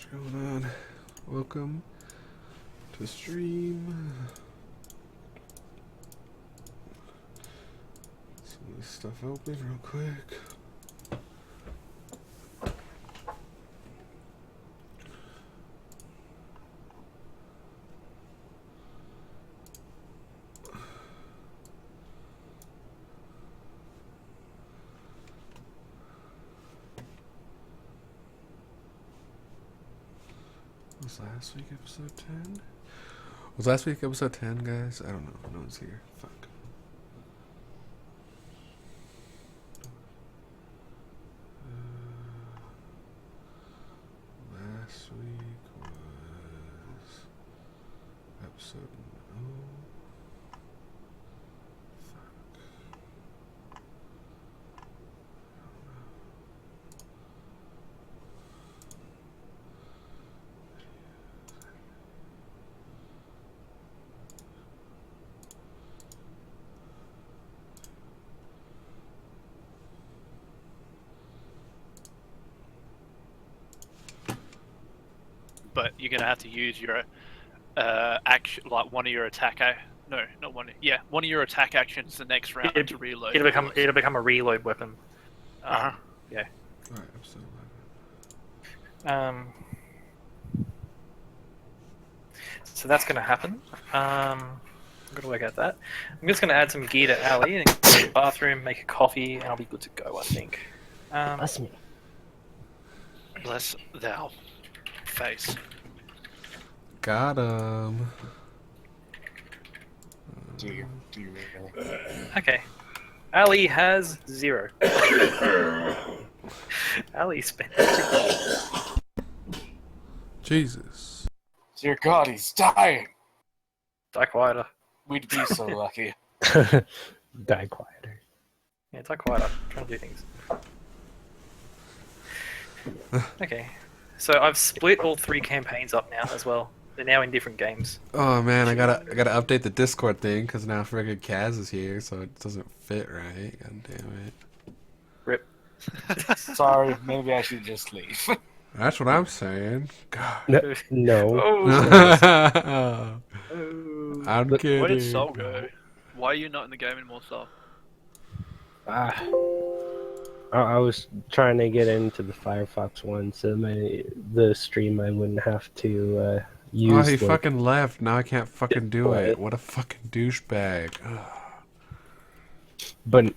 What's going on? Welcome to stream. Some of this stuff open real quick. Was last week episode 10? Was last week episode 10, guys? I don't know. No one's here. Fuck. Last week was episode. Oh. Fuck. But you're gonna have to use your action, like one of your attack. No, not one. Yeah, one of your attack actions the next round to reload. It'll become a reload weapon. Yeah. Alright, episode 11. So that's going to happen. I'm going to work out that. I'm just going to add some gear to Ali and go to the bathroom, make a coffee, and I'll be good to go, I think. That's me. Bless thou face. Got him. Do you really? Okay. Ali has 0. Ali spent Jesus. Dear God, he's dying! Die quieter. We'd be so lucky. Die quieter. Yeah, die quieter. I'm trying to do things. Okay. So I've split all 3 campaigns up now as well. They're now in different games. Oh man, I gotta update the Discord thing because now friggin' Kaz is here, so it doesn't fit right. God damn it. Rip. Sorry, maybe I should just leave. That's what I'm saying. God. No. Oh. I'm kidding. Where did Sol go? Why are you not in the game anymore, Sol? I was trying to get into the Firefox one, so the stream I wouldn't have to use. Oh, he fucking left. Now I can't fucking do it. What a fucking douchebag. But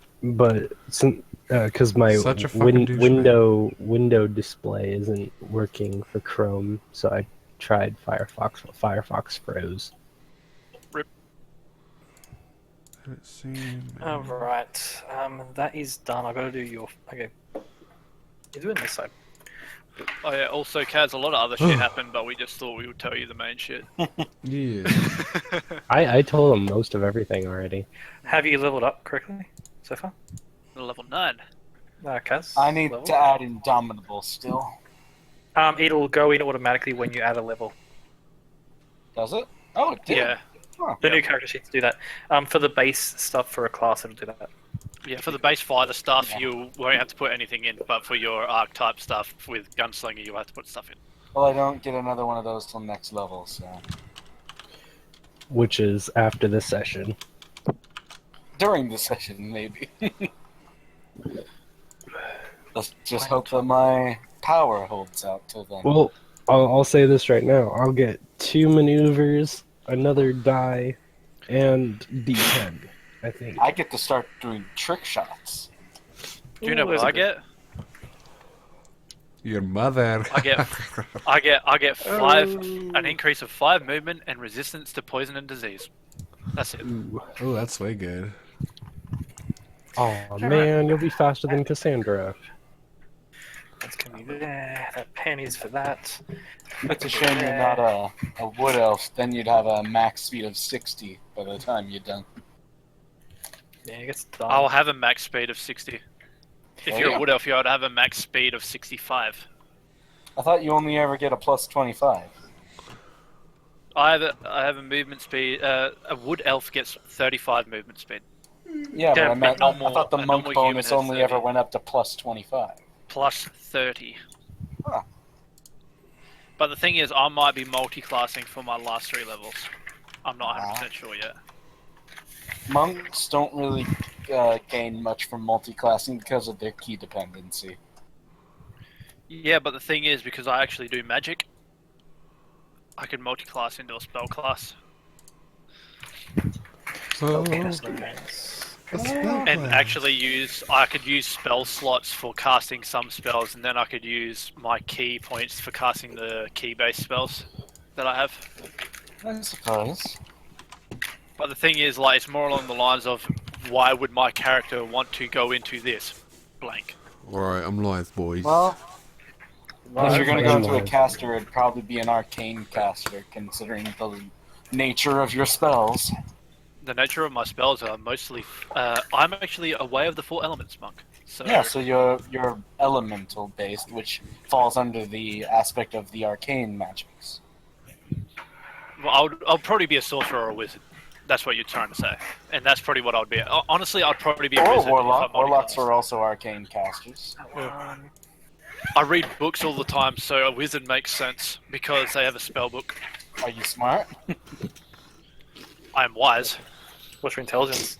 because my Such a fucking window display isn't working for Chrome, so I tried Firefox, but Firefox froze. Alright, that is done. I gotta do your. Okay. You're doing this side. Oh yeah. Also, Kaz, a lot of other shit happened, but we just thought we would tell you the main shit. Yeah. I told him most of everything already. Have you leveled up correctly so far? Level 9. Kaz? I need level? to add Indomitable still. It'll go in automatically when you add a level. Does it? Oh, it did. Yeah. Huh. The new character sheets do that. For the base stuff for a class, it'll do that. Yeah, for the base fighter stuff, you won't have to put anything in, but for your archetype stuff with Gunslinger, you'll have to put stuff in. Well, I don't get another one of those till next level, so... Which is after the session. During the session, maybe. Let's just hope that my power holds out till then. Well, I'll say this right now. I'll get 2 maneuvers, another die, and D10, I think. I get to start doing trick shots. Do you know what I get? Your mother. I get 5, an increase of 5 movement and resistance to poison and disease. That's it. Oh, that's way good. Oh man, you'll be faster than Cassandra. That's gonna be there. That penny's for that. It's a shame you're not a wood elf, then you'd have a max speed of 60 by the time you're done. Yeah, it gets done. I'll have a max speed of 60. If Oh, you're yeah. a wood elf, you would have a max speed of 65. I thought you only ever get a plus 25. I have a movement speed. A wood elf gets 35 movement speed. Yeah, but Yeah, I meant, I normal- thought the a monk normal human bonus has only 30. ever went up to plus 25. Plus 30. But the thing is, I might be multi-classing for my last 3 levels. I'm not 100% sure yet. Monks don't really gain much from multi-classing because of their key dependency. Yeah, but the thing is, because I actually do magic, I can multi-class into a spell class. Okay, that's nice. And actually I could use spell slots for casting some spells, and then I could use my key points for casting the key-based spells that I have. I suppose. But the thing is, like, it's more along the lines of, why would my character want to go into this blank? Alright, I'm live, boys. Well, if you're going to go into a Live. caster, it'd probably be an arcane caster, considering the nature of your spells. The nature of my spells are mostly... I'm actually a Way of the 4 Elements monk. So, Yeah, so you're elemental based, which falls under the aspect of the arcane magics. well, I'll probably be a sorcerer or a wizard. That's what you're trying to say. And that's probably what I'd be. Honestly, I'd probably be a Or wizard. a warlock. if I'm Warlocks multiclassed. are also arcane casters. I read books all the time, so a wizard makes sense, because they have a spell book. Are you smart? I am wise. What's your intelligence?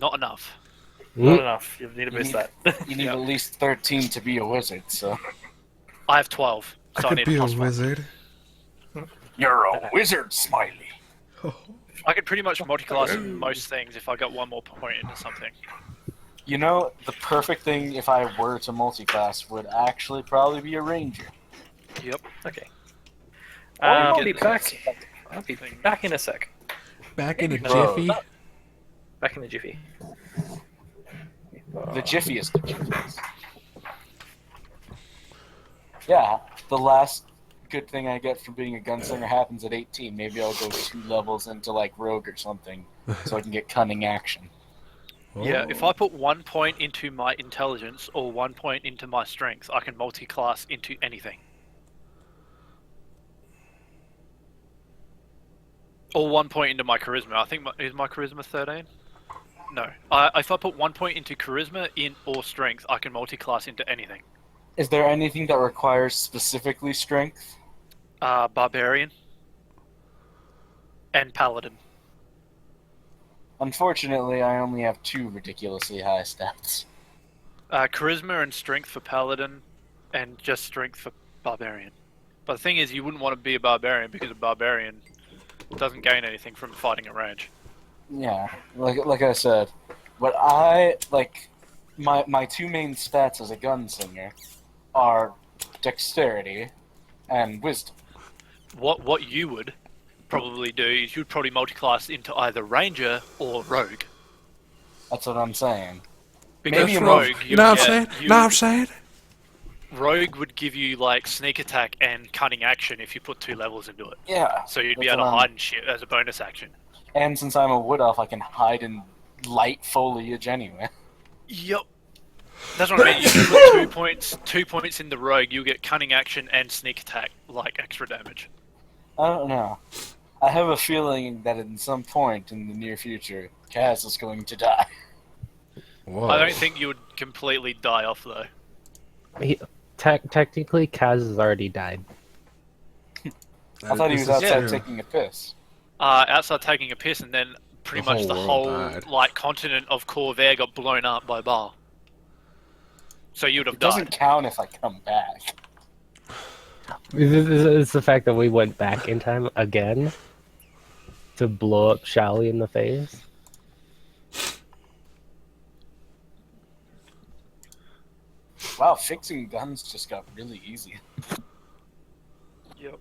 Not enough. Not enough. You need to You boost need- that. You need Yeah. at least 13 to be a wizard, so... I have 12, I so I could need be a a plus 1. wizard. You're a wizard, Smiley! I could pretty much multi-class in most things if I got one more point into something. You know, the perfect thing if I were to multiclass would actually probably be a ranger. Yep. Okay. Or I'll get be the back. I'll be back in a sec. Back in a Bro. jiffy. Back in a jiffy. The jiffiest of jiffies. Yeah, the last good thing I get from being a gunslinger happens at 18. Maybe I'll go 2 levels into, like, rogue or something, so I can get cunning action. Yeah, if I put 1 point into my intelligence or 1 point into my strength, I can multi-class into anything. Or 1 point into my charisma. I think is my charisma 13? No. If I put 1 point into charisma or strength, I can multi-class into anything. Is there anything that requires specifically strength? Barbarian. And paladin. Unfortunately, I only have 2 ridiculously high stats. Charisma and strength for paladin, and just strength for barbarian. But the thing is, you wouldn't want to be a barbarian because a barbarian doesn't gain anything from fighting at range. Yeah, like I said, but I like my 2 main stats as a gunslinger are dexterity and wisdom. What you would probably do is you'd probably multi-class into either ranger or rogue. That's what I'm saying. Because Maybe a rogue, You know what I'm saying? you- Know what I'm saying? rogue would give you like sneak attack and cunning action if you put 2 levels into it. Yeah. So you'd be That's able to what I'm- hide and shit as a bonus action. And since I'm a wood elf, I can hide in light foliage anyway. Yep. That's what I mean. You can put 2 points in the rogue, you'll get cunning action and sneak attack, like extra damage. I don't know. I have a feeling that at some point in the near future, Kaz is going to die. Whoa. I don't think you would completely die off though. Technically, Kaz has already died. I thought he This was is outside true. taking a piss. Outside taking a piss, and then pretty The much the whole whole world died. like continent of Corvair got blown up by Baal. So you would have It doesn't died. count if I come back. It's the fact that we went back in time again to blow up Shally in the face. Wow, fixing guns just got really easy. Yep.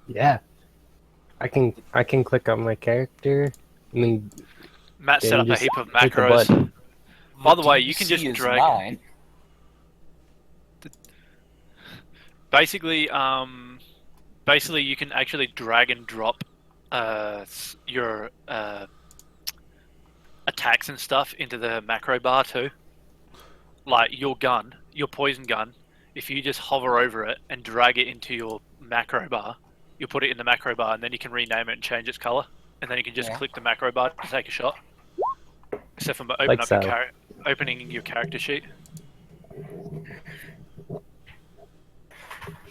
Yeah, I can click on my character and then Matt set Then up a just heap of hit the macros. button. By the way, you can DC just is drag. 9. Basically, basically you can actually drag and drop your attacks and stuff into the macro bar too. Like your gun, your poison gun, if you just hover over it and drag it into your macro bar, you'll put it in the macro bar, and then you can rename it and change its color, and then you can just Yeah. click the macro bar to take a shot. Except for Like so. opening your character sheet.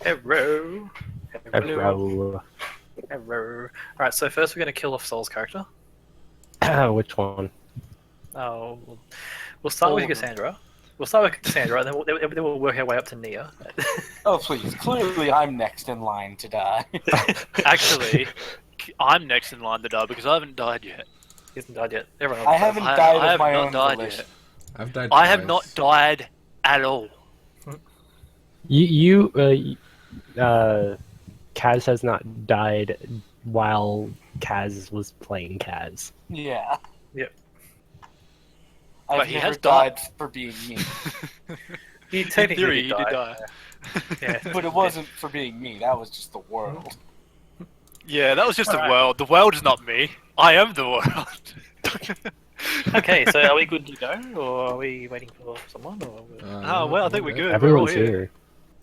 Hello. Hello. Hello. Alright, so first we're going to kill off Sol's character. Which one? Oh, we'll start with All of them. Cassandra. We'll start with Cassandra, and then we'll work our way up to Nia. Oh, please. Clearly, I'm next in line to die. Actually, I'm next in line to die because I haven't died yet. He hasn't died yet. Everyone I else haven't I died have of my not own died volition. yet. I've died I have not twice. died at all. Kaz has not died while Kaz was playing Kaz. Yeah. Yep. I've But he never has died for being me. He In technically theory, did he did die. die. Yeah. But it wasn't for being me. That was just the world. Yeah, that was just Alright. the world. The world is not me. I am the world. Okay, so are we good to go, or are we waiting for someone? Or Oh, well, I think we're good. We're all Everyone's here. here.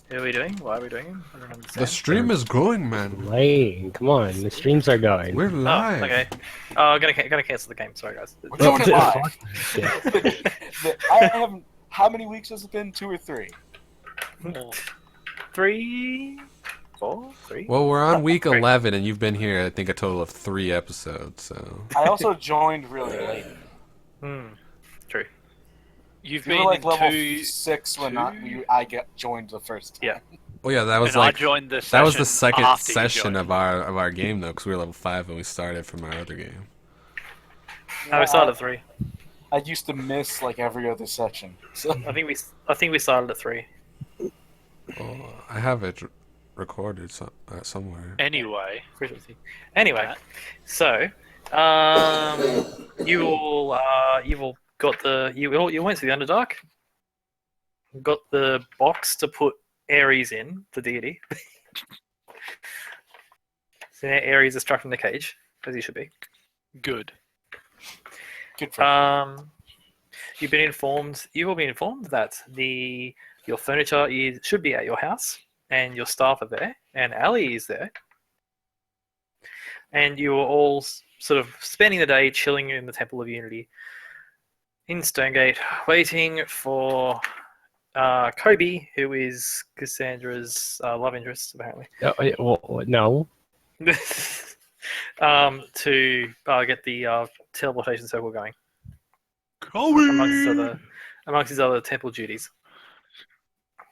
what are we doing? Why are we doing it? I don't understand. The stream is going, man. Playing. Come on, the streams are going. We're Oh, live. okay. Oh, I'm gonna cancel the game. Sorry, guys. We're Well, doing it live. yeah. I haven't. How many weeks has it been? 2 or 3? 3, 4, 3. Well, we're on week Great. 11, and you've been here, I think, a total of 3 episodes. So I also joined really late. True. You've You were been like in level two, 6 when two? I get joined the first time. Yeah. well, yeah, that was and I like joined the that was the session second after you session joined. of our game though, because we were level 5 when we started from our other game. No, we started at 3. I used to miss like every other section. So I think we started at 3. Well, I have it recorded somewhere. Anyway, Anyway, so you all went to the Underdark, got the box to put Ares in, the deity. So now Ares is trapped in the cage, as he should be. good. good for You've all been informed that your furniture should be at your house, and your staff are there, and Ali is there, and you are all sort of spending the day chilling in the Temple of Unity in Stonegate, waiting for Kobe, who is Cassandra's love interest, apparently, Oh, yeah, well, no. to get the teleportation circle going Kobe! amongst his other temple duties.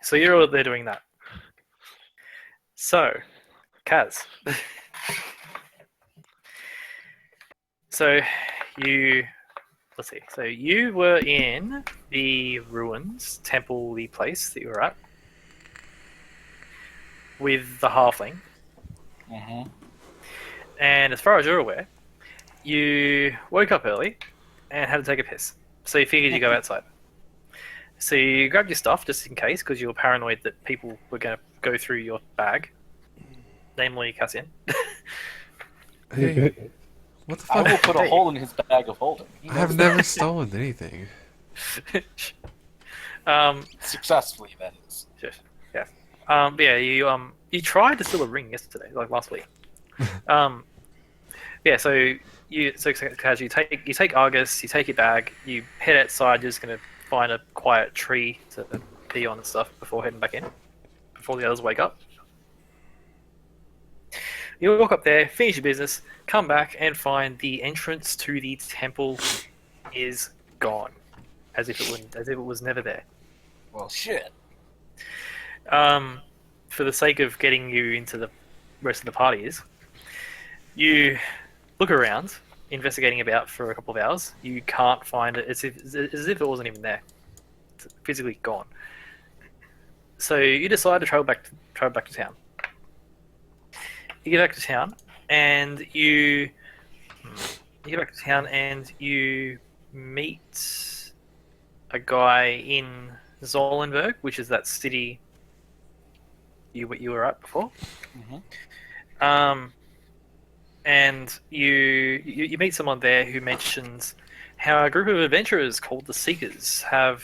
So you're all there doing that. So, Kaz. So let's see. So you were in the ruins temple, the place that you were at, with the halfling. Mhm. And as far as you're aware, you woke up early and had to take a piss. So you figured you'd go outside. So you grabbed your stuff just in case, because you were paranoid that people were going to go through your bag, namely Cassian. Hey, what the I fuck? will put a hole in his bag of holding. He I have knows never stolen anything. successfully. That is. Yeah. But yeah, you tried to steal a ring yesterday, like last week. Yeah. So Kaz, you take Argus, you take your bag, you head outside. You're just gonna find a quiet tree to pee on and stuff before heading back in, before the others wake up. You walk up there, finish your business, come back and find the entrance to the temple is gone, as if it was never there. Well, shit. For the sake of getting you into the rest of the parties, you look around, investigating about for a couple of hours. You can't find it, as if it wasn't even there. It's physically gone. So you decide to travel back to town. You get back to town, and you meet a guy in Zolenberg, which is that city you were at before. Mhm. And you meet someone there who mentions how a group of adventurers called the Seekers are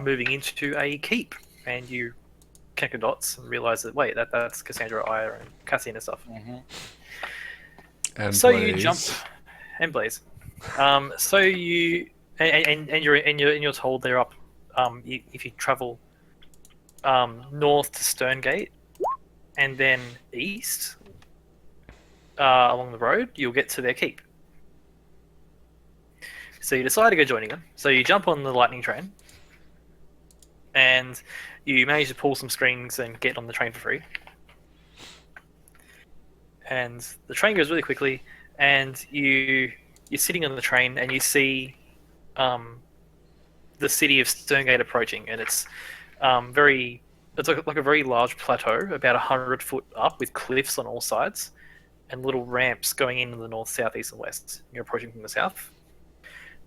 moving into a keep, and you connect the dots and realize that that's Cassandra, Aya, and Cassian and stuff. Mhm. And So Blaze. you jump and Blaze. So you and you're told they're up. If you travel north to Sterngate, and then east along the road, you'll get to their keep. So you decide to go joining them. So you jump on the lightning train, and you manage to pull some strings and get on the train for free. And the train goes really quickly, and you're sitting on the train, and you see the city of Sterngate approaching, and it's like a very large plateau, about 100 foot up, with cliffs on all sides, and little ramps going into the north, south, east, and west. You're approaching from the south.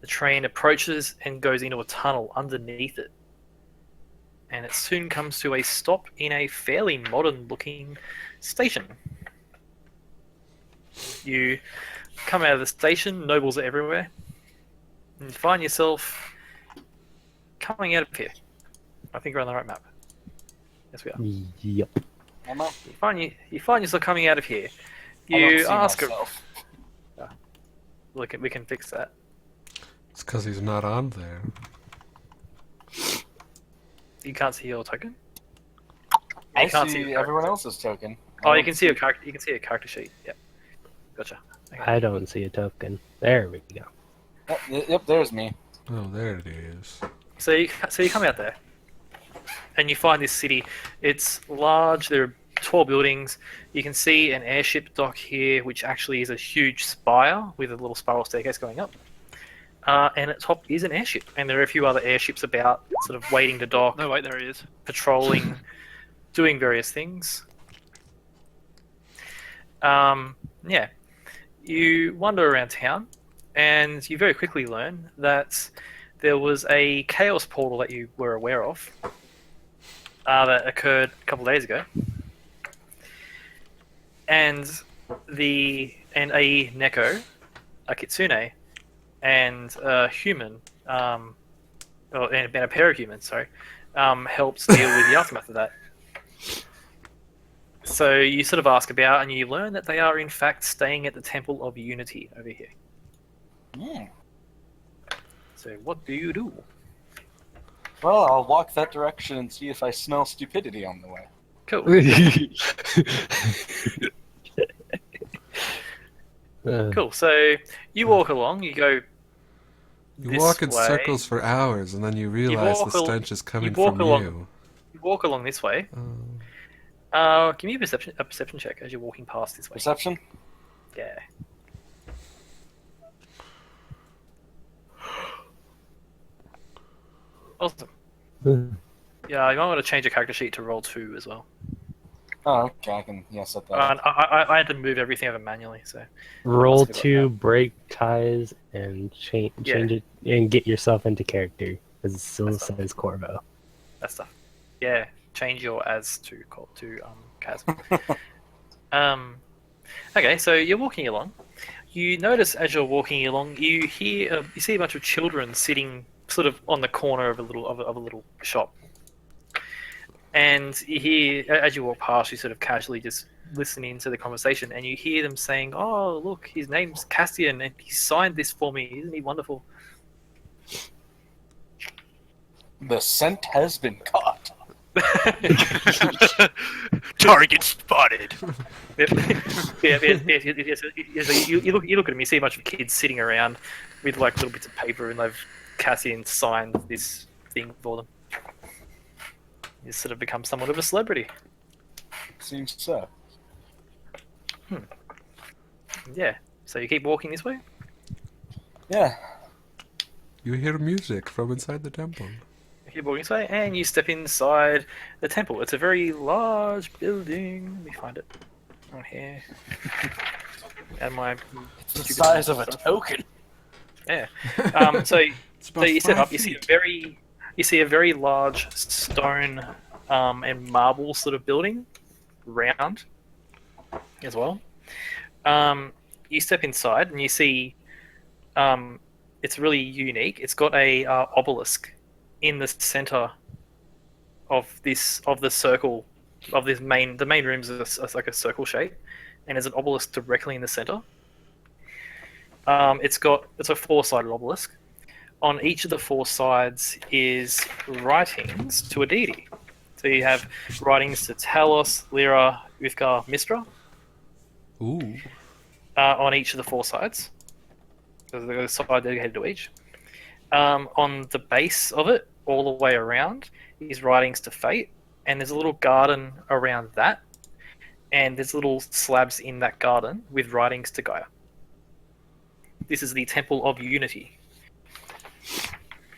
The train approaches and goes into a tunnel underneath it, and it soon comes to a stop in a fairly modern-looking station. You come out of the station, nobles are everywhere, and you find yourself coming out of here. I think we're on the right map. Yes, we are. Yep. Emma? You find yourself coming out of here. I don't You see ask her. myself. We can fix that. It's because he's not on there. You can't see your token. I You can't see your everyone character. else's token. Oh, you can see your character. You can see a character sheet. Yeah, gotcha. Okay. I don't see a token. There we go. Yep, there's me. Oh, there it is. So you come out there, and you find this city. It's large. There are tall buildings. You can see an airship dock here, which actually is a huge spire with a little spiral staircase going up. And at top is an airship, and there are a few other airships about, sort of waiting to dock, No, wait, there he is. patrolling, doing various things. Yeah, you wander around town, and you very quickly learn that there was a chaos portal that you were aware of that occurred a couple of days ago, and a Neko, a Kitsune, and a human, and a pair of humans, sorry, helped deal with the aftermath of that. So you sort of ask about, and you learn that they are in fact staying at the Temple of Unity over here. Hmm. So what do you do? Well, I'll walk that direction and see if I smell stupidity on the way. Cool. Cool. So you walk along. You go. You this walk in way. circles for hours, and then you realize the stench is coming walk from along- you. You walk along this way. Oh. Give me a perception check as you're walking past this way. Perception? Yeah. Awesome. Yeah, you might want to change your character sheet to roll 2 as well. Oh, okay, I can set that up. I had to move everything over manually, so. Roll Must have got 2, break ties, and change it, and get yourself into character. Because it still That's says Corvo. That stuff. Yeah, change your as to Kaz. Okay, so you're walking along. You notice as you're walking along, you see a bunch of children sitting sort of on the corner of a little shop. And you hear, as you walk past, you sort of casually just listen into the conversation, and you hear them saying, "Oh, look, his name's Cassian, and he signed this for me. Isn't he wonderful?" The scent has been caught. Target spotted. Yeah. So you look at him. You see a bunch of kids sitting around with like little bits of paper, and they've Cassian signed this thing for them. He's sort of become somewhat of a celebrity. Seems so. Yeah. So you keep walking this way. Yeah. You hear music from inside the temple. You keep walking this way, and you step inside the temple. It's a very large building. Let me find it on here. And my It's the size of a token. yeah. So you step up. You see a very large stone and marble sort of building, round as well. You step inside and you see it's really unique. It's got a obelisk in the center of the circle of the main room is like a circle shape, and there's an obelisk directly in the center. It's a 4-sided obelisk. On each of the 4 sides is writings to a deity. So you have writings to Talos, Lyra, Uthgar, Mistra Ooh. on each of the 4 sides. So there's a side dedicated to each. On the base of it, all the way around, is writings to Fate, and there's a little garden around that, and there's little slabs in that garden with writings to Gaia. This is the Temple of Unity,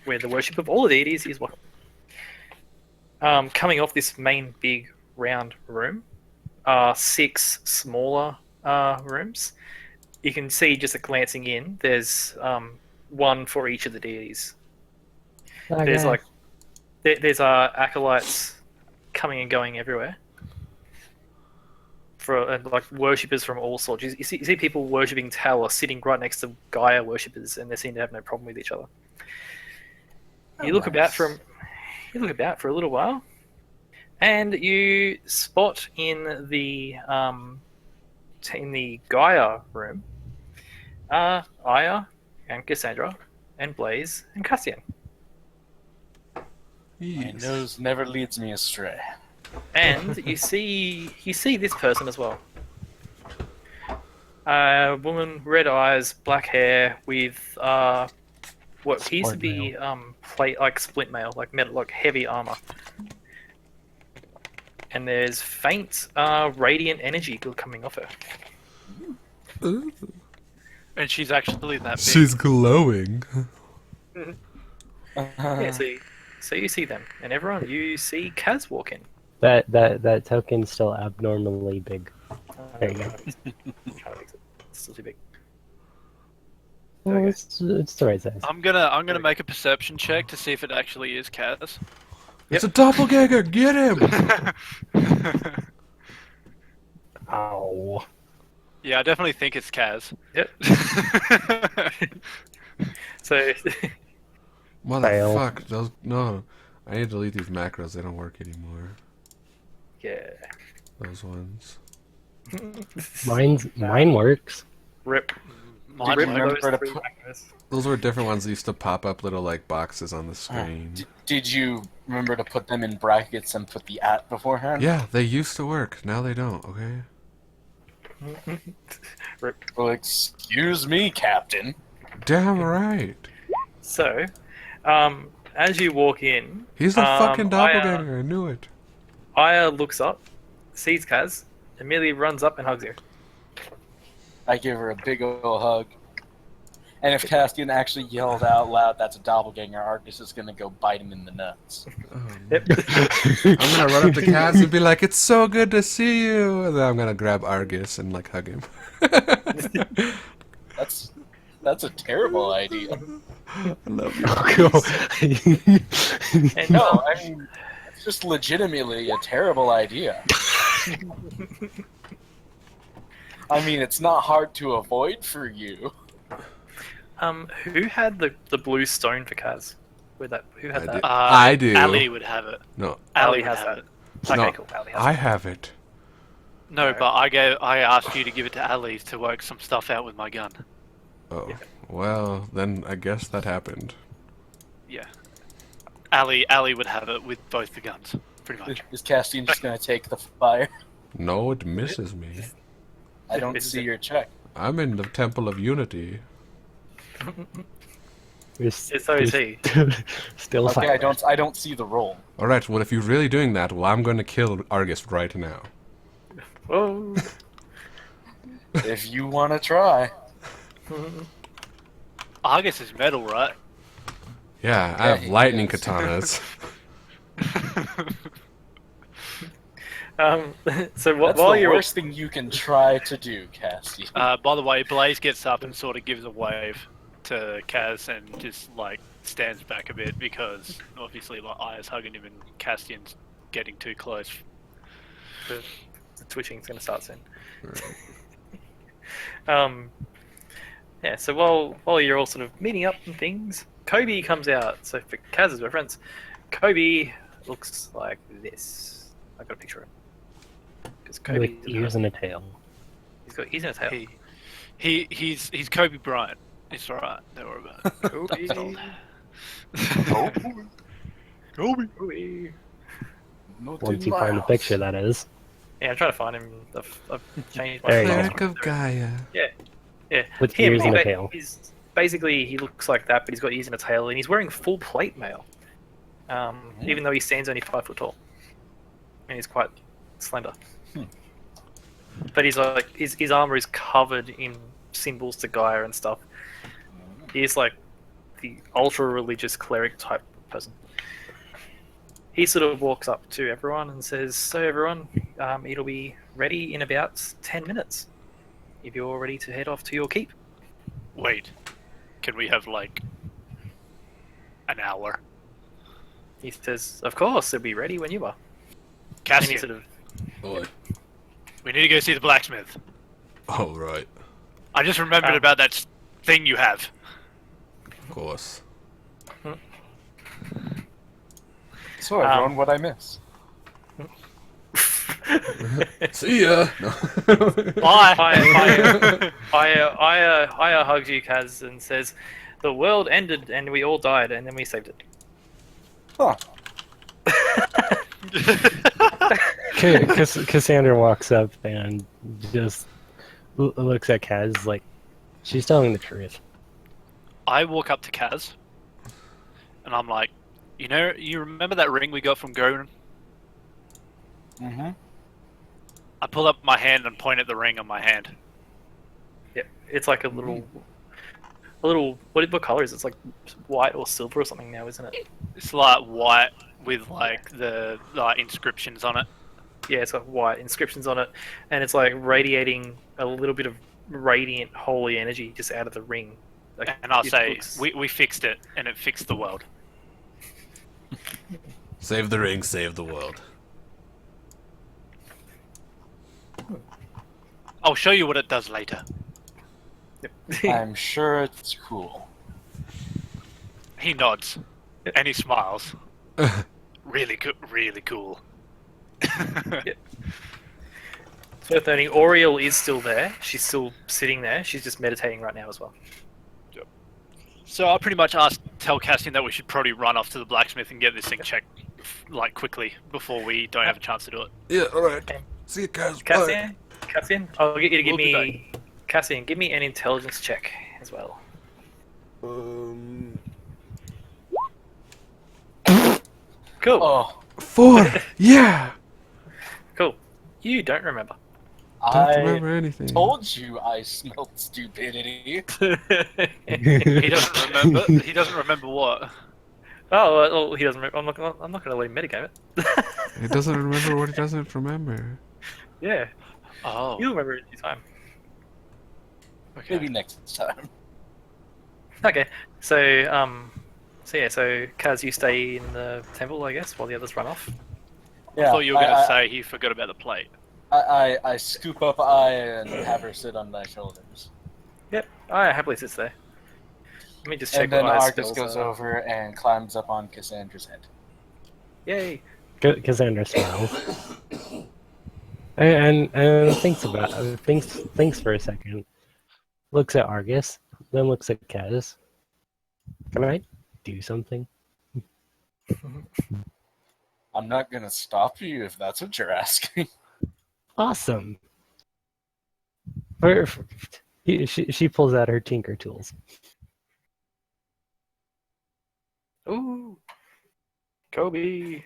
where the worship of all the deities is welcome. Coming off this main big round room are 6 smaller rooms. You can see just glancing in, there's one for each of the deities. There's like there's acolytes coming and going everywhere. For like worshippers from all sorts. You see people worshipping Talos sitting right next to Gaia worshippers, and they seem to have no problem with each other. You look about for a little while, and you spot in the Gaia room, Aya and Cassandra and Blaze and Cassian. My nose never leads me astray. And you see this person as well. A woman, red eyes, black hair, with what appears to be plate like splint mail, like metal, like heavy armor. And there's faint radiant energy coming off her. Ooh. And she's actually that big. She's glowing. Yeah, so you see them, and everyone, you see Kaz walk in. That token's still abnormally big. There you go. It's still too big. Well, Okay. it's the right size. I'm gonna make a perception check to see if it actually is Kaz. It's a doppelganger. Get him. Ow. Yeah, I definitely think it's Kaz. Yep. So Motherfuck. Those no. I need to delete these macros. They don't work anymore. yeah, Those ones. Mine works. rip. Mine Rip, works. remember to Three put- macros. Those were different ones that used to pop up little like boxes on the screen. Did you remember to put them in brackets and put the @ beforehand? Yeah, they used to work. Now they don't. Okay. Rip. Well, excuse me, Captain. Damn right. So, as you walk in, He's the fucking Aya- doppelganger. I knew it. Aya looks up, sees Kaz, immediately runs up and hugs you. I give her a big ol' hug. And if Castian actually yelled out loud, "That's a doppelganger," Argus is gonna go bite him in the nuts. Oh, Yep. I'm gonna run up to Kaz and be like, "It's so good to see you," and then I'm gonna grab Argus and like hug him. That's a terrible idea. I love you. And No, I mean, it's just legitimately a terrible idea. I mean, it's not hard to avoid for you. who had the blue stone for Kaz? Who had I that? did. I do. Ali would have it. No, Ali has would have that. it. Okay, no, cool. Ali has I it. have it. No, but I asked you to give it to Ali to work some stuff out with my gun. Oh, well, then I guess that happened. Yeah. Ali would have it with both the guns, pretty much. Is Castian just gonna take the fire? No, it misses me. I don't see your check. I'm in the Temple of Unity. So is he. Still Okay, fire. I don't see the roll. All right. Well, if you're really doing that, well, I'm going to kill Argus right now. Whoa. If you want to try. Argus is metal, right? Yeah, I have he lightning is. katanas. So That's while the you're worst thing you can try to do, Castian. By the way, Blaze gets up and sort of gives a wave to Kaz and just like stands back a bit because obviously like Aya's hugging him and Castian's getting too close. the twitching's gonna start soon. Yeah. So while you're all sort of meeting up and things, Kobe comes out. So for Kaz's reference, Kobe looks like this. I got a picture of him. Because Kobe With ears and a tail. he's got ears and a tail. He's Kobe Bryant. It's alright. Don't worry about it. Kobe. Kobe. Kobe. Not Once in you my find the house. picture, that is. Yeah, I'm trying to find him. I've changed my There you go. Cleric of Gaia. Yeah, With him. ears and a tail. He's basically he looks like that, but he's got ears and a tail, and he's wearing full plate mail. Even though he stands only 5 foot tall, and he's quite slender. But he's like his armor is covered in symbols to Gaia and stuff. He's like the ultra religious cleric type person. He sort of walks up to everyone and says, "So everyone, it'll be ready in about 10 minutes. If you're ready to head off to your keep." Wait, can we have like an hour? He says, "Of course, it'll be ready when you are." And he Cassian, sort of, Boy. we need to go see the blacksmith. Oh, right. I just remembered about that thing you have. Of course. So everyone, what I miss? See ya! No. Bye. Aya hugs you, Kaz, and says, "The world ended and we all died, and then we saved it." Huh. Cassandra walks up and just looks at Kaz like she's telling the truth. I walk up to Kaz, and I'm like, you remember that ring we got from Goran? Mm-hmm. I pull up my hand and point at the ring on my hand. Yeah, it's like a little. What color is it? It's like white or silver or something now, isn't it? It's like white with like the inscriptions on it. Yeah, it's got white inscriptions on it, and it's like radiating a little bit of radiant holy energy just out of the ring. Like, And I'll it say, looks- we fixed it, and it fixed the world. Save the ring, save the world. I'll show you what it does later. I'm sure it's cool. He nods, and he smiles. Really cool. It's worth noting, Oriel is still there. She's still sitting there. She's just meditating right now as well. So I'll pretty much tell Cassian that we should probably run off to the blacksmith and get this thing checked, like, quickly before we don't have a chance to do it. Yeah, alright. Okay. See you guys. Cassian, I'll get you to give We'll be me... Cassian, give me an intelligence check as well. Cool. Oh, 4! Yeah! Cool. You don't remember. Don't I remember anything. told you I smelled stupidity. He doesn't remember. He doesn't remember what. Oh, he doesn't remember. I'm not going to let him metagame it. He doesn't remember what he doesn't remember. Yeah. Oh. You'll remember it in time. Okay. Maybe next time. Okay. So Kaz, you stay in the temple, I guess, while the others run off. Yeah, I thought you were going to say he forgot about the plate. I scoop up Aya and have her sit on my shoulders. Yep. Aya happily sits there. Let me just check And then what Aya's Argus spells goes are. over and climbs up on Cassandra's head. Yay. Cassandra smiles and thinks for a second. Looks at Argus, then looks at Kaz. Can I do something? I'm not gonna stop you if that's what you're asking. Awesome. She pulls out her tinker tools. Ooh. Kobe.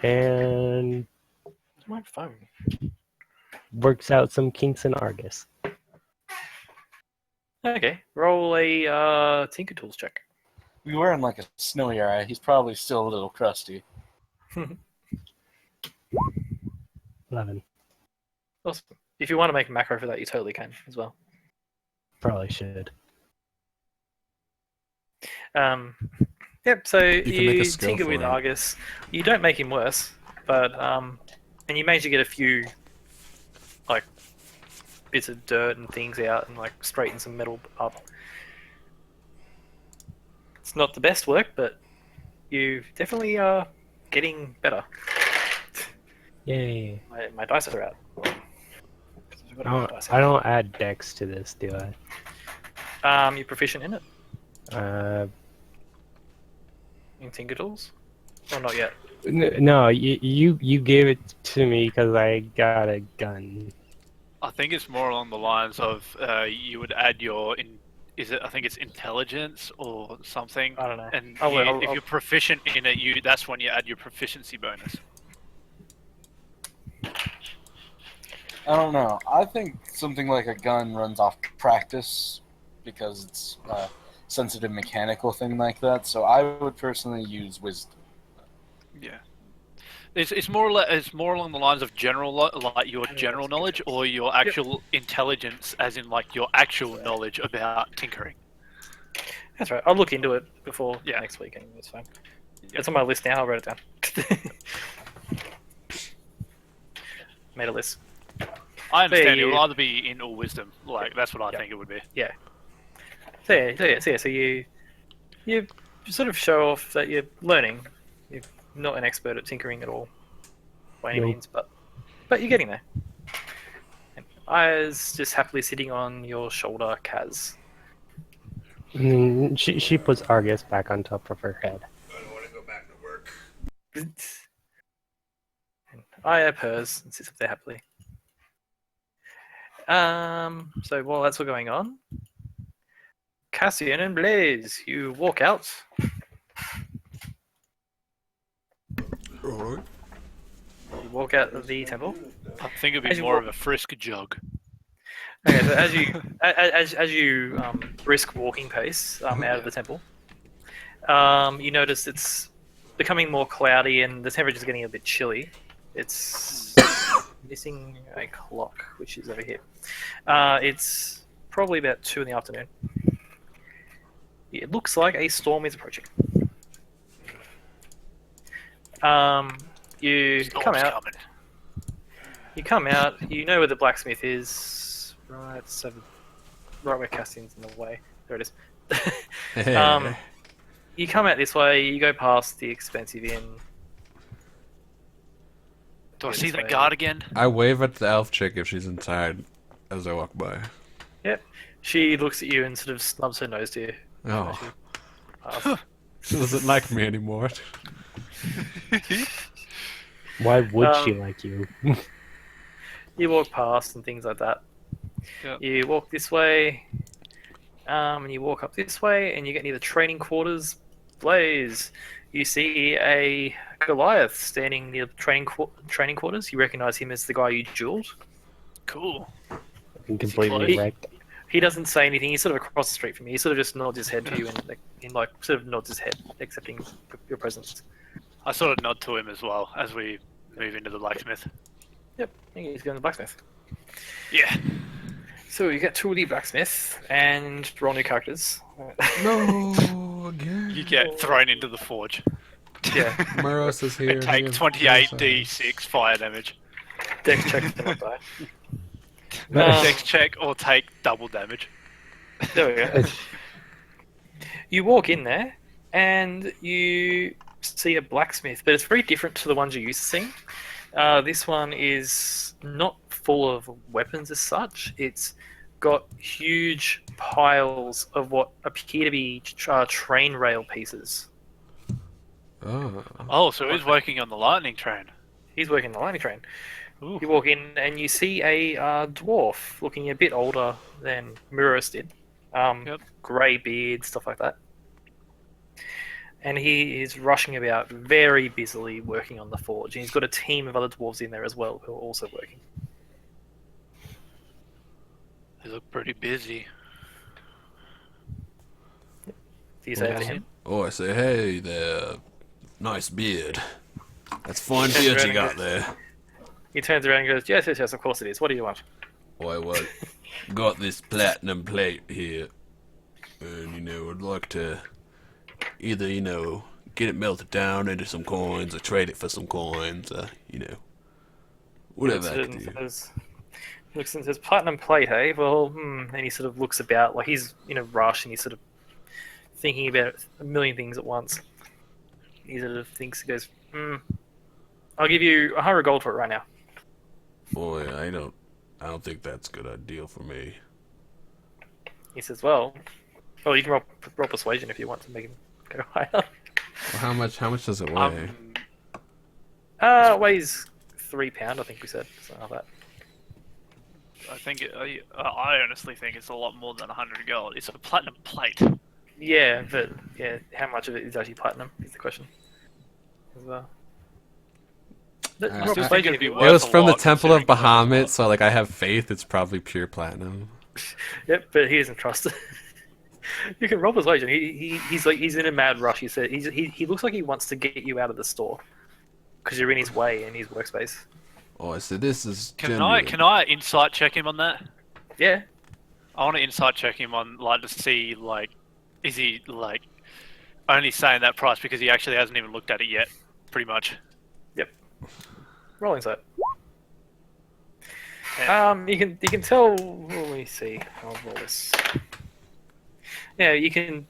And Where's my phone? works out some kinks in Argus. Okay. Roll a Tinker Tools check. We were in like a snowy area. He's probably still a little crusty. 11. Awesome. If you want to make a macro for that, you totally can as well. Probably should. Yep. So can make you a skill tinker for with it. Argus. You don't make him worse, but and you manage to get a few like bits of dirt and things out and like straighten some metal up. It's not the best work, but you definitely are getting better. Yay. My dice are out. I don't add dex to this, do I? You're proficient in it? Uh, In Tinker Tools? Or not yet? No, you gave it to me because I got a gun. I think it's more along the lines of you would add your is it? I think it's intelligence or something. I don't know. And if I'll you're proficient in it, that's when you add your proficiency bonus. I don't know. I think something like a gun runs off practice because it's a sensitive mechanical thing like that. So I would personally use wisdom. Yeah. It's more along the lines of like your general knowledge or your actual intelligence, as in like your actual knowledge about tinkering. That's right. I'll look into it before Yeah. next week, and it's fine. It's on my list now. I'll write it down. Made a list. I understand it you- will either be in or wisdom. Like that's what I think it would be. Yeah. So you sort of show off that you're learning. You're not an expert at tinkering at all, by any Nope. means, but you're getting there. And I was just happily sitting on your shoulder, Kaz. And then she puts Argus back on top of her head. I don't want to go back to work. And I purrs and sits up there happily. So while that's all going on, Cassian and Blaze, you walk out. Alright. You walk out of the temple. I think it'd As be you more walk- of a frisk jog. Okay, so as you brisk walking pace out of the temple, you notice it's becoming more cloudy and the temperature's getting a bit chilly. It's missing a clock, which is over here. It's probably about 2 in the afternoon. It looks like a storm is approaching. You Storm's come out. coming. You come out. You know where the blacksmith is. Right, so right where Castian's in the way. There it is. You come out this way. You go past the expensive inn. Do I This see that way. guard again? I wave at the elf chick if she's inside as I walk by. Yep. She looks at you and sort of snubs her nose to you. Oh, Pass. she doesn't like me anymore. Why would she Um, like you? You walk past and things like that. Yep. You walk this way, and you walk up this way, and you get near the training quarters. Blaze, you see a Goliath standing near the training quarters. You recognize him as the guy you dueled. Cool. I'm completely close? wrecked. He doesn't say anything. He's sort of across the street from you. He sort of just nods his head to you and sort of nods his head, accepting your presence. I sort of nod to him as well as we move into the blacksmith. Yep, I think he's going to the blacksmith. Yeah. So you get to the blacksmith and roll new characters. No, again. You get thrown into the forge. Yeah, Muros is here. And take 28d6 fire damage. dex check to not die. Dex check or take double damage. There we go. You walk in there and you see a blacksmith, but it's very different to the ones you're used to seeing. This one is not full of weapons as such. It's got huge piles of what appear to be train rail pieces. Oh. Oh, so he's working on the lightning train. He's working the lightning train. Ooh. You walk in and you see a dwarf looking a bit older than Muros did. Yep. Grey beard, stuff like that. And he is rushing about very busily working on the forge. And he's got a team of other dwarves in there as well who are also working. They look pretty busy. Do you say that to him? Oh, I say, hey there. Nice beard. That's fine Turns beard around you and got goes- there. He turns around and goes, yes, of course it is. What do you want? Why, what? Got this platinum plate here. And, I'd like to either, get it melted down into some coins or trade it for some coins, whatever I can do. Looks and says, platinum plate, hey? Well, And he sort of looks about like he's in a rush and he's sort of thinking about a million things at once. He sort of thinks, he goes, I'll give you 100 gold for it right now. Boy, I don't think that's a good deal for me. He says, well, you can roll persuasion if you want to make him go higher. Well, how much does it weigh? Weighs £3, I think we said. Something like that. I honestly think it's a lot more than 100 gold. It's a platinum plate. Yeah, but yeah, how much of it is actually platinum is the question. As well. But I Rob, still persuasion think if you it'd be want. It worth was a from the lot, Temple of considering the weapons Bahamut, so like I have faith it's probably pure platinum. Yep, but he doesn't trust it. You can roll persuasion. He's in a mad rush. He said he looks like he wants to get you out of the store because you're in his way in his workspace. Oh, I said this is Can genuine. I insight check him on that? Yeah. I want to insight check him on like to see like is he like only saying that price because he actually hasn't even looked at it yet, pretty much. Yep. Roll insight. Yeah. You can tell. Let me see. I'll roll this. Yeah, you can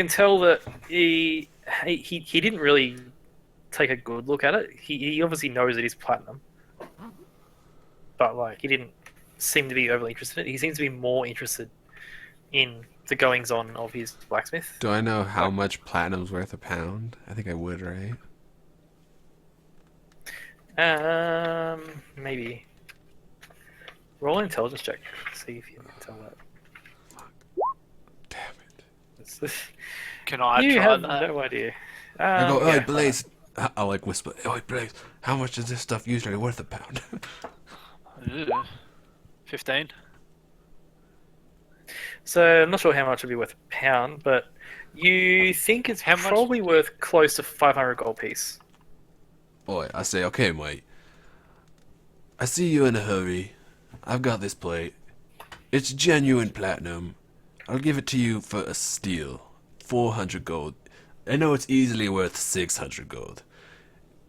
tell that he didn't really take a good look at it. He obviously knows it is platinum, but like he didn't seem to be overly interested in it. He seems to be more interested in the goings on of his blacksmith. Do I know how much platinum's worth a pound? I think I would, right? Maybe. Roll an intelligence check. See if you can tell that. Damn it. Can I You try have that? no idea. I go, Yeah, "Oi, Blaze." I like whisper, "Oi, Blaze, how much is this stuff usually worth a pound?" Ugh. 15. So I'm not sure how much it'd be worth a pound, but you think it's How much- probably worth close to 500 gold piece. Boy, I say, "Okay, mate. I see you in a hurry. I've got this plate. It's genuine platinum. I'll give it to you for a steal. 400 gold. I know it's easily worth 600 gold.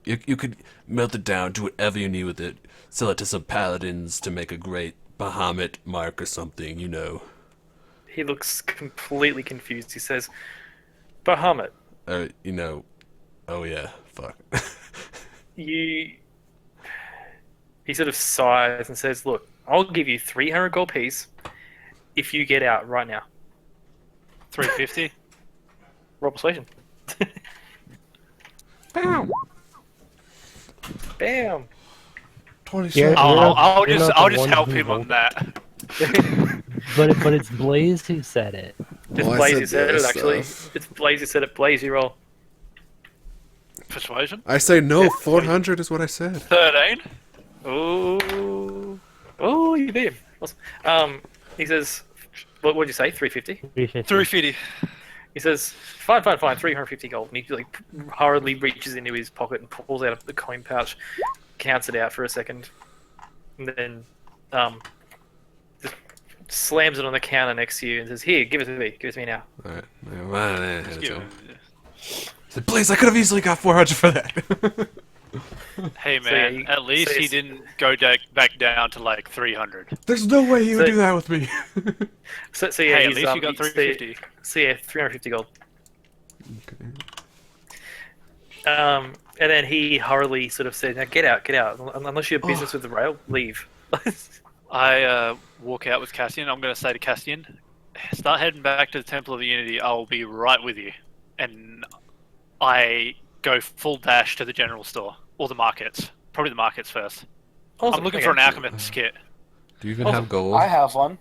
You could melt it down, do whatever you need with it. Sell it to some paladins to make a great Bahamut mark or something, you know." He looks completely confused. He says, Bahamut, You know, oh yeah, fuck. you... He sort of sighs and says, look, I'll give you 300 gold piece if you get out right now. 350. Roll persuasion. Bam! Bam! 27. Yeah. You're not- I'll you're just not the I'll just one help who him on rolled. that. But it's Blaze who said it. It's Well, I Blaze said who said the it, other actually. stuff. It's Blaze who said it. Blaze, you roll. Persuasion. I say no, Yeah. 400 is what I said. 13. Oh, oh, you beat him. Awesome. He says, what would you say? 350. 350. 350. He says, fine, 350 gold. And he like hurriedly reaches into his pocket and pulls out the coin pouch, counts it out for a second, and then just slams it on the counter next to you and says, "Here, give it to me. Give it to me now." Alright. Yeah. Please, I could have easily got 400 for that. Hey So, man, yeah, at least so he it's- didn't go back down to like 300. There's no way he would So- do that with me. So yeah, Hey, at he's, least you got so- 350. So yeah, 350 gold. Okay. And then he hurriedly sort of said, "Now get out. Unless you have business with the rail, leave." I walk out with Cassian. I'm going to say to Cassian, start heading back to the Temple of the Unity. I'll be right with you. And I go full dash to the general store. Or the markets. Probably the markets first. Awesome, I'm looking okay. for an alchemist kit. Do you even Awesome. have gold? I have one.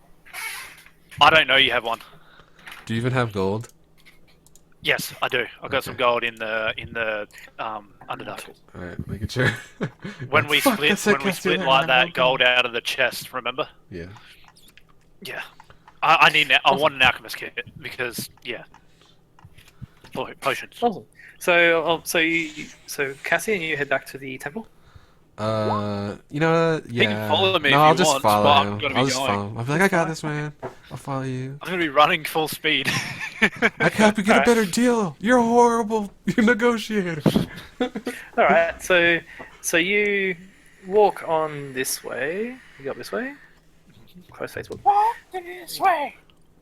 I don't know you have one. Do you even have gold? Yes, I do. I've got some Okay. gold in the Underdark. Alright, making sure. When we Fuck, split that's like like Cassian. that gold out of the chest, remember? Yeah. Yeah. I want an alchemist kit because potions. Awesome. So Cassian, you head back to the temple. You know, yeah. can follow me no, if I'll you just want, follow but I'm him. gonna be I'll just going. follow him. I'll be like, I got this, man. I'll follow you. I'm gonna be running full speed. I can help you get a Alright. better deal. You're a horrible negotiator. All right. So you walk on this way. You go up this way. Close Facebook. Walk this way.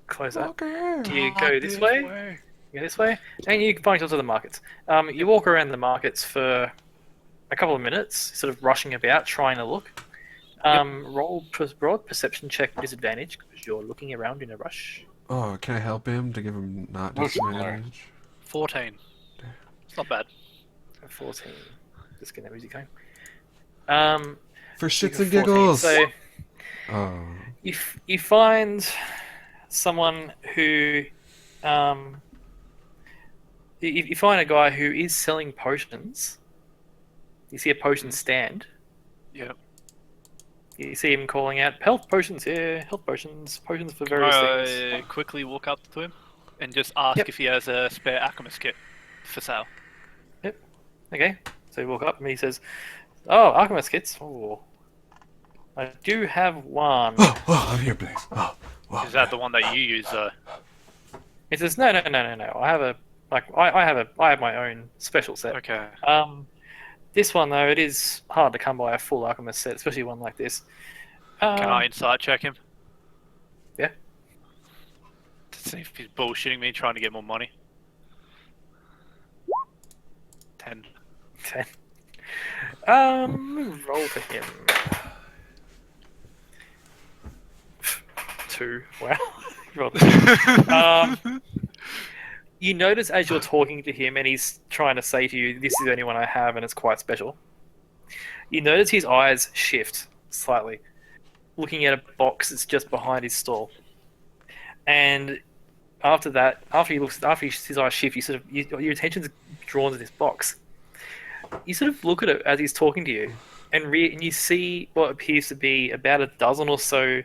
Close that. Okay. You go this way. You go this way, and you find yourself to the markets. You walk around the markets for a couple of minutes, sort of rushing about, trying to look. Roll broad perception check disadvantage because you're looking around in a rush. Oh, can I help him to give him not What's your disadvantage? 14. It's not bad. 14. Just get that music going. For you shits can and giggles. So Oh. you find someone who, you find a guy who is selling potions. You see a potion stand. Yep. You see him calling out, "Health potions here, health potions, potions for Can various I things." quickly walk up to him and just ask Yep. if he has a spare alchemist kit for sale? Yep. Okay. So you walk up and he says, "Oh, alchemist kits. Oh, I do have one." Oh, I'm here, please. Oh, Is that the one that you use, though? He says, "No. I have a I have my own special set. Okay. This one though, it is hard to come by a full alchemist set, especially one like this. Can I insight check him? Yeah. To see if he's bullshitting me, trying to get more money. 10. 10. Roll for him. 2. Wow. Rolled a 2. You notice as you're talking to him and he's trying to say to you, "This is the only one I have and it's quite special." You notice his eyes shift slightly, looking at a box that's just behind his stall. And after that, after his eyes shift, your attention's drawn to this box. You sort of look at it as he's talking to you, and you see what appears to be about a dozen or so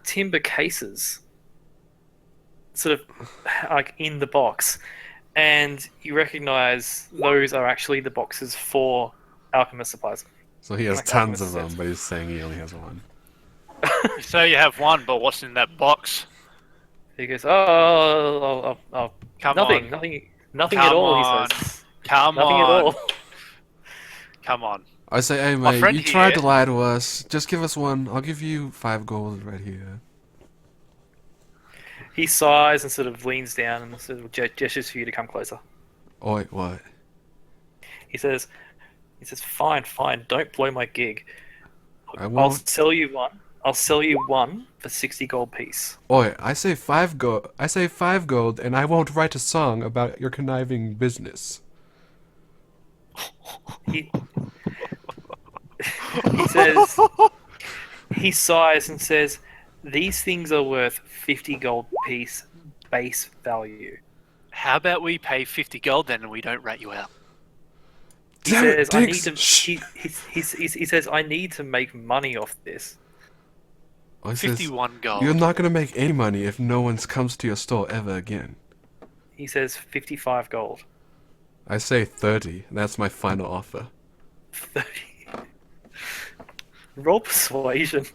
timber cases, sort of like in the box, and you recognize those are actually the boxes for alchemist supplies. So he has Like tons of alchemist them, sets. but he's saying he only has one. You say you have one, but what's in that box? He goes, "Oh, Come nothing, on. nothing Come at all." on. He says, Come "Nothing on. at all." Come on. I say, hey My mate, friend you tried here- to lie to us. Just give us one. I'll give you 5 gold right here. He sighs and sort of leans down and sort of gestures for you to come closer. Oh wait, what? He says, fine, don't blow my gig. I I'll won't. sell you one. I'll sell you one for 60 gold piece." Oi, I say 5 gold. I say 5 gold, and I won't write a song about your conniving business. He says, he sighs and says, "These things are worth 50 gold piece base value." How about we pay 50 gold then and we don't rat you out? He Damn it, says, "I need Diggs! to." Shh. He says, "I need to make money off this." Oh, he says, 51 gold. you're not gonna make any money if no one comes to your store ever again. He says, 55 gold. I say 30. That's my final offer. 30. Roll persuasion.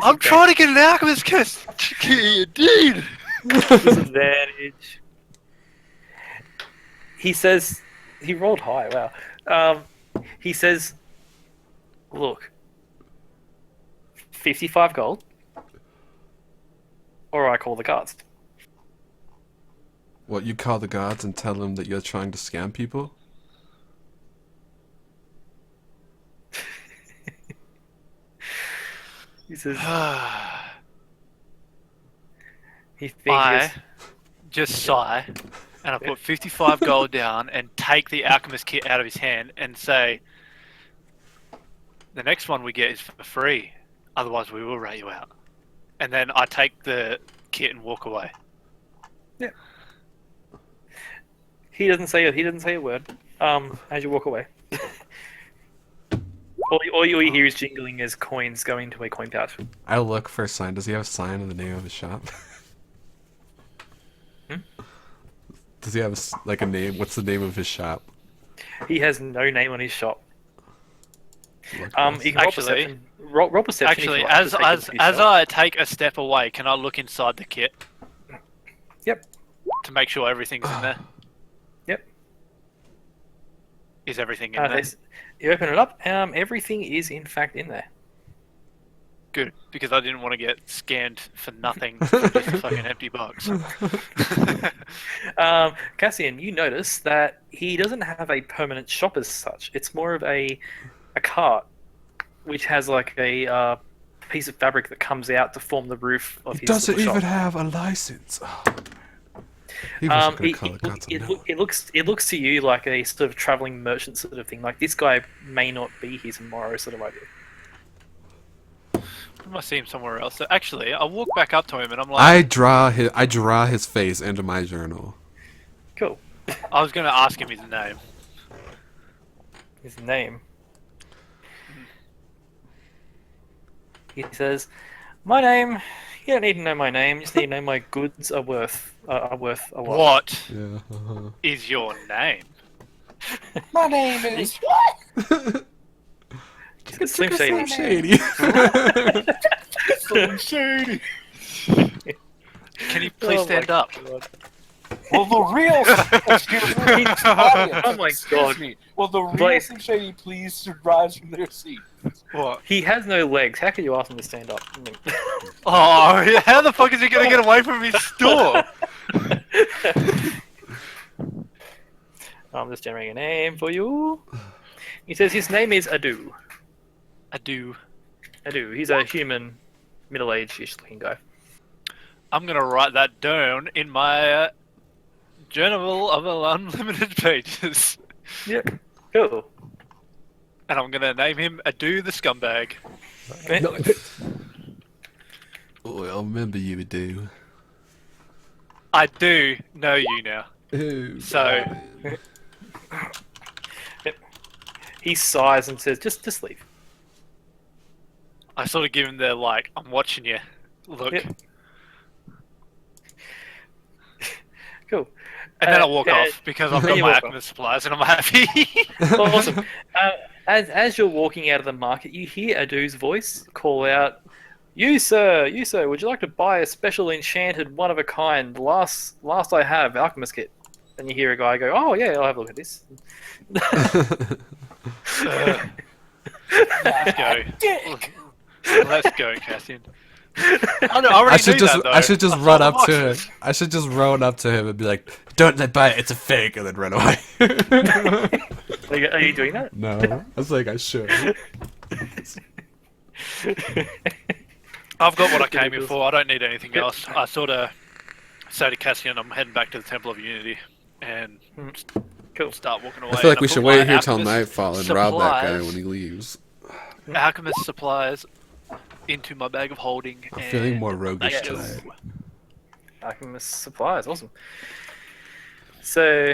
I'm trying to get an alchemist kit! Indeed! Disadvantage. He says, he rolled high, wow. He says, "Look, 55 gold, or I call the guards." What, you call the guards and tell them that you're trying to scam people? He says, he thinks, I just sigh and I put 55 gold down and take the alchemist kit out of his hand and say, the next one we get is for free, otherwise we will rat you out. And then I take the kit and walk away. he doesn't say a word. As you walk away. All you hear is jingling as coins go into a coin pouch. I look for a sign. Does he have a sign in the name of his shop? Does he have a name? What's the name of his shop? He has no name on his shop. Look, You can roll Actually- perception. Roll perception. if Actually, you like, to take a look at his as shop. I take a step away, can I look inside the kit? Yep. To make sure everything's in there? Yep. Is everything in there? You open it up. Everything is in fact in there. Good, because I didn't want to get scammed for nothing for just a fucking empty box. Cassian, you notice that he doesn't have a permanent shop as such. It's more of a cart, which has like a piece of fabric that comes out to form the roof of He his doesn't little even shop. have a license. Oh, He wasn't gonna call it gods. No. It looks to you like a sort of traveling merchant sort of thing. Like this guy may not be here tomorrow, sort of idea. I must see him somewhere else. So actually, I walk back up to him and I'm like, I draw his face into my journal. Cool. I was going to ask him his name. His name. He says, "My name. You don't need to know my name. You just need to know my goods are worth a lot." What Yeah. is your name? My name is what? He's got Slim Shady. Shady. Slim Shady. Can you please stand my up? God. Will the real Oh my God. Will the real Blaze. Slim Shady please rise from their seat? What? He has no legs. How can you ask him to stand up? I mean, Oh, how the fuck is he going to get away from his store? I'm just generating a name for you. He says his name is Adu. I do. Adu. He's a human, middle-aged-ish looking guy. I'm going to write that down in my journal of unlimited pages. Yep. Cool. And I'm going to name him Adu the Scumbag. No, Oh, I'll remember you do. I do know you now. Ooh. So, He sighs and says, "Just leave." I sort of give him the, like, I'm watching you look. Yep. Cool. And then I walk yeah, off because I've then got you my walk alchemist supplies and I'm happy. Awesome. As you're walking out of the market, you hear Adu's voice call out, you sir, would you like to buy a special enchanted one-of-a-kind last I have alchemist kit?" And you hear a guy go, "Oh yeah, I'll have a look at this." Let's go. Dick. Let's go, Cassian. I already I should knew just that, though. I should just I saw run the up to him. boxes. I should just run up to him and be like, "Don't let buy it. It's a fake," and then run away. Are you doing that? No, I was like, I should. I've got what I came here for. I don't need anything else. I sort of say to Cassian, I'm heading back to the Temple of Unity and Cool. start walking away. I feel like And we put should my wait here till alchemist nightfall and rob that guy supplies- when he leaves. Alchemist supplies into my bag of holding. I'm feeling and more roguish let's go. tonight. Alchemist supplies, awesome. So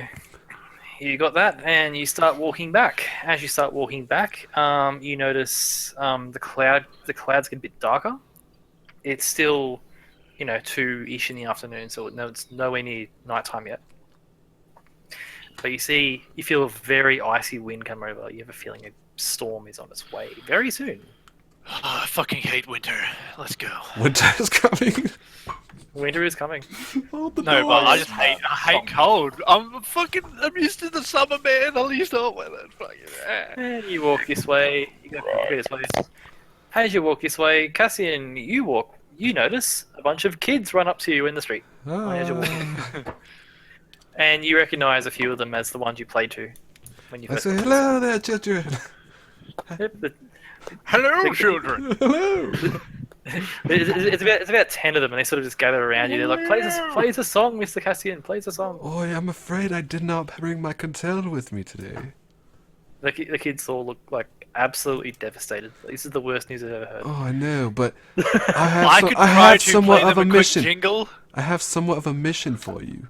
you got that, and you start walking back. As you start walking back, you notice the clouds get a bit darker. It's still, 2-ish in the afternoon, so it's nowhere near nighttime yet. But you feel a very icy wind come over. You have a feeling a storm is on its way very soon. Oh, I fucking hate winter. Let's go. Winter is coming. Winter is coming. Oh, the No, but I noise. just hate cold. I'm used to the summer, man. I'm used to hot weather. And you walk this way. You go this way. As you walk this way, Cassian, you notice a bunch of kids run up to you in the street. As you're walking. And you recognize a few of them as the ones you played to when you I first. say, "Hello there, children." Yep, Hello, children. Hello. it's about 10 of them, and they sort of just gather around you. They're like, "Plays a song, Mr. Cassian. Plays a song." Oh, I'm afraid I did not bring my contel with me today. The kids all look like absolutely devastated. This is the worst news I've ever heard. Oh, I know, but I could I try have to somewhat play of them a quick mission. jingle. I have somewhat of a mission for you.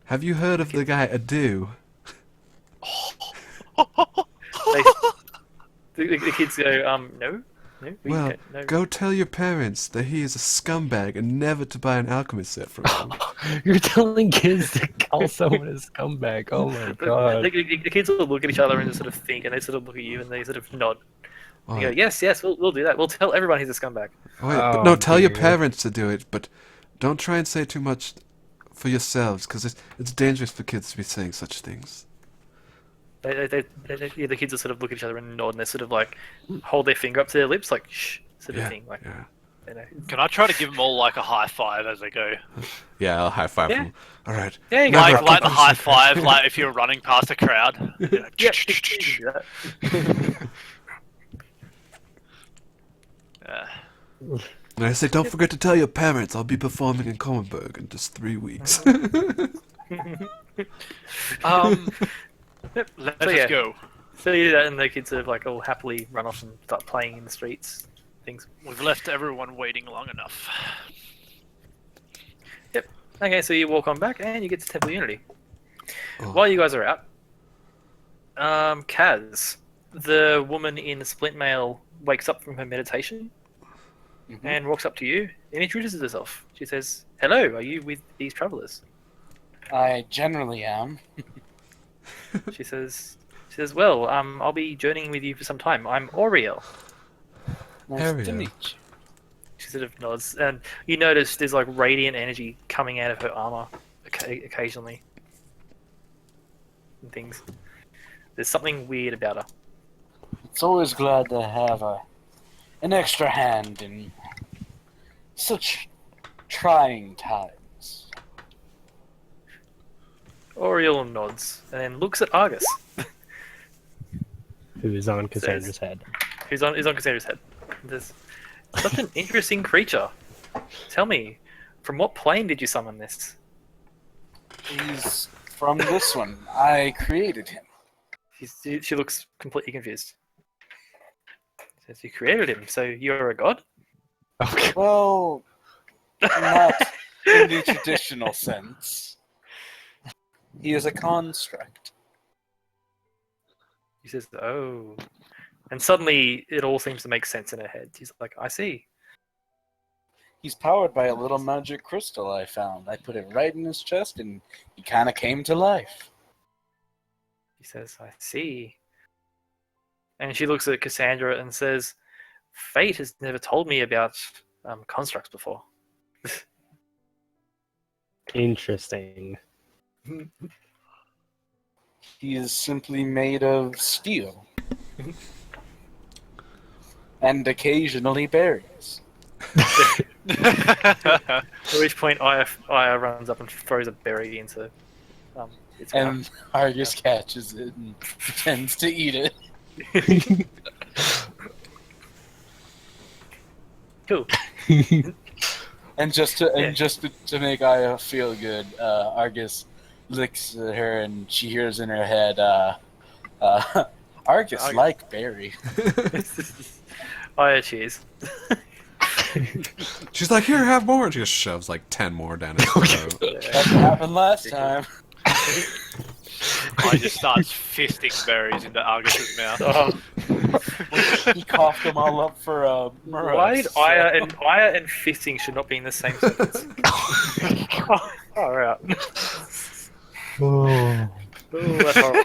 Have you heard of the guy Adu? The kids go, no. Well, no. go tell your parents that he is a scumbag and never to buy an alchemist set from him. You're telling kids to call someone a scumbag. Oh my god. The kids will look at each other and just sort of think, and they sort of look at you and they sort of nod. Oh, They go, yes, we'll do that. We'll tell everyone he's a scumbag. oh, yeah, but Oh, no, tell your dear. parents to do it, but don't try and say too much for yourselves, because it's dangerous for kids to be saying such things. The kids will sort of look at each other and nod, and they sort of like hold their finger up to their lips, like shh, sort of Yeah, thing. Like, yeah. Can I try to give them all like a high five as they go? Yeah, I'll high five Yeah. them. All right. Yeah, you go. Never Like the keep high on- five, like if you're running past a crowd. You know, Yeah, you can do that. And I say, don't forget to tell your parents I'll be performing in Copenhagen in just 3 weeks. Let So, us yeah. go. So you do that, and the kids sort of like all happily run off and start playing in the streets. Things. We've left everyone waiting long enough. Yep. Okay, so you walk on back, and you get to Temple Unity. Oh. While you guys are out, Kaz, the woman in the splint mail, wakes up from her meditation and walks up to you and introduces herself. She says, "Hello, are you with these travelers?" I generally am. She says, "Well, I'll be journeying with you for some time. I'm Oriel." Nice to Ariel. meet you. She sort of nods, and you notice there's like radiant energy coming out of her armor occasionally. And things. There's something weird about her. It's always glad to have an extra hand in such trying times. Oriel nods and then looks at Argus, Who is on Cassandra's head? who's on Cassandra's head. There's such an interesting creature. Tell me, from what plane did you summon this? He's from this one. I created him. She looks completely confused. Says, "You created him, so you're a god?" Okay. Well, not in the traditional sense. He is a construct. He says, "Oh," and suddenly it all seems to make sense in her head. She's like, "I see." He's powered by a little magic crystal I found. I put it right in his chest, and he kind of came to life. He says, "I see." And she looks at Cassandra and says, "Fate has never told me about constructs before." Interesting. He is simply made of steel. And occasionally berries. At which point, Aya runs up and throws a berry into its mouth. And Argus catches it and pretends to eat it. Cool. And just to make Aya feel good, Argus licks at her and she hears in her head, Argus like berry. Aya cheers. She's like, here, have more. And she just shoves like 10 more down his throat. That's what happened last time. I just starts fisting berries into Argus's mouth. Oh. He coughed them all up for Murrah. Why did Aya and fisting should not be in the same sentence? All right. Oh. Ooh, that's horrible.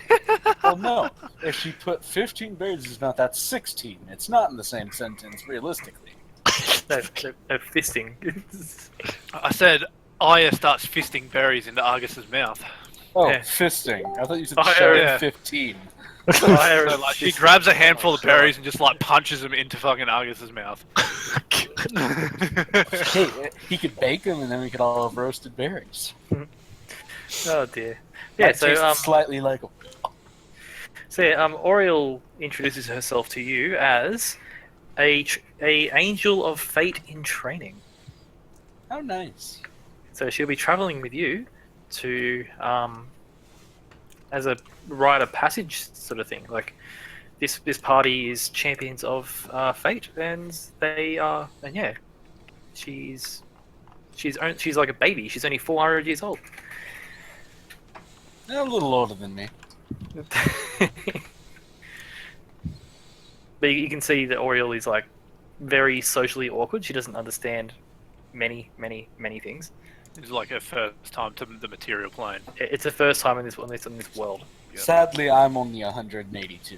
Well, no. If she put 15 berries in his mouth, that's 16. It's not in the same sentence, realistically. No, fisting. I said Aya starts fisting berries into Argus's mouth. Oh, Yeah. fisting. I thought you said Oh, shoving yeah. 15. Aya So, like, she grabs a handful of berries and just like punches them into fucking Argus's mouth. Hey, he could bake them and then we could all have roasted berries. Oh dear. Yeah. Might So taste slightly like Oriel introduces herself to you as a angel of fate in training. how nice. So she'll be traveling with you to as a rite of passage sort of thing. Like this party is champions of fate, and they are, and yeah, she's like a baby. She's only 400 years old. A little older than me. But you can see that Oriel is like very socially awkward. She doesn't understand many things. It's like her first time to the material plane. It's her first time in this world. Yeah. Sadly, I'm only 182.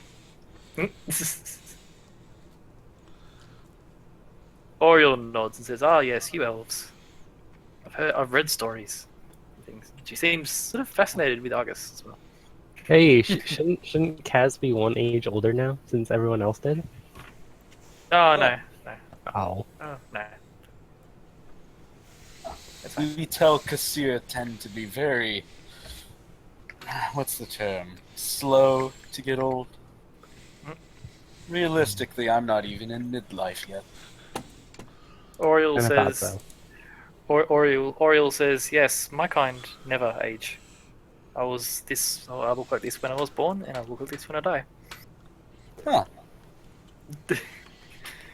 Oriel nods and says, "Ah, yes, you elves. I've read stories and things." She seems sort of fascinated with Argus as well. Hey, shouldn't Kaz be one age older now since everyone else did? Oh no. Oh. Oh no. That's fine. We tell Kassir tend to be very... What's the term? Slow to get old? Realistically, I'm not even in midlife yet. Oriole And I thought says, so. Oriole says, yes, my kind never age. I look like this when I was born, and I look like this when I die. Huh.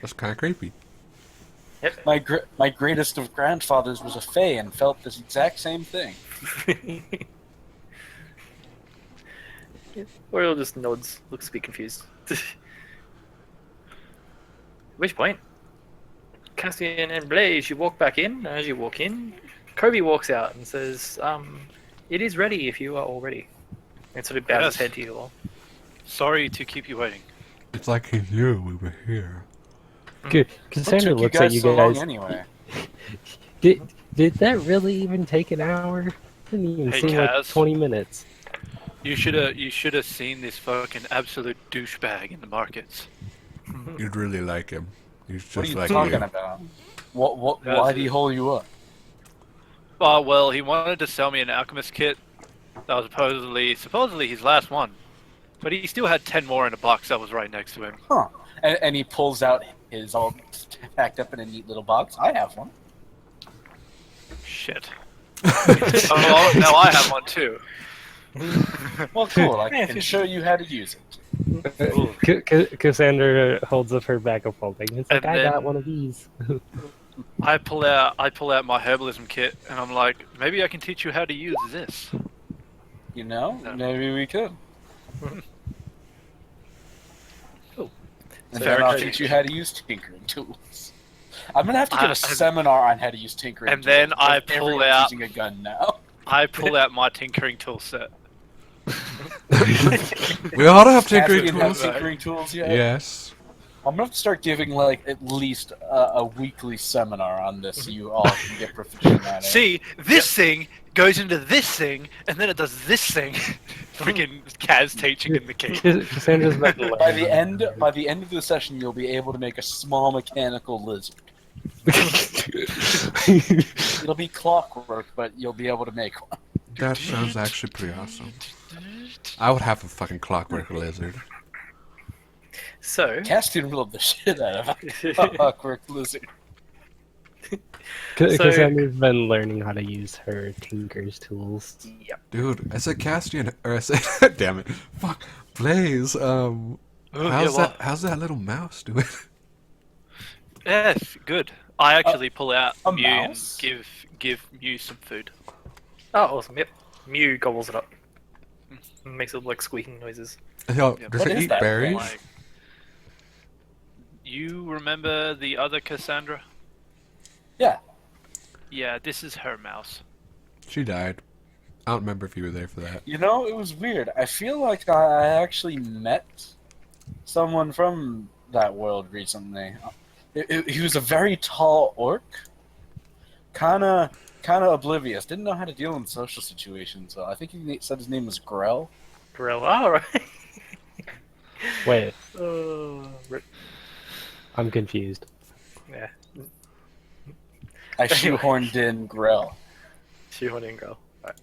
That's kind of creepy. My greatest of grandfathers was a fae and felt this exact same thing. Oriole just nods, looks a bit confused. At which point, Cassian and Blaze, you walk back in. As you walk in, Kobe walks out and says, it is ready if you are all ready. And sort of bows his Yes. head to you all. Sorry to keep you waiting. It's like he knew we were here. What Cassandra took you looks at guys you so long guys. anyway? Did that really even take an hour? Didn't even Hey, seem like Kaz. 20 minutes. You should have seen this fucking absolute douchebag in the markets. You'd really like him. He's just What are you like talking you. about? Why That's did he hold you up? Oh well, he wanted to sell me an alchemist kit. That was supposedly his last one, but he still had 10 more in a box that was right next to him. Huh. And he pulls out his all packed up in a neat little box. I have one. Shit. Oh, well, now I have one too. Well, cool. I can show you how to use it. Cassandra holds up her bag of folding. It's like, And I got then- one of these. I pull out my herbalism kit, and I'm like, maybe I can teach you how to use this. You know, No. maybe we could. Cool. And Fair then I'll enough. teach you how to use tinkering tools. I'm gonna have to give a And- seminar on how to use tinkering and tools. then I because pull everyone's out- using a gun now. I pull out my tinkering tool set. We ought to have tinkering Caspian has tools. tinkering tools yet? Yes. I'm gonna have to start giving like at least a weekly seminar on this so you all can get proficient at it. See, this thing goes into this thing, and then it does this thing. Freaking Kaz teaching in the key. Cassandra's about to By the end of the session, you'll be able to make a small mechanical lizard. It'll be clockwork, but you'll be able to make one. That sounds actually pretty awesome. I would have a fucking clockwork lizard. So, Castian will love the shit out of a clockwork lizard. Cassandra's been learning how to use her tinker's tools. yep. Dude, I said Castian, or I said, damn it, fuck, Blaze. How's that little mouse doing? Yes, good. I actually pull out a Mew and mouse? give Mew some food. Oh, awesome. Yep. Mew gobbles it up. Makes it like squeaking noises. Yo, Yeah, does what it is eat that berries? Like, you remember the other Cassandra? Yeah. Yeah, this is her mouse. She died. I don't remember if you were there for that. You know, it was weird. I feel like I actually met someone from that world recently. He was a very tall orc. Kinda oblivious. Didn't know how to deal in social situations. So I think he said his name was Grell. Gorilla. All right. Wait, Rip. I'm confused. Yeah. I shoehorned in Grell. Shoehorning girl. Right.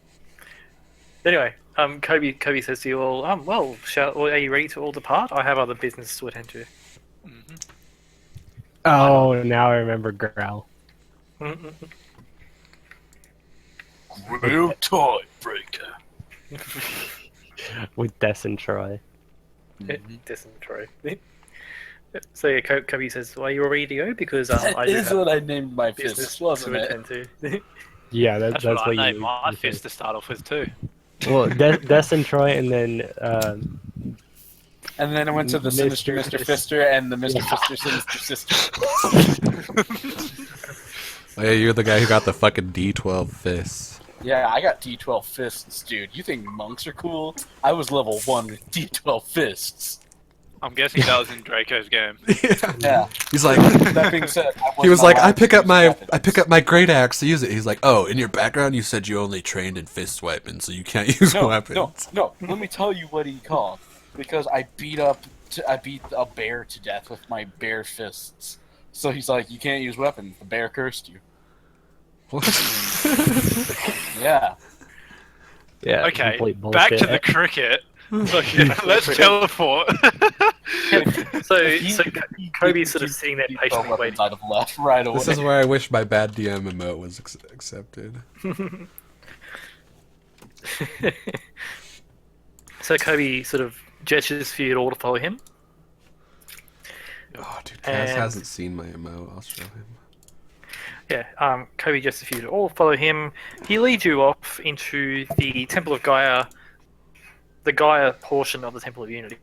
Anyway, Kobe says to you all, well, are you ready to all depart? I have other business to attend to. Hmm. Oh, now I remember Growl. Grell Toy Breaker. With Des and Troy. Dysentery. So yeah, Kobe says, well, are you all ready to go? Because That I do is have what I named my business fist, to wasn't it? attend to. Yeah, That's, that's what I what named you my fist to start off with too. Well, Des and Troy, and then And then I went to the Sinister Mr. Fister and the Mr. Fister Sinister Sister. Oh, yeah, you're the guy who got the fucking D12 fists. Yeah, I got D12 fists, dude. You think monks are cool? I was level 1 with D12 fists. I'm guessing that was in Draco's game. Yeah. He's like, That being said, he was like, I pick up my weapons. great axe to use it. He's like, oh, in your background you said you only trained in fist weapons, so you can't use weapons. No. Let me tell you what he called. Because I beat a bear to death with my bare fists. So he's like, you can't use weapons. The bear cursed you. What? Yeah. yeah. Okay, complete back to bullshit. the cricket. Let's teleport. So Kobe's sort of sitting there patiently waiting. I'd have left right away. This is where I wish my bad DM emote was accepted. So Kobe sort of gestures for you all to follow him. Oh, dude, Kaz And- hasn't seen my emote. I'll show him. Yeah, Kobe gestures for you to all follow him. He leads you off into the Temple of Gaia, the Gaia portion of the Temple of Unity.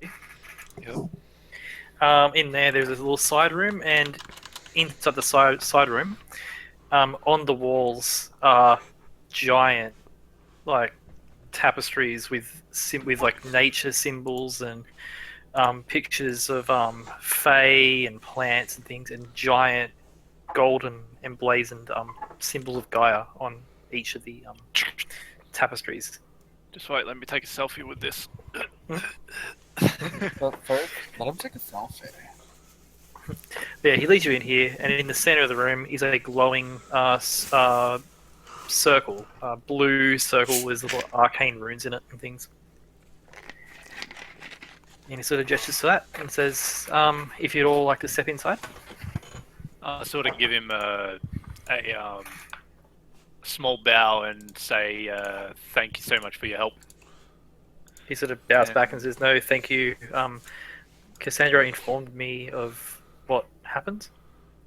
In there's this little side room, and inside the side room, on the walls are giant, like tapestries with like nature symbols and pictures of fae and plants and things, and giant golden emblazoned symbols of Gaia on each of the tapestries. Just wait, let me take a selfie with this. But first, let him take a selfie. Yeah, he leads you in here, and in the center of the room is a glowing circle, blue circle with little arcane runes in it and things. And he sort of gestures to that and says, if you'd all like to step inside. I sort of give him a small bow and say thank you so much for your help. He sort of bows Yeah. back and says, no, thank you. Cassandra informed me of what happened,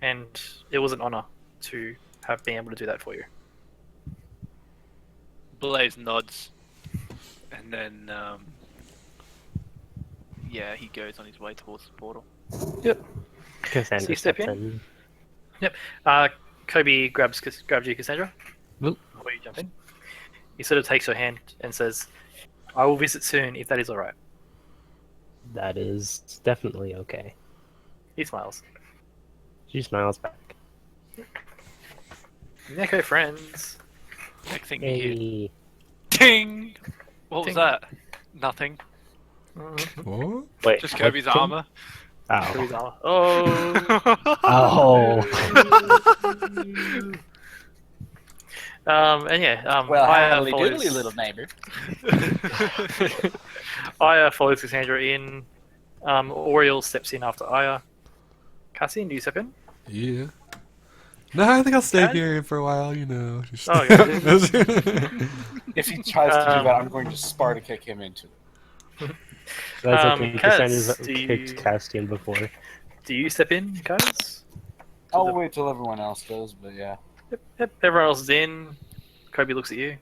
and it was an honor to have been able to do that for you. Blaze nods, and then yeah, he goes on his way towards the portal. Yep. Cassandra So you step steps in? Kobe grabs you, Cassandra. Oop. Before you jump in. He sort of takes your hand and says, I will visit soon if that is alright. That is definitely okay. He smiles. She smiles back. Neko friends. Next thing you hear, Hey. ting! What Ting. was that? Nothing. What? Wait. Just what Kobe's thing? armor. Oh. Kobe's armor. Oh. Oh. And yeah, Well, Aya howdy follows, doodly, little neighbor. Aya follows Cassandra in. Oriel steps in after Aya. Cassian, do you step in? Yeah. No, I think I'll stay Kaz? here for a while, you know. Just... Oh, If he tries to do that, I'm going to Sparta kick him into it. That's okay. Kaz, Cassandra's do you- kicked Castian before. Do you step in, Kaz? I'll wait till everyone else does, but yeah. Yep, everyone else is in. Kobe looks at you.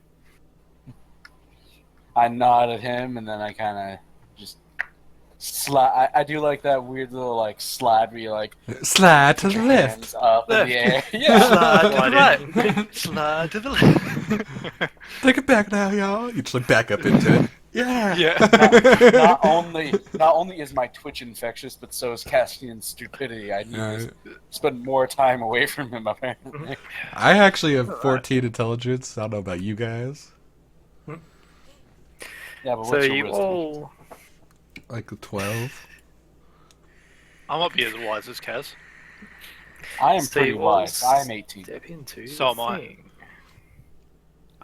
I nod at him, and then I kind of just slide. I do like that weird little like slide where you like Slide to put the your left. hands up in Left. the air. Yeah. Slide to the Slide right. Slide to the left. Take it back now, y'all. You just like back up into it. Yeah. Yeah. Not only is my Twitch infectious, but so is Castian's stupidity. I need to spend more time away from him, apparently. I actually have 14 intelligence. I don't know about you guys. Yeah, but So what's your you wisdom? all. Like 12. I might be as wise as Kaz. I am So pretty you all wise. I am 18. Step into So the am I. thing.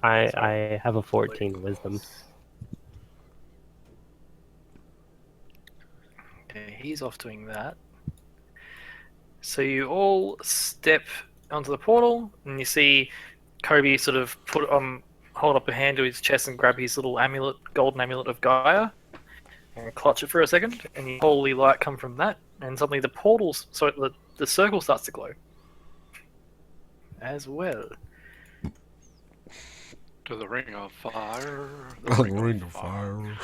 I have a 14 wisdom. Okay, he's off doing that. So you all step onto the portal, and you see Kobe sort of hold up a hand to his chest and grab his little amulet, golden amulet of Gaia, and clutch it for a second, and the holy light come from that, and suddenly the circle starts to glow as well. To the ring of fire. Ring of fire.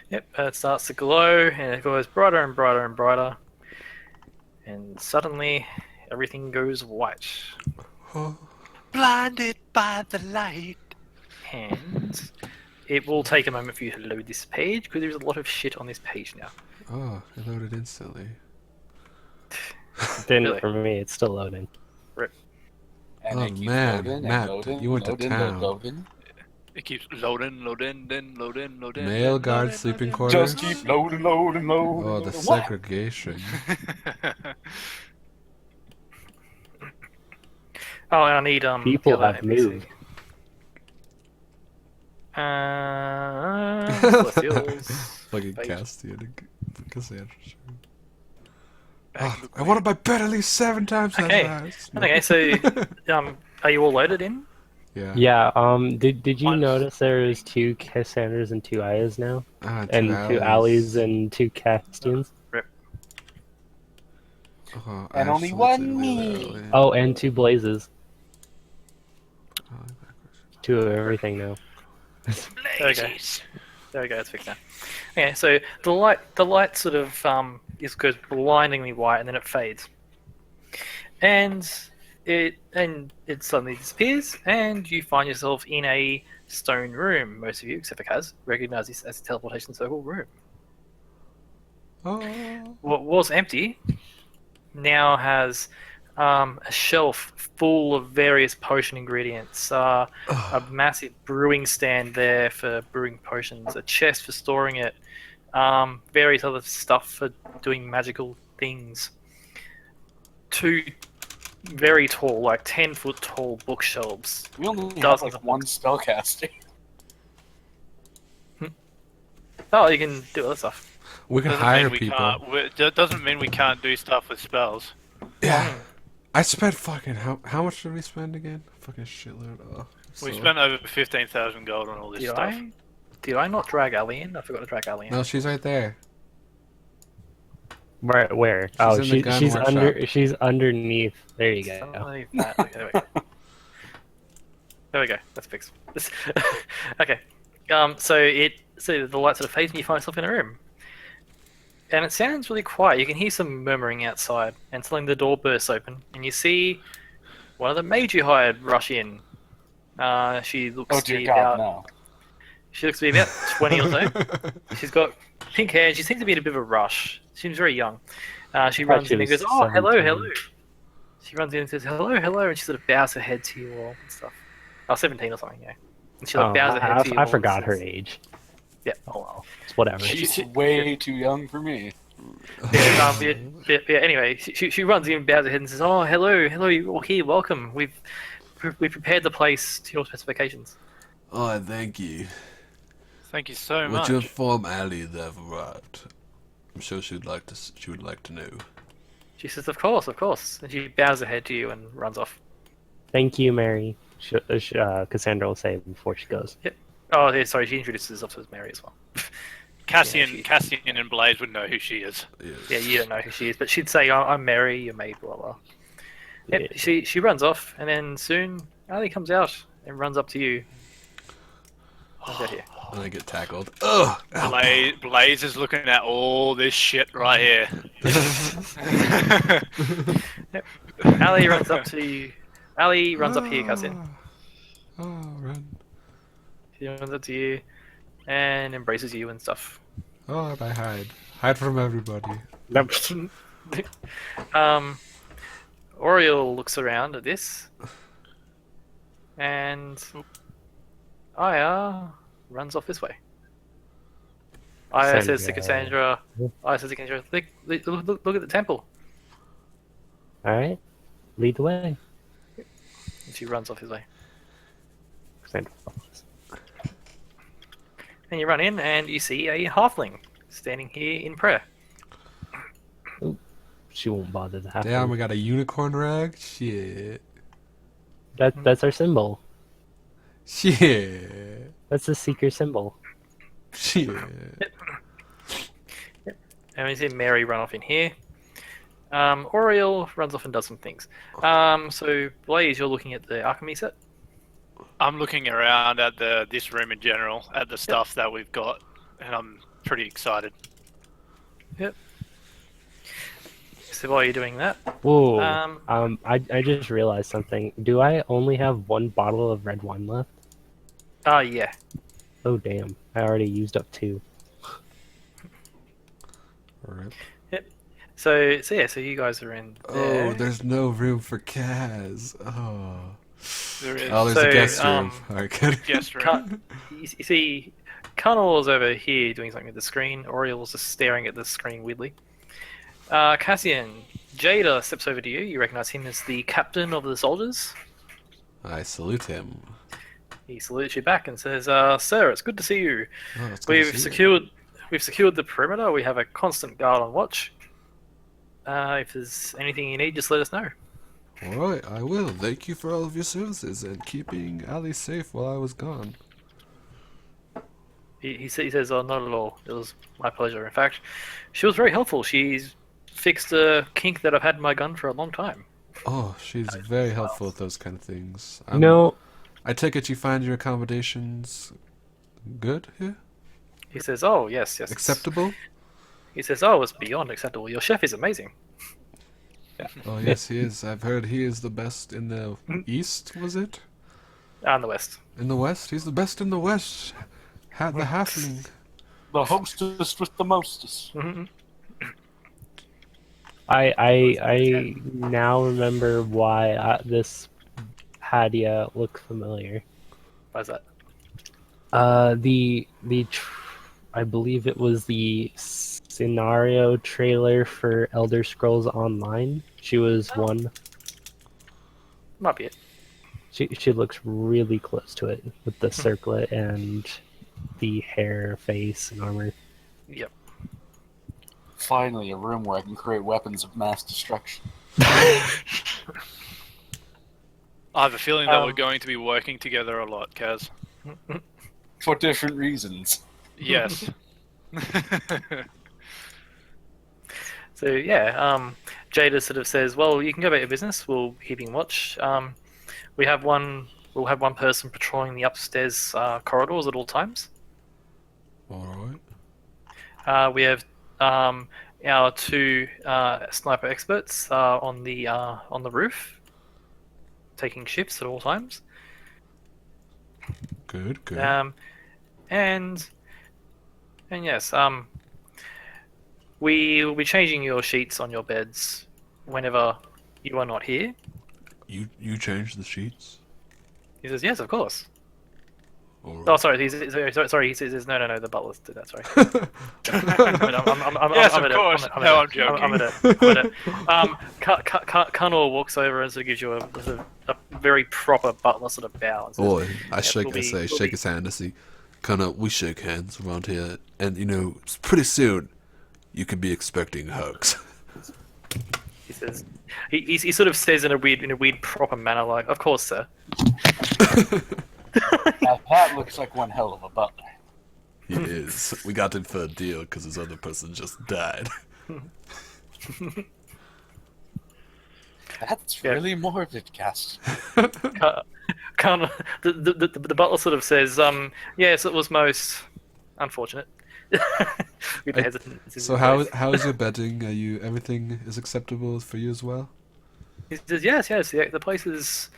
Yep, it starts to glow, and it goes brighter and brighter and brighter, and suddenly everything goes white. Blinded by the light. And it will take a moment for you to load this page, because there's a lot of shit on this page now. Oh, it loaded instantly. Didn't Really? for me. It's still loading. And Oh, it keeps man, loading and Matt, loading, you went to loading, town. loading. It keeps loading, then loading. Male then guard loading, sleeping loading. quarters. Just keep loading, loading, loading. Oh, the loading. What? segregation. Oh, and I need People the other have NPC. moved. Celestials. Fucking Bait. Castian and Cassandra. Back I want to buy bet at least 7 times that Okay. size. Okay, so are you all loaded in? Yeah. Yeah. Did you Once. notice there's 2 Cassandras and 2 Ayas now, Ah, and 2 Allies and 2 Castians? Rip. Oh, And only absolutely one the me. other alley. Oh, and 2 Blazes. Oh, backwards. 2 of everything now. There we go. There we go. It's fixed now. Okay, so the light sort of goes blindingly white, and then it fades, and it suddenly disappears, and you find yourself in a stone room. Most of you, except for Kaz, recognize this as a teleportation circle room. Oh. What was empty now has a shelf full of various potion ingredients, a massive brewing stand there for brewing potions, a chest for storing it, various other stuff for doing magical things. 2 very tall, like 10-foot tall bookshelves. We only have Dozens like of one books. spellcaster. Oh, you can do other stuff. We can Doesn't hire mean we people. can't. That doesn't mean we can't do stuff with spells. Yeah. I spent fucking how much did we spend again? Fucking shitload. Oh, We so- spent over 15,000 gold on all this stuff. Did I not drag Ali in? I forgot to drag Ali in. No, she's right there. Where? She's Oh, in the gun she's workshop. she's underneath. There you go. Something like that. Okay, there we go. There we go. That's fixed. Okay. So the light sort of fades and you find yourself in a room. And it sounds really quiet. You can hear some murmuring outside, and suddenly the door bursts open, and you see one of the maids you hired rush in. She looks Oh to dear be God, about no. she looks to be about 20 or so. She's got pink hair. She seems to be in a bit of a rush. She seems very young. She thought runs she in and was goes, "Oh, hello, 17. hello." She runs in and says, "Hello, hello," and she sort of bows her head to you all and stuff. Oh, 17 or something, yeah. And she like Oh, bows her head to you all I and forgot her says- age. Yeah. Oh well, it's whatever. She's way too young for me. Anyway, she runs in, bows her head, and says, "Oh, hello, hello, you're all here. Welcome. We've prepared the place to your specifications." Oh, thank you. Thank you so Would much. you inform Ali that I've arrived? I'm sure she would like to know. She says, "Of course, of course," and she bows her head to you and runs off. Thank you, Mary. Cassandra will say before she goes. Oh, yeah, sorry, she introduces herself as Mary as well. Cassian, Yeah, Cassian and Blaze would know who she is. Yes. Yeah, you don't know who she is, but she'd say, "I'm Mary, your maid," blah blah. Yep, Yeah. she runs off, and then soon Ali comes out and runs up to you. Runs out here. And I get tackled. Ugh! Ow. Blaze is looking at all this shit right here. Ali runs up to you. Ali runs up here, Cassian. Oh, run. She runs up to you and embraces you and stuff. Oh, I hide. Hide from everybody. Oriel looks around at this, and Aya runs off this way. Aya says to Cassandra, "Look at the temple." All right, lead the way. And she runs off his way. Cassandra follows. And you run in, and you see a halfling standing here in prayer. She won't bother to happen. Damn, we got a unicorn rag? Shit. That's our symbol. Shit. That's the seeker symbol. Shit. And we see Mary run off in here. Oriel runs off and does some things. So Blaze, you're looking at the alchemy set. I'm looking around at this room in general, at the stuff that we've got, and I'm pretty excited. Yep. So while you're doing that, Whoa. Um, I just realized something. Do I only have 1 bottle of red wine left? yeah. Oh damn! I already used up 2. Alright. So you guys are in there. Oh, there's no room for Kaz. Oh. There is Oh, there's So, a guest room. Alright, good. guest room. You see, Connell's over here doing something with the screen. Oriel's just staring at the screen weirdly. Cassian, Jada steps over to you. You recognize him as the captain of the soldiers. I salute him. He salutes you back and says, "Sir, it's good to see you. Oh, it's good to see you. We've secured the perimeter. We have a constant guard on watch. If there's anything you need, just let us know." Alright, I will. Thank you for all of your services and keeping Ali safe while I was gone. He says, "Oh, not at all. It was my pleasure. In fact, she was very helpful. She's fixed a kink that I've had in my gun for a long time." Oh, she's very helpful with those kind of things. No, I take it you find your accommodations good here? He says, "Oh, yes, yes. Acceptable? He says, "Oh, it's beyond acceptable. Your chef is amazing." Oh, yes, he is. I've heard he is the best in the East, was it? In the West. In the West? He's the best in the West. Had the halfling. The hostess with the mostest. I now remember why this Hadia looked familiar. Why's that? I believe it was the scenario trailer for Elder Scrolls Online. She was one. Might be it. She looks really close to it with the circlet and the hair, face, and armor. Yep. Finally, a room where I can create weapons of mass destruction. I have a feeling that we're Um, going to be working together a lot, Kaz. For different reasons. Yes. So yeah, Jada sort of says, "Well, you can go about your business. We'll be keeping watch. We'll have one person patrolling the upstairs corridors at all times. Alright. We have our two sniper experts on the roof, taking shifts at all times. Good, good. And yes, we will be changing your sheets on your beds whenever you are not here." You changed the sheets? He says, "Yes, of course." Alright. Oh, sorry. Sorry. He says, "No. The butlers did that." Sorry. Yes, of course. No, I'm joking. Connor walks over and sort of gives you a very proper butler sort of bow. And says, Boy, I we'll be- shake we'll be- his hand to see. Kinda, we shake hands around here, and pretty soon, you could be expecting hugs. He says, he sort of says in a weird proper manner, like, "Of course, sir." Now, that looks like one hell of a butler. He is. We got him for a deal because his other person just died. That's Yeah. really morbid, Cast. Connor, the butler sort of says, "Yes, it was most unfortunate." With hesitance in So his voice. how is your bedding? Everything is acceptable for you as well? He says, "Yes. The place is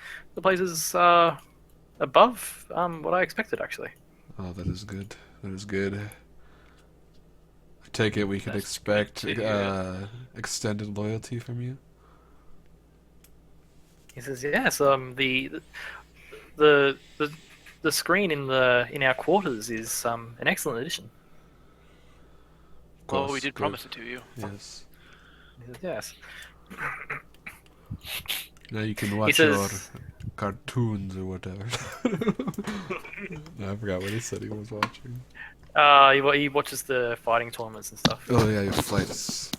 above what I expected, actually." Oh, that is good. That is good. I take it we could That's expect good to hear. extended loyalty from you. He says, "Yes. The screen in our quarters is an excellent addition." Of Well, we course, did good. promise it to you. Yes. He says, "Yes." Now you can watch says- your cartoons or whatever. I forgot what he said he was watching. He watches the fighting tournaments and stuff. Oh yeah, your flights.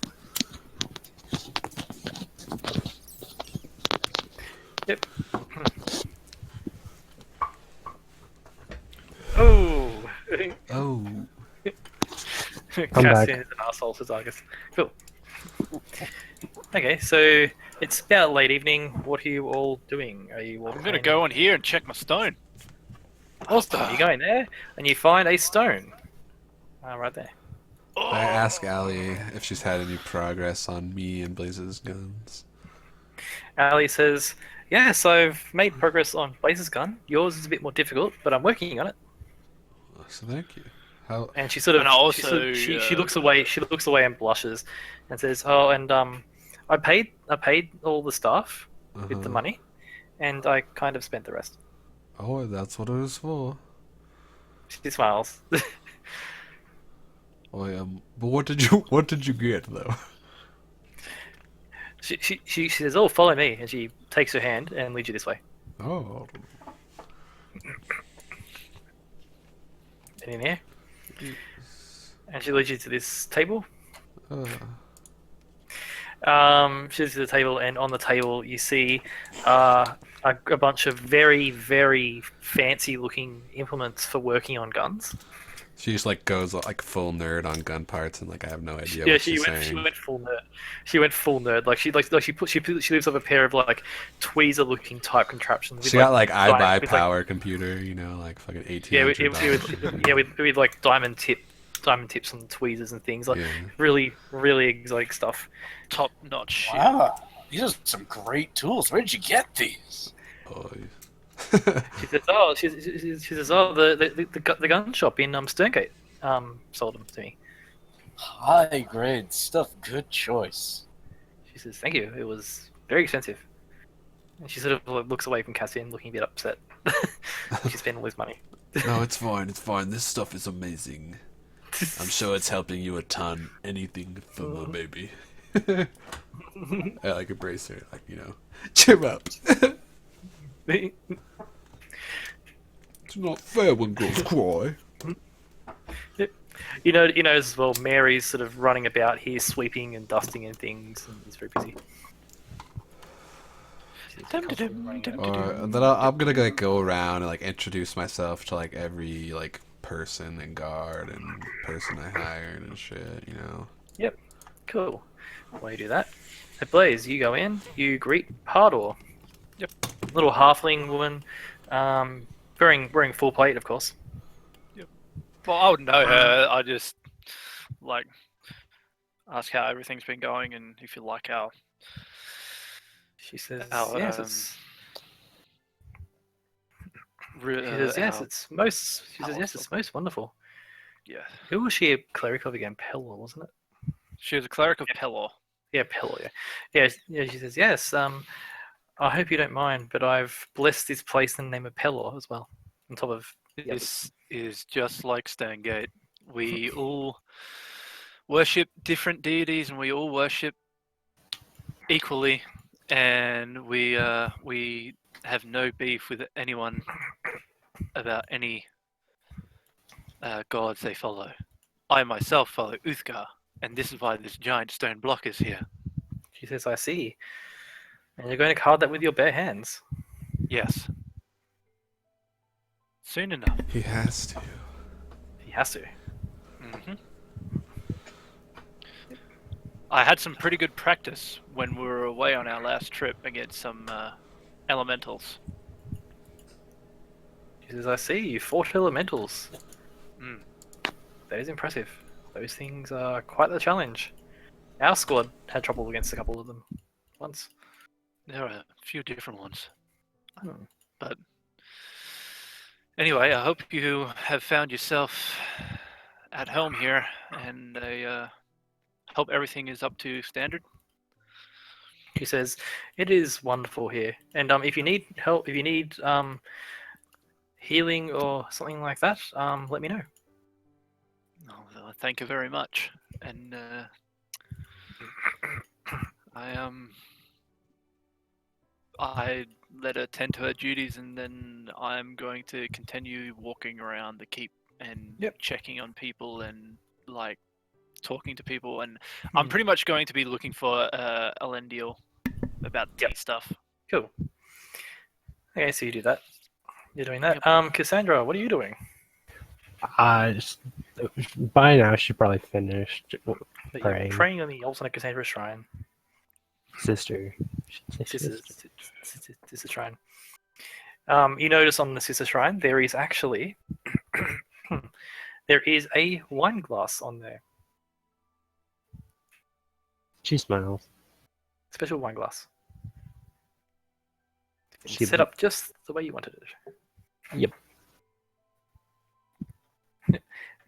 Yep. Oh. Oh. back. Cassian is an asshole, says Argus. Cool. Okay, so it's about late evening. What are you all doing? Are you all? I'm gonna go in here and check my stone. Awesome. You go in there and you find a stone. Right there. I ask Allie if she's had any progress on me and Blaze's guns. Ali says, "Yes, I've made progress on Blaze's gun. Yours is a bit more difficult, but I'm working on it." So thank you. How? And she sort of, And also, she looks away. She looks away and blushes, and says, "Oh, and I paid all the staff with the Uh-huh. money, and I kind of spent the rest." Oh, that's what it was for. She smiles. Oh yeah. But what did you get though? she says, "Oh, follow me," and she takes her hand and leads you this way. Oh. in here. And she leads you to this table. She leads you to the table, and on the table you see a bunch of very, very fancy-looking implements for working on guns. She just like goes like full nerd on gun parts, and like I have no idea Yeah, what she she's went. saying. She went full nerd. She went full nerd. Like she lifts up a pair of like tweezer-looking type contraptions. She got like diamond- iBuy with, Power computer, you know, like fucking Yeah, $1,800. with like diamond tips on tweezers and things like Yeah. really, really exotic stuff. Top notch shit. Wow, these are some great tools. Where did you get these? Oh, She says, "Oh, she says, oh, the gun shop in Stonegate sold them to me." High grade stuff. Good choice. She says, "Thank you. It was very expensive." And she sort of looks away from Cassian, looking a bit upset. She spent all his money. no, it's fine. It's fine. This stuff is amazing. I'm sure it's helping you a ton. Anything for my baby. I like embrace her, like, you know, cheer up. It's not fair when girls cry. You know as well. Mary's sort of running about here, sweeping and dusting and things, and is very busy. She's constantly running around. And then I'm gonna like go around and like introduce myself to like every like person and guard and person I hired and shit, you know. Cool. While you do that, at Blaze, you go in, you greet Hardor. Yep. Little halfling woman, wearing full plate, of course. Well, I would know her. I just like ask how everything's been going and if you like our. She says, Our, "Yes, it's." She She says, "Yes, it's most." She says, "Yes, it's most wonderful." Yeah, Who was she a cleric of again? Pelor, wasn't it? she was a cleric of Pelor. Yeah, Pelor. Yeah. She says, "Yes. I hope you don't mind, but I've blessed this place in the name of Pelor as well, on top of the others." This is just like Stonegate. We all worship different deities, and we all worship equally, and we have no beef with anyone about any gods they follow. I myself follow Uthgar, and this is why this giant stone block is here. She says, "I see. And you're going to card that with your bare hands." Yes. Soon enough. He has to. He has to. hmm I had some pretty good practice when we were away on our last trip against some elementals. She says, "I see. You fought elementals. Mm. That is impressive. Those things are quite the challenge. Our squad had trouble against a couple of them once." There are a few different ones. Hmm. But anyway, I hope you have found yourself at home here, and I hope everything is up to standard. She says, "It is wonderful here, and if you need help, if you need healing or something like that, let me know." Oh, well, thank you very much. And I let her tend to her duties, and then I'm going to continue walking around the keep and checking on people and like talking to people. And I'm pretty much going to be looking for Elendil about tea stuff. Cool. Okay, so you do that. You're doing that. Yep. Cassandra, what are you doing? By now she probably finished. You're praying on the alternate Cassandra shrine. Sister. Sister shrine. You notice on the sister shrine there is actually there is a wine glass on there. She smiles. Special wine glass. She Set up just the way you wanted it. Yep.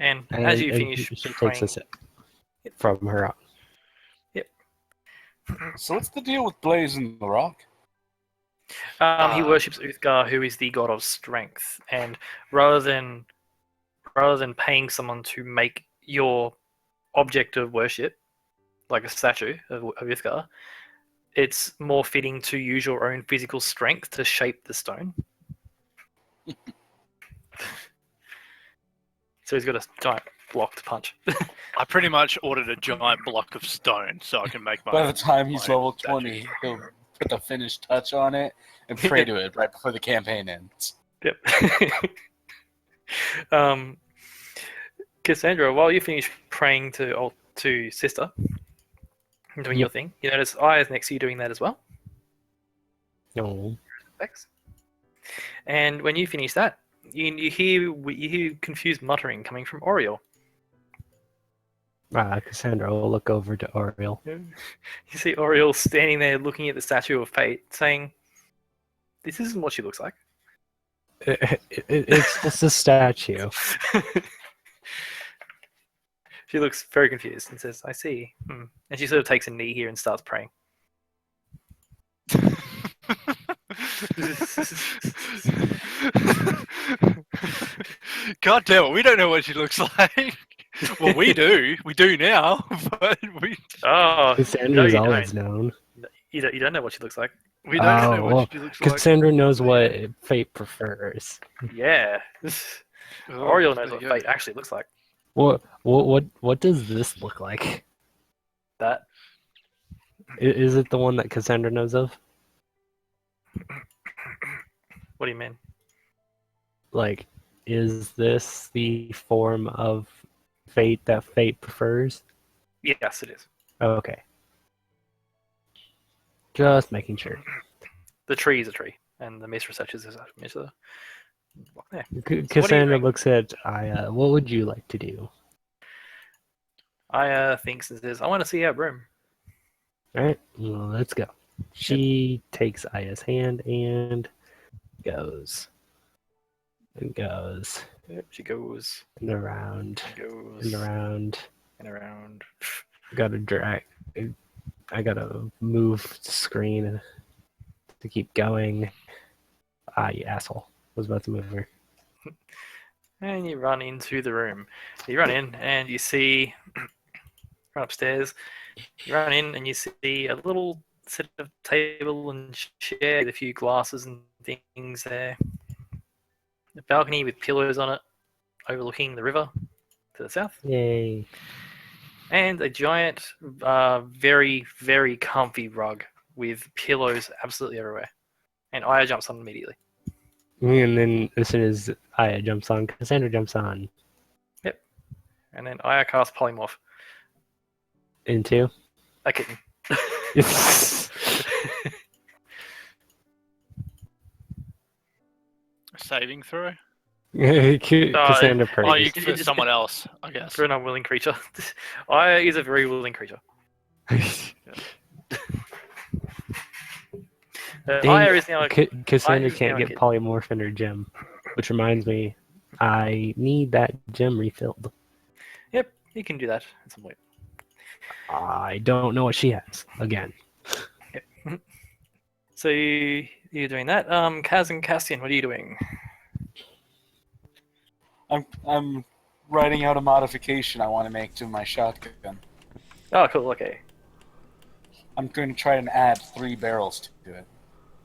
And as you and finish she takes praying, a sip from her. So what's the deal with Blaze and the Rock? he worships Uthgar, who is the god of strength, and rather than paying someone to make your object of worship, like a statue of Uthgar, it's more fitting to use your own physical strength to shape the stone. So he's got a giant block to punch. I pretty much ordered a giant block of stone so I can make my. By the time he's my level statue. 20, he'll put the finished touch on it and pray to it right before the campaign ends. Yep. Cassandra, while you finish praying to Sister and doing your thing, you notice I is next to you doing that as well. No. Thanks. And when you finish that, you hear confused muttering coming from Oriole. Cassandra will look over to Oriole. You see Oriole standing there looking at the statue of Fate, saying, "This isn't what she looks like." It's just a statue. She looks very confused and says, "I see." And she sort of takes a knee here and starts praying. God damn it, we don't know what she looks like. Well, we do. We do now, but we Oh, Cassandra's you always don't. known. You don't know what she looks like. we don't know well, what she looks like. Cassandra knows what Fate prefers. Yeah. Oh, Oriole knows there what you go. Fate actually looks like. What does this look like? That. Is it the one that Cassandra knows of? What do you mean? Like, is this the form of Fate that Fate prefers? Yes, it is. Okay. Just making sure. The tree is a tree, and the mistress is a mistress. There. Cassandra doing? looks at Aya. What would you like to do? Aya thinks and says, "I want to see our room." Alright, well, let's go. She takes Aya's hand and goes. And goes. Yep, she goes, And around. goes, And around. and around. Gotta drag. I gotta move the screen to keep going. You asshole. Was about to move her. And you run into the room. You run in and you see, run upstairs. You run in and you see a little set of table and chair with a few glasses and things there. A balcony with pillows on it, overlooking the river to the south. Yay. And a giant, very, very comfy rug with pillows absolutely everywhere. And Aya jumps on immediately. And then as soon as Aya jumps on, Cassandra jumps on. And then Aya casts Polymorph. Into. A kitten. Saving throw? Cassandra Oh, purges. you can for someone else, I guess. For an unwilling creature. Aya is a very willing creature. Dang, Aya is now a Cassandra Aya's now can't a get kid. polymorph in her gem, which reminds me, I need that gem refilled. Yep, you can do that at some point. I don't know what she has. Again. So you're doing that. Kaz and Cassian, what are you doing? I'm writing out a modification I want to make to my shotgun. Oh, cool. Okay. I'm going to try and add 3 barrels to it.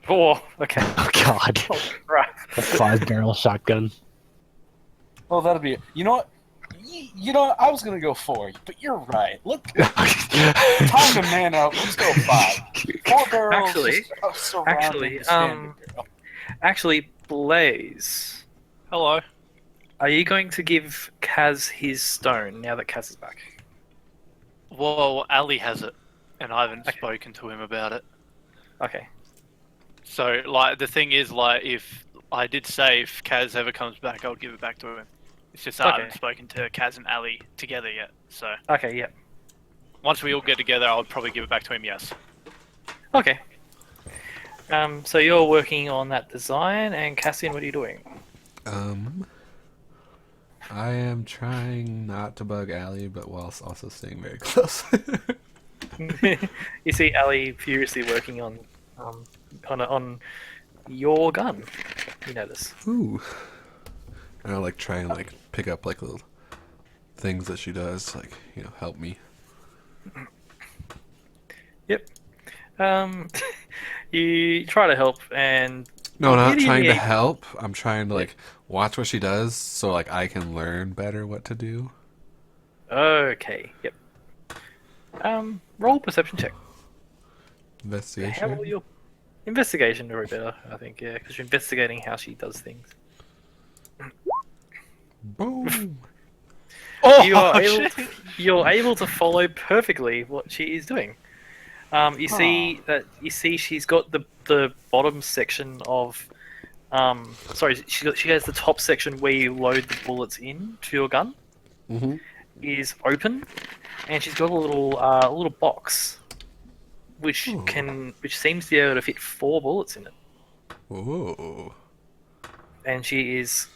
Oh, okay. Oh god. Oh, crap. A 5-barrel shotgun. Oh, that'll be. You know what? You know what? I was gonna go 4, but you're right. Look, time to man up. Let's go 5. 4 barrels. Actually, Blaze, Hello. are you going to give Kaz his stone now that Kaz is back? Well, Ali has it, and I haven't Okay. spoken to him about it. Okay. So, like, the thing is, like, if I did say if Kaz ever comes back, I'll give it back to him. It's just I Okay. haven't spoken to Kaz and Ali together yet. So, Okay. Yeah. once we all get together, I'll probably give it back to him. Yes. Okay. So you're working on that design, and Cassian, what are you doing? I am trying not to bug Allie, but whilst also staying very close. You see Ali furiously working on your gun. You notice. Ooh. And I like try and like pick up like little things that she does, like, you know, help me. Yep. You try to help, and No, I'm not Getting trying to me. help. I'm trying to like watch what she does so like I can learn better what to do. Okay. Yep. Roll perception check. How will Investigation. your investigation would be better? I think, yeah, because you're investigating how she does things. Boom. Oh, shit. You're able to follow perfectly what she is doing. You see she's got the bottom section of sorry, she has the top section where you load the bullets in to your gun Mhm. is open, and she's got a little box which seems to be able to fit 4 bullets in it, Whoa. and she is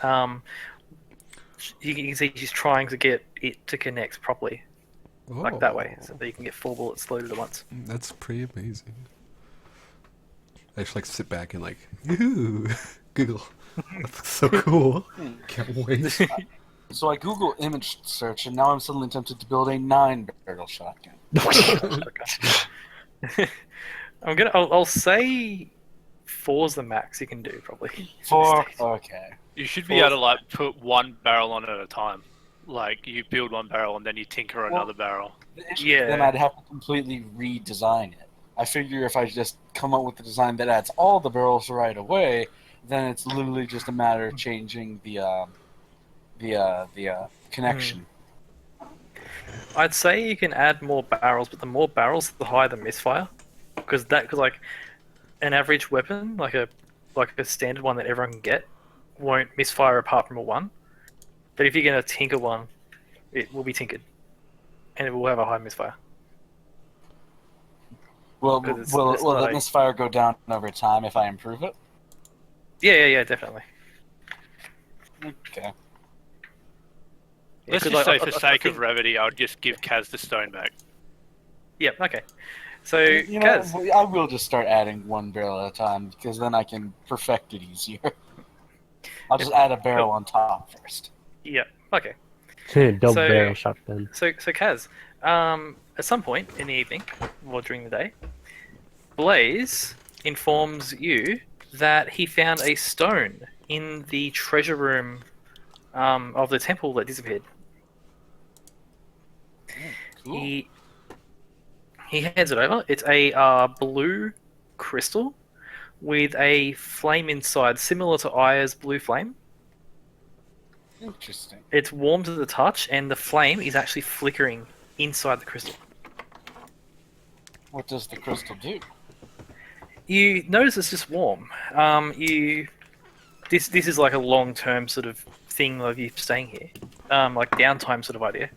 you can see she's trying to get it to connect properly, like that way, so that you can get 4 bullets loaded at once. That's pretty amazing. I just like sit back and like, ooh, Google. That's so cool. Can't wait. So I Google image search, and now I'm suddenly tempted to build a 9-barrel shotgun. I'll say 4's the max you can do, probably. 4. Okay. You should be able to like put one barrel on at a time. Like you build one barrel and then you tinker another barrel. Yeah. Then I'd have to completely redesign it. I figure if I just come up with a design that adds all the barrels right away, then it's literally just a matter of changing the connection. I'd say you can add more barrels, but the more barrels, the higher the misfire. Because like an average weapon, like a standard one that everyone can get, won't misfire apart from a 1. But if you're gonna tinker one, it will be tinkered, and it will have a high misfire. Will Because will it's will not the misfire go down over time if I improve it? Yeah, definitely. Okay. Let's 'Cause just say, I for sake think- of brevity, I would just give Kaz the stone back. Yeah, okay. So, You know, Kaz, I will just start adding 1 barrel at a time because then I can perfect it easier. I'll just add a barrel on top first. yeah, okay. Double So- barrel shotgun. So Kaz, at some point in the evening or during the day, Blaze informs you that he found a stone in the treasure room of the temple that disappeared. Cool. He hands it over. It's a blue crystal with a flame inside, similar to Aya's blue flame. Interesting. It's warm to the touch, and the flame is actually flickering inside the crystal. What does the crystal do? You notice it's just warm. This is like a long-term sort of thing of you staying here, like downtime sort of idea.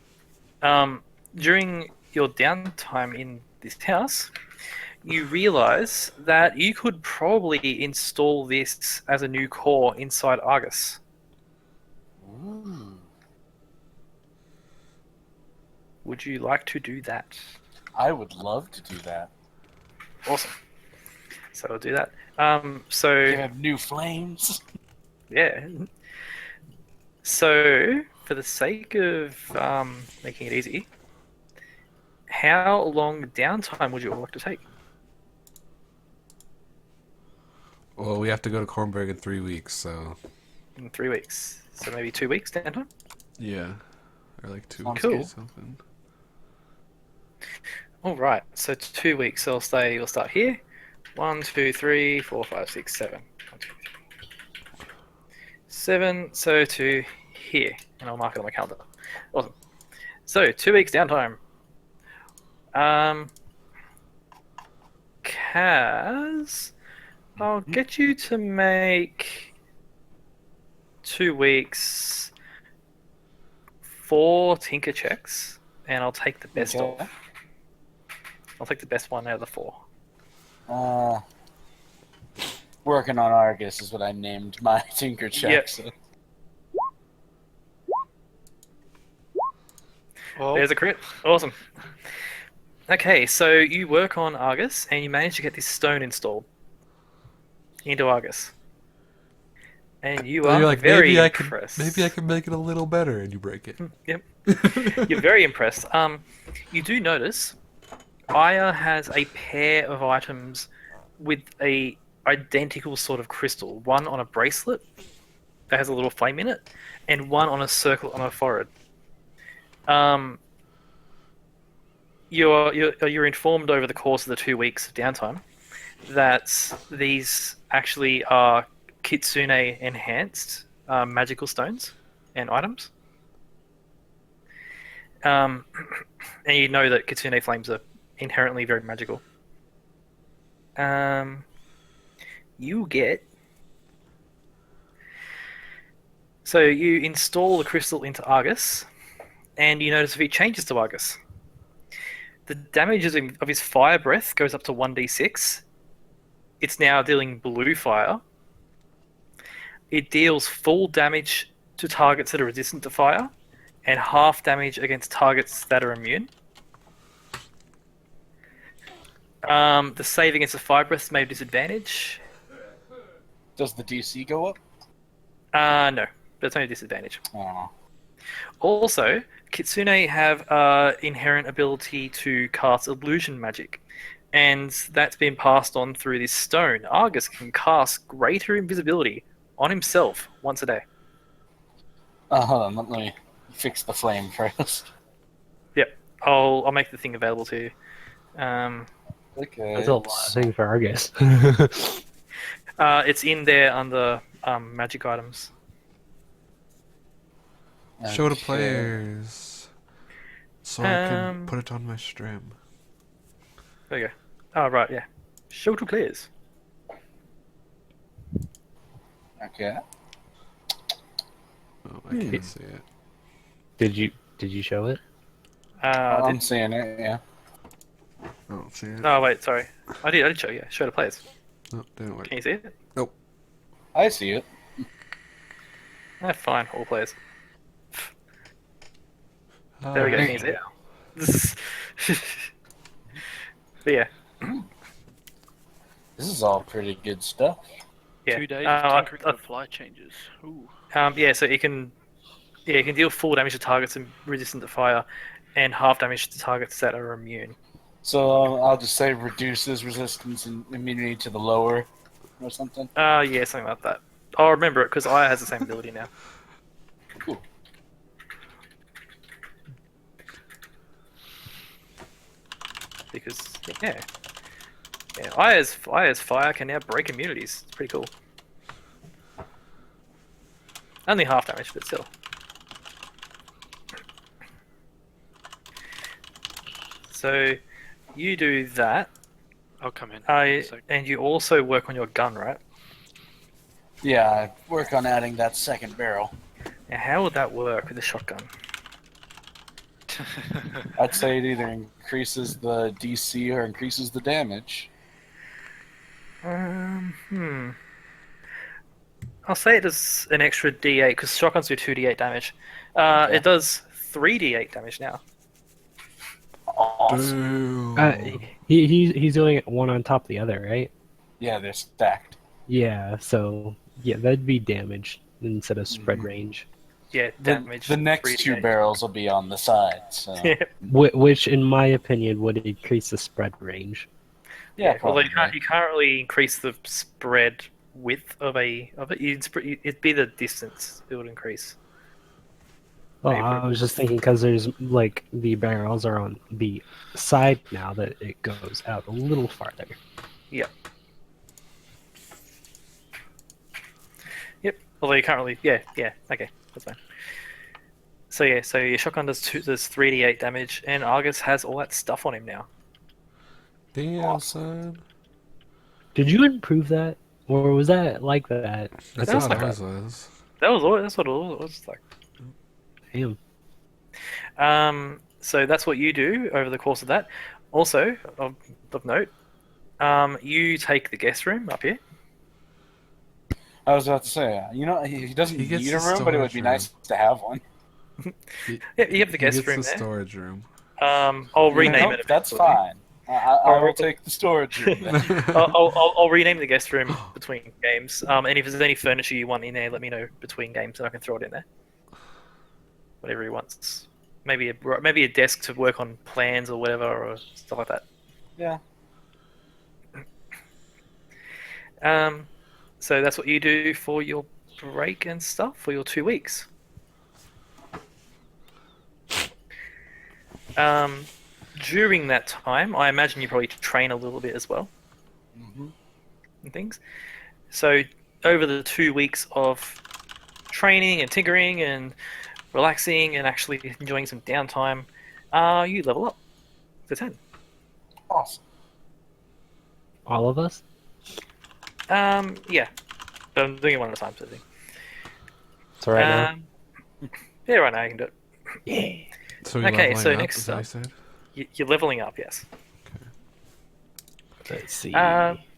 During your downtime in this house, you realize that you could probably install this as a new core inside Argus. Ooh. Would you like to do that? I would love to do that. Awesome. So we'll do that. You So have new flames. yeah. So for the sake of making it easy, how long downtime would you all like to take? Well, we have to go to Cornberg in 3 weeks, so In 3 weeks. So maybe 2 weeks downtime? yeah, or like 2 Sounds weeks or cool. something. Alright, so 2 weeks. So we'll start here. 1, 2, 3, 4, 5, 6, 7. 1, 2, 3, 7, so to here. And I'll mark it on my calendar. Awesome. So 2 weeks downtime. Kaz, I'll get you to make 2 weeks 4 tinker checks, and I'll take the best Okay. of. I'll take the best one out of the 4. Working on Argus is what I named my tinker check. So. Well, There's a crit. Awesome. Okay, so you work on Argus, and you manage to get this stone installed into Argus. And you are You're like, very maybe impressed. I could make it a little better, and you break it. Yep. You're very impressed. You do notice Aya has a pair of items with a identical sort of crystal. One on a bracelet that has a little flame in it, and one on a circle on her forehead. You're informed over the course of the 2 weeks of downtime that these actually are Kitsune enhanced magical stones and items. And you know that Kitsune flames are inherently very magical. You get... So you install the crystal into Argus, and you notice a few changes to Argus. The damage of his fire breath goes up to 1d6. It's now dealing blue fire. It deals full damage to targets that are resistant to fire, and half damage against targets that are immune. The save against the fire breath is made disadvantage. Does the DC go up? No, but it's only a disadvantage. Oh. Also, Kitsune have inherent ability to cast illusion magic, and that's been passed on through this stone. Argus can cast greater invisibility on himself once a day. Hold on, let me fix the flame first. Yep, I'll make the thing available to you. Okay. That's a lot of things for Argus. It's in there under magic items. Show the Okay. players. So I can Um, put it on my stream. There you go. Oh, right, yeah. Show to players. Okay. Oh, I can't see it. Did you show it? I'm seeing it, yeah. I don't see it. Oh, wait, sorry. I did show you. Show to players. No, didn't work. Can you see it? I see it. Fine, all players. There we go. Can you see it? But yeah. This is all pretty good stuff. Yeah. 2 days of tinkering with fly changes. Ooh. Yeah, so you can deal full damage to targets resistant to fire, and half damage to targets that are immune. So I'll just say reduces resistance and immunity to the lower, or something. Yeah, something like that. I'll remember it because Aya has the same ability now. Cool. Because yeah, Aya's fire can now break immunities. It's pretty cool. Only half damage, but still. So you do that. I'll come in. And you also work on your gun, right? Yeah, I work on adding that second barrel. Now, how would that work with a shotgun? I'd say it either increases the DC or increases the damage. I'll say it does an extra D8 because shotguns do 2d8 damage. Okay. It does 3d8 damage now. Awesome. He's doing it one on top of the other, right? Yeah, they're stacked. Yeah. So yeah, that'd be damage instead of spread range. Yeah, The, damage. the next 2 3d8. barrels will be on the side. So Which, in my opinion, would increase the spread range. yeah, Although probably. you can't really increase the spread width of it. It'd be the distance it would increase. Well, Maybe I was just thinking because there's like the barrels are on the side now that it goes out a little farther. Yep. Although you can't really. Yeah. Okay, that's fine. So yeah, so your shotgun does 3d8 damage, and Argus has all that stuff on him now. Damn, son. Did you improve that, or was that like that? That's That's how like ours was. That's what it was like. Damn. So that's what you do over the course of that. Also, of note, you take the guest room up here. I was about to say, he doesn't He gets need a the room, but it would be storage nice to have one. Yeah, you have the He guest gets room the there. storage room. I'll rename Nope, it. That's eventually. fine. I will take the storage room then. I'll rename the guest room between games. And if there's any furniture you want in there, let me know between games, and I can throw it in there. Whatever he wants. Maybe a desk to work on plans or whatever, or stuff like that. Yeah. So that's what you do for your break and stuff for your 2 weeks. During that time, I imagine you probably train a little bit as well Mm-hmm. and things. So over the 2 weeks of training and tinkering and relaxing and actually enjoying some downtime, you level up to 10. Awesome. All of us? Yeah, but I'm doing it one at a time, sort of thing. So right now? Yeah, right now you can do it. Yeah. So you're Okay, leveling so up, next is that what you up- said? You're leveling up, yes. Let's see.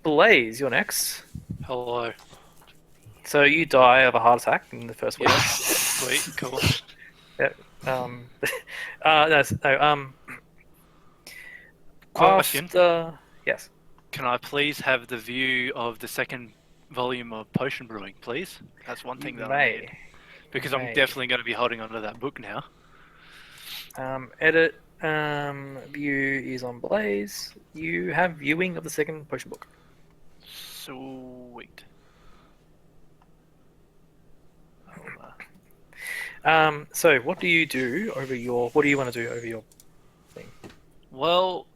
Blaze, you're next. Hello. So you die of a heart attack in the first week. Yeah. Sweet. Cool. No. Question. Yes. Can I please have the view of the second volume of Potion Brewing, please? That's one thing that I need. Because I'm May. definitely going to be holding onto that book now. Edit. View is on Blaze. You have viewing of the second potion book. Sweet. So what do you do over your? What do you want to do over your thing? Well,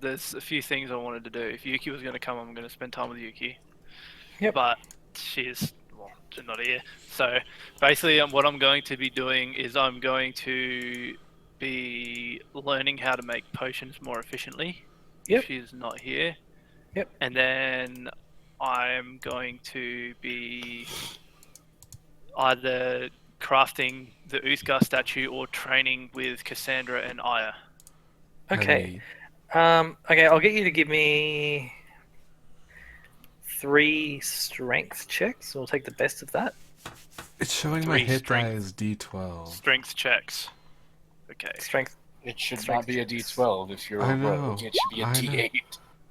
there's a few things I wanted to do. If Yuki was going to come, I'm going to spend time with Yuki. Yep. But she's not here. So basically, what I'm going to be doing is I'm going to be learning how to make potions more efficiently. Yep. If she's not here. Yep. And then I'm going to be either crafting the Uthgar statue or training with Cassandra and Aya. Okay. Okay, I'll get you to give me 3 strength checks. We'll take the best of that. It's showing my 3 hit die strength. as D12. Strength checks. Okay. Strength. It should Strength not be a checks. D12 if you're I a know. rogue. It should be a I know. D8.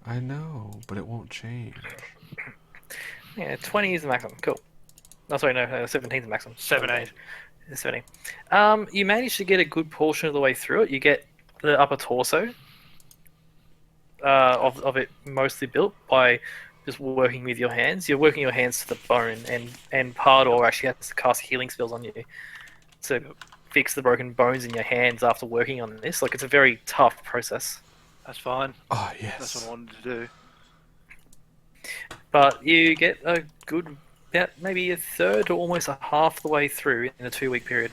I know, but it won't change. Yeah, 20 is the maximum. Cool. No, sorry, no, 17 is the maximum. 17. 17. You manage to get a good portion of the way through it. You get the upper torso of it mostly built by just working with your hands. You're working your hands to the bone, and Pardor actually has to cast healing spells on you to fix the broken bones in your hands after working on this. Like, it's a very tough process. That's fine. Oh, That's what I yes. wanted to do. But you get a good, about maybe a third to almost a half the way through in a 2-week period.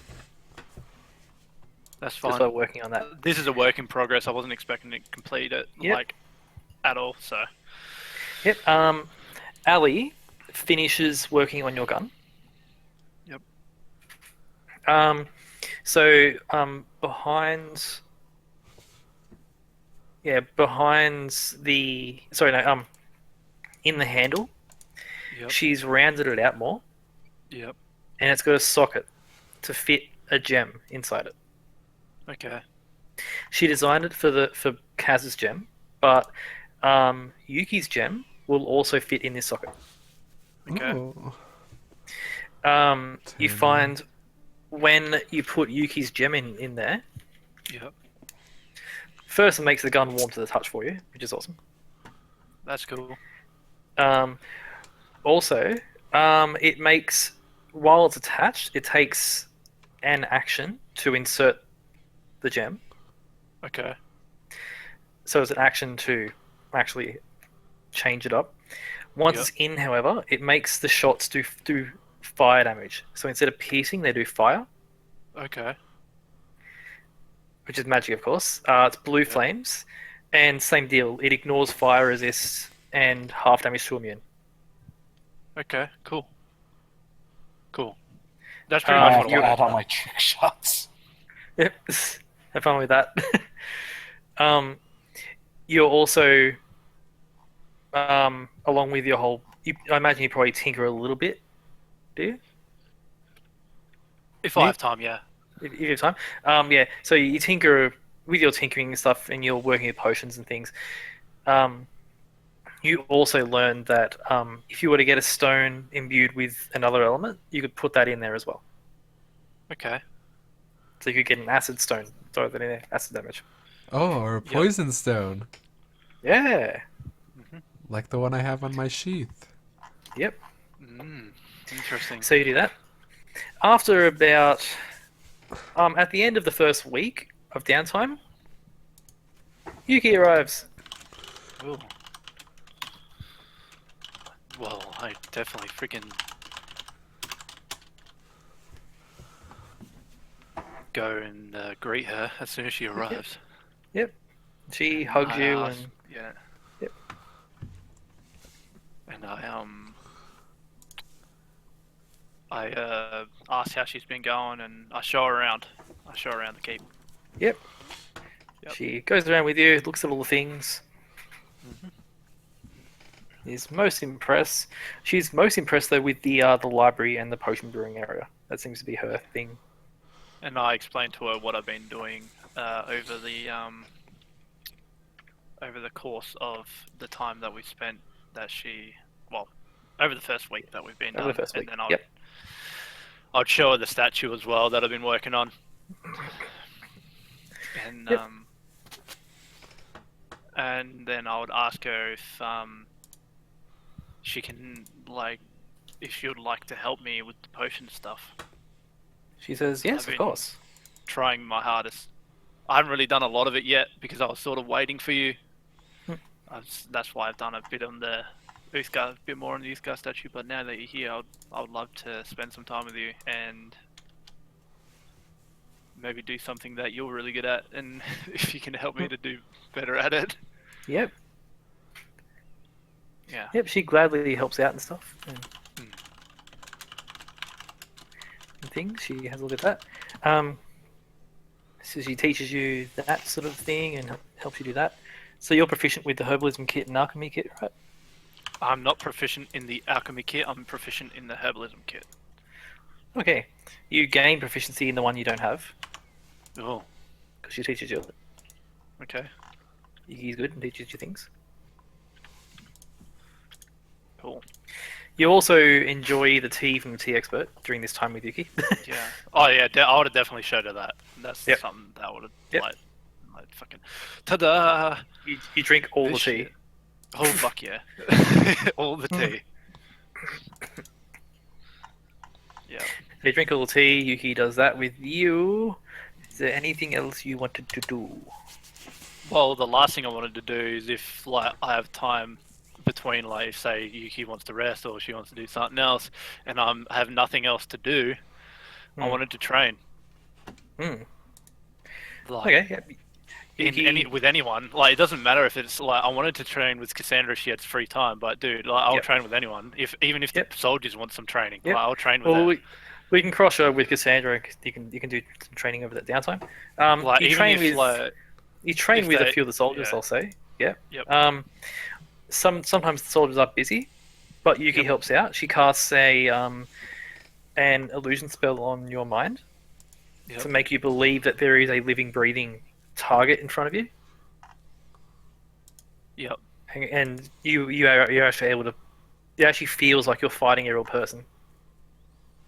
That's Just by fine. working on that. This is a work in progress. I wasn't expecting to complete it Yep. at all. So Yep. Ali finishes working on your gun. Yep. Behind. Yeah, behind the. Sorry, no. In the handle, Yep. she's rounded it out more, Yep. and it's got a socket to fit a gem inside it. Okay. She designed it for Kaz's gem, but Yuki's gem will also fit in this socket. Okay. Oh. You find when you put Yuki's gem in there, Yep. first it makes the gun warm to the touch for you, which is awesome. That's cool. Also, it makes, while it's attached, it takes an action to insert the gem. Okay. So it's an action to actually change it up. Once Yep. it's in, however, it makes the shots do fire damage. So instead of piercing, they do fire, Okay. which is magic, of course. It's blue Yep. flames, and same deal. It ignores fire resist and half damage to immune. Okay. Cool. Cool. That's pretty much I what have I to wanted. add all my trick shots. Yep, have fun with that. You're also, along with your whole. I imagine you probably tinker a little bit, do you? If I have time, yeah. If you have time. Yeah. So you tinker with your tinkering and stuff, and you're working with potions and things. You also learned that if you were to get a stone imbued with another element, you could put that in there as well. Okay. So you could get an acid stone, throw that in there, acid damage. Oh, or a poison stone. Yeah. Like the one I have on my sheath. Yep. Interesting. So you do that. After about at the end of the first week of downtime, Yuki arrives. Ooh. Well, I definitely freaking go and greet her as soon as she arrives. She hugs I you ask- and yeah. Yep. And I ask how she's been going, and I show her around. I show her around the keep. Yep. Yep. She goes around with you, looks at all the things. Is most impressed. She's most impressed though with the library and the potion brewing area. That seems to be her thing. And I explain to her what I've been doing over the course of the time that we spent. Over the first week that we've been Over done, the first week. and then Yep. I'd show her the statue as well that I've been working on. And Yep. and then I would ask her if she can if she would like to help me with the potion stuff. She says, "Yes, I've of been- course." Trying my hardest. I haven't really done a lot of it yet because I was sort of waiting for you. That's why I've done a bit on the Uthgar, a bit more on the Uthgar statue. But now that you're here, I would love to spend some time with you and maybe do something that you're really good at, and if you can help me to do better at it. Yep. Yeah. Yep. She gladly helps out and stuff. And things. She has a look at that. So she teaches you that sort of thing and helps you do that. So you're proficient with the herbalism kit and alchemy kit, right? I'm not proficient in the alchemy kit. I'm proficient in the herbalism kit. Okay. You gain proficiency in the one you don't have Oh, because she teaches you. okay. He's good and teaches you things. Cool. You also enjoy the tea from the tea expert during this time with Yuki. Yeah. Oh yeah, I would have definitely showed her that. That's Yep. something that would have Yep. like fucking ta-da! You drink all This the tea. shit. Oh fuck yeah! All the tea. Yeah. You drink all the tea. Yuki does that with you. Is there anything else you wanted to do? Well, the last thing I wanted to do is if I have time between say Yuki wants to rest or she wants to do something else, and I have nothing else to do, I wanted to train. Hmm. Like, Okay. Yep. Yuki- with anyone, it doesn't matter if it's I wanted to train with Cassandra if she had free time, but dude, I'll Yep. train with anyone. Even if Yep. the soldiers want some training, Yep. I'll train with Well, them. we can cross over with Cassandra. You can do some training over that downtime. You Even train if with you train if with a they- few of the soldiers. yeah. I'll say. Yeah. Yep. Sometimes the soldiers are busy, but Yuki Yep. helps out. She casts an illusion spell on your mind Yep. to make you believe that there is a living, breathing target in front of you. Yep. And you're actually able to. It actually feels like you're fighting a real person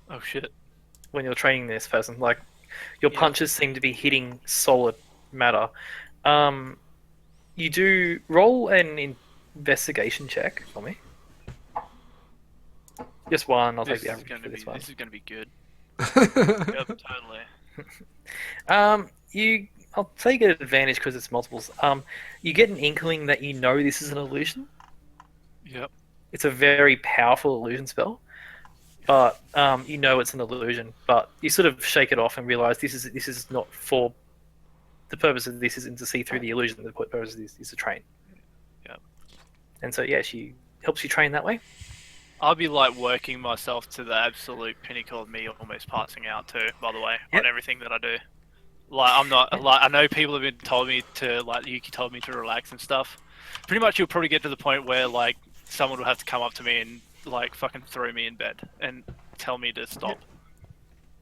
Oh shit. when you're training this person. Like your Yeah. punches seem to be hitting solid matter. You do roll an investigation check for me. Just one. I'll take the average for this one. This is gonna be good. Yep, totally. I'll take an advantage because it's multiples. You get an inkling that you know this is an illusion. Yep. It's a very powerful illusion spell, but you know it's an illusion. But you sort of shake it off and realize this is not for the purpose of this isn't to see through the illusion. The purpose of this is to train. Yep. And so yeah, she helps you train that way. I'll be working myself to the absolute pinnacle of me almost passing out too, by the way, Yep. on everything that I do. I'm not I know people have been told me to Yuki told me to relax and stuff. Pretty much you'll probably get to the point where someone will have to come up to me and fucking throw me in bed and tell me to stop.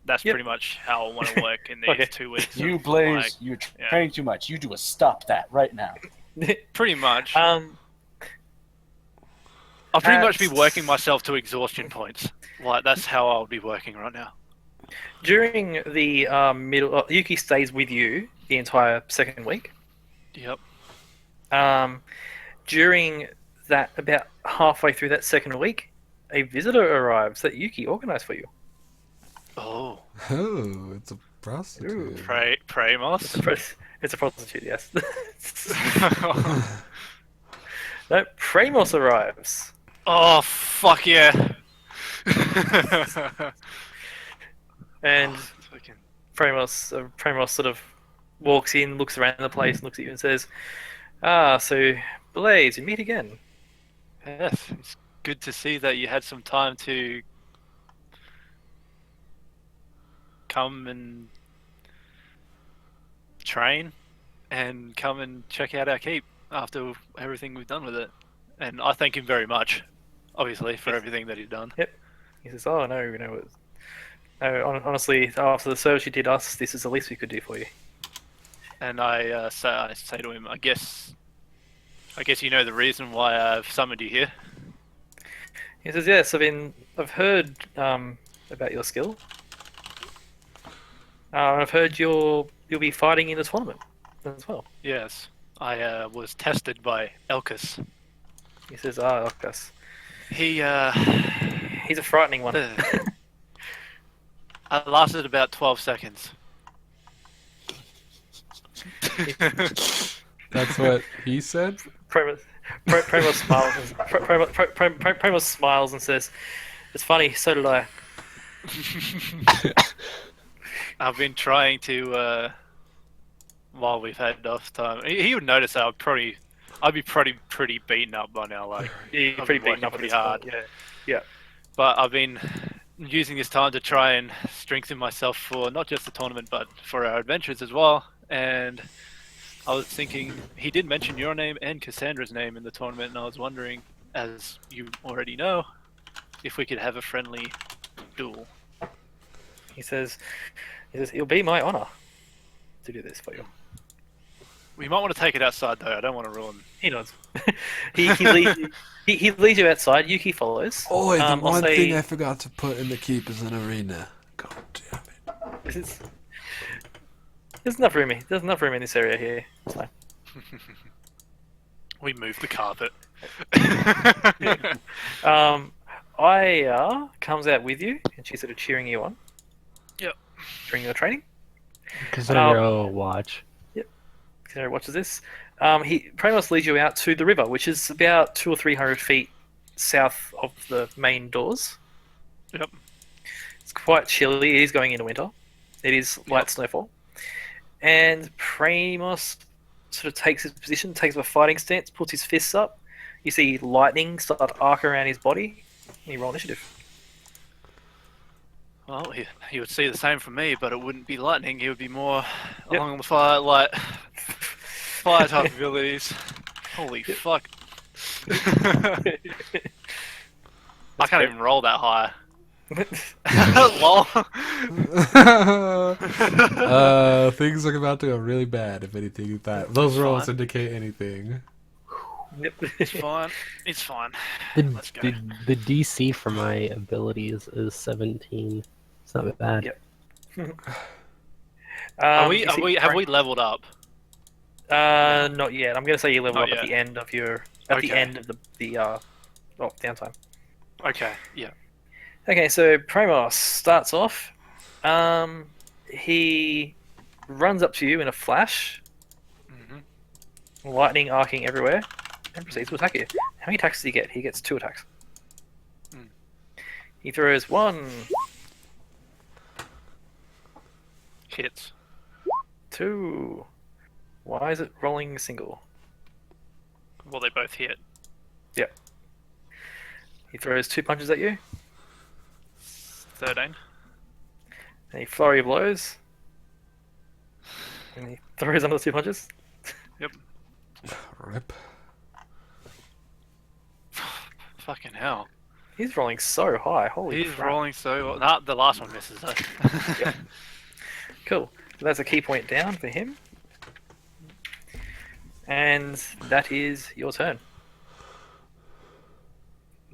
That's Yep. pretty much how I want to work in these Okay. 2 weeks. You of, Blaze, you're yeah. training too much. You do a stop that right now. pretty much. Um, I'll pretty much be at- working myself to exhaustion points. That's how I'll be working right now. During the middle, Yuki stays with you the entire second week. Yep. During that about halfway through that second week, a visitor arrives that Yuki organised for you. Oh, Oh, it's a prostitute. Pramos. It's a prostitute, yes. No, Pramos arrives. Oh, fuck yeah. And Fucking- Pramos sort of walks in, looks around the place, looks at you and says, "Ah, so Blaze, we meet again." Yes, it's good to see that you had some time to come and train and come and check out our keep after everything we've done with it. And I thank him very much, obviously, for everything that he's done. He says, "Oh no, honestly, after the service you did us, this is the least we could do for you." And I say to him, I guess you know the reason why I've summoned you here. He says, "Yes, I've heard about your skill. I've heard you'll be fighting in the tournament as well." Yes, I was tested by Elkus. He says, "Ah, Octus. He He's a frightening one." I lasted about 12 seconds. That's what he said? Pramos smiles and says, "It's funny. So did I." I've been trying to, while we've had off time. He would notice that I'd be pretty beaten up by now. Like, You're I've pretty been beaten up working pretty pretty hard. Yeah. but I've been using this time to try and strengthen myself for not just the tournament, but for our adventures as well. And I was thinking, he did mention your name and Cassandra's name in the tournament, and I was wondering, as you already know, if we could have a friendly duel. He says, "It'll be my honor to do this for you." We might want to take it outside, though. I don't want to ruin. He nods. he leads you outside. Yuki follows. Oh, the I'll one say- thing I forgot to put in the keep is an arena. God damn it. There's enough room. There's enough room in this area here. It's fine. We moved the carpet. Aya comes out with you, and she's sort of cheering you on. Yep. During your training. Cassandra watch. Cassandra watches this. He pretty much leads you out to the river, which is about 200 or 300 feet south of the main doors. Yep. It's quite chilly. It is going into winter. It is light snowfall. And Pramos sort of takes his position, takes up a fighting stance, puts his fists up. You see lightning start to arc around his body. And you roll initiative. Well, he would see the same from me, but it wouldn't be lightning. He would be more along the fire type abilities. Holy fuck! I can't even roll that high. Lol. Things are about to go really bad if anything is that. Those rolls indicate anything. It's fine. It's fine. Let's go. The DC for my abilities is 17. It's not bad. Yep. Have we leveled up? Not yet. I'm going to say you level Not up at yet. the end of the end of the downtime. Okay. Yeah. Okay, so Pramos starts off. He runs up to you in a flash, lightning arcing everywhere, and proceeds to attack you. How many attacks does he get? He gets 2 attacks. He throws 1, Hits. 2. Why is it rolling single? Well, they both hit. Yep. He throws 2 punches at you, 13. and he flurry of blows, and he throws another 2 punches. Yep. Rip. Fucking hell. He's rolling so high. Holy He's crap. rolling so well. Nah, the last one misses though. Cool. So that's a key point down for him. And that is your turn.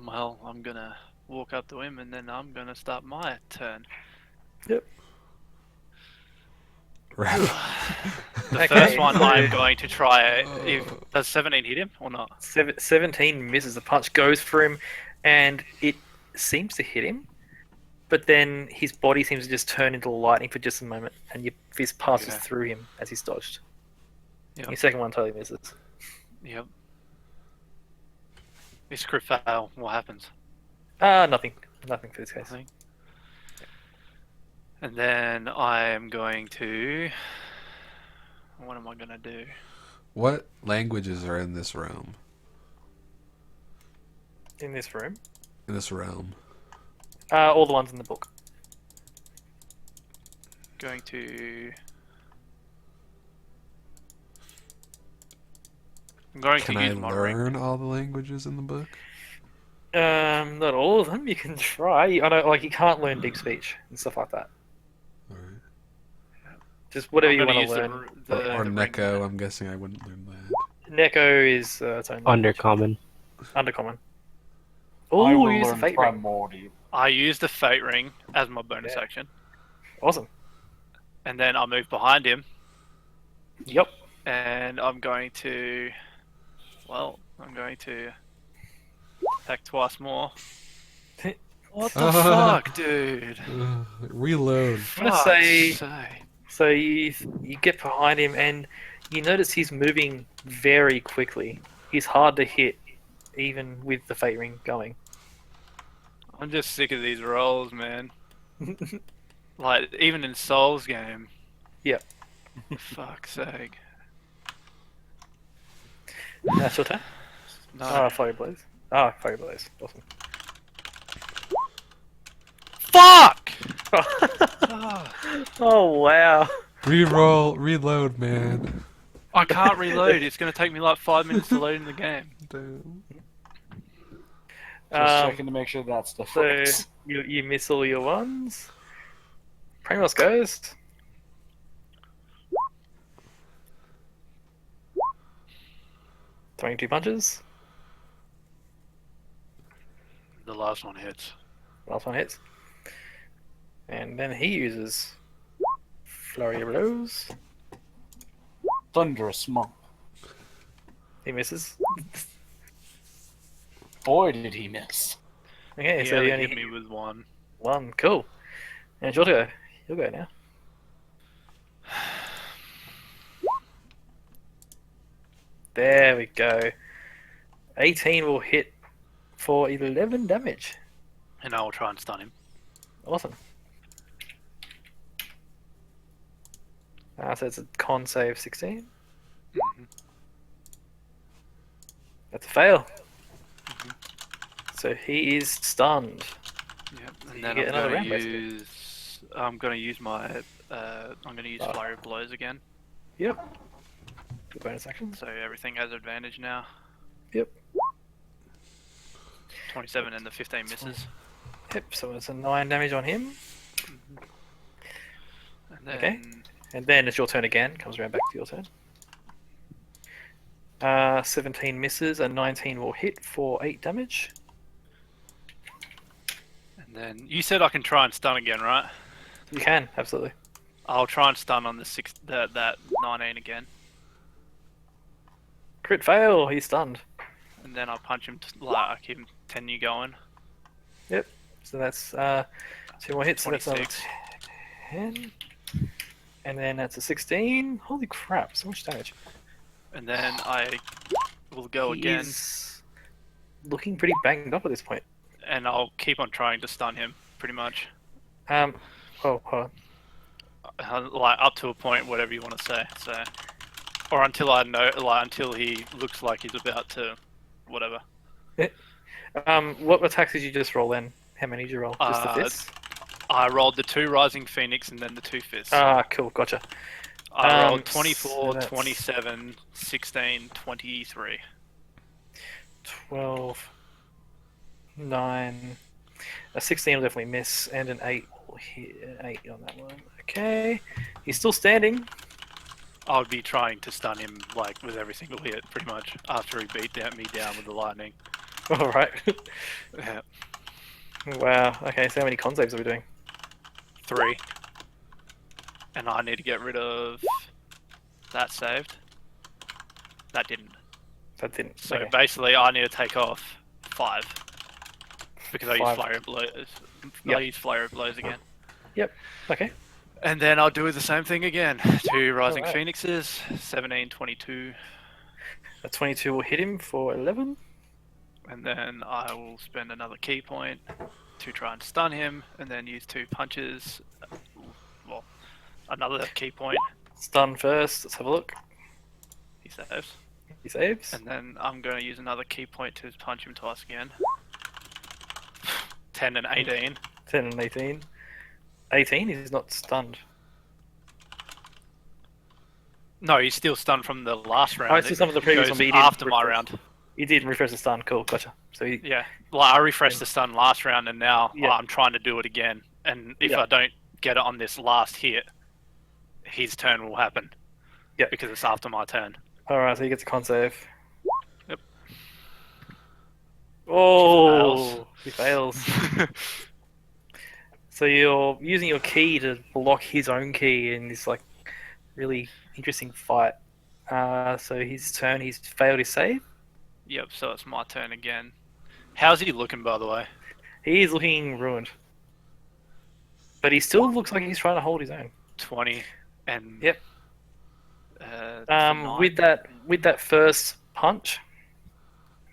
Well, I'm gonna walk up to him and then I'm gonna start my turn. Yep. Right. The Okay, first one so- I'm going to try. If does 17 hit him or not? 17 misses. The punch goes for him, and it seems to hit him. But then his body seems to just turn into lightning for just a moment, and your fist passes Okay. through him as he's dodged. Yep. Your second one totally misses. Yep. This crit fail. What happens? Nothing. Nothing for this case. Nothing. And then I am going to. What am I gonna do? What languages are in this realm? In this room. In this realm? All the ones in the book. Going to. I'm going Can to I use my ring. learn all the languages in the book? Not all of them. You can try. I know, like you can't learn deep speech and stuff like that. Alright. Just whatever I'm you gonna want to use learn. Or the ring. Neko, I'm guessing I wouldn't learn that. Neko is its own language. Undercommon. Undercommon. I Oh, will use the learn fate ring. primordial. I use the fate ring as my bonus Yeah. action, Awesome. and then I move behind him, Yep. and I'm going to. Well, I'm going to attack twice more. What the fuck, dude? Reload. I'm gonna say- Fuck's sake. So you get behind him and you notice he's moving very quickly. He's hard to hit, even with the fate ring going. I'm just sick of these rolls, man. Like, even in Souls game. Yep. Fuck's sake. That's your turn. No. Fire blaze. Fire blaze. Awesome. Fuck! Oh wow. Reroll, reload, man. I can't reload. It's going to take me like 5 minutes to load in the game. Damn. Just checking to make sure that's the So fix. you miss all your ones. Primos goes. Throwing 2 punches. The last one hits. Last one hits. And then he uses Flurry of Blows. Thunderous monk. He misses. Boy, did he miss. Okay, He so only you only hit me with one. one. Cool. And you'll go. You'll go now. There we go. 18 will hit for 11 damage. And I will try and stun him. Awesome. So it's a con save 16. Mhm. That's a fail. So he is stunned. Yep. You And then get I'm another going round, to basically. use. I'm going to use my. I'm going to use Oh. Flurry of Blows again. Yep. Good bonus action. So everything has advantage now. Yep. 27 and the 15 misses. Yep. So it's a 9 damage on him. And then, Okay. And then it's your turn again. Comes around back to your turn. 17 misses and 19 will hit for 8 damage. And then you said I can try and stun again, right? You can, absolutely. I'll try and stun on the that 19 again, Crit fail, he's stunned. and then I'll punch him. Like continue going. So that's 2 more hits, so that's another 26. 10. And then that's a 16. Holy crap, so much damage. And then I will go He again, is looking pretty banged up at this point. and I'll keep on trying to stun him, pretty much. Oh, hold on. Like up to a point, whatever you want to say. So, or until I know, like until he looks like he's about to, whatever. What attacks did you just roll then? How many did you roll? Just the fists? I rolled the 2 Rising Phoenix and then the 2 fists. Cool, gotcha. I rolled so 24, that's- 27, 16, 23. 12, 9, a 16 will definitely miss, and an 8 will hit, an 8 on that one. Okay, he's still standing. I would be trying to stun him like with every single hit, pretty much, after he beat me down with the lightning. All right. Yeah. Wow. Okay, so how many con saves are we doing? 3. And I need to get rid of that saved. That didn't. That didn't. So Okay. basically, I need to take off 5 because I use 5. flurry of blows. Yep. I use flurry of blows again. Okay. And then I'll do the same thing again. 2 rising Alright. phoenixes, 17, 22, A 22 will hit him for 11. and then I will spend another key point to try and stun him, and then use 2 punches. Well, another key point. Stun first. Let's have a look. He saves. He saves. And then I'm going to use another key point to punch him twice again. 10 and 18. 10 and 18. 18, he's not stunned. No, he's still stunned from the last round. Oh, it's still stunned from the previous It one, but he goes didn't after my refresh. round. He did refresh the stun. Cool, gotcha. So he, Yeah, like I refreshed the stun last round, and now Yeah. I'm trying to do it again. And if Yeah. I don't get it on this last hit, his turn will happen. Yeah. Because it's after my turn. Alright, so he gets a con save. Yep. Oh, he fails. So you're using your key to block his own key in this like really interesting fight. So his turn, he's failed his save. Yep, so it's my turn again. How's he looking, by the way? He is looking ruined, but he still looks like he's trying to hold his own. 20 and Yep. that's a 9. With that first punch,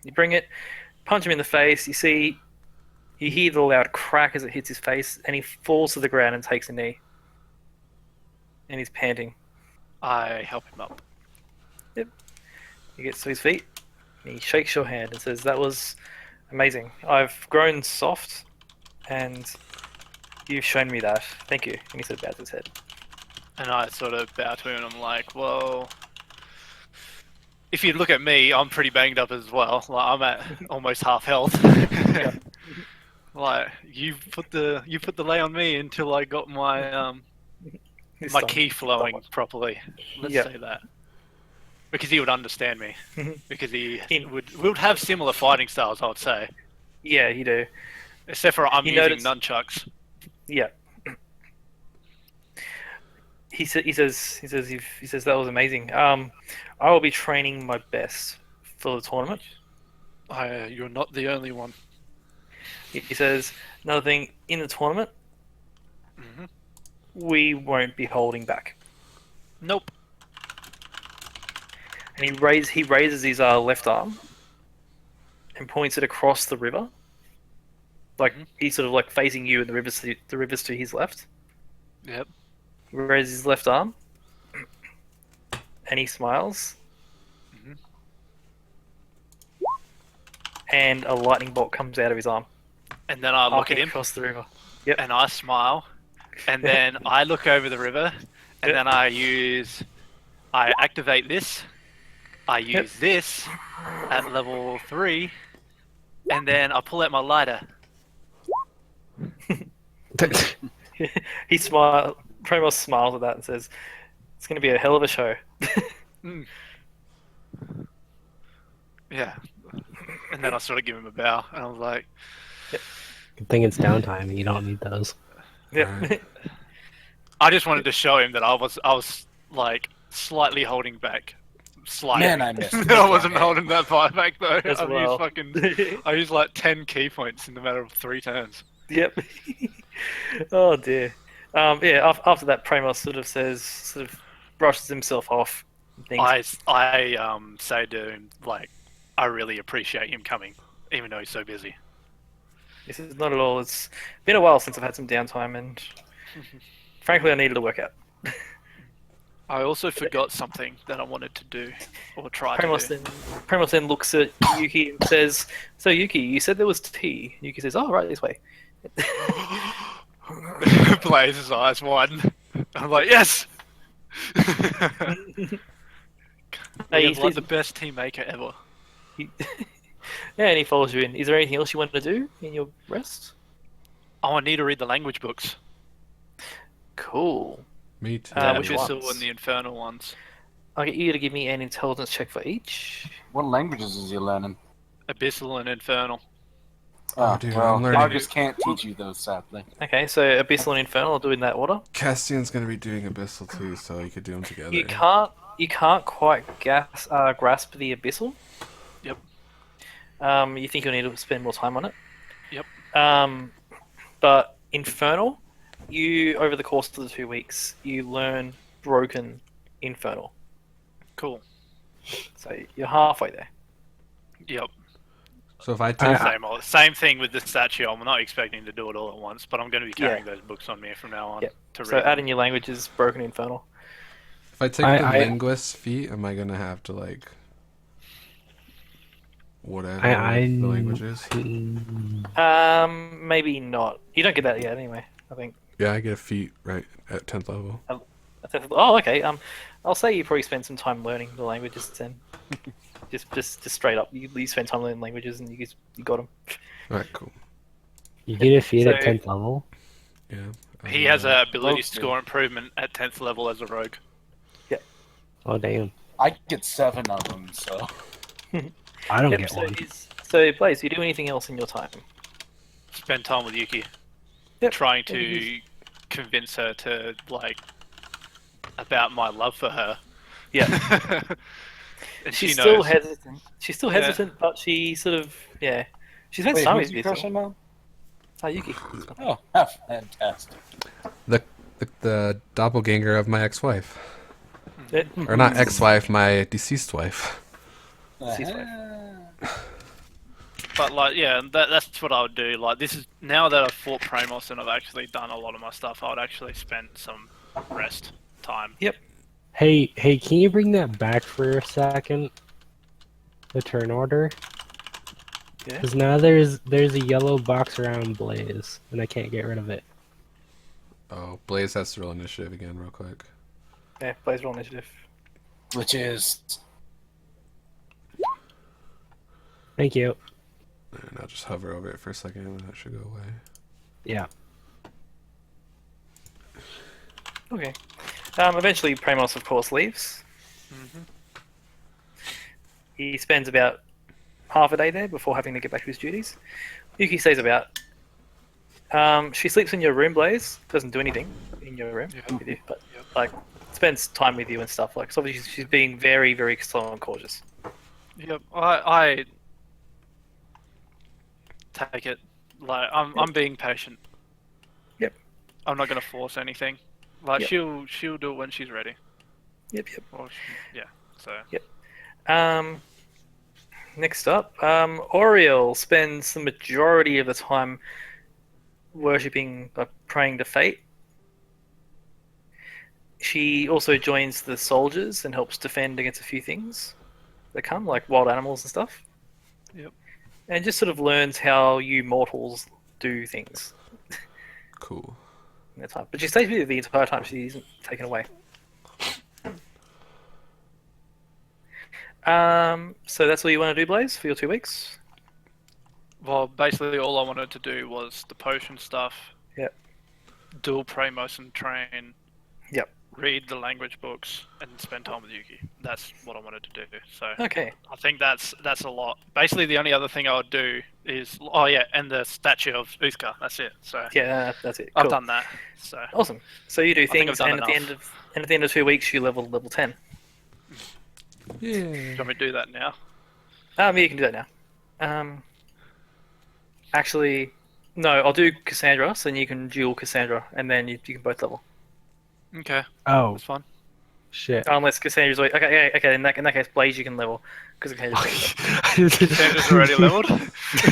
you bring it, punch him in the face. You hear the loud crack as it hits his face, and he falls to the ground and takes a knee. And he's panting. I help him up. He gets to his feet, and he shakes your hand and says, "That was amazing. I've grown soft, and you've shown me that. Thank you." And he sort of bows his head. And I sort of bow to him, and I'm like, well, if you look at me, I'm pretty banged up as well. Like, I'm at almost half health. Like, you put the lay on me until I got my His my stomach. key flowing properly. Let's Yeah. say that. Because he would understand me. Mhm. Because we He- would have similar fighting styles, I would say. Yeah, you do. Except for I'm He using noticed- nunchucks. Yeah. He says that was amazing. I will be training my best for the tournament. You're not the only one. He says another thing in the tournament, hmm we won't be holding back. Nope. And he raises his left arm and points it across the river. Like Mhm. he's sort of like facing you, and the river's to his left. Yep. He raises his left arm, and he smiles. Mhm. And a lightning bolt comes out of his arm, And then I look at arcing him, across the river. and I smile, and then I look over the river, and then I activate this, I use this at level 3, and then I pull out my lighter. He smiles. Promos smiles at that and says, "It's going to be a hell of a show." Yeah. And then I sort of give him a bow, and I was like, Good thing it's downtime and you don't need those. Yeah. I just wanted to show him that I was like slightly holding back. Slightly. Man, I missed. I wasn't holding that far back though. As well. I used like 10 key points in the matter of 3 turns. Yep. Oh dear. After that, Pramos sort of brushes himself off. and thinks, I say to him like, I really appreciate him coming, even though he's so busy. This is not at all. It's been a while since I've had some downtime, and frankly, I needed a workout. I also forgot something that I wanted to do or try Pramos to do. then looks at Yuki and says, "So Yuki, you said there was tea." Yuki says, "Oh, right this way." Blaze his eyes widen. I'm like, yes. Hey, He's like the best team maker ever. Yeah, and he follows you in. Is there anything else you want to do in your rest? Oh, I need to read the language books. Cool. Me too. The which Abyssal ones? and the Infernal ones. I'll get you to give me an intelligence check for each. What languages is he learning? Abyssal and Infernal. Oh, dude, well, I'm learning. Argus can't teach you those, sadly. Okay, so Abyssal and Infernal will do in that order. Castian's gonna be doing Abyssal too, so you could do them together. You can't quite grasp the Abyssal. Yep. You think you'll need to spend more time on it. Yep. But Infernal, you over the course of the 2 weeks, you learn Broken Infernal. Cool. So you're halfway there. Yep. So if I take, Same thing with the statue. I'm not expecting to do it all at once, but I'm going to be carrying those books on me from now on to read. So add in your languages, Broken Infernal. if I take the linguist feat, am I gonna have to like whatever the language is? Maybe not. You don't get that yet, anyway. I think. Yeah, I get a feat right at 10th level. Oh, okay. I'll say you probably spend some time learning the languages then. just straight up, you spend time learning languages and you got them. All right, cool. You get a feat at 10th level? Yeah. He has an ability score improvement at 10th level as a rogue. Oh, damn. I get 7 of them, so. I don't get one. So, Blaze, do you do anything else in your time? Spend time with Yuki. Yep. Trying to convince her to, like, about my love for her. Yeah. And She's she still knows. hesitant. She's still hesitant, but she sort of, She spends Wait, time who's with you you. crushing on? Yuki. Oh, fantastic. The doppelganger of my ex-wife, Yeah. or not ex-wife, my deceased wife. But like, yeah, that's what I would do. Like, this is now that I've fought Pramos and I've actually done a lot of my stuff. I would actually spend some rest time. Yep. Hey, can you bring that back for a second? The turn order? Yeah. Because now there's a yellow box around Blaze, and I can't get rid of it. Oh, Blaze has to roll initiative again real quick. Yeah, Blaze roll initiative. Which is. Thank you. And I'll just hover over it for a second, and that should go away. Yeah. Okay. Eventually, Pramos, of course, leaves. Mm-hmm. He spends about half a day there before having to get back to his duties. Yuki stays about. She sleeps in your room, Blaze. Doesn't do anything in your room with you, but like spends time with you and stuff. Like, so obviously she's being very, very slow and cautious. Yep. I take it. Like, I'm being patient. Yep. I'm not gonna force anything. Like, Yep. she'll do it when she's ready. Yep. Or yeah. So. Yep. Next up, Oriel spends the majority of the time worshipping, praying to fate. She also joins the soldiers and helps defend against a few things that come, like wild animals and stuff. Yep. And just sort of learns how you mortals do things Cool. in that time. But she stays with you the entire time. She isn't taken away. So that's all you want to do, Blaze, for your 2 weeks? Well, basically all I wanted to do was the potion stuff. Yep. Dual Pramos and train. Yep. Read the language books and spend time with Yuki. That's what I wanted to do. So Okay. I think that's a lot. Basically, the only other thing I would do is and the statue of Uthka. That's it. So Yeah, that's it. I've Cool. done that. So Awesome. So you do think things, I've done and at the end of 2 weeks, you level 10. do you want me to do that now? Yeah, you can do that now. Actually, no, I'll do Cassandra, so then you can duel Cassandra, and then you can both level. Okay, Oh, that's fine. shit. Unless Cassandra's already... Okay. In that case, Blaze, you can level, because Cassandra's Sandra's already leveled.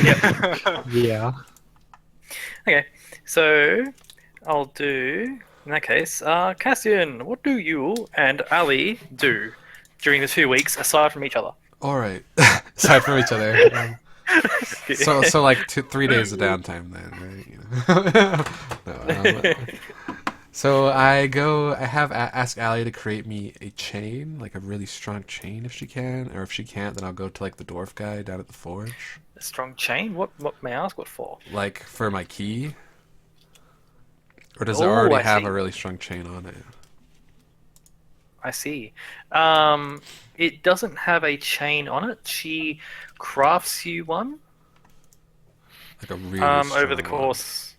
Yep. Yeah. Okay, so I'll do... In that case, Cassian, what do you and Ali do during the 2 weeks, aside from each other? All right. Aside from each other. So like 3 days of downtime then, right? No, so I ask Allie to create me a chain, like a really strong chain if she can, or if she can't, then I'll go to like the dwarf guy down at the forge. A strong chain? What may I ask? What for? Like for my key? Or does it Oh, already I have see. a really strong chain on it? I see. It doesn't have a chain on it. She crafts you one. Like a really over the strong one. course.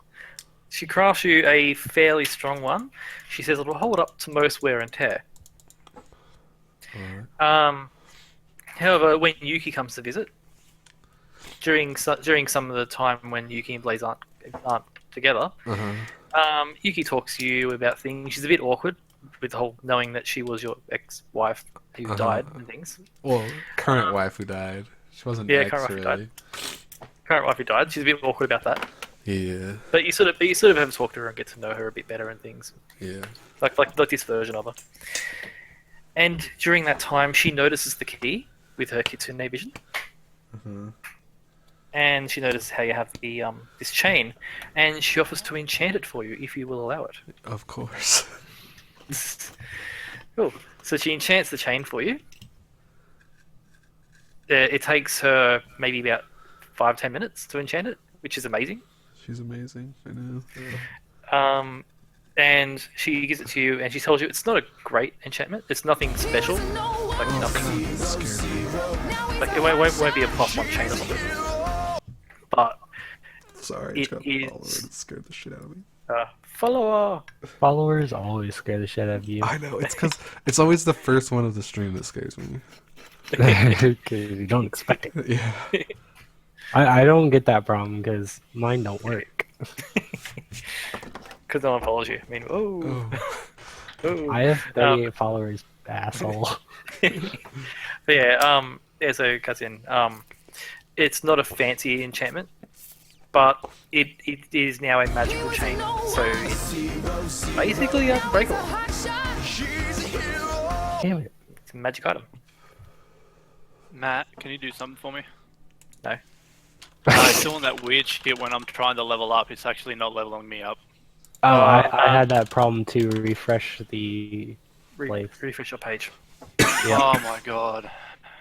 She crafts you a fairly strong one. She says it'll hold up to most wear and tear. Alright. However, when Yuki comes to visit, during some of the time when Yuki and Blaze aren't together, Yuki talks to you about things. She's a bit awkward with the whole knowing that she was your ex-wife who died and things. Well, current wife who died. She wasn't Yeah, ex, current wife who really. died. Current wife who died. She's a bit awkward about that. Yeah. But you sort of have to talk to her and get to know her a bit better and things. Yeah. Like this version of her. And during that time, she notices the key with her kitsune vision. And she notices how you have the this chain, and she offers to enchant it for you if you will allow it. Of course. Cool. So she enchants the chain for you. It takes her maybe about 5-10 minutes to enchant it, which is amazing. She's amazing. I know. And she gives it to you, and she tells you it's not a great enchantment. It's nothing special. Like nothing. That scared me. Like it won't be a +1 chain or something. But Sorry, It got is- followed. It scared the shit out of me. follower. Followers always scare the shit out of you. I know, it's because it's always the first one of the stream that scares me. Because you don't expect it. Yeah. I don't get that problem because mine don't work. Because no one follows you. I mean, Oh. oh. I have 38 followers, asshole. But yeah, so Cousin, it's not a fancy enchantment, but it is now a magical chain, so it's basically unbreakable. Damn it. It's a magic item. Matt, can you do something for me? No. It's doing that weird shit when I'm trying to level up. It's actually not leveling me up. Oh, I had that problem too. Refresh the place. Refresh your page. Yeah. Oh my god.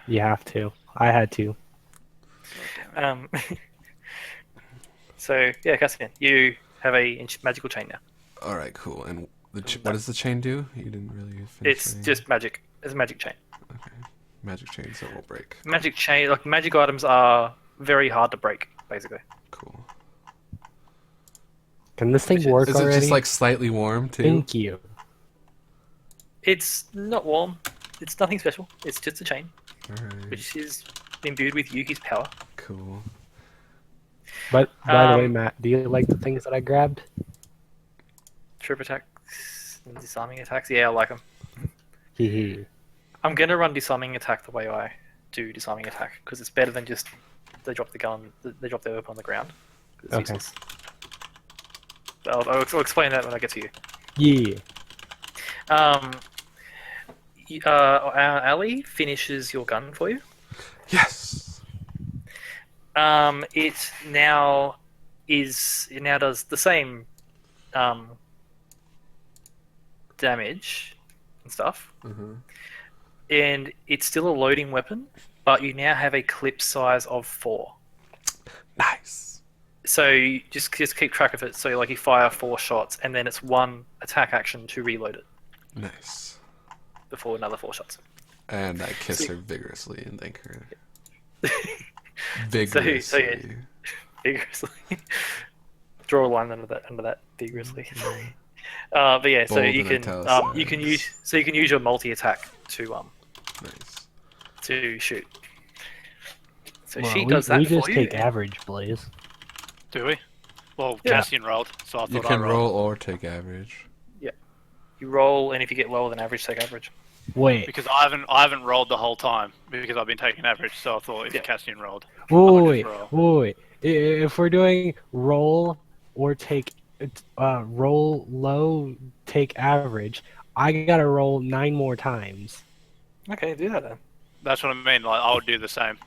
You have to. I had to. So yeah, Cassian, you have a magical chain now. Alright, cool. And what does the chain do? You didn't really finish It's saying. just magic. It's a magic chain. Okay. Magic chain, so it won't break. Magic chain, like magic items are very hard to break, basically. Cool. Can this thing work Is it already? just like slightly warm too? Thank you. It's not warm. It's nothing special. It's just a chain, Alright. which is imbued with Yuki's power. Cool. But by the way, Um, Matt, do you like the things that I grabbed? Trip attacks and disarming attacks. Yeah, I like them. Hee. I'm gonna run disarming attack the way I do disarming attack because it's better than just they drop the gun, they drop their weapon on the ground. It's Okay. useless. I'll explain that when I get to you. Yeah. Ali finishes your gun for you. Yes! It now does the same damage and stuff, and it's still a loading weapon, but you now have a clip size of 4. Nice. So you just keep track of it. So like you fire 4 shots, and then it's 1 attack action to reload it Nice. before another 4 shots. And I kiss her vigorously and thank her. So Vigorously. yeah. Vigorously. Draw a line under that vigorously. But yeah, so Bold you and can italicized. use your multi attack Nice. to shoot. So Well, she does that we for just you. take average, Blaze. Do we? Well, Yeah. Cassian rolled, so I thought You I can rolled. roll or take average. You roll, and if you get lower than average, take average. Wait. Because I haven't rolled the whole time because I've been taking average. So I thought if Yeah. Cassian rolled, Wait. roll. Wait. If we're doing roll or take, roll low, take average, I gotta roll 9 more times. Okay, do that then. that's what I mean. Like I would do the same.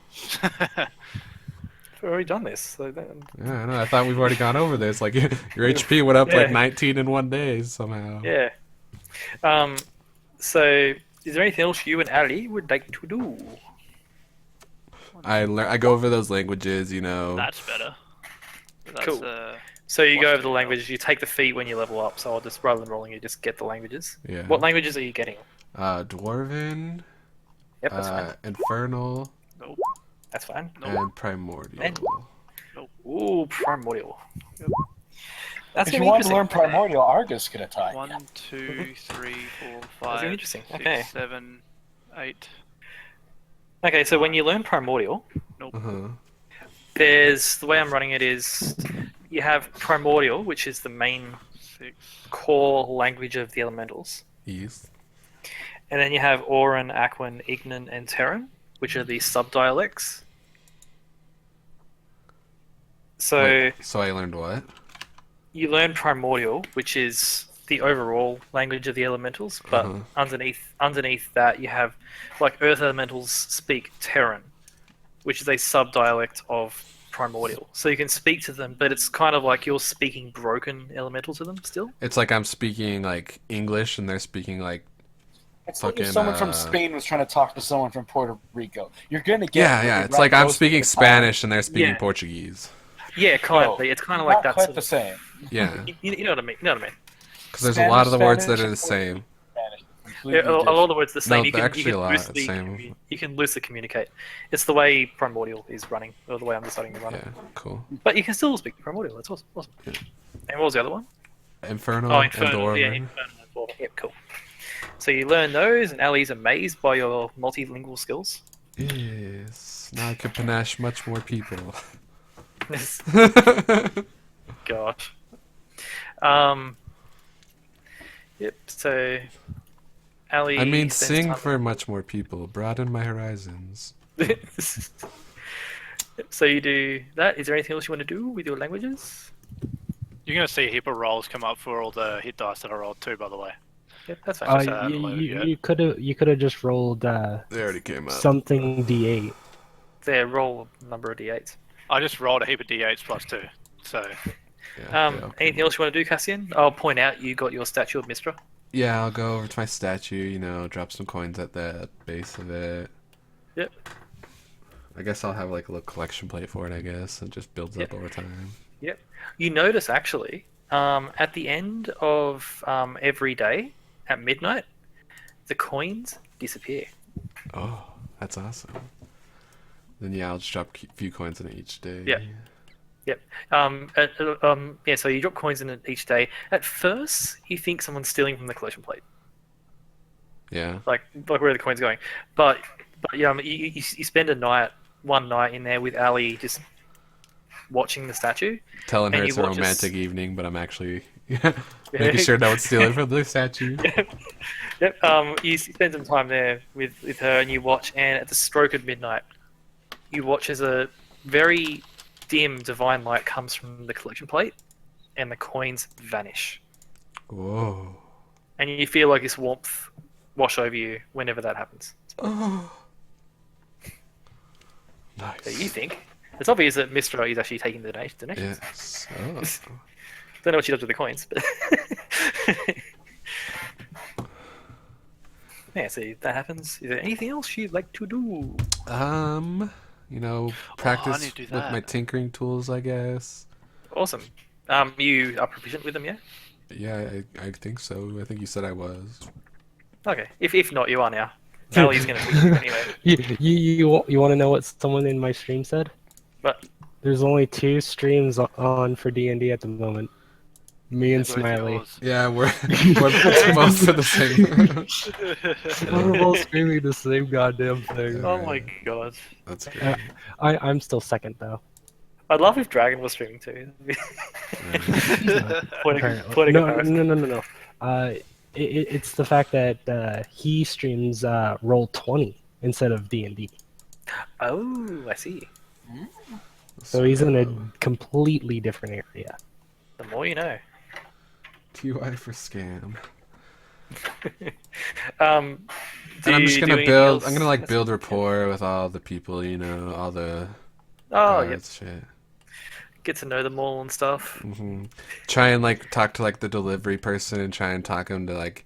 We've already done this. So then, Yeah, I know. I thought we've already gone over this. Like, your HP went up like Yeah. 19 in one day somehow. yeah. So is there anything else you and Ali would like to do? I go over those languages, you know. That's better. That's, Cool. So you What's go over the the languages. You take the feat when you level up. So I'll just rather than rolling, you just get the languages. Yeah. What languages are you getting? Dwarven, Yep, that's fine. Infernal, That's fine. Nope. and Primordial. And- Ooh, primordial. That's If gonna you be want to interesting. learn primordial, Argus could attack. 1, 2, 3, 4, That's 5, interesting. 6, Okay. 7, 8. Okay, so when you learn primordial, Uh-huh. there's the way I'm running it is you have primordial, which is the main 6. core language of the elementals, East. and then you have Auran, Aquan, Ignan, and Terran, which are the subdialects. So Wait, so I learned what? you learn primordial, which is the overall language of the elementals, but Uh-huh. underneath that you have like earth elementals speak Terran, which is a subdialect of primordial. So you can speak to them, but it's kind of like you're speaking broken elemental to them still. It's like I'm speaking like English and they're speaking like It's like if fucking, someone from Spain was trying to talk to someone from Puerto Rico. You're gonna get yeah. It's like I'm speaking Spanish and they're speaking Yeah. Portuguese. Yeah, kind No, of. It's kind of like Not that. quite Sort the of, same. Yeah, you know what I mean? You know what I mean? because there's a lot of the words that are the Spanish, same. Spanish, Yeah, completely a lot different. of the words are the same. No, you they're can actually a lot the same. you can loosely communicate. It's the way primordial is running, or the way I'm deciding to run it. Yeah, cool. But you can still speak primordial. That's awesome. Awesome. Yeah. And what was the other one? Infernal, Oh, and infernal. Yeah, Dwarven. infernal. And Dwarven. Yep, cool. So you learn those, and Ali's amazed by your multilingual skills. Yes, now I can panache much more people. Gosh. Yep. So Ali. I mean, spends sing time- for much more people. Broaden my horizons. So you do that. Is there anything else you want to do with your languages? You're going to see a heap of rolls come up for all the hit dice that I rolled too, by the way. Yep, that's fine. I haven't loaded yet. You could have just rolled They already came up. something D8. Their roll number of d8s. I just rolled a heap of d8s plus 2. So, Yeah, Anything else you want to do, Cassian? I'll point out you got your statue of Mistra. Yeah, I'll go over to my statue, you know, drop some coins at the base of it. Yep. I guess I'll have like a little collection plate for it, I guess. It just builds up Yep. over time. Yep. You notice actually, at the end of every day at midnight, the coins disappear. Oh, that's awesome. Then yeah, I'll just drop a few coins in it each day. Yeah. Yep. Yeah. So you drop coins in it each day. At first, you think someone's stealing from the collection plate, Yeah. like where are the coins going? But yeah, you spend one night in there with Ali, just watching the statue. Telling her And it's you a watch romantic evening, but I'm actually making sure no one's stealing from the statue. Yep. You spend some time there with her, and you watch. And at the stroke of midnight, you watch as a very dim divine light comes from the collection plate, and the coins vanish. Whoa. And you feel like this warmth wash over you whenever that happens. Oh. So Nice. you think it's obvious that Mistra is actually taking the donations. Yes. Oh. Don't know what she does with the coins, but yeah. So that happens. Is there anything else you'd like to do? You know, practice need to do with my that. tinkering tools, I guess. Awesome. You are proficient with them, yeah? Yeah, I think so. I think you said I was. Okay. If not, you are now. Ali's gonna teach you anyway. You want to know what someone in my stream said? But There's only 2 streams on for D&D at the moment. Me and They're both Smiley. yours. Yeah, we're both for the same. We're both streaming the same goddamn thing. oh my god, That's great. I'm still second though. I'd love if Dragon was streaming too. point of No, comparison. no. It's the fact that he streams Roll20 instead of D&D. Oh, I see. So he's in a completely different area. The more you know. TY for scam. Um, And I'm just do gonna anything build. else? I'm gonna like build rapport with all the people. You know, all the Oh, yeah. guards, shit. Get to know them all and stuff. hmm Try and like talk to like the delivery person and try and talk him to like,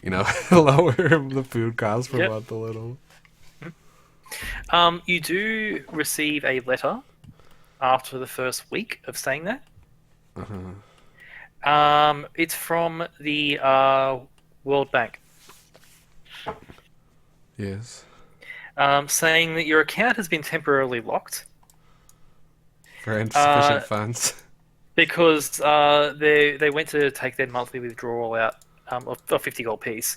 you know, lower the food cost per Yep. month a little. You do receive a letter after the first week of saying that. Uh-huh. It's from the World Bank, Yes. saying that your account has been temporarily locked For insufficient funds. Because they went to take their monthly withdrawal out of a 50 gold piece,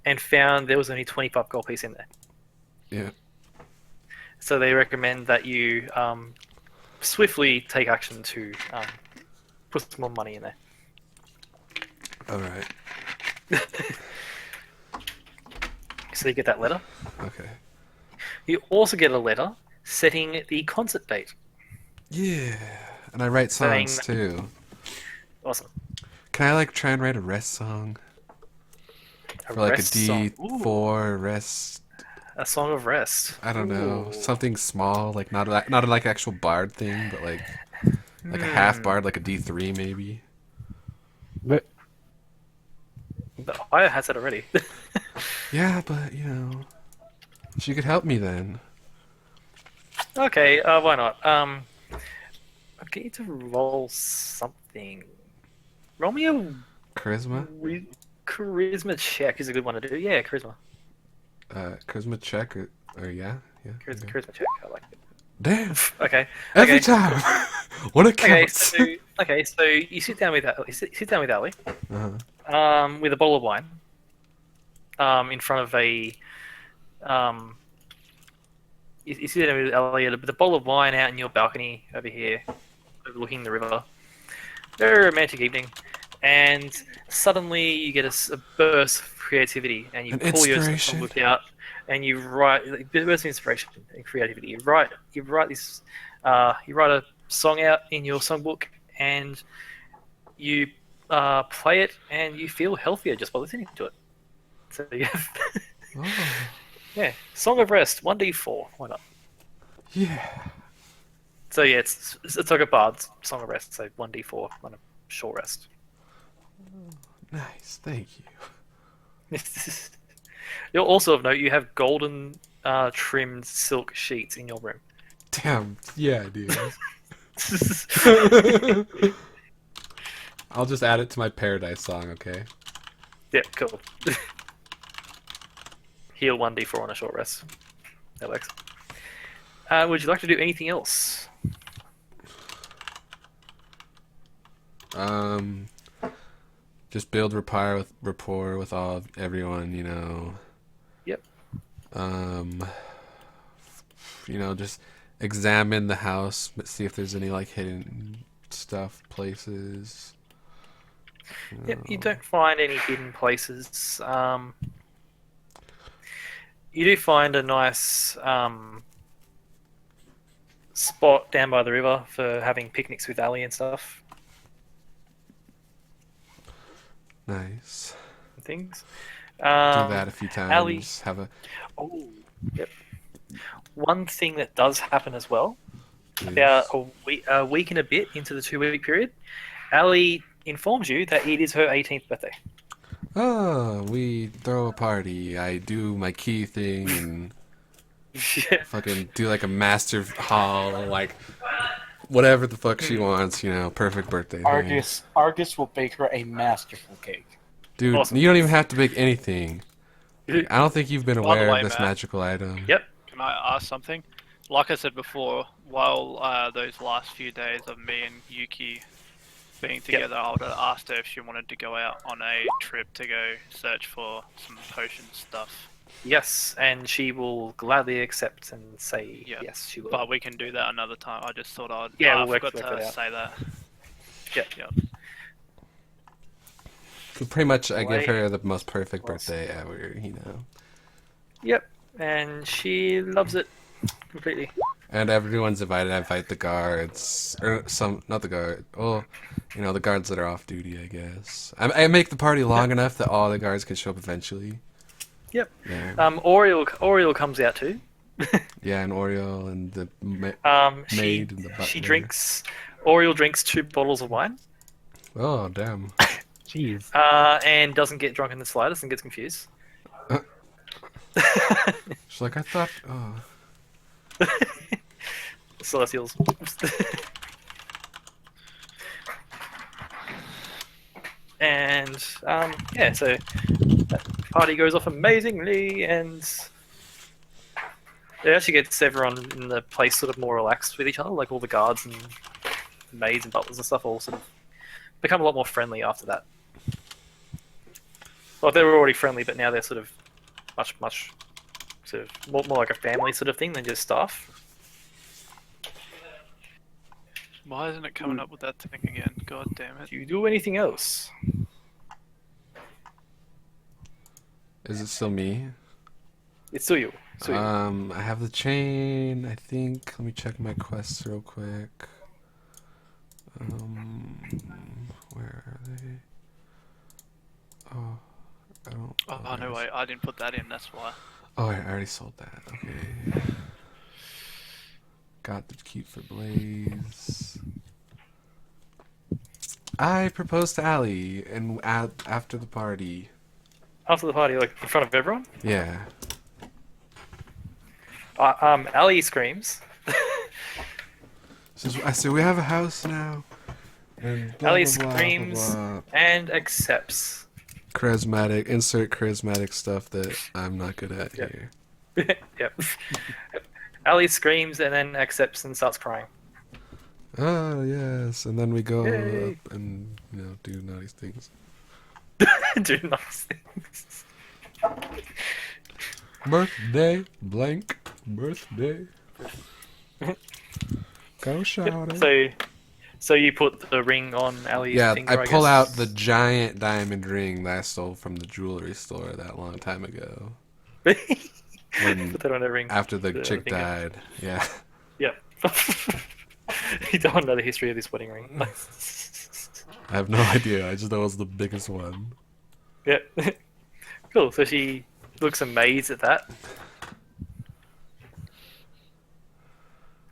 and found there was only 25 gold piece in there. Yeah. So they recommend that you swiftly take action to put some more money in there. All right. So you get that letter. Okay. You also get a letter setting the concert date. Yeah. And I write songs Saying- too. Awesome. Can I like try and write a rest song? A For like a rest song. D4 rest. A song of rest. I don't know. Ooh. Something small, like not like an actual bard thing, but like a half bard, like a D3 maybe. But But Aya has it already. Yeah, but she could help me then. Okay, why not? I'll get you to roll something. Roll me a Charisma? charisma check is a good one to do. Yeah, charisma. Charisma check or yeah? Okay. Charisma check. I like it. Damn. Okay. Every okay. time. What a Okay, count. so you sit down with Ali. Sit down with Ali. Uh-huh. With a bottle of wine. In front of a. You sit down with Ali with a bottle of wine out in your balcony over here, overlooking the river. Very romantic evening, and suddenly you get a burst of creativity, and you An pull your inspiration. songbook out, and you write a burst of inspiration and creativity. You write this, you write a song out in your songbook, and you play it, and you feel healthier just by listening to it. So you have, Oh. yeah, Song of Rest, 1d4. Why not? Yeah. So yeah, it's like a bard's Song of Rest, so 1d4 on a short rest. Nice. Thank you. You'll also of note you have golden trimmed silk sheets in your room. Damn. Yeah, dude. I'll just add it to my Paradise song, okay? Yep, cool. Heal 1d4 on a short rest. That works. Would you like to do anything else? Just build rapport with everyone, Yep. Just examine the house, but see if there's any like hidden stuff, places. Yep, you don't find any hidden places. You do find a nice spot down by the river for having picnics with Ali and stuff Nice. and things. Do that a few times. Ali- Have a Oh, yep. One thing that does happen as well, please. about a week and a bit into the 2-week period, Ali informs you that it is her 18th birthday. Oh, we throw a party. I do my key thing and Yeah. fucking do like a master hall, like whatever the fuck she wants, perfect birthday thing. Argus will bake her a masterful cake. Dude, Awesome. you don't even have to make anything. Yep. I don't think you've been By the aware way, of this Matt. magical item. Can I ask something? Like I said before, while those last few days of me and Yuki being together, I would have asked her if she wanted to go out on a trip to go search for some potion stuff. Yes, and she will gladly accept and say Yeah. yes, she will. But we can do that another time. I just thought I'd. Yeah, I we'll work forgot it to out. say that. Yep. Yep. So pretty much, I give Wait. her the most perfect Awesome. birthday ever, Yep, and she loves it completely. And everyone's invited. I invite the guards, or not the guard. Oh, the guards that are off duty, I guess. I make the party long enough that all the guards can show up eventually. Yep. Yeah, Oriole comes out too. yeah, and Oriole and the She maid and the butler. she drinks. Oriole drinks 2 bottles of wine. Oh damn! jeez. And doesn't get drunk in the slightest and gets confused. She's like, I thought. Oh, Celestials. And yeah, so that party goes off amazingly, and it actually gets everyone in the place sort of more relaxed with each other, like all the guards and maids and butlers and stuff all sort of become a lot more friendly after that. Well, they were already friendly, but now they're sort of much sort of more like a family sort of thing than just staff. Why isn't it coming up with that thing again? God damn it. Do you do anything else? Is it still me? It's still you. Still you. I have the chain, I think. Let me check my quests real quick. Where are they? Oh, I don't. Oh, no way. I didn't put that in, that's why. Oh, I already sold that. Okay. Got the keep for Blaze. I proposed to Allie and after the party. After the party, like in front of everyone. Yeah. Ali screams. I said we have a house now. And blah, Ali blah, blah, screams blah, blah. and accepts. Charismatic. Insert charismatic stuff that I'm not good at Yep. here. Yep. Ali screams and then accepts and starts crying. Oh yes, and then we go Yay. up and do nice things. Do nice things. Birthday blank birthday. Go shout it. So you put the ring on Ali's Yeah, finger, I pull guess? out the giant diamond ring that I stole from the jewelry store that long time ago. When Put that on a ring. after the Put it on chick the finger. died. Yeah. Yep. You don't want to know the history of this wedding ring. I have no idea. I just know it was the biggest one. Yep. Cool. So she looks amazed at that.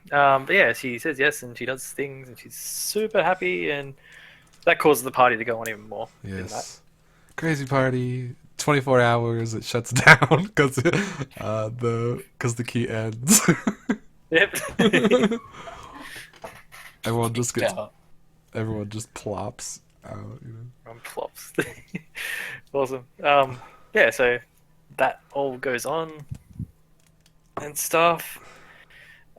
But yeah, she says yes, and she does things, and she's super happy, and that causes the party to go on even more. didn't Yes. Crazy party. 24 hours. It shuts down because the key ends. that? Yep. Everyone just gets. Yeah. Everyone just plops out. Plops. Awesome. Yeah, so that all goes on and stuff.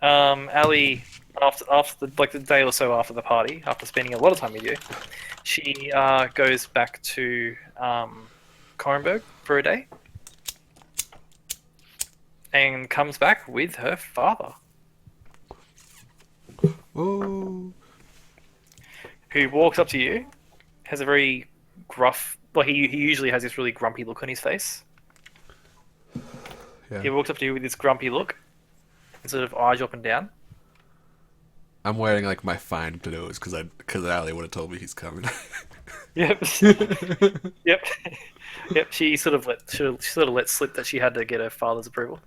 Ali, after the day or so after the party, after spending a lot of time with you, she goes back to Corenberg for a day and comes back with her father, Oh. who walks up to you, has a very gruff, well, he usually has this really grumpy look on his face. Yeah. He walks up to you with this grumpy look and sort of eyes you up and down. I'm wearing like my fine clothes because Ali would have told me he's coming. Yep. Yep. Yep. She sort of let slip that she had to get her father's approval.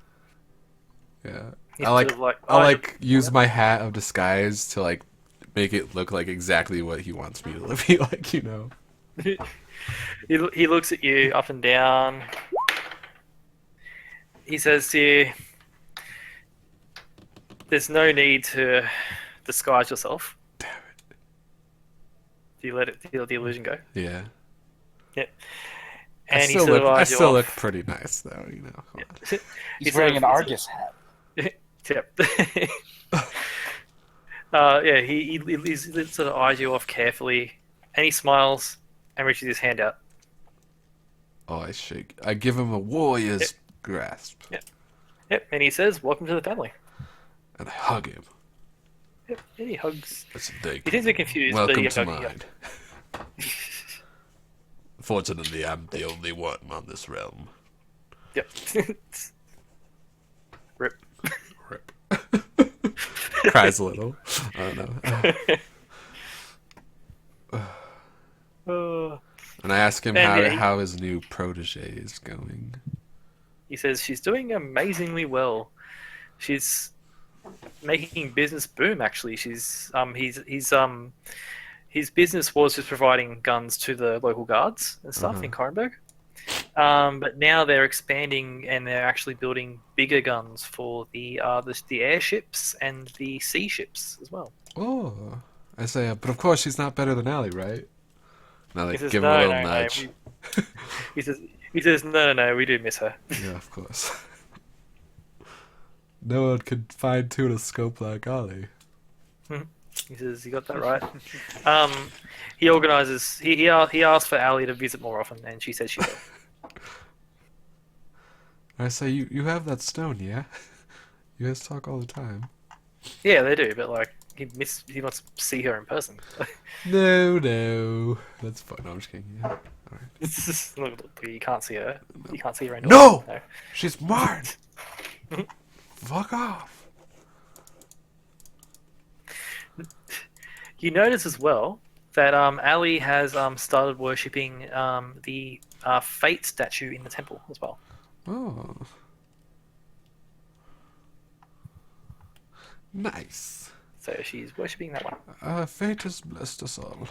Yeah. He's I sort of I use my hat of disguise to like make it look like exactly what he wants me to be like, He looks at you up and down. He says to you, "There's no need to disguise yourself." Damn it. Do you let the illusion go? Yeah. Yep. I And he still sort of look eyes you still off. look pretty nice though, Come on. He's He's sort wearing of- an Argus hat. Yep. Yeah, he sort of eyes you off carefully, and he smiles and reaches his hand out. Oh, I give him a warrior's Yep. grasp. Yep, and he says, "Welcome to the family." And I hug him. Yep, and he hugs. I said, thank He you. seems a bit confused, but Welcome he to hugs you. mine. Fortunately, I'm the only one on this realm. Yep. Rip. Rip. Cries a little. I don't know. Oh. And I ask him And yeah, how his new protege is going. He says she's doing amazingly well. She's making business boom. Actually, his business was just providing guns to the local guards and stuff in Corenberg. But now they're expanding and they're actually building bigger guns for the airships and the sea ships as well. Oh, I say, but of course she's not better than Allie, right? And I He like says, give him a "No, little no, no, nudge. He says, no, we do miss her." Yeah, of course. No one could fine tune a scope like Ollie. He says you got that right. He organizes. He asked for Ali to visit more often, and she says she will. I say, you have that stone, yeah? You guys talk all the time. Yeah, they do, but like he wants to see her in person. No. That's fine. No, I'm just kidding. Yeah. Alright. It's just, look, you can't see her. You can't see her in No! She's mine! Fuck off! You notice as well that Ali has started worshipping the Fate statue in the temple as well. Oh. Nice. So she's worshipping that one. Fate has blessed us all.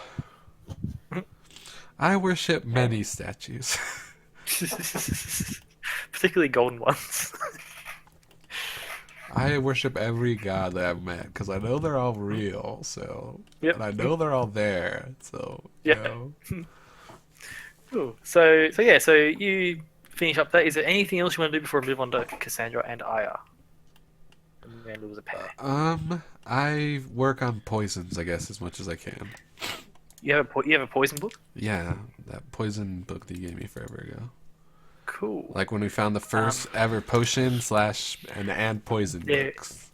I worship many statues. Particularly golden ones. I worship every god that I've met because I know they're all real. So, Yep. and I know they're all there. So, Yeah. Cool. So you finish up that. Is there anything else you want to do before we move on to Cassandra and Aya? And it was a pair. I work on poisons, I guess, as much as I can. You have a poison book. Yeah, that poison book that you gave me forever ago. Cool. Like when we found the first ever potion / and poison There- books.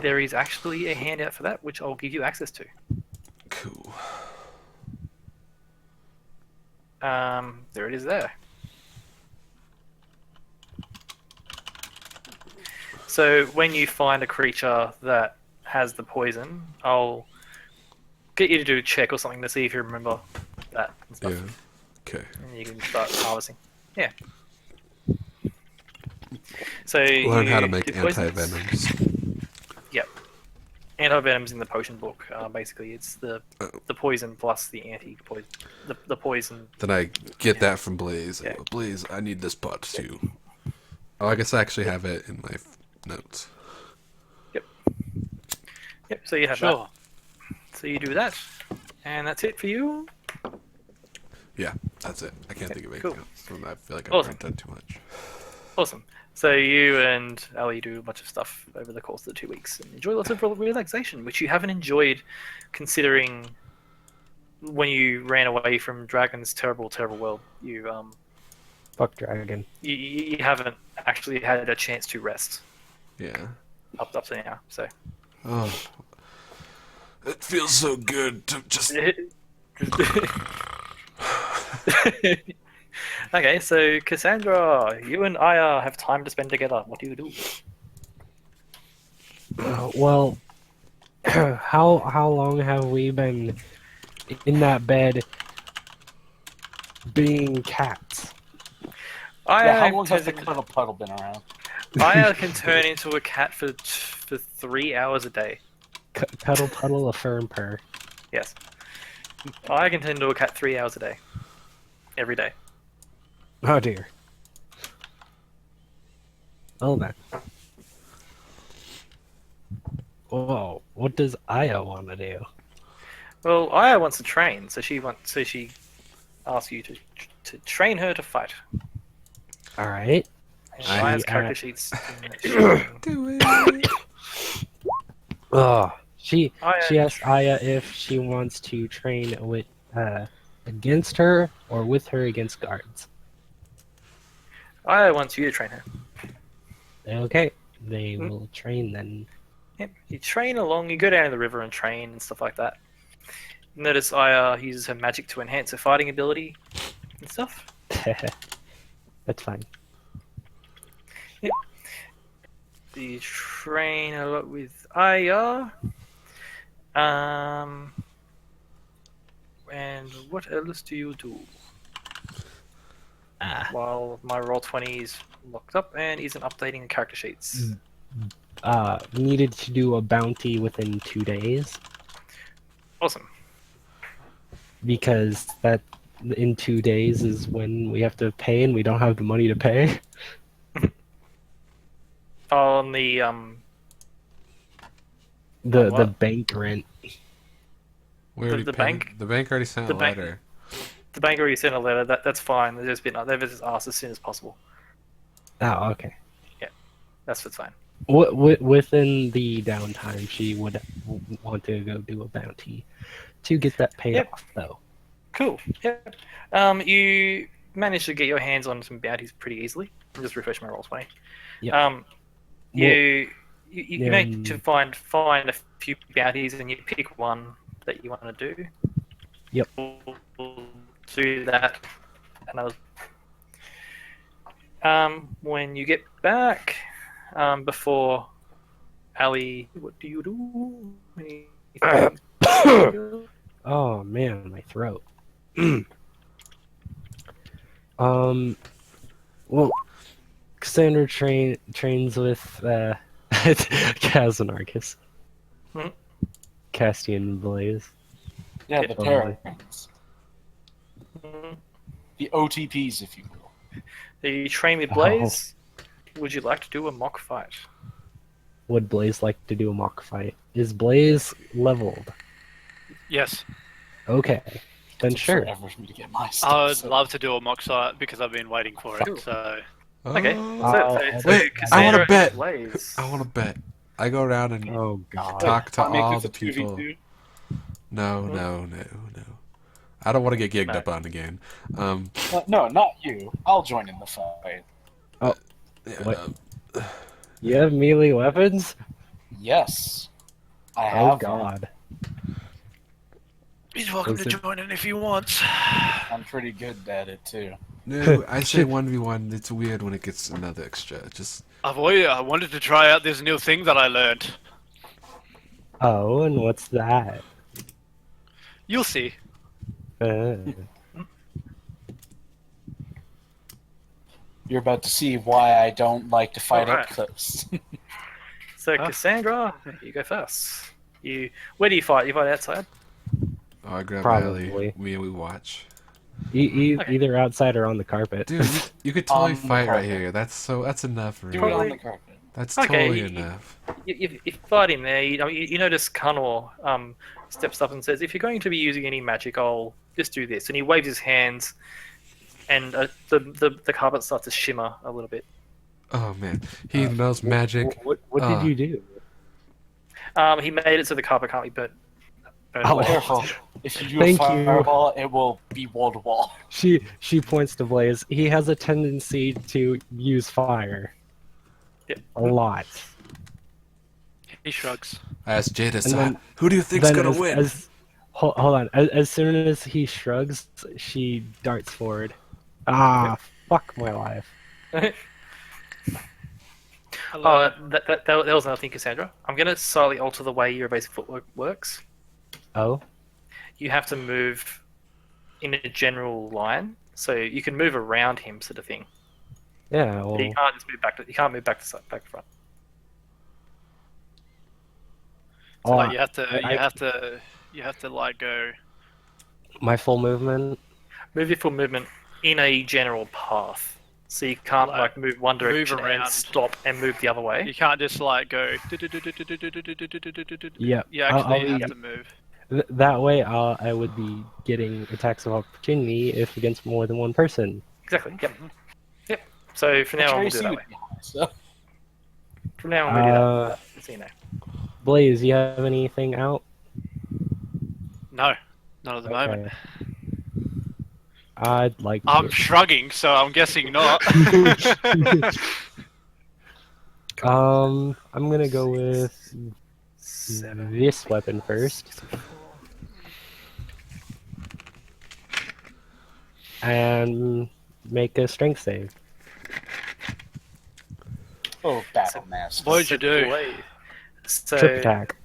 There is actually a handout for that, which I'll give you access to. Cool. There it is there. So when you find a creature that has the poison, I'll get you to do a check or something to see if you remember that and stuff. Yeah. Okay. And you can start harvesting. Yeah. So Learn how to you make do poisons. anti-venoms. Yep. Anti-venom's in the potion book. Basically, it's the poison plus the anti-poison. The poison. Then I get that from Blaze. Yeah. I go, Blaze, I need this pot too. Oh, I guess I actually have it in my notes. Yep. So you have Sure. that. So you do that, and that's it for you. Yeah, that's it. I can't think of anything else. I feel like I've Awesome. done too much. Awesome. So you and Ali do a bunch of stuff over the course of the 2 weeks and enjoy lots of relaxation, which you haven't enjoyed considering when you ran away from Dragon's terrible world. You Fuck dragon. you haven't actually had a chance to rest Yeah. up to now. So Oh. It feels so good to just... Okay, so Cassandra, you and Aya have time to spend together. What do you do? Well, how long have we been in that bed being cats? Aya, how long has the turns- cuddle puddle been around? Aya can turn into a cat for 3 hours a day. Cuddle puddle a firm purr. Yes. Aya can turn into a cat 3 hours a day. Every day. Oh dear. Oh then. Whoa, what does Aya want to do? Well, Aya wants to train, so she asks you to train her to fight. All right. And I- Aya's character sheets. in Do it. Oh, she Aya- asked Aya if she wants to train with against her or with her against guards. Aya wants you to train her. Okay, they will train then. Yep. You train along, you go down to the river and train and stuff like that. Notice Aya uses her magic to enhance her fighting ability and stuff. That's fine. You train a lot with Aya. And what else do you do? While my Roll20 is locked up and isn't updating the character sheets. Needed to do a bounty within 2 days Awesome. because that in 2 days is when we have to pay and we don't have the money to pay. On the The What? bank rent. We already The paid- bank? The bank already sent The a bank- letter. the bank already sent a letter. That's fine. They've just asked as soon as possible. Oh, okay. That's fine. Within the downtime, she would want to go do a bounty to get that paid Yep. off, though. Cool. Yep. You managed to get your hands on some bounties pretty easily. I'll just refresh my roll 20. Yep. You managed to Then- find a few bounties, and you pick one that you want to do. Yep. We'll do that another. When you get back, before Ali, what do you do? Oh man, my throat. Well, Cassandra trains with Kaz and Arcus. Hmm. Castian Blaze. Yeah, Yeah. the parents. The OTPs, if you will. You train with Blaze. Would you like to do a mock fight? Would Blaze like to do a mock fight? Is Blaze leveled? Yes, Okay, then Took sure. forever for me to get my I stuff. would so- love to do a mock site because I've been waiting for it. So Okay. Oh. Wait, I wanna Cassandra and bet. Blaze. I want to bet. I go around and Oh god. talk to I'll make all this the a 2v2. people. No. I don't want to get gigged No. up on again. No, not you. I'll join in the fight. Yeah, What? You have melee weapons? Yes. I have. Oh one. god. he's welcome Was to it- join in if he wants. I'm pretty good at it too. no, I say 1v1. It's weird when it gets another extra. Just I wanted to try out this new thing that I learned. Oh, and what's that? You'll see. You're about to see why I don't like to fight Alright. up close. So Cassandra, you go first. Where do you fight? You fight outside? I grab Probably. Ellie. We watch. Okay. Either outside or on the carpet. Dude, you could totally On the fight right carpet. here. That's enough for Do me. it on the carpet. That's Okay, totally you- enough. You fight him there. You notice Connor steps up and says, "If you're going to be using any magic, I'll just do this." And he waves his hands, and the carpet starts to shimmer a little bit. Oh man, he knows magic. What did you do? He made it so the carpet can't be burnt. Oh. away. Careful. If you do Thank a you. fireball, it will be wall to wall. She points to Blaze. He has a tendency to use fire. Yep. A lot. He shrugs. I asked Jada, And so then- who do you think's Then gonna as, win? hold on. As soon as he shrugs, she darts forward. Ah, fuck my life. Hello. That was another thing, Cassandra. I'm going to slightly alter the way your basic footwork works. Oh, You have to move in a general line, so you can move around him, sort of thing. yeah. But Well, you can't just move back. You can't move back to front. So, like, oh, you have to I- you have to like go. my full movement. Move your full movement in a general path, so you can't Like, like move one direction around. and stop and move the other way. You can't just like go. Yeah. You actually I'll- have to move. That way, I would be getting attacks of opportunity if against more than one person. Exactly. Yep. Yep. So from now on, we'll do it that way. So, From now on, we'll do that. So you know. Blaze, you have anything out? No, not at the moment. Okay. I'd like to. I'm shrugging, so I'm guessing not. I'm gonna go with this weapon first. And make a strength save. oh, battle master. What did you do? So, Trip attack.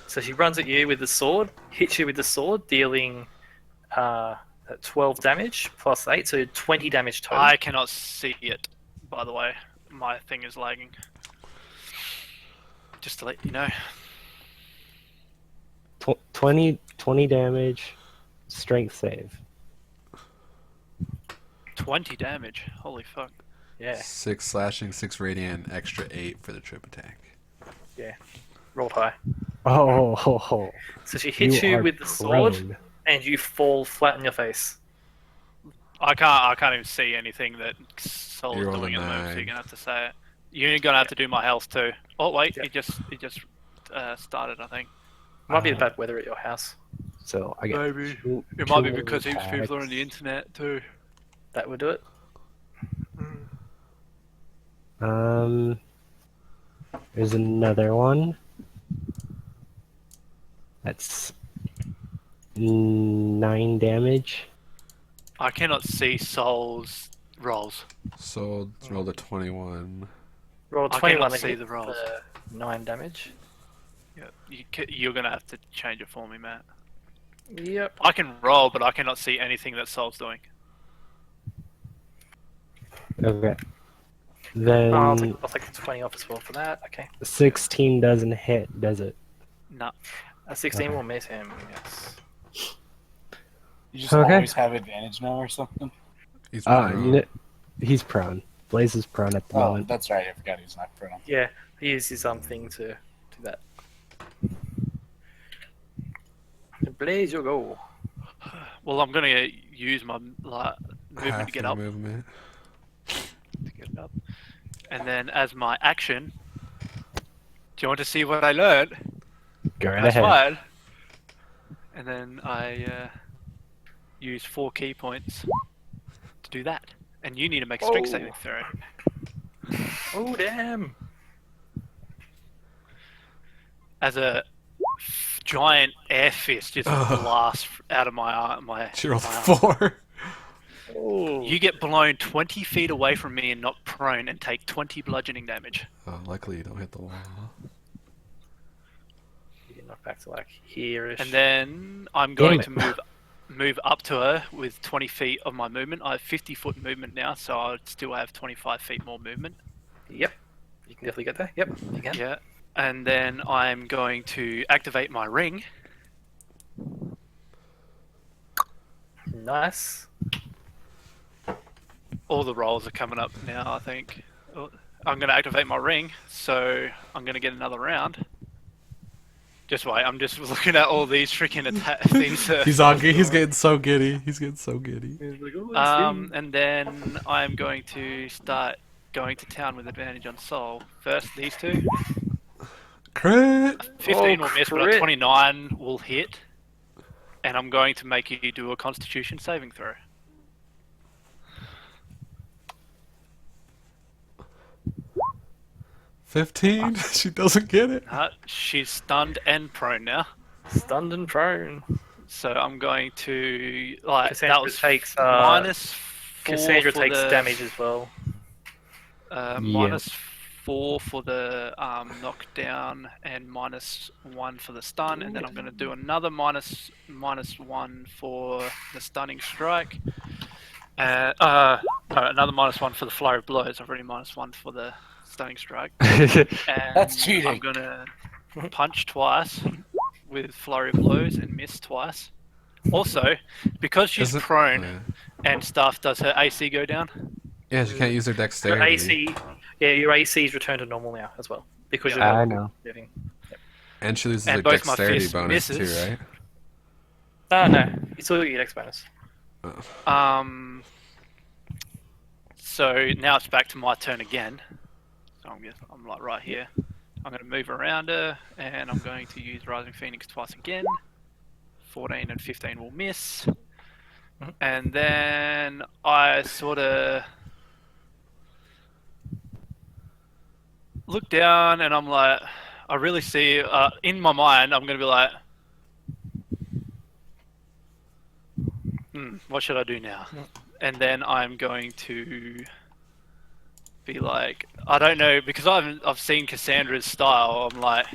so she runs at you with the sword, hits you with the sword, dealing 12 damage plus 8, so 20 damage total. I cannot see it. By the way, my thing is lagging. Just to let you know. 20 damage, strength save. 20 damage. Holy fuck. Yeah, 6 slashing, 6 radiant, extra 8 for the trip attack. rolled high. Oh, So she hits you are with the sword, prone. and you fall flat on your face. I can't even see anything that Sol's You rolled a doing at the moment, so 9. you're gonna have to say it. You're gonna have to do my health too. Oh wait, Yep. he just started, I think. Might be the bad weather at your house. So I get Maybe. two- It might be two because heaps of people are on the attacks. internet too. That would do it. There's another one. That's 9 damage. I cannot see Soul's rolls. So roll the 21. Roll I 21 cannot see hit the rolls. for 9 damage. Yeah, you're gonna have to change it for me, Matt. Yep. I can roll, but I cannot see anything that Soul's doing. Okay. Then I'll take the 20 off as well for that. Okay. 16 doesn't hit, does it? No. A 16 Okay. will miss him, yes. You just Okay. always have advantage now or something? He's prone. He's prone. Blaze is prone at the Oh, moment. that's right. I forgot he's not prone. Yeah, he uses his thing to do that. Blaze, your go. Well, I'm gonna use my movement Half to get your up. movement. To get up. And then as my action, do you want to see what I learned? Go right That's ahead. fine. And then I use 4 key points to do that. And you need to make a strength Oh. saving throw. Oh, damn. As a giant air fist just blasts out of my She rolled my arm. 4. Oh. You get blown 20 feet away from me and knocked prone and take 20 bludgeoning damage. Oh, luckily you don't hit the wall. You get knocked back to like here-ish. And then I'm Damn going it. to move up to her with 20 feet of my movement. I have 50-foot movement now, so I still have 25 feet more movement. Yep. You can definitely get there. Yep, you can. Yeah. And then I'm going to activate my ring. Nice. All the rolls are coming up now, I think. Oh, I'm going to activate my ring, so I'm going to get another round. Just wait, I'm just looking at all these freaking things. He's getting so giddy. He's getting so giddy. And then I'm going to start going to town with advantage on Soul. First, these two. Crit! 15 will miss, but a crit. 29 will hit. And I'm going to make you do a Constitution saving throw. $15? She doesn't get it. She's stunned and prone now. Stunned and prone. So I'm going to that Cassandra was takes, minus 4 Cassandra for takes the, damage as well. minus 4 for the knockdown and minus 1 for the stun, and then I'm going to do another minus 1 for the stunning strike. No, another minus 1 for the flurry of blows. I've already minus 1 for the stunning strike. And That's cheating. I'm going to punch twice with flurry of blows and miss twice. Also, because she's Doesn't- prone yeah. and stuff, does her AC go down? Yeah, she can't use her Your dexterity. AC, your AC is returned to normal now as well because Yeah. you're I know. living. And she loses And her both my dexterity fists bonus misses. too, right? No, you still get your dex bonus. So now it's back to my turn again. So I'm like right here. I'm going to move around her, and I'm going to use Rising Phoenix twice again. 14 and 15 will miss. And then I sort of look down, and I'm like, I really see, in my mind, I'm going to be like, what should I do now? And then I'm going to be like, I don't know, because I've seen Cassandra's style. I'm like,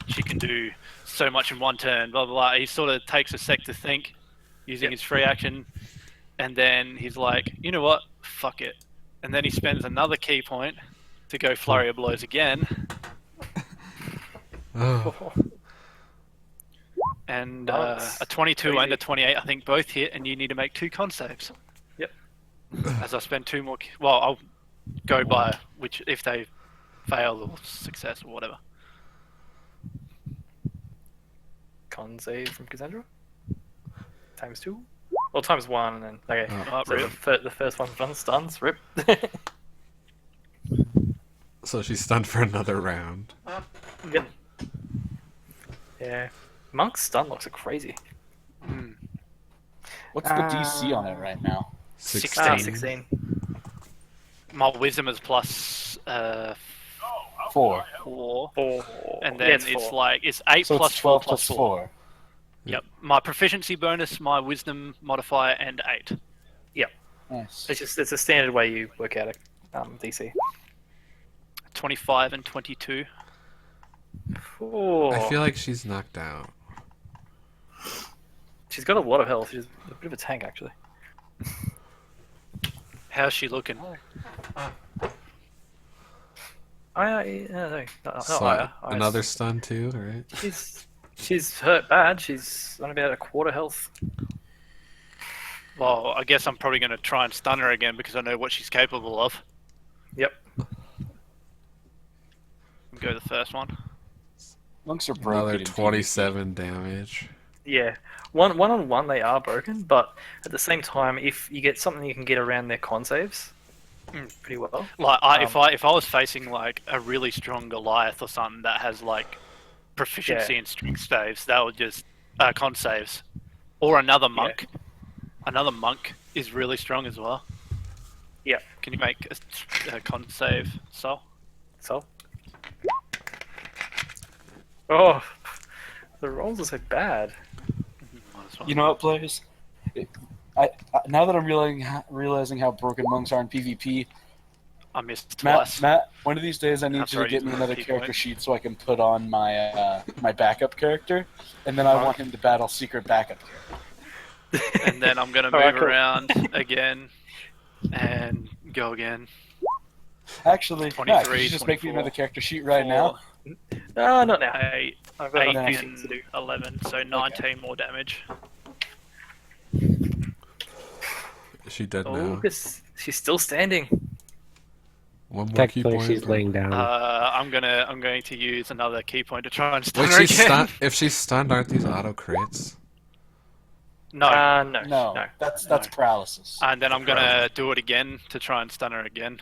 she can do so much in one turn, blah, blah, blah. He sort of takes a sec to think, using his free action, and then he's like, you know what, fuck it. And then he spends another key point to go flurry of blows again, Oh. and Nice. a 22 and Crazy. a 28, I think both hit, and you need to make 2 con saves. Yep. As I spend 2 more, well, I'll go by which, if they fail or success or whatever. Con save from Cassandra. Times 2. Well, times 1 and then okay. Oh. Oh, So rip. the first one's done. Stuns. Rip. So So she's stunned for another round. Yep. Yeah. Monk's stun locks are crazy. What's the DC on it right now? 16. 16. My wisdom is plus 4. 4. 4. And Yeah, then it's it's 4. like, it's 8 So plus it's 4 12 plus plus 4. 4. Yep. My proficiency bonus, my wisdom modifier, and 8. Nice. It's a standard way you work out a DC. 25 and 22. Oh, I feel like she's knocked out. she's got a lot of health. She's a bit of a tank, actually. How's she looking? So another stun too, right? She's hurt bad. She's on about a quarter health. Well, I guess I'm probably going to try and stun her again because I know what she's capable of. Yep. Go the first one. Monks are broken. Another in 27 damage. Yeah. One on one they are broken, but at the same time, if you get something you can get around their con saves, pretty well. Like, if I was facing like a really strong Goliath or something that has like proficiency in strength saves, that would just con saves, or another monk. Yeah. Another monk is really strong as well. Yeah. Can you make a con save, Sol? So. Oh, the rolls are so bad. Might as well. You know what, players? Now that I'm realizing how broken monks are in PvP, I missed twice. Matt, one of these days I need That's you to right, get me he's another got character point. sheet so I can put on my my backup character, and then I want him to battle secret backup character. And then I'm gonna move Alright, cool. around again and go again. Actually, 23, Matt, could you just make me 24, another character sheet right now? No, not now. 8, I've got 8 enough nice. things to do. and 11, so 19 more damage. Is she dead Oh, now? she's still standing. One more key Technically, point. she's laying down. I'm going to use another key point to try and stun Wait, her she's again. stunned. If she's stunned, aren't these auto crits? No. No. That's No. paralysis. And then I'm gonna do it again to try and stun her again.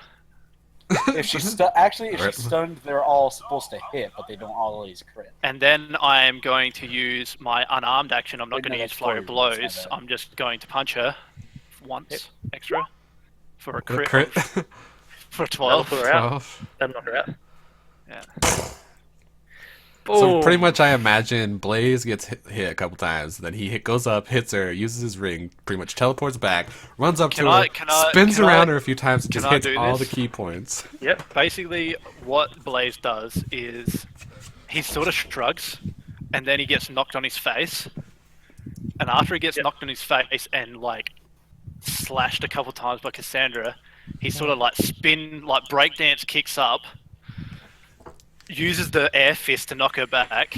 If she's if Rip. she's stunned, they're all supposed to hit, but they don't always crit. And then I am going to use my unarmed action. I'm not Wait, going no, to use that's flurry of flurry, that's blows. my bad. I'm just going to punch her once extra for a The crit, crit. for a That'll 12. put her out. 12. That'll knock her out. Yeah. So pretty Boom. much, I imagine Blaze gets hit a couple times. Then he goes up, hits her, uses his ring, pretty much teleports back, runs up Can to I- her, can I- spins can around I- her a few times, and can just I hits do all this? the key points. Yep. Basically, what Blaze does is he sort of shrugs, and then he gets knocked on his face. And after he gets knocked on his face and like slashed a couple times by Cassandra, he sort of like breakdance kicks up, uses the air fist to knock her back,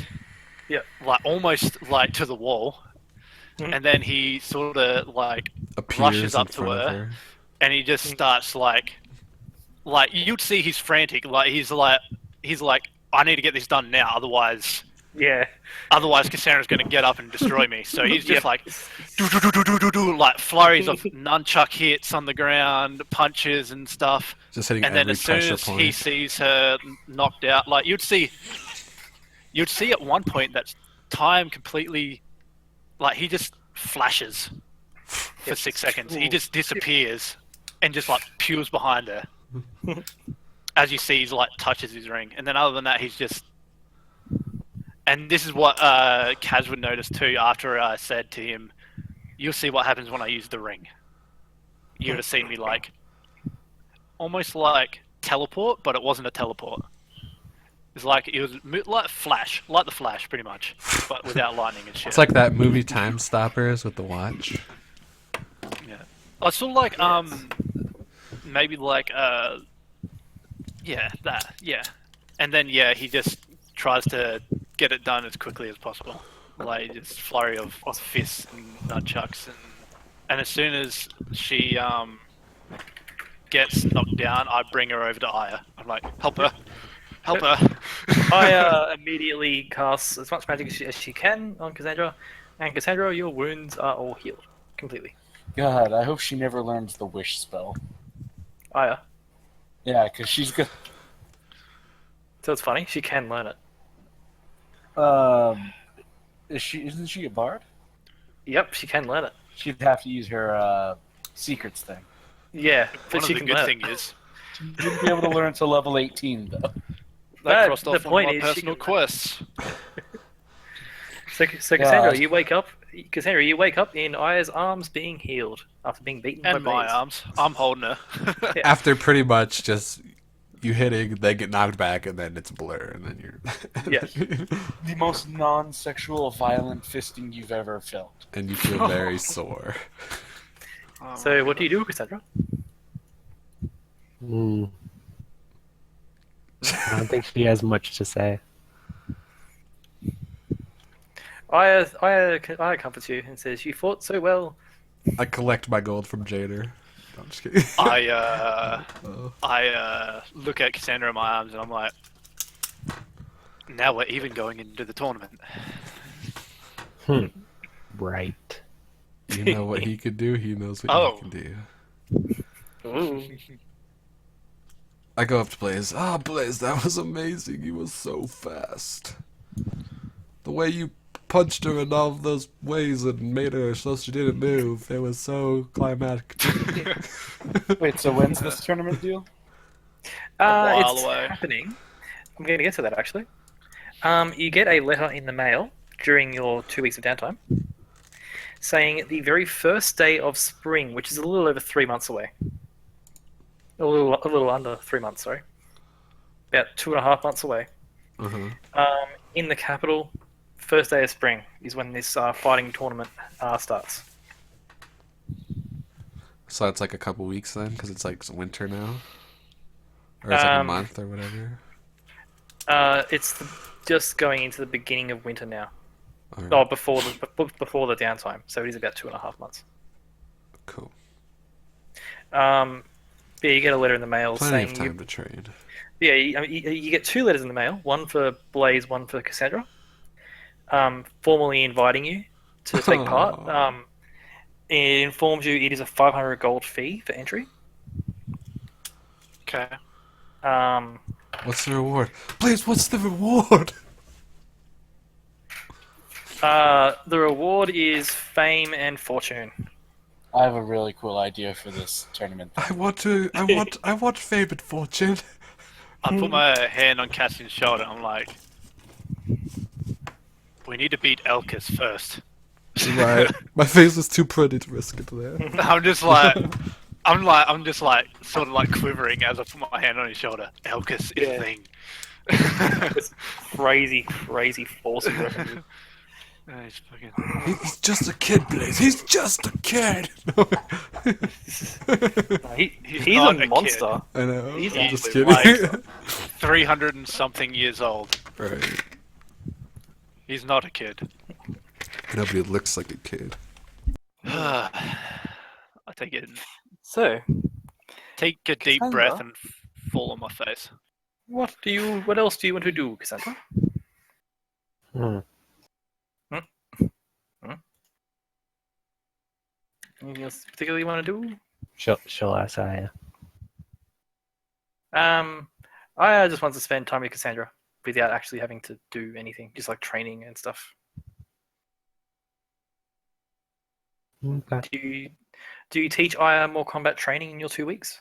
like almost like to the wall, and then he sort of like Appears rushes in up to front of her, and he just starts like you'd see he's frantic, like he's like I need to get this done now, otherwise Yeah. Cassandra's going to get up and destroy me. So he's just like like flurries of nunchuck hits on the ground, punches and stuff. Just hitting And then every as soon pressure as point. he sees her knocked out, like you'd see at one point that time completely, like he just flashes for 6 seconds. He just disappears and just like pews behind her. As you see, he's like touches his ring, and then other than that, he's just. And this is what Kaz would notice too. After I said to him, "You'll see what happens when I use the ring." You would have seen me like, almost like teleport, but it wasn't a teleport. It was like Flash, like the Flash, pretty much, but without lightning and shit. It's like that movie Time Stoppers with the watch. Yeah. I sort of like maybe like and then he just tries to get it done as quickly as possible, like just flurry of fists and nunchucks, and as soon as she gets knocked down, I bring her over to Aya. I'm like, help her. I immediately cast as much magic as she can on Cassandra, and Cassandra, your wounds are all healed completely. God, I hope she never learns the wish spell. Aya. Yeah, because she's good. So it's funny. She can learn it. Isn't she a bard? Yep, she can learn it. She'd have to use her secrets thing. Yeah, but One of she the can good learn things it. is She wouldn't be able to learn to level 18 though. that crossed the off one point of my is she personal can- quests. So Cassandra, you wake up. Cassandra, you wake up in Aya's arms, being healed after being beaten And by my bees. arms. I'm holding her. After pretty much just you hitting, they get knocked back, and then it's a blur, and then you're Yeah. The most non-sexual, violent fisting you've ever felt. and you feel very sore. Oh So my what do you God. do, Cassandra? I don't think she has much to say. Aya comforts you and says, "You fought so well." I collect my gold from Jader. No, I'm just kidding. I look at Cassandra in my arms and I'm like, now we're even going into the tournament. Right. You know what he could do. He knows what Oh. you can do. Ooh. I go up to Blaze. Ah, Blaze, that was amazing. You were so fast. The way you punched her in all of those ways and made her so she didn't move. It was so climactic. Wait, so when's this tournament deal? while It's away. happening. I'm going to get to that actually. You get a letter in the mail during your 2 weeks of downtime, saying the very first day of spring, which is a little over 3 months away. A little under 3 months, sorry. About 2.5 months away. Uh-huh. In the capital, first day of spring is when this fighting tournament starts. So it's like a couple weeks then, because it's like winter now? Or it's like a Um, month or whatever? It's just going into the beginning of winter now. Alright, Oh, before the downtime. So it is about 2.5 months. cool. Yeah, you get a letter in the mail Plenty saying of time to trade. Yeah, you get 2 letters in the mail. One for Blaze, one for Cassandra. Formally inviting you to take part. Aw. It informs you it is a 500 gold fee for entry. Okay. What's the reward? Blaze, what's the reward? The reward is fame and fortune. I have a really cool idea for this tournament. I want fame and fortune. I put my hand on Cassian's shoulder. I'm like, we need to beat Elkis first. Right. My face is too pretty to risk it there. I'm just like, sort of like quivering as I put my hand on his shoulder. Elkis is Yeah. a thing. It's crazy force of weapons. He's fucking... He's just a kid, Blaze. He's just a kid. He's not a a monster. I know. He's I'm just actually kidding. like 300 and something years old. Right. He's not a kid. Nobody looks like a kid. I take a So, deep Cassandra? breath and fall on my face. what else do you want to do, Cassandra? Anything else particularly you want to do? She'll ask Aya. I just want to spend time with Cassandra without actually having to do anything, just like training and stuff. Okay. Do you teach Aya more combat training in your 2 weeks?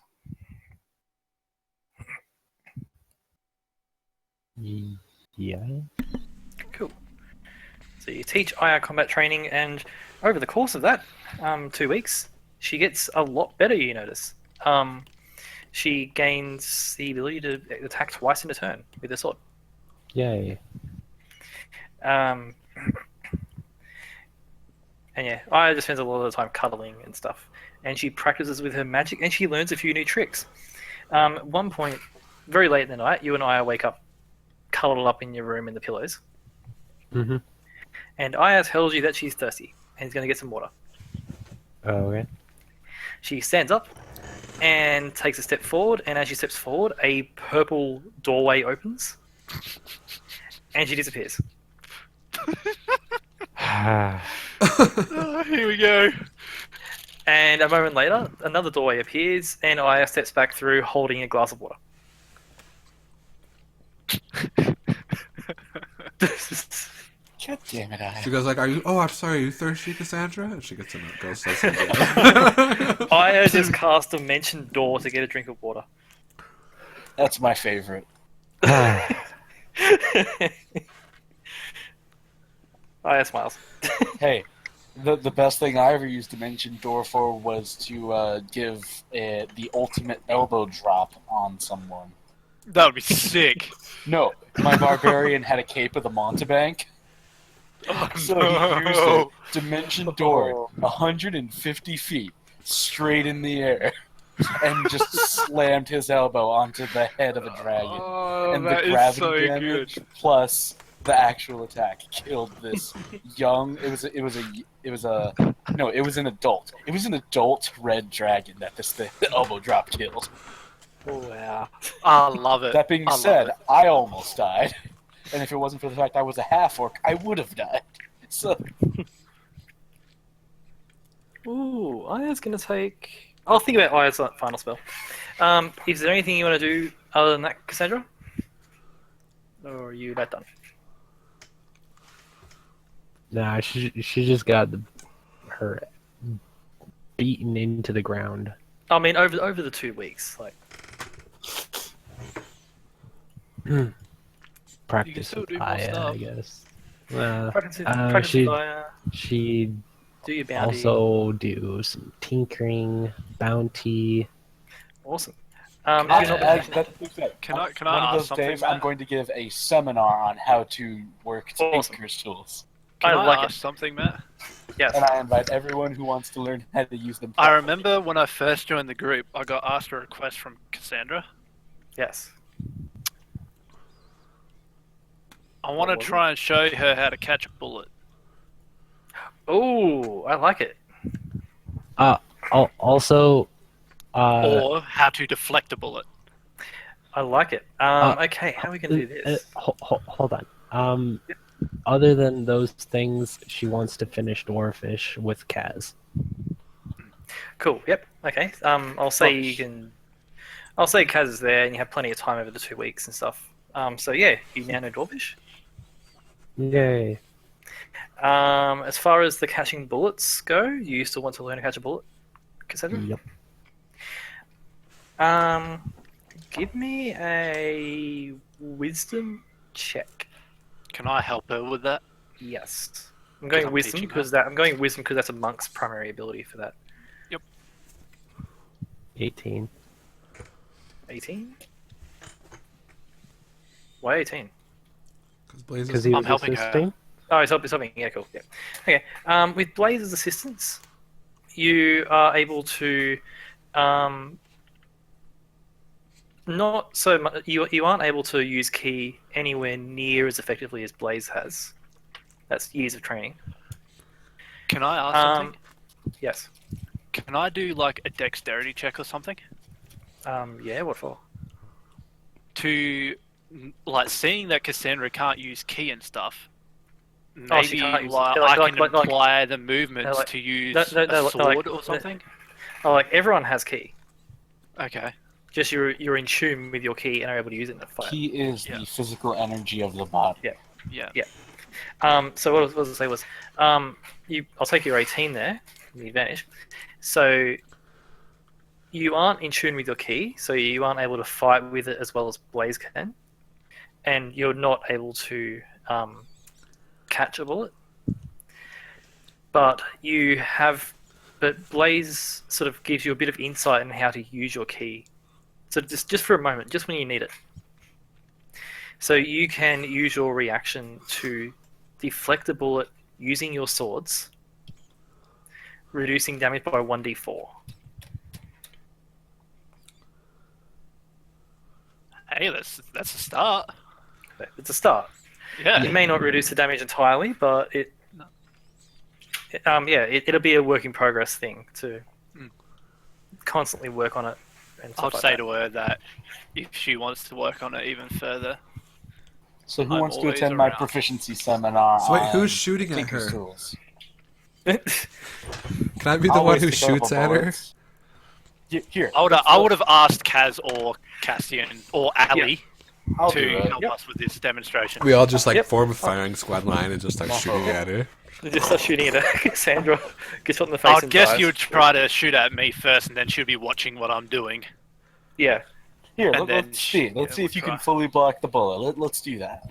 Yeah. Cool. So you teach Aya combat training, and over the course of that 2 weeks, she gets a lot better. You notice. She gains the ability to attack twice in a turn with her sword. Yay. And yeah, Aya just spends a lot of the time cuddling and stuff. And she practices with her magic, and she learns a few new tricks. At one point, very late in the night, you and Aya wake up, cuddled up in your room in the pillows. Mm-hmm. And Aya tells you that she's thirsty and is going to get some water. Oh, okay. She stands up and takes a step forward, and as she steps forward, a purple doorway opens, and she disappears. Oh, here we go. And a moment later, another doorway appears, and Aya steps back through holding a glass of water. God damn it, She I. goes like, "Are you? Oh, I'm sorry. Are you thirsty, Cassandra?" And she gets in a ghost. I just cast Dimension Door to get a drink of water. That's my favorite. I smiles. Hey, the best thing I ever used Dimension Door for was to give the ultimate elbow drop on someone. That would be sick. No, my barbarian had a cape of the Montebank, Oh, so he used it. Dimension Door, 150 feet, straight in the air, and just slammed his elbow onto the head of a dragon. Oh, And the that is gravity so damage good. plus the actual attack killed this young. It was an adult. It was an adult red dragon that the elbow drop killed. Oh, wow. I love it. That being I love said, it. I almost died, and if it wasn't for the fact I was a half orc, I would have died. So Ooh, Aya's gonna take. I'll think about Aya's final spell. Is there anything you want to do other than that, Cassandra? Or are you that done? Nah, she just got her beaten into the ground. I mean, over the 2 weeks, like. Practice still with do more Aya, stuff. I guess. Practice with she Aya, she do your bounty. also do some tinkering, bounty. Awesome. Can if you're not- Can I one of ask those something, days, Matt? I'm going to give a seminar on how to work Awesome. Tinker's tools, Can I I like ask it. something, Matt? Yes. and I invite everyone who wants to learn how to use them. I properly. remember when I first joined the group, I got asked a request from Cassandra. Yes. I want to was it? try and show her how to catch a bullet. Oh, I like it. Also, Or how to deflect a bullet. I like it. Okay, how are we gonna do this? hold on. Other than those things, she wants to finish Dwarfish with Kaz. Cool. Yep. Okay. I'll say you can. I'll say Kaz is there, and you have plenty of time over the 2 weeks and stuff. So yeah, you now know Dwarfish. Yay! As far as the catching bullets go, you still want to learn to catch a bullet, Cassandra? Yep. Give me a wisdom check. Can I help her with that? Yes. I'm going I'm wisdom teaching because that's a monk's primary ability for that. 18. 18. Why 18? Because he I'm was helping her. assisting. Oh, it's helping. Yeah, cool. Yeah. Okay. With Blaze's assistance, you are able to, not so much. You aren't able to use key anywhere near as effectively as Blaze has. That's years of training. Can I ask something? Yes. Can I do like a dexterity check or something? Yeah. What for? To, like, seeing that Cassandra can't use key and stuff, Oh, she maybe can't use it. like, Yeah, like- I can like- like- apply the movements like- to use no, a like- sword or something? Oh, like everyone has key. Okay. Just you're in tune with your key and are able to use it in a fight. Key is Yeah. the physical energy of the body. Yeah. So what I was going to say was, I'll take your 18 there, the advantage. So you aren't in tune with your key, so you aren't able to fight with it as well as Blaze can, and you're not able to catch a bullet. But Blaze sort of gives you a bit of insight in how to use your key. So just for a moment, just when you need it. So you can use your reaction to deflect a bullet using your swords, reducing damage by 1d4. Hey, that's a start. It's a start. Yeah. It may not reduce the damage entirely, but No. it'll be a work in progress thing to Mm. constantly work on it. And I'll stuff like say that. to her that if she wants to work on it even further, So who I'm wants to always attend my around. proficiency seminar? So wait, on who's shooting at Tinker's her? tools? Can I be the Always one who pick up shoots a at her? bullet. Here. I would have asked Kaz or Cassian or Ali. I'll to do it. help us with this demonstration. We all just like Yep. form a firing squad line and just start shooting at her. They just start shooting at Cassandra. Get shot in the face. I and guess dies. you'd try to shoot at me first, and then she'd be watching what I'm doing. Yeah. Here, And then let's see. Let's yeah, see if we'll you try. can fully block the bullet. Let's do that.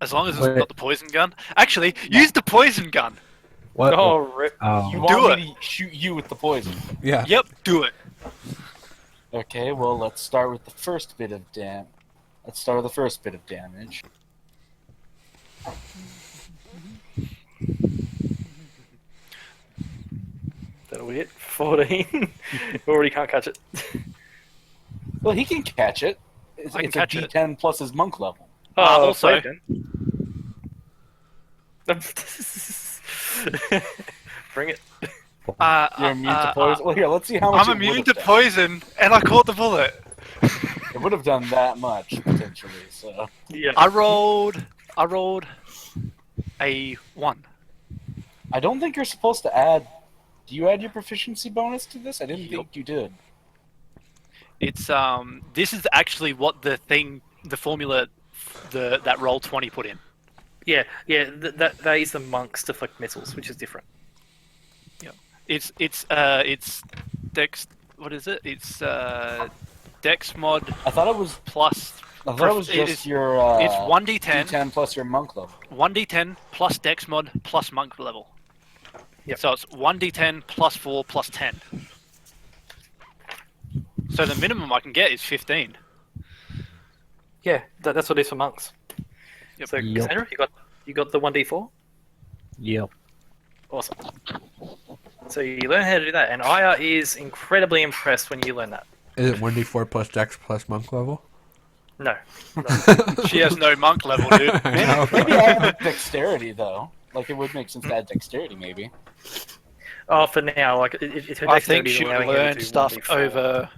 As long as it's Wait. not the poison gun. Actually, use the poison gun. What? Oh, rip. Oh. You Do want me to shoot you with the poison? Yeah. Yep, do it. Okay, well, let's start with the first bit of damage. That'll hit. 14. Already can't catch it. Well, he can catch it. It's, I can it's catch a it. D10 plus his monk level. Also- wait then. Bring it. You're immune to poison. Well, here, let's see how much I'm it immune would've to done. poison, and I caught the bullet. It would have done that much potentially. So Yeah. I rolled a 1. I don't think you're supposed to add. Do you add your proficiency bonus to this? I didn't Yup. think you did. It's this is actually what the formula, that roll 20 put in. Yeah. That is the monks deflect missiles, which is different. It's dex. What is it? It's dex mod I thought it was. plus. I thought it was just it's your. It's 1d10. D10 plus your monk level. 1d10 plus dex mod plus monk level. Yep. So it's 1d10 plus 4 plus 10. So the minimum I can get is 15. Yeah, that's what it is for monks. Yep. So, Yep. Cassandra, you got the 1d4? Yep. Awesome. So you learn how to do that, and Aya is incredibly impressed when you learn that. Is it 1d4 plus dex plus monk level? No. She has no monk level, dude. I know. Maybe add dexterity though. Like it would make sense to add dexterity, maybe. Oh, for now, like if her I think dexterity is she would allowing her to learn do stuff 1d4. over.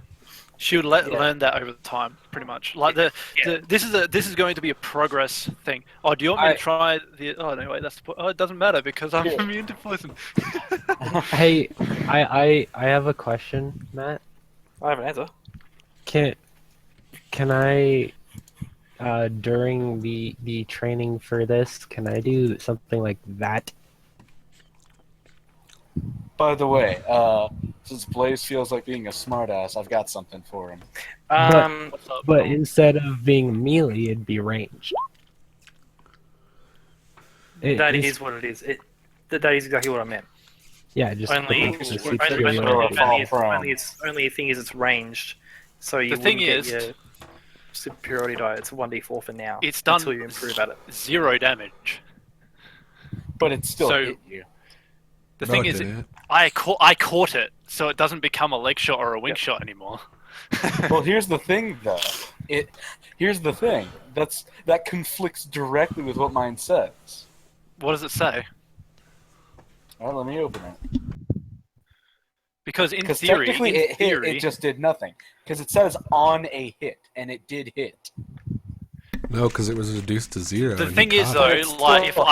She would Yeah. learn that over the time, pretty much. Like Yeah. this is going to be a progress thing. Oh, do you want me to try the? Oh no, wait, it doesn't matter because I'm Yeah. immune to poison. Hey, I have a question, Matt. I have an answer. Can I during the training for this, can I do something like that? By the way, since Blaze feels like being a smartass, I've got something for him. What's up? But instead of being melee, it'd be ranged. That is what it is. That is exactly what I meant. Yeah, just Only, the just only, superiority. only thing is it's ranged. So you The thing wouldn't is- get your superiority die. It's a 1d4 for now. It's done until you improve at it. 0 damage. But it still So- hit you. The No, thing it is, didn't. I caught it, so it doesn't become a leg shot or a wing Yep. shot anymore. Well, here's the thing, though. Here's the thing. That conflicts directly with what mine says. What does it say? All right, let me open it. Because in Because theory, technically, it hit. It just did nothing. Because it says on a hit, and it did hit. No, because it was reduced to 0. the and thing you is caught though, it. It's like still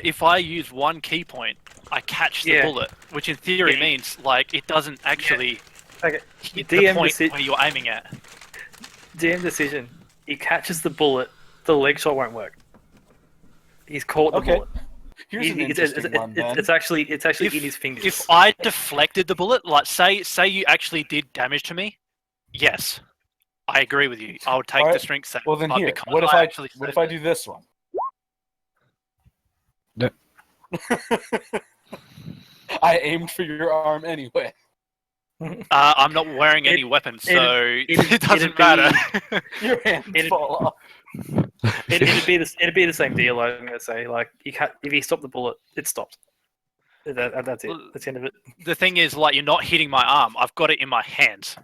if I use one key point, I catch the Yeah. bullet, which in theory Yeah. means like it doesn't actually Okay. hit the DM point deci- where you're aiming at. DM decision. He catches the bullet. The leg shot won't work. He's caught the Okay. bullet. Here's an It's interesting one, then. it's actually If- in his fingers. If I deflected the bullet, like say you actually did damage to me, yes, I agree with you. I would take the Alright, strength save. Well, then but here. because What if I actually what if saved I it- do this one? No. I aimed for your arm anyway. I'm not wearing any It- weapons, it- so it- it doesn't it'd be- matter. Your hands It'd- fall off. It'd be the same deal. I'm gonna say like if he stopped the bullet, it stopped. That's it. Well, That's the end of it. The thing is, like, you're not hitting my arm. I've got it in my hands.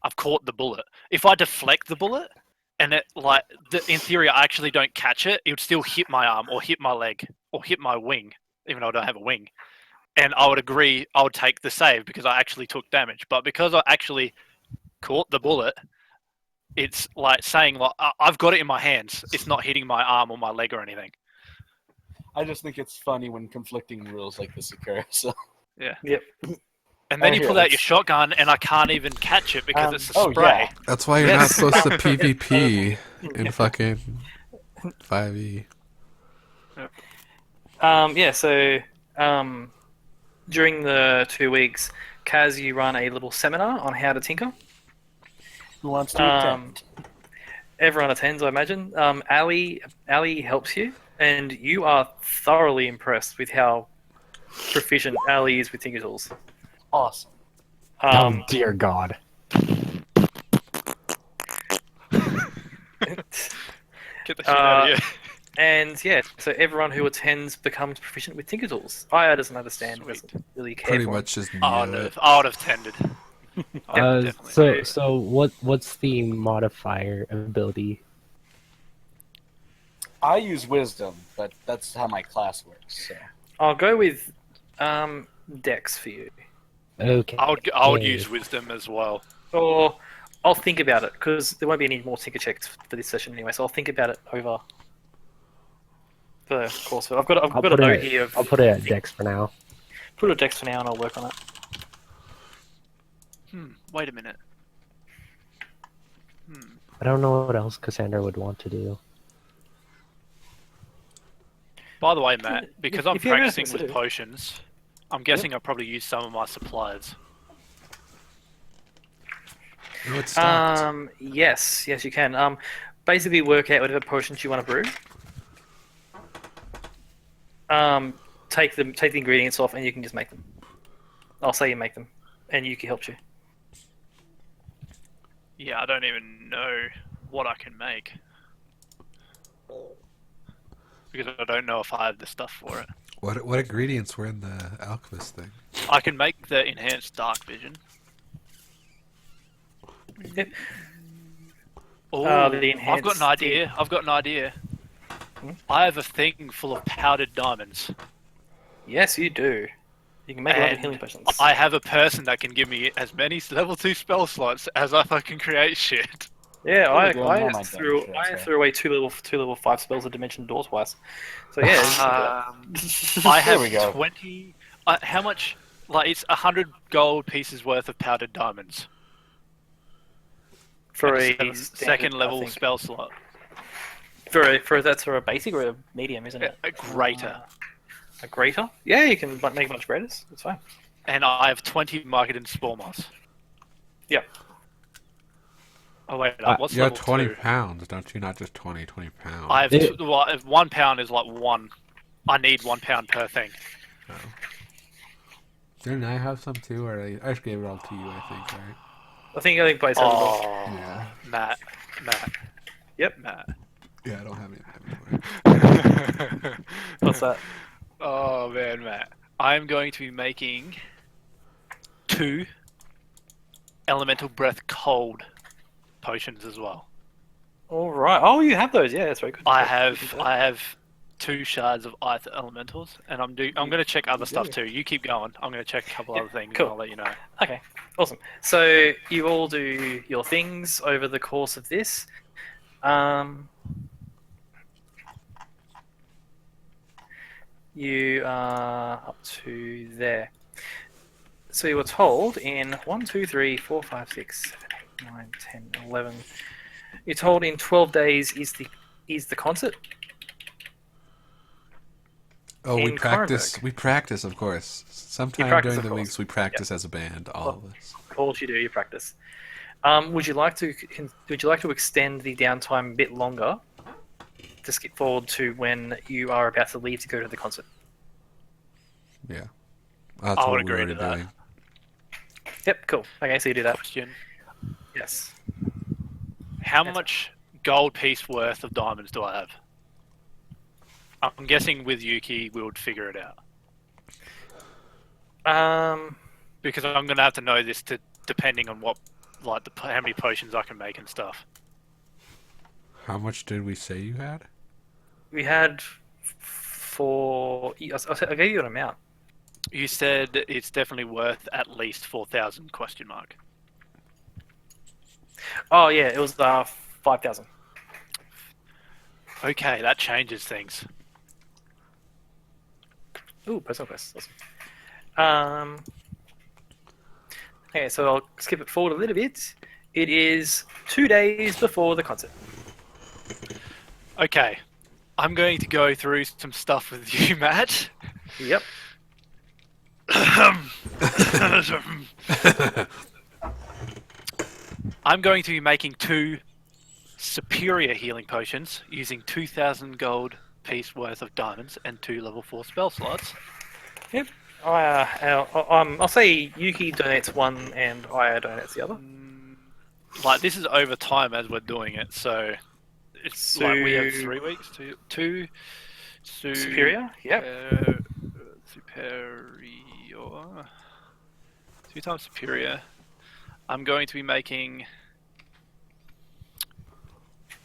I've caught the bullet. If I deflect the bullet, and it like in theory I actually don't catch it, it would still hit my arm or hit my leg or hit my wing, even though I don't have a wing. And I would agree, I would take the save because I actually took damage. But because I actually caught the bullet, it's like saying like I've got it in my hands. It's not hitting my arm or my leg or anything. I just think it's funny when conflicting rules like this occur. So Yep. And then Oh, you here, pull out let's- your shotgun, and I can't even catch it because it's a oh, spray. yeah. That's why you're Yes. not supposed to PvP in fucking 5e. Yeah, so during the 2 weeks, Kaz, you run a little seminar on how to tinker. Who wants to attend? Everyone attends, I imagine. Ali helps you, and you are thoroughly impressed with how proficient Ali is with tinker tools. Awesome. Oh dear God. Get the shit out of here. And yeah, so everyone who attends becomes proficient with tinker tools. Aya doesn't understand, Sweet. doesn't really care. Pretty for much just I Neo it. would have tended. Definitely. So what's the modifier ability? I use wisdom, but that's how my class works. So. I'll go with Dex for you, Okay. I would use wisdom as well. or I'll think about it because there won't be any more tinker checks for this session anyway. So I'll think about it over the course of it. I've got a put note it. here. Of I'll put it at Dex for now. Put it at Dex for now, and I'll work on it. Wait a minute. I don't know what else Cassandra would want to do. By the way, Matt, because I'm if you have practicing anything to with do. potions, I'm guessing I'll probably use some of my supplies. Oh, it's stopped. Yes, you can. Basically work out whatever potions you want to brew. Take the ingredients off, and you can just make them. I'll say you make them, and Yuki helps you. Yeah, I don't even know what I can make. Because I don't know if I have the stuff for it. What ingredients were in the alchemist thing? I can make the enhanced dark vision. Yep. Oh, the I've got enhanced- an idea. I've got an idea. I have a thing full of powdered diamonds. Yes, you do. You can make a lot of And healing potions. I have a person that can give me as many level 2 spell slots as I fucking create shit. Yeah, There we go, I now my threw damage rate's threw away two level 5 spells of Dimension Door twice. So yeah, I There we have go. 20. How much? Like it's 100 gold pieces worth of powdered diamonds for and a a standard, second I level think. spell slot. That's for a basic or a medium, isn't it? A greater. A greater? Yeah, you can make much greaters. That's fine. And I have 20 marketed spore moss. Yep. Oh wait, what's You have level 20 2? pounds, don't you? Not just 20 pounds. I have It- well, if 1 pound is like 1. I need 1 pound per thing. Oh. Didn't I have some too? Or I just gave it all to you, I think, right? I think Blaze has it all. Oh, Yeah. Matt. Yep. Matt. Yeah, I don't have any anymore. What's that? Oh man, Matt. I'm going to be making 2 elemental breath cold potions as well. All right. Oh, you have those. Yeah, that's very good. I have 2 shards of ether elementals, and I'm going to check other stuff too. You keep going. I'm going to check a couple other things, cool. and I'll let you know. Okay, awesome. So you all do your things over the course of this. You are up to there. So you were told in 1, 2, 3, 4, 5, 6, 7, 8, 9, 10, 11. You're told in 12 days is the concert. Oh, we In practice. Karnberg. We practice, of course. Sometime practice, during of the course. weeks, we practice as a band. All of us. Of course you do. You practice. Would you like to extend the downtime a bit longer to skip forward to when you are about to leave to go to the concert? Yeah. That's I what would we agree were to that. doing. Yep, cool. Okay, so you do that. Question: Yes. How Yes. much gold piece worth of diamonds do I have? I'm guessing with Yuki, we would figure it out because I'm going to have to know this depending on what, like how many potions I can make and stuff. How much did we say you had? We had 4. I gave you an amount. You said it's definitely worth at least 4,000 question mark. Oh yeah, it was 5,000. Okay, that changes things. Ooh, personal quest. Awesome. Okay, so I'll skip it forward a little bit. It is 2 days before the concert. Okay, I'm going to go through some stuff with you, Matt. Yep. I'm going to be making 2 superior healing potions using 2,000 gold piece worth of diamonds and 2 level 4 spell slots. Yep. I'll say Yuki donates one and Aya donates the other. Like, this is over time as we're doing it, so it's like we have 3 weeks to 2 Superior? Yep. Superior. 2 times superior. I'm going to be making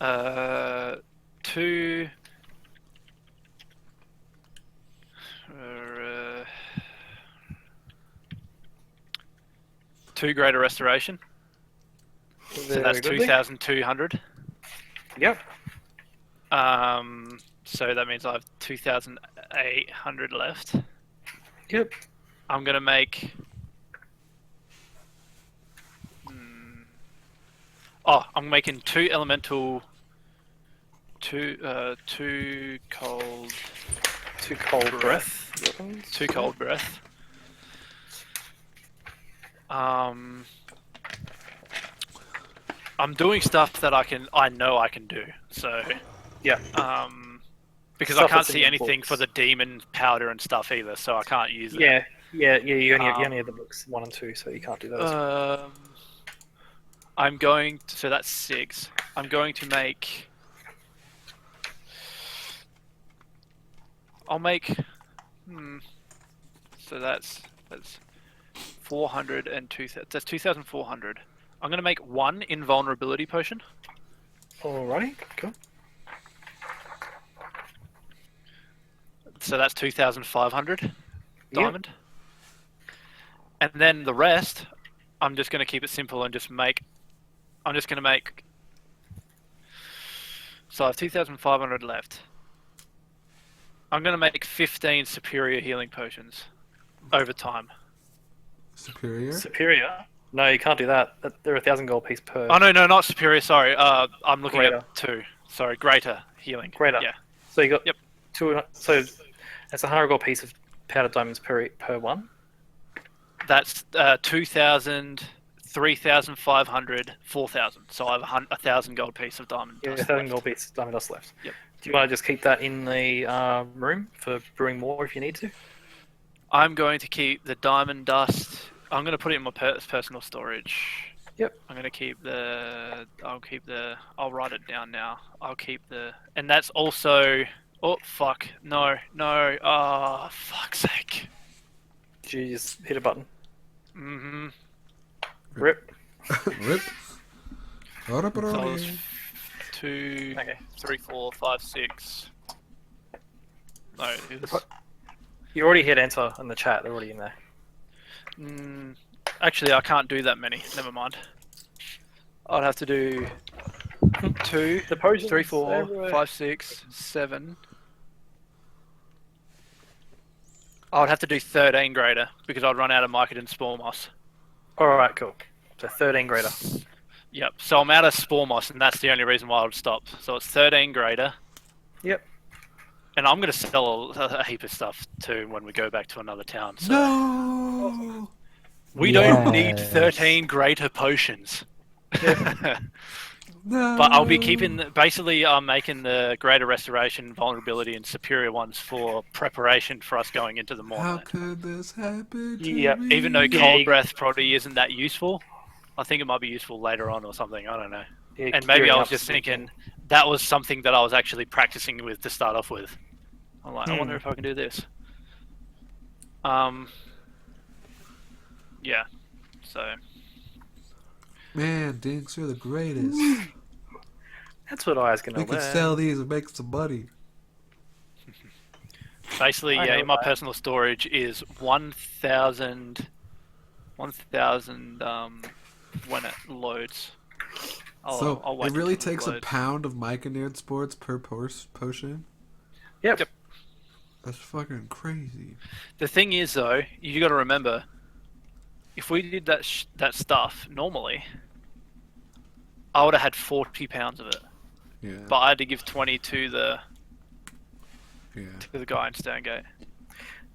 2 2 greater restoration. So that's 2,200. Yep. So that means I have 2,800 left. Yep. I'm gonna make. I'm making 2 elemental. 2 cold. 2 cold breath. 2 cold breath. I'm doing stuff that I know I can do. So Yeah. because Stuff I can't that's in see your anything books. for the demon powder and stuff either, so I can't use it. Yeah. You only have the books 1 and 2, so you can't do those. I'm going to, so that's 6. I'm going to make. I'll make. So that's 400 and 2,000. That's 2,400. I'm going to make 1 invulnerability potion. Alrighty, cool. So that's 2,500 Yep. diamond. And then the rest, I'm just going to keep it simple and just make. I'm just going to make. So I have 2,500 left. I'm going to make 15 superior healing potions over time. Superior? Superior? No, you can't do that. They're 1,000 gold piece per. Oh no, not superior. Sorry, I'm looking Greater. at 2. Sorry, greater healing. Greater. Yeah. So you got Yep. 2. So that's 100 gold piece of powdered diamonds per one. That's 2,000, 3,500, 4,000. So I have 1,000 gold piece of diamond Yeah, dust 1,000 left. gold piece of diamond dust left. Yep. Do you want to just keep that in the room for brewing more if you need to? I'm going to keep the diamond dust. I'm going to put it in my personal storage. Yep. I'm going to keep the. I'll write it down now. I'll keep the. And that's also. Oh fuck! No! Oh fuck's sake! Did you just hit a button? Mm-hmm. Rip. Rip. So it was 2, Okay. 3, 4, 5, 6. No, it was. You already hit enter in the chat. They're already in there. Actually, I can't do that many. Never mind. I'd have to do 2, The potions 3, 4, everywhere. 5, 6, 7. I would have to do 13 greater because I'd run out of Mycodon Spore Moss. Alright, cool. So 13 greater. Yep. So I'm out of Spore Moss, and that's the only reason why I would stop. So it's 13 greater. Yep. And I'm going to sell a heap of stuff too when we go back to another town. So No! we don't need Yes. 13 greater potions. No! But I'll be keeping. Basically, I'm making the greater restoration, vulnerability, and superior ones for preparation for us going into the How Mournland. could this happen to Yeah, me? Even though Yeah, cold you- breath probably isn't that useful, I think it might be useful later on or something. I don't know. Yeah, And maybe gearing I was up just to- thinking that was something that I was actually practicing with to start off with. I'm like, I wonder Hmm. if I can do this. Yeah. So. Man, Dinks, you're the greatest. That's what I was going to We learn. could sell these and make some money. Basically, I yeah, know in my that. personal storage is 1,000, when it loads. So I'll wait it really until takes a loads. pound of Myconid sports per potion? Yep. Yep. That's fucking crazy. The thing is, though, you got to remember, if we did that stuff normally, I would have had 40 pounds of it. Yeah. But I had to give 20 to the Yeah. guy in Stangate.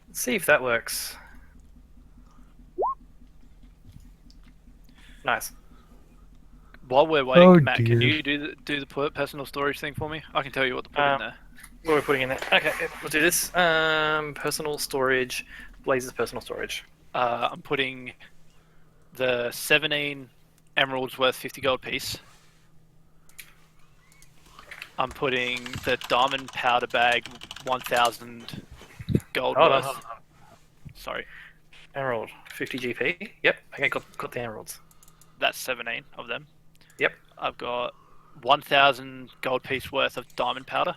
Let's see if that works. Nice. While we're waiting, Oh, Matt, can dear. you do the personal storage thing for me? I can tell you what to put in there. What are we putting in there? Okay, we'll do this. Personal storage. Blazer's personal storage. I'm putting the 17 emeralds worth 50 gold piece. I'm putting the diamond powder bag 1,000 gold Hold on, worth. hold on. Sorry, Emerald, 50 GP. Yep. Okay, got the emeralds. that's 17 of them. Yep. I've got 1,000 gold piece worth of diamond powder.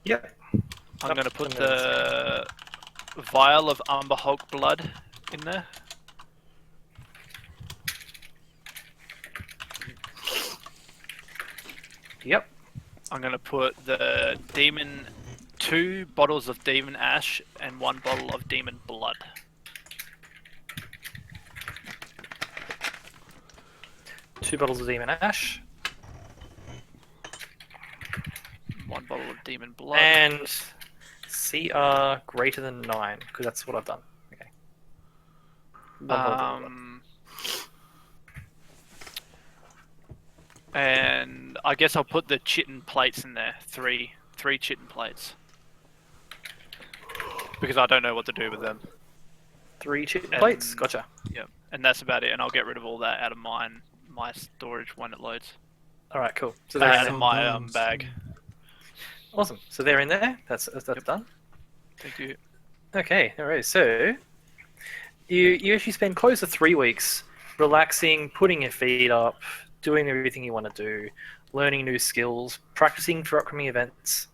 Yep. I'm Yep, going to put and then the vial of Umber Hulk blood in there. Yep. I'm going to put the demon, 2 bottles of demon ash and 1 bottle of demon blood. Two bottles of demon ash. 1 bottle of demon blood. And CR greater than 9, because that's what I've done. Okay. One bottle of blood. And I guess I'll put the chitin plates in there. Three chitin plates. Because I don't know what to do with them. 3 chicken and- plates. Gotcha. Yep. And that's about it. And I'll get rid of all that out of my storage when it loads. All right, cool. So they're in Out there. of my bag. Awesome. So they're in there. That's done. Thank you. Okay. All right. So you actually spend close to 3 weeks relaxing, putting your feet up, doing everything you want to do, learning new skills, practicing for upcoming events,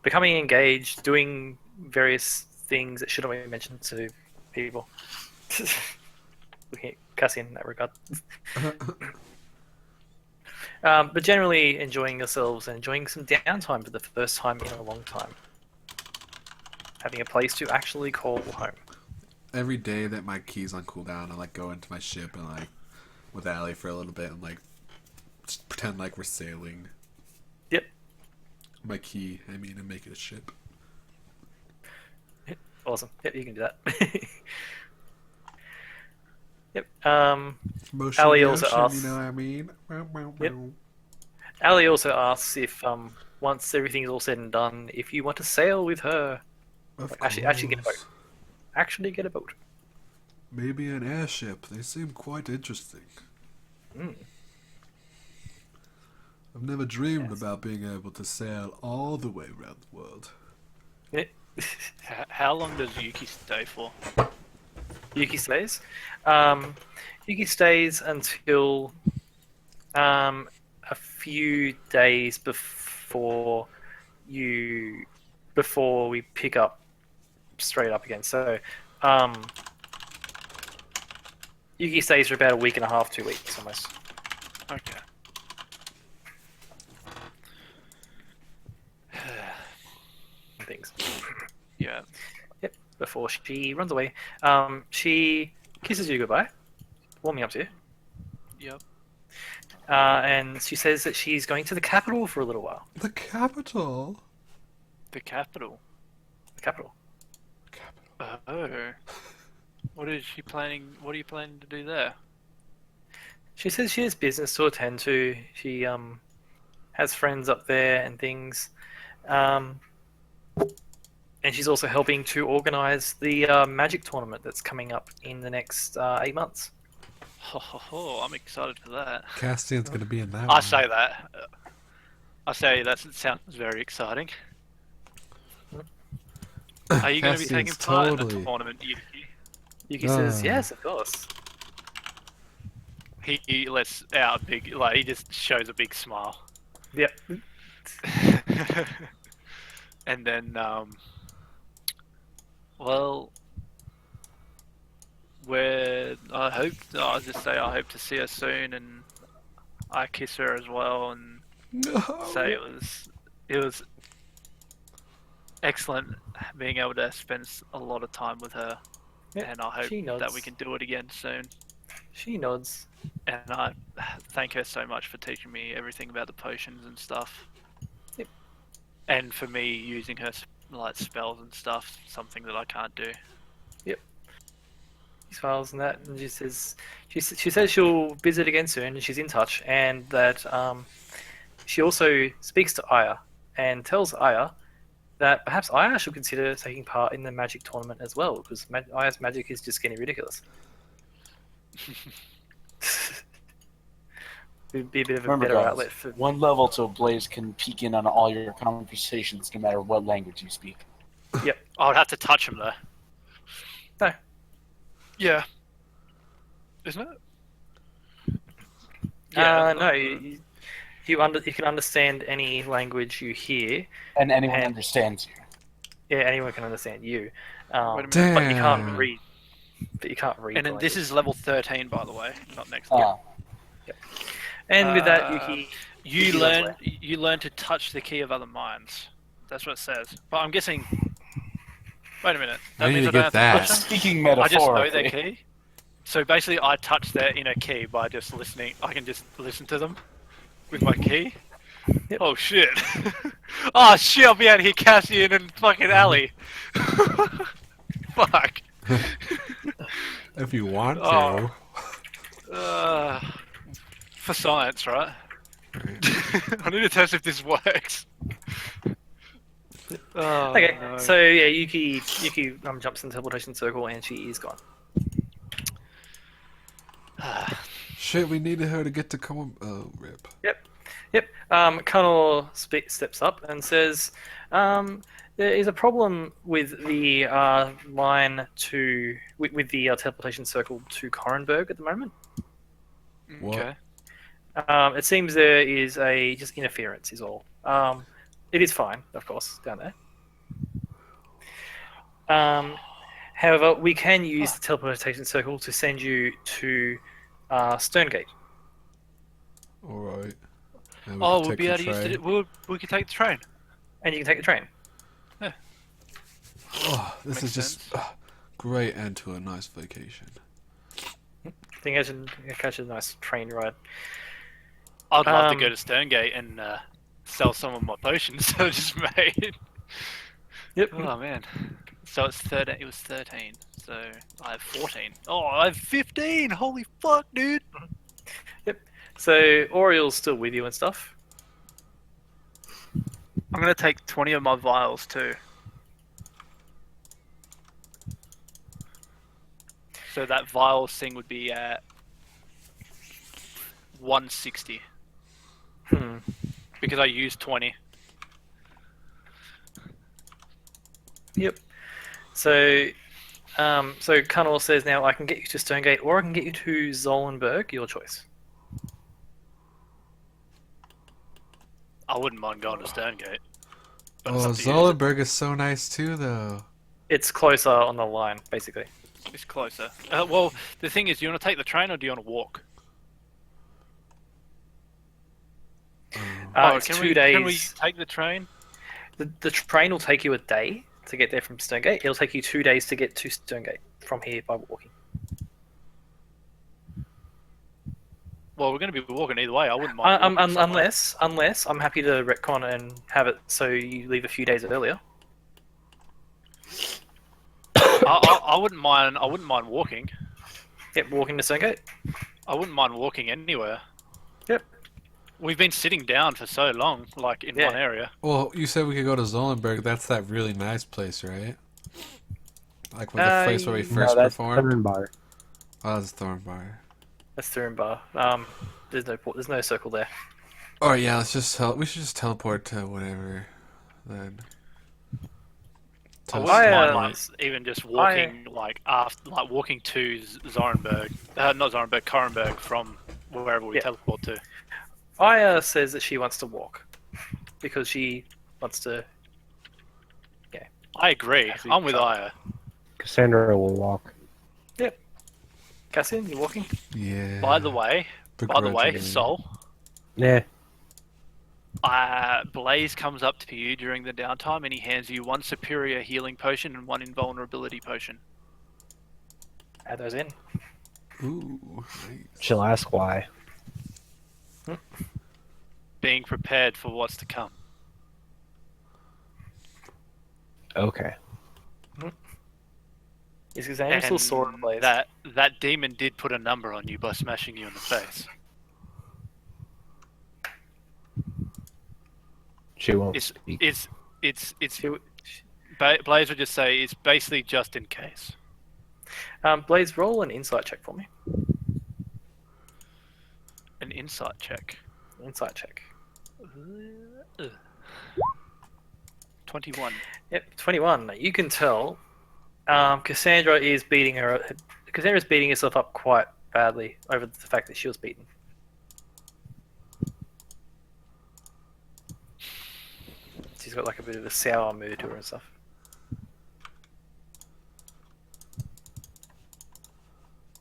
becoming engaged, doing various things that shouldn't be mentioned to people. Looking at Cassie in that regard. But generally enjoying yourselves and enjoying some downtime for the first time in a long time. Having a place to actually call home. Every day that my key's on cooldown, I like go into my ship and like with Allie for a little bit and like just pretend like we're sailing. Yep. My key, I mean, and make it a ship. Awesome. Yep, you can do that. Yep. Motion Ali in the also ocean, asks- you know what I mean? Yep. Ali also asks if once everything's all said and done, if you want to sail with her. Of Actually get a course. boat. Actually get a boat. Maybe an airship. They seem quite interesting. Mm. I've never dreamed Yes. about being able to sail all the way around the world. How long does Yuki stay for? Yuki stays. Yuki stays until a few days before we pick up straight up again. So Yuki stays for about a week and a half, 2 weeks almost. Okay. And things. Yeah. Yep. Before she runs away, she kisses you goodbye, warming up to you. Yep. And she says that she's going to the capital for a little while. The capital? The capital. The capital. Oh. What are you planning to do there? She says she has business to attend to. She has friends up there and things. And she's also helping to organize the magic tournament that's coming up in the next 8 months. I'm excited for that. Castian's gonna be in that I one. say that. I say that sounds very exciting. Are you going to be taking Castian's part in totally- the tournament, Yuki? Yuki says, Ah. yes, of course. He lets out a big, like, he just shows a big smile. Yep. And then, well, I hope to see her soon, and I kiss her as well, and No. say it excellent being able to spend a lot of time with her, Yep, and I hope she nods. that we can do it again soon. She nods. And I thank her so much for teaching me everything about the potions and stuff. Yep. And for me using her like spells and stuff, something that I can't do. She smiles and that, and she says she'll visit again soon, and she's in touch, and that she also speaks to Aya and tells Aya that perhaps Aya should consider taking part in the magic tournament as well, because Aya's magic is just getting ridiculous. It'd be a bit of a Remember, better guys, outlet for. one level to Blaze can peek in on all your conversations, no matter what language you speak. I would have to touch him though. No. Yeah. Isn't it? No. You can understand any language you hear. And anyone And- understands you. Yeah, anyone can understand you. Wait a minute. Damn. But you can't read. But you can't read. And the then this language. is level 13, by the way, not next level. And with that, Yuki. You Yuki learn runs away. you learn to touch the key of other minds. That's what it says. But I'm guessing. Wait a minute. I need means to don't get have that. touch them? Speaking I just know metaphorically. their key. So basically, I touch their inner key by just listening. I can just listen to them with my key. Yep. Oh shit! Oh shit! I'll be out here Cassian and fucking Ali. Fuck. If you want to. Oh. For science, right? I need to test if this works. Oh, Okay, no. so yeah, Yuki jumps in the teleportation circle and she is gone. Shit, we needed her to get to come. Oh, rip. Yep. Colonel steps up and says, "There is a problem with the line to with the teleportation circle to Korenberg at the moment. What? Okay. It seems there is just interference is all. It is fine, of course, down there. However, we can use the teleportation circle to send you to Sterngate. Alright. Oh, we'll be able to use it. We can take the train. And you can take the train. Oh, this Makes is just sense. great end to a nice vacation. I think I should catch a nice train ride. I'd love to go to Stonegate and sell some of my potions that I just made. Yep. Oh man. So it's 13. It was 13. So I have 14. Oh, I have 15. Holy fuck, dude. So Oriel's still with you and stuff. I'm gonna take 20 of my vials too. So that vials thing would be at 160 because I used 20. Yep. So, so Colonel says now I can get you to Stonegate or I can get you to Zollenberg. Your choice. I wouldn't mind going to Stonegate. But Oh, it's up to you. Zollenberg is so nice too, though. It's closer on the line, basically. It's closer. Well, the thing is, do you want to take the train or do you want to walk? It's can 2 days. Can we take the train? The train will take you a day to get there from Stonegate. It'll take you 2 days to get to Stonegate from here by walking. Well, we're going to be walking either way. I wouldn't mind. walking somewhere. Unless I'm happy to retcon and have it so you leave a few days earlier. I wouldn't mind. I wouldn't mind walking. Yep, walking to Stonegate. I wouldn't mind walking anywhere. Yep. We've been sitting down for so long, like in Yeah. one area. Well, you said we could go to Zollenberg. That's that really nice place, right? Like with the place where we no, first that's performed. Thornbar. Oh, that's Thornbar. That's Thurinbar. There's no circle there. Oh yeah, let's just we should just teleport to whatever. Then. I To wouldn't I, mind even just walking, like walking to Zorenberg, not Zorenberg, Korenberg from wherever we Yeah. teleport to. Aya says that she wants to walk because she wants to. I agree. Actually, I'm with so- Aya. Cassandra will walk. Cassian, you walking? Yeah. By the way, Begrudgingly. Sol, Yeah. Blaze comes up to you during the downtime and he hands you one superior healing potion and one invulnerability potion. Add those in. Ooh, nice. She'll ask why. Being prepared for what's to come. Okay. Is Xander still sore on Blaze? That demon did put a number on you by smashing you in the face. She won't It's speak. Blaze would just say it's basically just in case. Blaze, roll an insight check for me. An insight check. Insight check. 21. Yep, 21. You can tell Cassandra is beating Cassandra's beating herself up quite badly over the fact that she was beaten. She's got like a bit of a sour mood to her and stuff.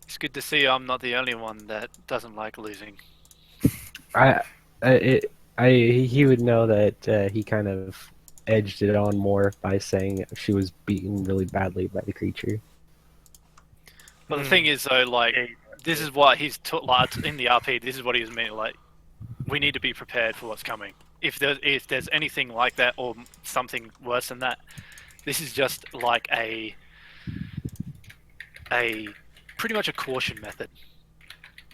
It's good to see I'm not the only one that doesn't like losing. He would know that he kind of edged it on more by saying she was beaten really badly by the creature. But the thing is, though, like, this is what he's like in the RP. This is what he's meant. Like, we need to be prepared for what's coming. If there's anything like that or something worse than that, this is just like a pretty much a caution method.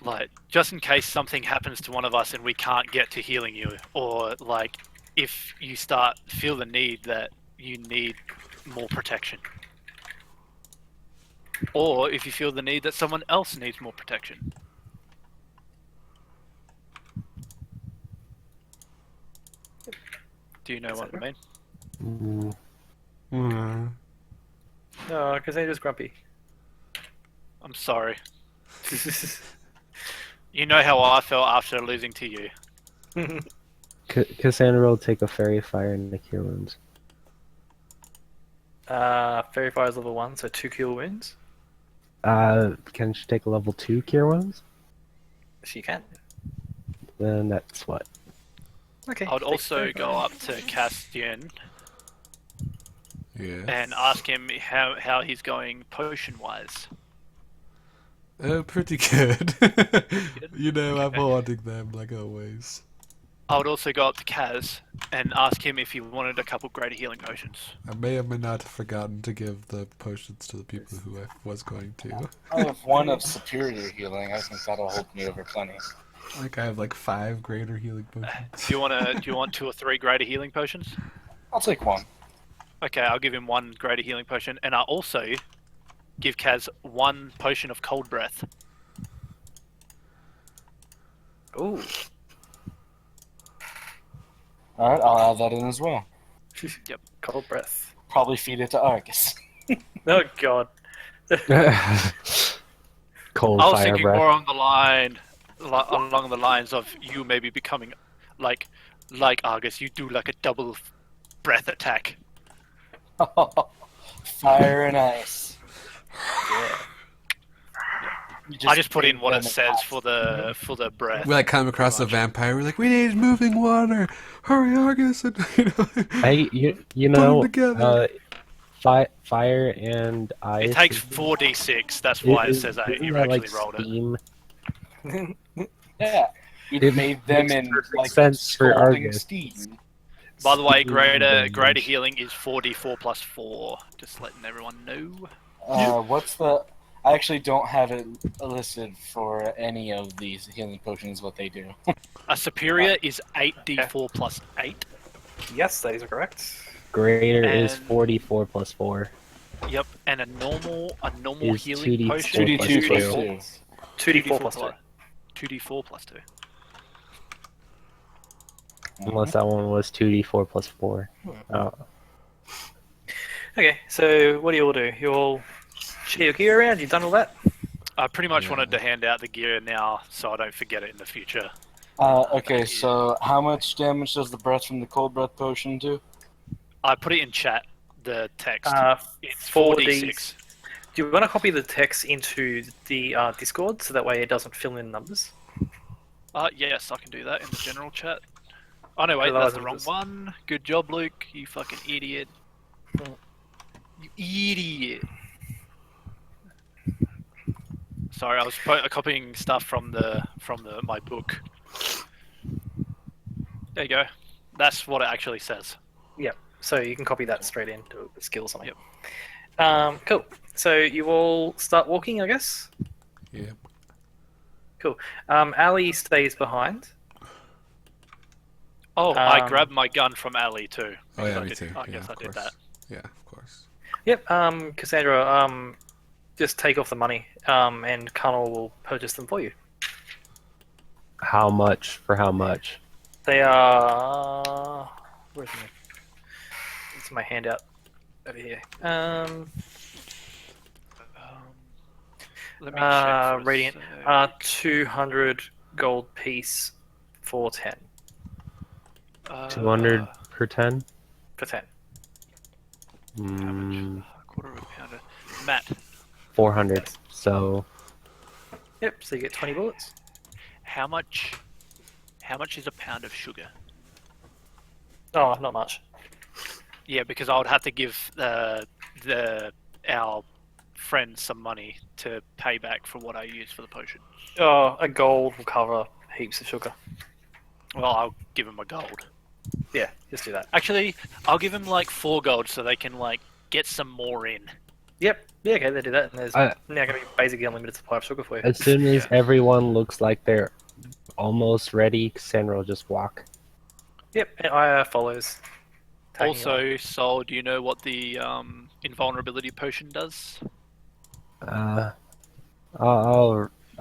Like, just in case something happens to one of us and we can't get to healing you, or like if you feel the need that you need more protection. Or if you feel the need that someone else needs more protection. Do you know what I mean? No, Cassandra's grumpy. I'm sorry. You know how I felt after losing to you. Cassandra will take a fairy fire and the cure wounds. Fairy Fire is level 1, so 2 cure wounds. Can she take a level 2 cure wounds? She can. Then that's what? Okay. I would also go up to Castian Yeah. and ask him how he's going potion-wise. Pretty good. You know, I'm wanting them like always. I would also go up to Kaz and ask him if he wanted a couple greater healing potions. I may or may not have forgotten to give the potions to the people who I was going to. I have one of superior healing. I think that'll hold me over plenty. Like I have like 5 greater healing potions. Do you want 2 or 3 greater healing potions? I'll take one. Okay, I'll give him 1 greater healing potion, and I'll also give Kaz 1 potion of cold breath. Ooh. Alright, I'll add that in as well. Yep. Cold breath. Probably feed it to Argus. Oh god. Cold I was fire thinking breath. more on the along the lines of you maybe becoming like Argus. You do like a double breath attack. Fire and ice. I just put in what it says for the breath. We like come across a vampire. We're like, we need moving water. Hurry, Argus! And, you know, Hey, you Put 'em know, together. fire and ice. It takes 4d6. That's why it says that you isn't that, actually rolled it. steam? Yeah. You It made them makes in perfect like sense for scalding Argus. steam. By the way, Steam greater damage. healing is 4d4 plus 4. Just letting everyone know. What's the? I actually don't have it listed for any of these healing potions. What they do? A superior is 8d4 plus 8. Yes, that is correct. Greater is And- 44 plus 4. Yep, and a normal Is healing 2d4 potion. 2d2 plus 2. 2. 2d4 plus 2. 2d4 plus 2. Unless that one was 2d4 plus 4. Oh. Okay, so what do you all do? You all share your gear around? You've done all that? I pretty much wanted to hand out the gear now so I don't forget it in the future. Okay, so how much damage does the breath from the cold breath potion do? I put it in chat, the text. It's 4d. 4d6. Do you want to copy the text into the Discord so that way it doesn't fill in numbers? Yes, I can do that in the general chat. Oh no, wait, that's the wrong Otherwise, one. Good job, Luke. You fucking idiot. Mm. You idiot. Sorry, I was copying stuff from my book. There you go. That's what it actually says. Yep. So you can copy that straight into a skill or something. Yep. Cool. So you all start walking, I guess. Yep. Ali stays behind. Oh, I Um, grabbed my gun from Ali too. Oh yeah, because me too. I Yeah, guess of I did course. that. Yeah, of course. Yep. Cassandra. Just take off the money. And Connell will purchase them for you. How much for how much? They are. Where's my? It's my handout over here. Let me check. For a Radiant. sec. 200 gold piece for 10. 200 per 10? For 10. How Mm, much? Quarter of a pounder. Matt, 400. So Yep. So you get 20 bullets. how much is a pound of sugar? Oh, not much. Yeah, because I would have to give our friend some money to pay back for what I used for the potion. Oh, a gold will cover heaps of sugar. Well, I'll give him a gold. Yeah, just do that. Actually, I'll give him like 4 gold so they can like get some more in. Yep. Yeah, okay, they do that, and there's I- now going to be basically unlimited supply of sugar for you. as soon as Yeah. everyone looks like they're almost ready, Cassandra will just walk. Yep, and Aya follows. tagging along. Also, Sol, do you know what the invulnerability potion does?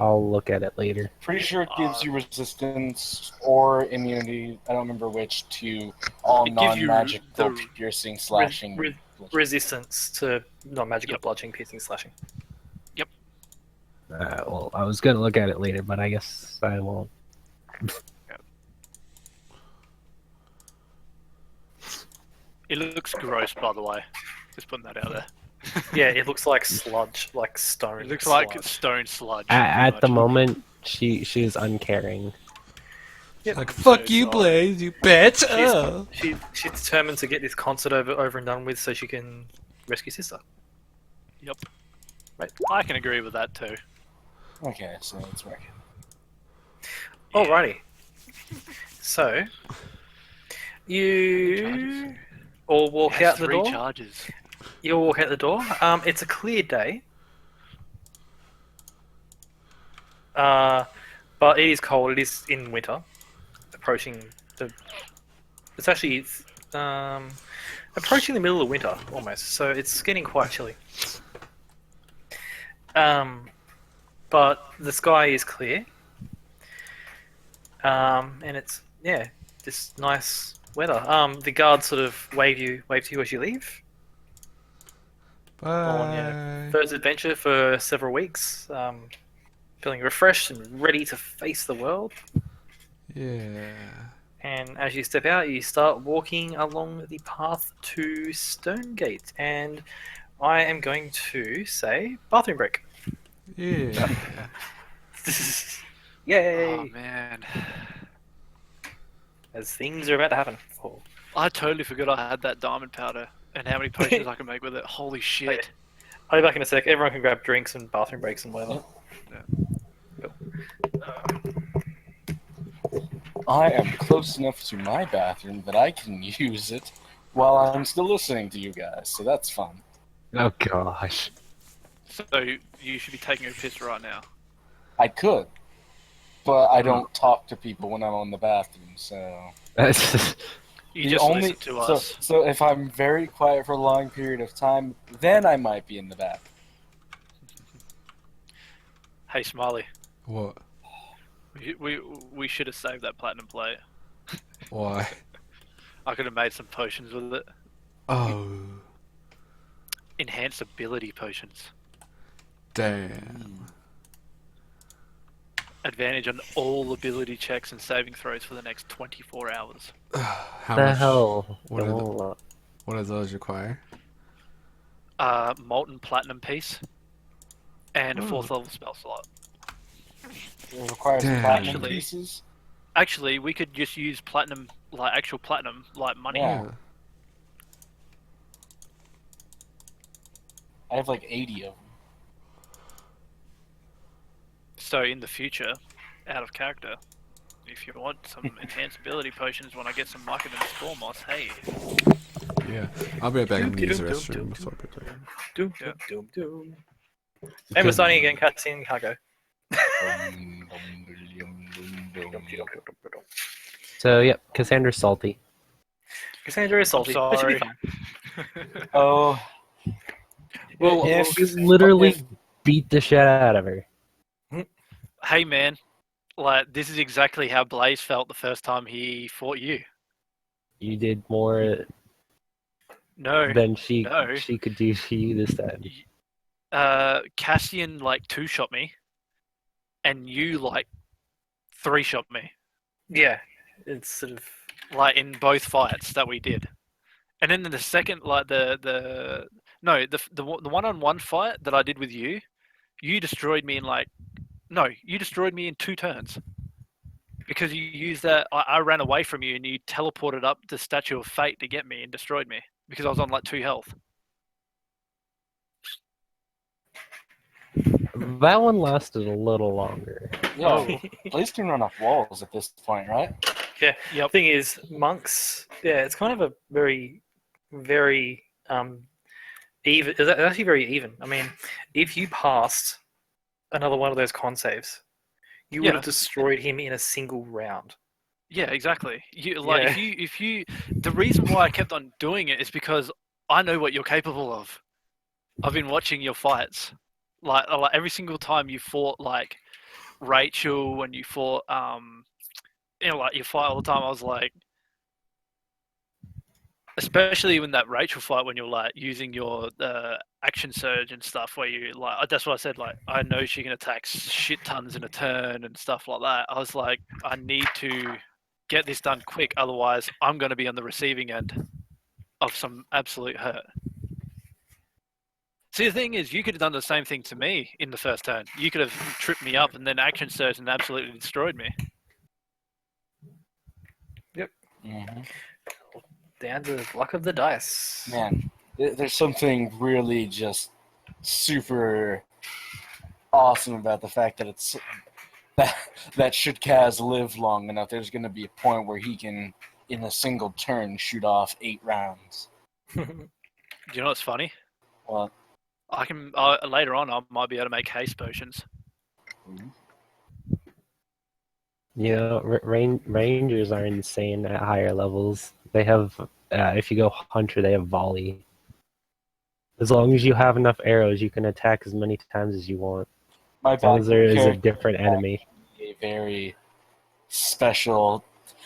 I'll look at it later. Pretty sure it gives you resistance or immunity. I don't remember which to all It gives you non-magical the piercing, slashing. Resistance to non-magical Yep. bludgeoning, piercing, slashing. Well, I was gonna look at it later, but I guess I won't. It looks gross, by the way. Just putting that out there. Yeah, it looks like sludge, like stone. It looks sludge. like stone sludge. At pretty the much. moment, she's uncaring. Yep. Like, fuck So you, sorry. Blaze, you bitch! Oh. She's determined to get this concert over and done with, so she can rescue sister. Yep. Right. I can agree with that too. Okay, so it's working. Alrighty. So you all walk It has out the 3 door. charges. You all walk out the door. It's a clear day. But it is cold. It is in winter. Approaching the. It's actually approaching the middle of winter almost. So it's getting quite chilly. But the sky is clear. And it's just nice weather. The guards sort of wave to you as you leave. On your Bye. first adventure for several weeks. Feeling refreshed and ready to face the world. Yeah. And as you step out, you start walking along the path to Stonegate. And I am going to say bathroom break. Yeah. Yay! Oh man. As things are about to happen. Oh. I totally forgot I had that diamond powder and how many potions I can make with it. Holy shit. I'll be back in a sec. Everyone can grab drinks and bathroom breaks and whatever. I am close enough to my bathroom that I can use it while I'm still listening to you guys, so that's fun. Oh gosh. So you should be taking a piss right now. I could, but I don't talk to people when I'm on the bathroom, so... You The just only- listen to us. So if I'm very quiet for a long period of time, then I might be in the bathroom. Hey Smiley, What? we should have saved that platinum plate. Why? I could have made some potions with it. Oh. Enhanced ability potions. Damn. Advantage on all ability checks and saving throws for the next 24 hours. How the much? hell? What are the- Oh, What do those require? Molten platinum piece and a 4th level spell slot. It requires Damn. platinum Actually- pieces. Actually, we could just use platinum like actual platinum, like money. Yeah. I have like 80 of them. So in the future, out of character, if you want some enhanced ability potions when I get some market and score moss, hey. Yeah. I'll be right back. I'm gonna use the Doom, restroom. doom, So I'll be right back. Doom, Yeah. doom, doom. And we're starting again, cutscene, cargo. So yep, Cassandra's salty. Cassandra is salty. That should be sorry. fun. Oh, Well, if You literally if- beat the shit out of her. Hey man, like this is exactly how Blaze felt the first time he fought you. You did more No, than she no. could do to you this time. Cassian like 2-shot me, and you like 3-shot me, yeah, it's sort of. like in both fights that we did. And then in the second, like the one-on-one fight that I did with you, you destroyed me in you destroyed me in 2 turns. Because you used that, I ran away from you and you teleported up the Statue of Fate to get me and destroyed me because I was on like 2 health. That one lasted a little longer. yeah, Blaze can run off walls at this point, right? Yep. Thing is, monks. Yeah, it's kind of a very, very even. It's actually very even. I mean, if you passed another one of those con saves, you would have destroyed him in a single round. Yeah, exactly. If you, the reason why I kept on doing it is because I know what you're capable of. I've been watching your fights. Like every single time you fought like Rachel and you fought like you fight all the time, I was like, especially in that Rachel fight when you're like using your action surge and stuff, where you like that's what I said. Like I know she can attack shit tons in a turn and stuff like that. I was like, I need to get this done quick, otherwise I'm going to be on the receiving end of some absolute hurt. See, the thing is, you could have done the same thing to me in the first turn. You could have tripped me up and then action surge and absolutely destroyed me. Mm-hmm. Down to the luck of the dice. Man, there's something really just super awesome about the fact that it's that should Kaz live long enough, there's going to be a point where he can, in a single turn, shoot off 8 rounds. Do you know what's funny? Well, I can later on. I might be able to make haste potions. You know, rangers are insane at higher levels. They have, if you go hunter, they have volley. As long as you have enough arrows, you can attack as many times as you want. my As long as there is a character different enemy. a very special.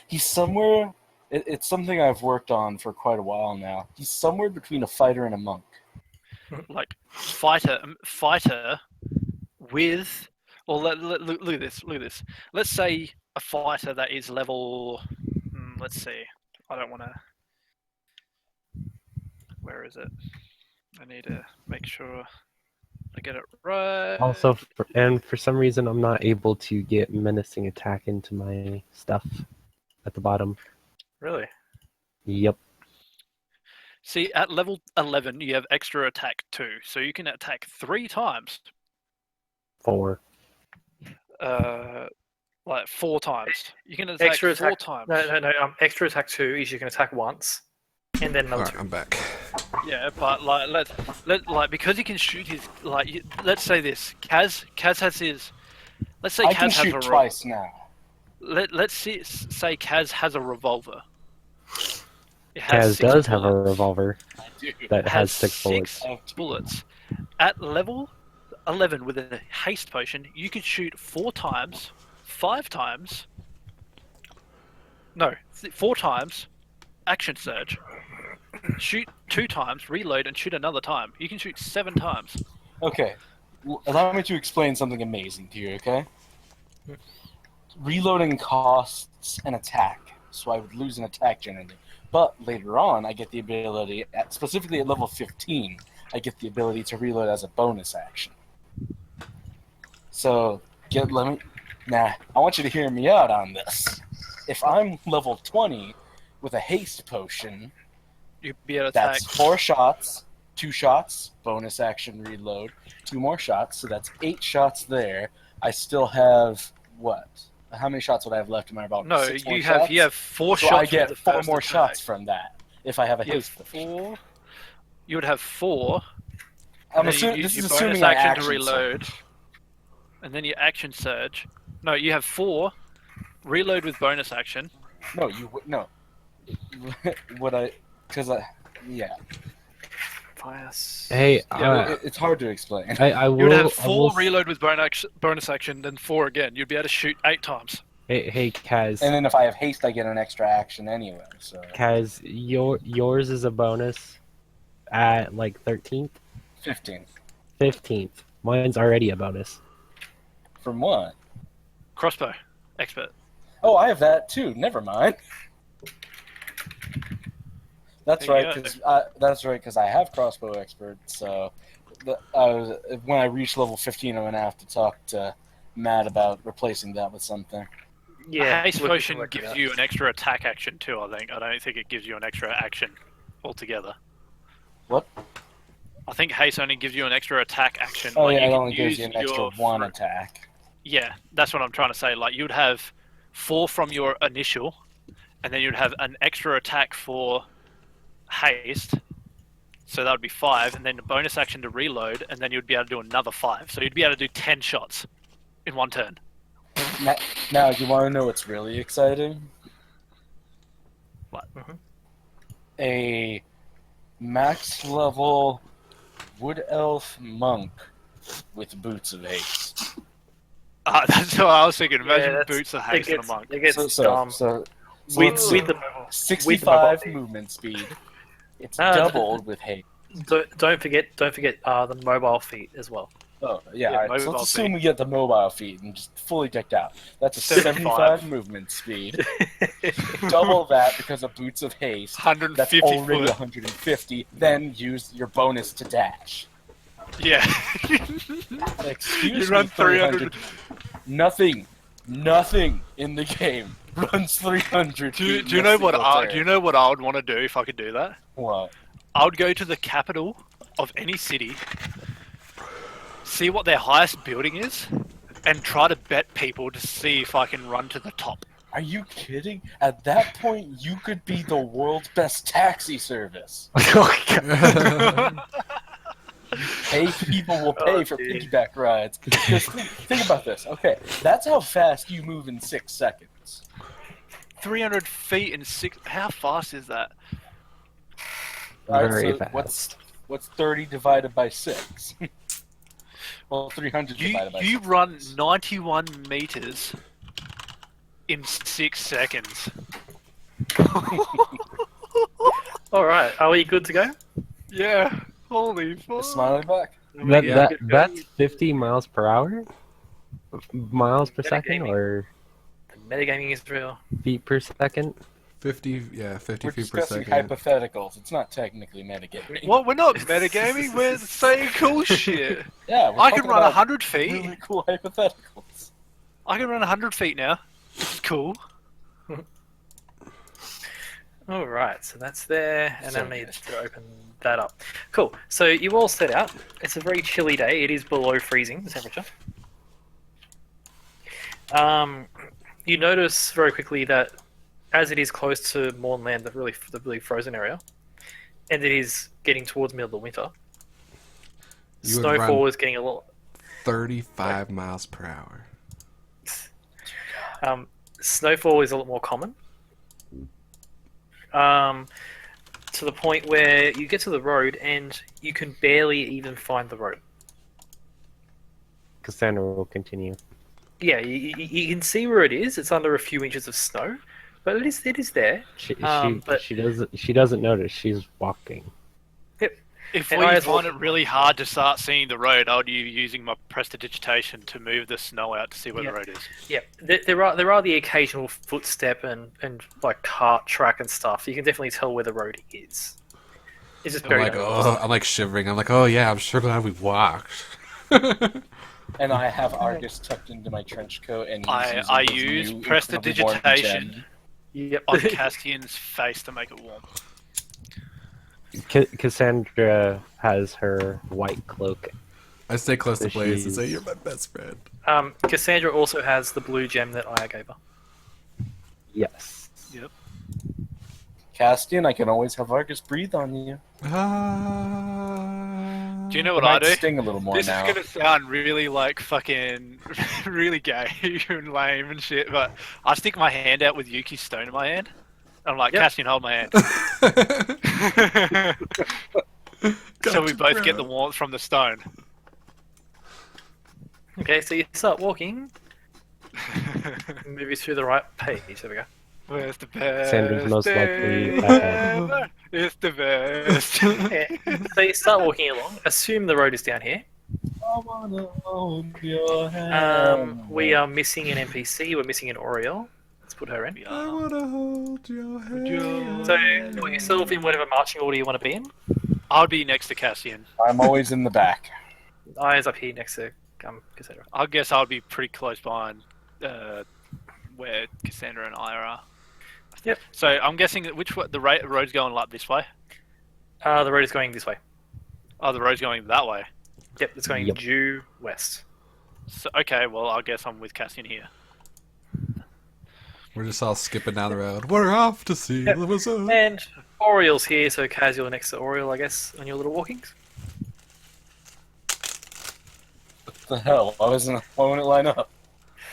He's somewhere. It's something I've worked on for quite a while now. He's somewhere between a fighter and a monk. Like fighter with, or look at this. Look at this. Let's say a fighter that is level. Let's see. I don't want to. Where is it? I need to make sure I get it right. Also, for some reason, I'm not able to get menacing attack into my stuff at the bottom. Really? Yep. See, at level 11, you have extra attack 2, so you can attack 3 times. 4. Like 4 times. You can attack Extra 4 attack. times. No. Extra attack 2 is you can attack once, and then another Alright, 2. I'm back. Yeah, but like because he can shoot his let's say this. Kaz has his. Let's say I Kaz can has shoot a twice now. Let's say Kaz has a revolver. It Kaz 6 does have a bullets. revolver that has 6 bullets. bullets. At level 11 with a haste potion, you could shoot 4 times, 5 times. No, 4 times. Action surge. Shoot 2 times, reload, and shoot another time. You can shoot 7 times. Okay, allow me to explain something amazing to you, okay? Reloading costs an attack, so I would lose an attack generally. But later on, I get the ability, specifically at level 15, I get the ability to reload as a bonus action. So, I want you to hear me out on this. If I'm level 20, with a haste potion, You'd be able to attack. that's 4 shots, 2 shots, bonus action reload, 2 more shots, so that's 8 shots there. I still have what? How many shots would I have left in my revolver? No, 6 more you have shots? 4 So shots. I get with the 4 first more attack. shots from that if I have a You have haste potion. 4. You would have 4. I'm and then you assuming use this is your bonus assuming I action to action reload, surge. and then your action surge. No, you have 4. Reload with bonus action. No, no. Would I? Because yeah. Hey, It's hard to explain. I will. You would have I 4 will- reload with bonus action, then 4 again. You'd be able to shoot 8 times. Hey, Kaz. And then if I have haste, I get an extra action anyway. So Kaz, yours is a bonus at like 13th, 15. 15th. Mine's already a bonus. From what? Crossbow, expert. Oh, I have that too. Never mind. That's There you right, go. because I have crossbow expert. So when I reach level 15, I'm gonna have to talk to Matt about replacing that with something. Yeah, Haste we can potion work it gives out. you an extra attack action too. I think. I don't think it gives you an extra action altogether. What? I think haste only gives you an extra attack action. Oh like yeah, you it can only gives use you an extra your 1 attack. Yeah, that's what I'm trying to say. Like you'd have 4 from your initial, and then you'd have an extra attack for haste. So that would be 5, and then a bonus action to reload, and then you'd be able to do another 5. So you'd be able to do 10 shots in one turn. Now, you want to know what's really exciting? What? A max level wood elf monk with boots of haste. That's what I was thinking. Imagine that's- boots of It haste and a gets, monk. it gets So with the mobile. 65 feet. movement speed. It's Ah, doubled with haste. Don't forget the mobile feat as well. Oh, yeah, Yeah, alright, so mobile let's assume feet. we get the mobile feet and just fully decked out. That's a 75. 75 movement speed. Double that because of boots of haste. That's 150 already foot. 150. Then use your bonus to dash. Yeah. Excuse You me, run 300. Nothing in the game runs 300. Do feet you in know a what single I turn. do you know what I would want to do if I could do that? What? I would go to the capital of any city, see what their highest building is, and try to bet people to see if I can run to the top. Are you kidding? At that point, you could be the world's best taxi service. People will pay Oh, for dude. piggyback rides. Just think about this. Okay, that's how fast you move in 6 seconds. 300 feet in 6. How fast is that? Alright, Very so fast. what's 30 divided by 6? Well, 300 You divided by you 6. run 91 meters in 6 seconds. All right, are we good to go? Yeah. Holy Is fuck. Smiley back? Yeah. That's 50 miles per hour? Miles per second Metagaming. or The metagaming is real. feet per second? 50 We're feet per discussing second. hypotheticals. It's not technically metagaming. What? We're not metagaming. We're saying cool shit. Yeah, we're I can talking run about 100 feet. really cool hypotheticals. I can run 100 feet now. This is cool. All right, so that's there, and So I need good. to open that up. Cool. So you all set out. It's a very chilly day. It is below freezing, the temperature. You notice very quickly that as it is close to Mornland, the really frozen area, and it is getting towards middle of winter, You would snowfall run is getting a little. 35 miles per hour. Snowfall is a lot more common. To the point where you get to the road and you can barely even find the road. Cassandra will continue. Yeah, you can see where it is. It's under a few inches of snow, but it is there. But- She doesn't notice. She's walking. If And we I as well- find it really hard to start seeing the road, I would be using my prestidigitation to move the snow out to see where Yeah. the road is. Yeah, there are the occasional footstep and like cart track and stuff. You can definitely tell where the road is. It's just I'm very like, noticeable. oh, I'm like shivering. I'm like, oh yeah, I'm sure glad we walked. And I have Argus tucked into my trench coat, and he's I using his use new prestidigitation. Incredible Yep. on Castian's face to make it warm. Cassandra has her white cloak. I stay close to So Blaze and say, she's- "You're my best friend." Cassandra also has the blue gem that Aya gave her. Yes. Yep. Castian, I can always have Argus breathe on you. Ah. Do you know It what I might do? sting a little more This now. is gonna sound really like fucking really gay and lame and shit, but I stick my hand out with Yuki's stone in my hand. I'm like, Yep. Castian, hold my hand. So we Gotcha, both get bro. the warmth from the stone. Okay, so you start walking. Move you through the right page. There we go. Where's the best? Sandra's most likely day ahead. ever? It's the best. Yeah. So you start walking along. Assume the road is down here. I wanna hold your hand. We are missing an NPC. We're missing an Oriole. Let's put her in. I wanna hold your hand. So put yourself in whatever marching order you want to be in. I'll be next to Cassian. I'm always in the back. Aya's up here next to Cassandra. I guess I'll be pretty close behind where Cassandra and I are. Yep. So I'm guessing that the road's going like this way. The road is going this way. Oh, the road's going that way. Yep, it's going Yep. due west. So okay, well I guess I'm with Cassian here. We're just all skipping down the road. We're off to see Yep. the wizard. And Oriole's here, so Kaz, you're next to Oriole, I guess, on your little walkings. What the hell? Why won't it line up?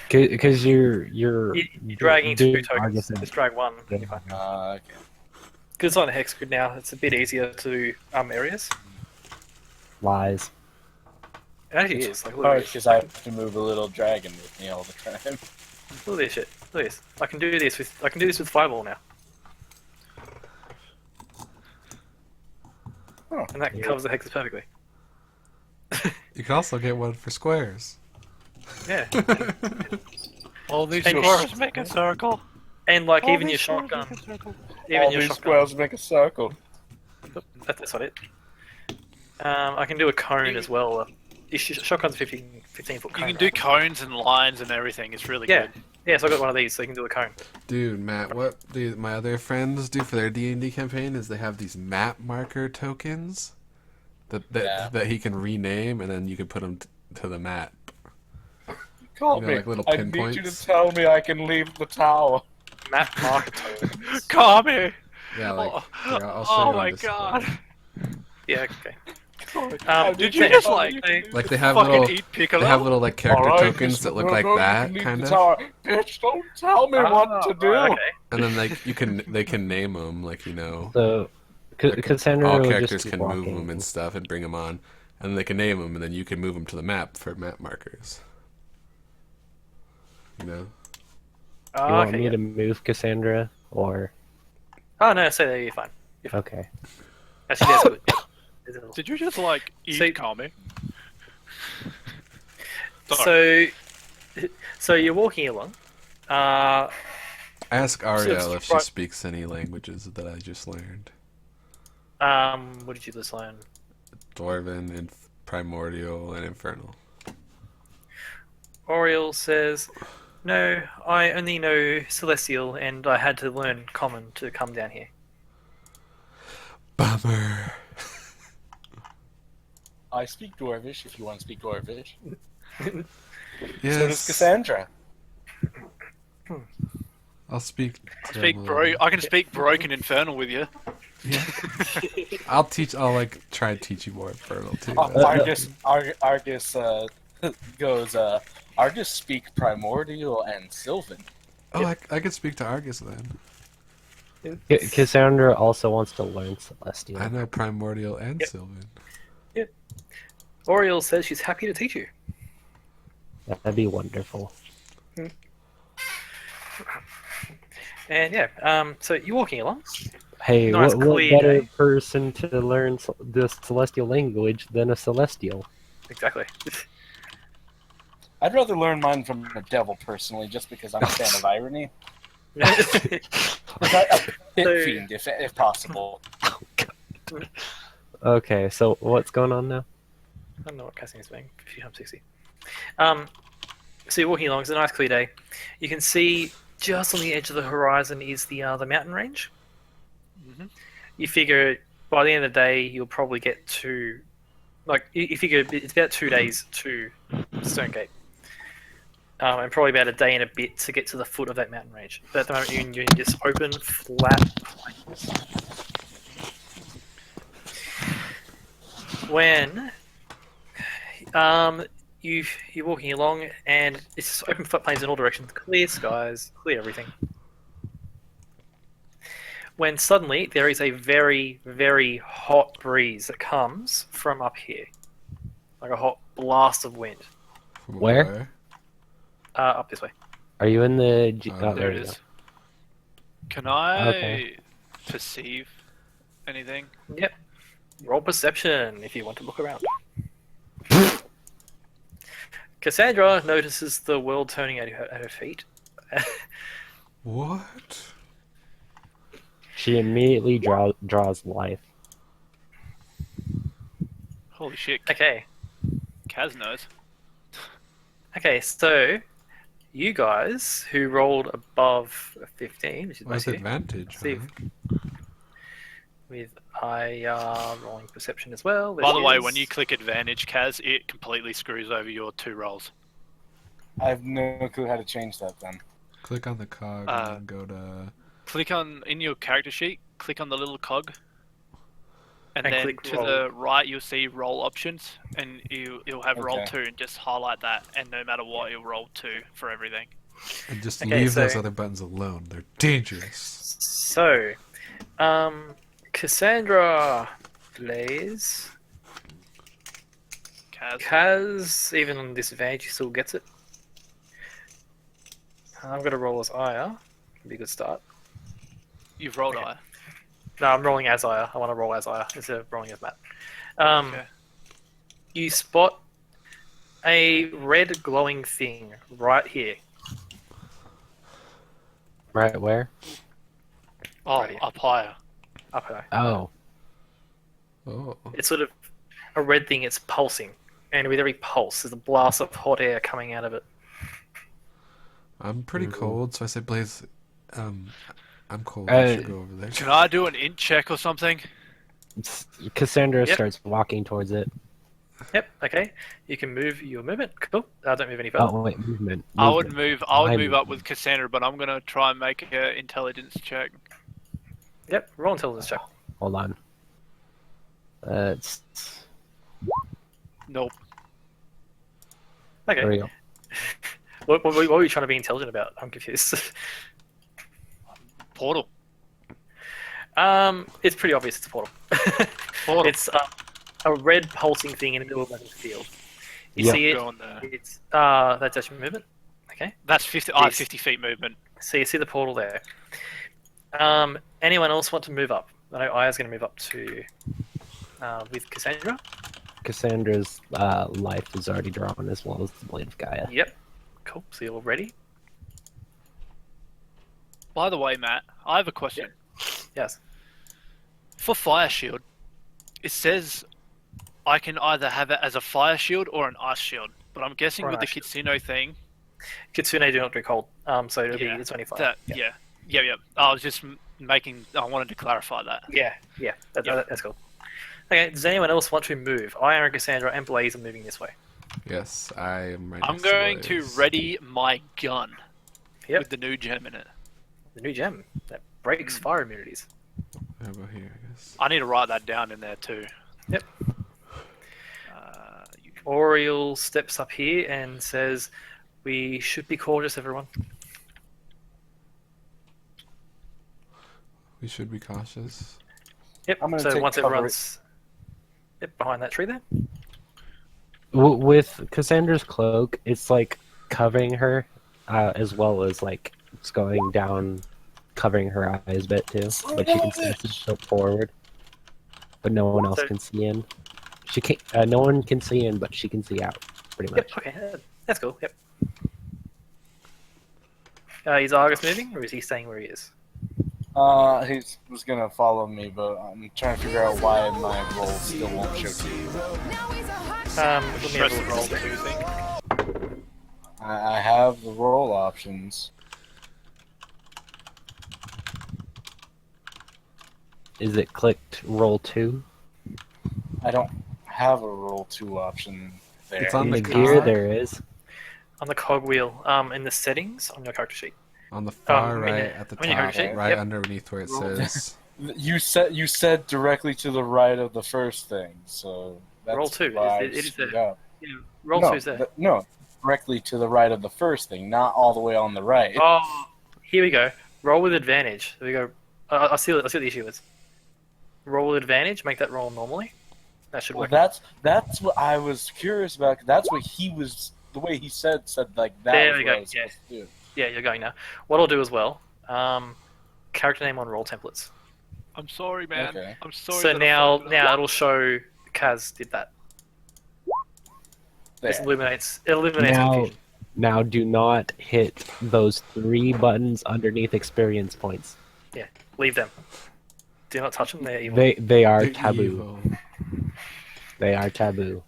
Because you're You're dragging two doing tokens. Argus Just drag one. And you're fine. Okay. Because it's on a hex grid now, it's a bit easier to do areas. lies. It actually is. Like, look Hard at this. because I have to move a little dragon with me all the time. Look at this shit. Look at this. I can do this with Fireball now. Huh. And that covers the hexes perfectly. You can also get one for squares. Yeah. All these And- squares make a circle. And like All even your these squares shotgun. make a circle. Even All your these shotgun. squares make a circle. That's not it. I can do a cone as well. Shotgun's 15 foot cone. You can do right? cones and lines and everything. It's really Yeah. good. Yeah, so I got one of these, so you can do a cone. Dude, Matt, what my other friends do for their D&D campaign is they have these map marker tokens that he can rename, and then you can put them to the map. Call You know, me. like little I need you to pinpoints. tell me I can leave the tower. Map marker tokens. Kami! Yeah, like Oh, here, I'll show oh you on my display. god! Yeah, okay. Did you just like Like they have fucking little eat Piccolo? they have little like character Alright, tokens Mr. that look like Virgo, you that can leave kind the of, tower. Bitch, don't tell me what to do. Right, okay. and then like they can name them, like, you know, So, like, Cassandra all will characters just keep can move walking. them and stuff and bring them on, and they can name them, and then you can move them to the map for map markers. You know. Oh, You want okay, me yeah. to move Cassandra, or Oh no, say that you're fine. okay? Actually, that's good. Did you just like eat So- Kami? So you're walking along. Ask Ariel if she right- speaks any languages that I just learned. What did you just learn? Dwarven, and Primordial, and Infernal. Oriole says, "No, I only know Celestial, and I had to learn Common to come down here." Bummer. I speak Dwarvish if you want to speak Dwarvish. Yes. So does Cassandra. I'll speak. I can speak broken infernal with you. Yeah. I'll like try and teach you more Infernal too. Argus goes, Argus speak Primordial and Sylvan. Oh, I could speak to Argus then. Cassandra also wants to learn Celestial. I know Primordial and Yep. Sylvan. Oriole says she's happy to teach you. That'd be wonderful. And yeah, so you're walking along. Hey, Nice what clear better day. person to learn the Celestial language than a Celestial? Exactly. I'd rather learn mine from a devil personally, just because I'm a fan of irony. A pit So- fiend, if possible. Okay, so what's going on now? I don't know what casting is doing. 50 times 60. So you're walking along. It's a nice clear day. You can see just on the edge of the horizon is the mountain range. Mm-hmm. You figure by the end of the day you'll probably get to, like, you figure it's about 2 days to Stonegate, and probably about a day and a bit to get to the foot of that mountain range. But at the moment you're in just open, flat plains. When you're walking along and it's just open flat plains in all directions, clear skies, clear everything. When suddenly there is a very, very hot breeze that comes from up here, like a hot blast of wind. From Where? Up this way. Are you in the? Oh, There it you is. go. Can I Okay. perceive anything? Yep. Roll perception if you want to look around. Cassandra notices the world turning at her feet. What? She immediately draws life. Holy shit, Okay. Kaz knows. Okay, so you guys who rolled above 15, which is What's basically advantage? see Huh? with rolling perception as well. By the there way, is- when you click advantage, Kaz, it completely screws over your 2 rolls. I have no clue how to change that then. Click on the cog and go to. Click on, in your character sheet, click on the little cog. And And then click to roll. the right, you'll see roll options. And you'll have roll Okay. 2 and just highlight that. And no matter what, you'll roll 2 for everything. And just Okay, leave those so- other buttons alone. They're dangerous. So, Cassandra plays. Kaz. Kaz, even on disadvantage, he still gets it. I'm going to roll as Aya. Be a good start. You've rolled Okay. eye. No, I'm rolling as Aya. I want to roll as Aya instead of rolling as Matt. Okay. You spot a red glowing thing right here. Right where? Oh, Right here. up higher. Up high. Oh, Oh. It's sort of a red thing. It's pulsing, and with every pulse, there's a blast of hot air coming out of it. I'm pretty Ooh. cold, so I say Blaze. I'm cold. Uh, I should go over there. Can I do an int check or something? Cassandra Yep. starts walking towards it. Yep. Okay. You can move your movement. Cool. Don't move any further. Oh wait, movement. I would movement. move. I would My move up movement. with Cassandra, but I'm gonna try and make an intelligence check. Yep. Roll intelligence check. Hold on. It's Nope. Okay. there we go. What were you trying to be intelligent about? I'm confused. Portal. It's pretty obvious it's a portal. Portal. It's a red pulsing thing in the middle of a field. You Yep. see it. Go on there. It's that's actually movement. Okay. That's 50. Yes. 50 feet movement. So you see the portal there. Anyone else want to move up? I know Aya's going to move up to with Cassandra. Cassandra's life is already drawn as well as the Blade of Gaia. Yep. Cool. So you're ready? By the way, Matt, I have a question. Yes. For fire shield, it says I can either have it as a fire shield or an ice shield. But I'm guessing Or an with the ice shield. Kitsune thing, Kitsune do not do cold. So it'll Yeah, be 25. that yeah. I was just making. I wanted to clarify that. Yeah. That's cool. Okay. Does anyone else want to move? Aya and Cassandra and Blaze are moving this way. Yes, I am ready. I'm going to ready my gun Yep. with the new gem in it. The new gem that breaks fire immunities. How about here? I guess. I need to write that down in there too. Yep. You Oriel steps up here and says, "We should be cautious, everyone." We should be cautious. Yep. I'm gonna So take once cover. everyone's behind that tree there. With Cassandra's cloak, it's like covering her, as well as like it's going down, covering her eyes a bit too. But she can see so forward, but no one else So- can see in. She can't. No one can see in, but she can see out. Pretty much. Yep. Okay. That's cool. Yep. Is Argus moving, or is he staying where he is? He was gonna follow me, but I'm trying to figure out why my roll still won't show to you. Let me press have the a roll roll. 2 thing. I have the roll options. Is it clicked roll 2? I don't have a roll 2 option there. It's on In the the gear cog? there is. On the cogwheel, in the settings on your character sheet. On the far in right your- at the on your top, character sheet, right yep. underneath where it Roll- says. You said directly to the right of the first thing, so that's Roll 2, why it is I screwed there. up. Yeah, roll no, 2's there. No, directly to the right of the first thing, not all the way on the right. Oh, here we go. Roll with advantage. There we go. I see what the issue is. Roll with advantage. Make that roll normally. That should Well, work. that's what I was curious about. 'Cause that's what he was. The way he said like that. There was we what go, I was yeah. supposed to do. Yeah, you're going now. What I'll do as well. Character name on roll templates. I'm sorry, man. Okay. I'm sorry. So that I now fucked it up. it'll show Kaz did that. There. It eliminates Now, confusion. now do not hit those 3 buttons underneath experience points. Leave them. Do not touch them. They're evil. They are They're taboo. evil. They are taboo.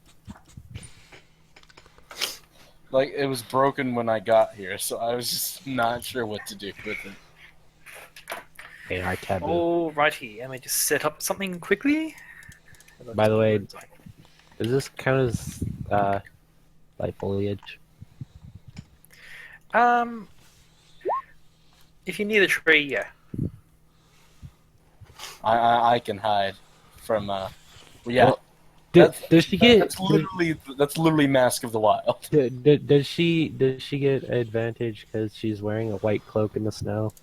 Like it was broken when I got here, so I was just not sure what to do with it. They are taboo. Alrighty, let me just set up something quickly. By the way, does this count as light foliage? If you're near the tree, yeah. I can hide from. Yeah. Well, That's- Does she get? That's literally Mask of the Wild. Does she get advantage because she's wearing a white cloak in the snow?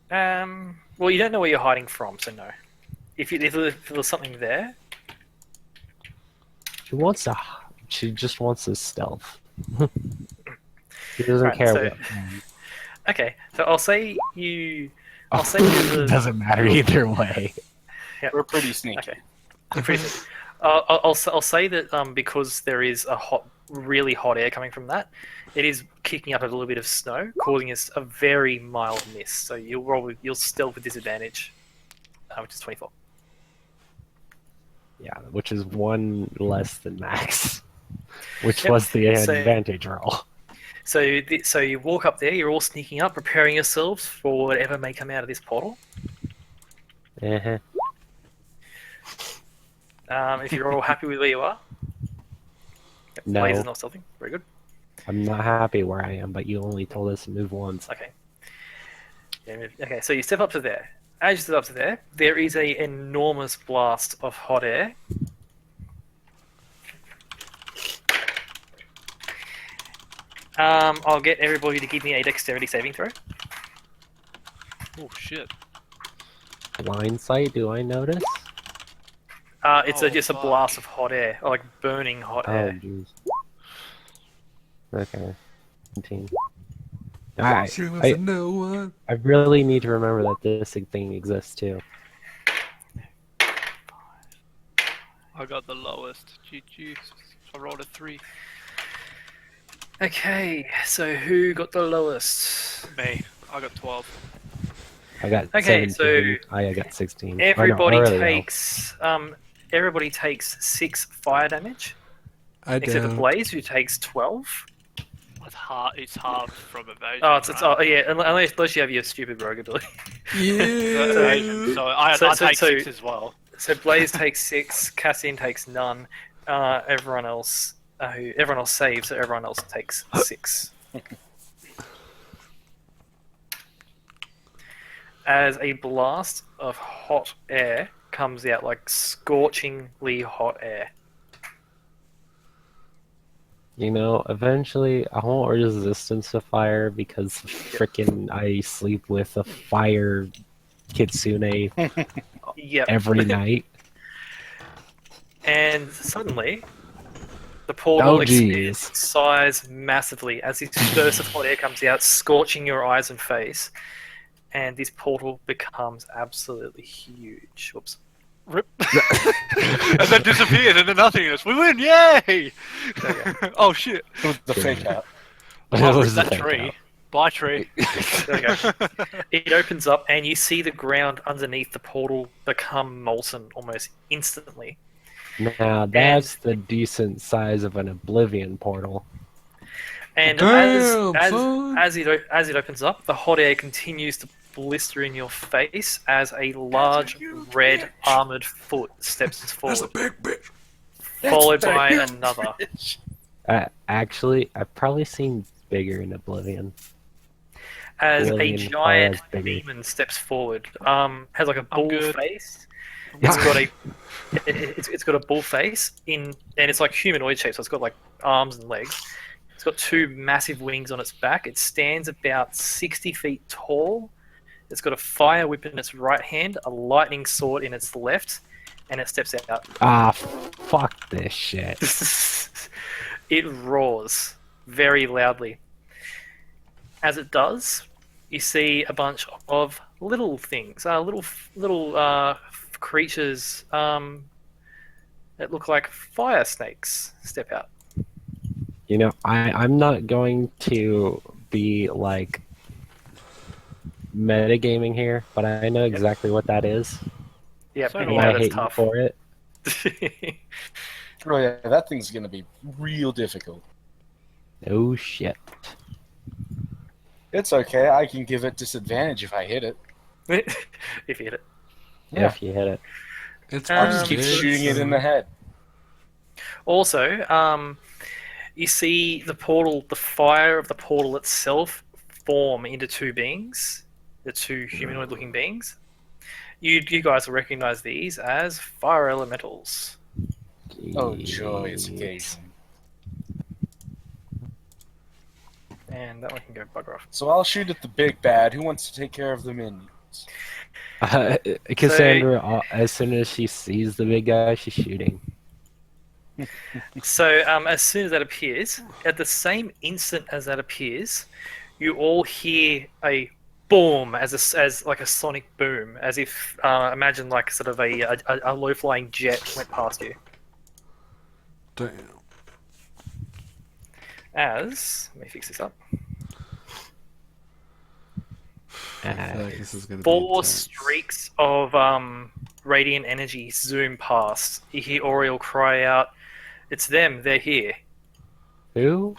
Well, you don't know where you're hiding from, so no. If there's something there, She wants to. She just wants to stealth. She doesn't Right, care so- what. okay. So I'll say you. I'll say there's a- It doesn't matter either way. We're pretty sneaky. Okay. Pretty simple. I'll say that because there is really hot air coming from that, it is kicking up a little bit of snow, causing us a very mild mist. So you'll stealth with disadvantage, which is 24. Yeah, which is 1 less than max, which Yep, was the so- advantage roll. So you walk up there. You're all sneaking up, preparing yourselves for whatever may come out of this portal. Uh-huh. If you're all happy with where you are, No. Blaze is not stealthing. Very good. I'm not happy where I am, but you only told us to move once. Okay. Yeah, okay, so you step up to there. As you step up to there, there is a enormous blast of hot air. I'll get everybody to give me a dexterity saving throw. Oh shit. Blind sight, do I notice? It's Oh, just a fuck. blast of hot air, like burning hot Oh, air. jeez. Okay. 19. Alright. She was a no one. I really need to remember that this thing exists too. I got the lowest. GG. I rolled a 3. Okay, so who got the lowest? Me. I got 12. I got Okay, 17. I got 16. Or no, Everybody early takes 6 fire damage, I except for don't. Blaze, who takes 12. It's hard. It's hard from evasion. Oh, it's right? yeah, unless you have your stupid rogue ability. That's evasion, so I take 6 as well. So Blaze takes 6, Cassian takes none. Everyone else saves, so everyone else takes 6. As a blast of hot air comes out, like scorchingly hot air. You know, eventually I won't resistance to fire because frickin' I sleep with a fire kitsune Yep. every night. And suddenly, the portal Oh, expands jeez. in size massively as this burst of hot air comes out, scorching your eyes and face. And this portal becomes absolutely huge. Whoops. Rip. And then disappeared into nothingness. We win! Yay! Oh shit! It was the fake out. Oh, was that the fake tree. out. Bye, tree. There we go. It opens up, and you see the ground underneath the portal become molten almost instantly. Now that's the decent size of an Oblivion portal. And Damn, son. as it opens up, the hot air continues to blister in your face as a large red armored foot steps That's a forward, big bitch. followed by another. Actually, I've probably seen bigger in Oblivion. As a Oblivion giant has bigger. demon steps forward. Has like a I'm bull good. face. It's got a bull face and it's like humanoid shape, so it's got like arms and legs. It's got two massive wings on its back. It stands about 60 feet tall. It's got a fire whip in its right hand, a lightning sword in its left, and it steps out. Ah, fuck this shit. It roars very loudly. As it does, you see a bunch of little things, little creatures that look like fire snakes step out. You know, I'm not going to be like metagaming here, but I know exactly what that is. Yeah, So and do you And know I that's hate you tough. for it. Oh yeah, that thing's gonna be real difficult. Oh shit. It's okay. I can give it disadvantage if I hit it. If you hit it. Yeah. If you hit it. It's I'll I'll pretty just keep big, shooting it so- in the head. Also, you see the portal, the fire of the portal itself form into two beings, the two humanoid-looking beings. You guys will recognize these as fire elementals. Oh, joyous occasion. And that one can go bugger off. So I'll shoot at the big bad. Who wants to take care of the minions? Cassandra, as soon as she sees the big guy, she's shooting. So as soon as that appears, at the same instant as that appears, you all hear a boom as like a sonic boom, as if imagine like sort of a low flying jet went past you. Damn. As let me fix this up. I feel like this is gonna be Four intense. streaks of radiant energy zoom past. You hear Oriel cry out, "It's them! They're here!" Who?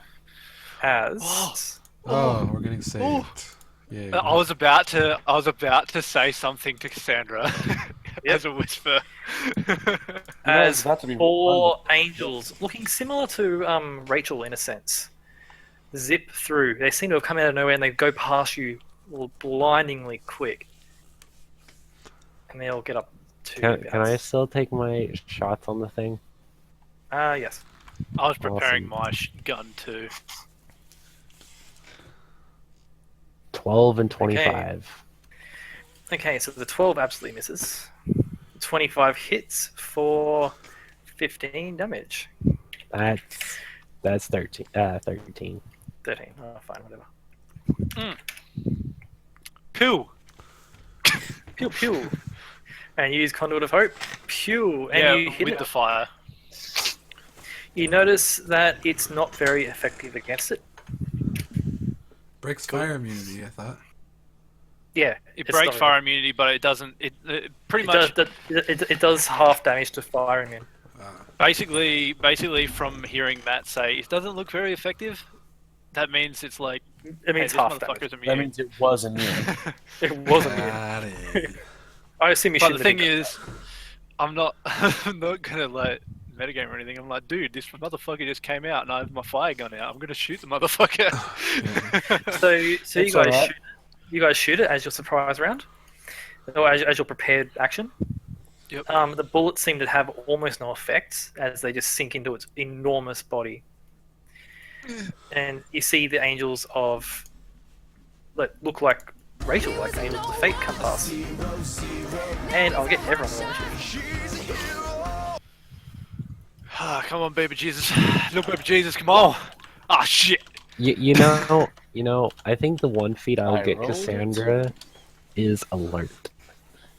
As Oh, we're getting saved. Yeah. I was about to say something to Cassandra as a whisper. as it's about to be four angels, looking similar to Rachel in a sense, zip through. They seem to have come out of nowhere and they go past you blindingly quick. And they all get up to. Can I still take my shots on the thing? Yes. I was preparing Awesome. my gun too. 12 and 25. Okay, so the 12 absolutely misses. 25 hits for 15 damage. That's 13. 13. 13. Oh, fine, whatever. Pew! Pew pew. And you use Conduit of Hope. Pew. And Yeah, you hit with it. the fire. You notice that it's not very effective against it. Breaks fire immunity, I thought. Yeah. It it's breaks not fire immunity, but it doesn't. It pretty very- much. It does half damage to fire immune. Basically, from hearing Matt say it doesn't look very effective, that means it's like, It hey, means this half damage. motherfucker's That immune. means it was immune. It wasn't immune. Got it. I assume you But should. the thing is, I'm not gonna like metagame or anything. I'm like, dude, this motherfucker just came out, and I have my fire gun out. I'm gonna shoot the motherfucker. So you It's guys alright. shoot. You guys shoot it as your surprise round, or as your prepared action. Yep. The bullets seem to have almost no effect as they just sink into its enormous body. And you see the angels of that look like Rachel, like angels of fate, come past. And I'll get everyone to watch it. Ah, come on, baby Jesus, little baby Jesus, come on! Ah, shit! You know, I think the one feat I'll I get rolled it. Cassandra is alert.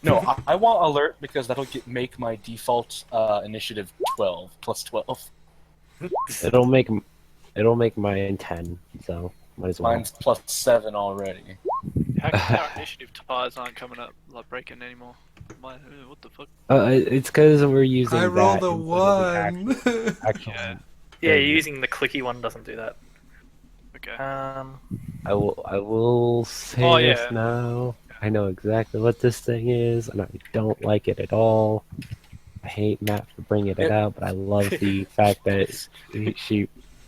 No, I want alert because that'll make my default initiative 12 plus 12. It'll make mine 10, so might as well. Mine's plus 7 already. How come our initiative tires aren't coming up, like breaking anymore? What the fuck? It's because we're using. I rolled that a instead of the 1. Actual, Yeah. Yeah, using the clicky one doesn't do that. Okay. Um, I will say Oh, this yeah. now. I know exactly what this thing is, and I don't like it at all. I hate Matt for bringing it out, but I love the fact that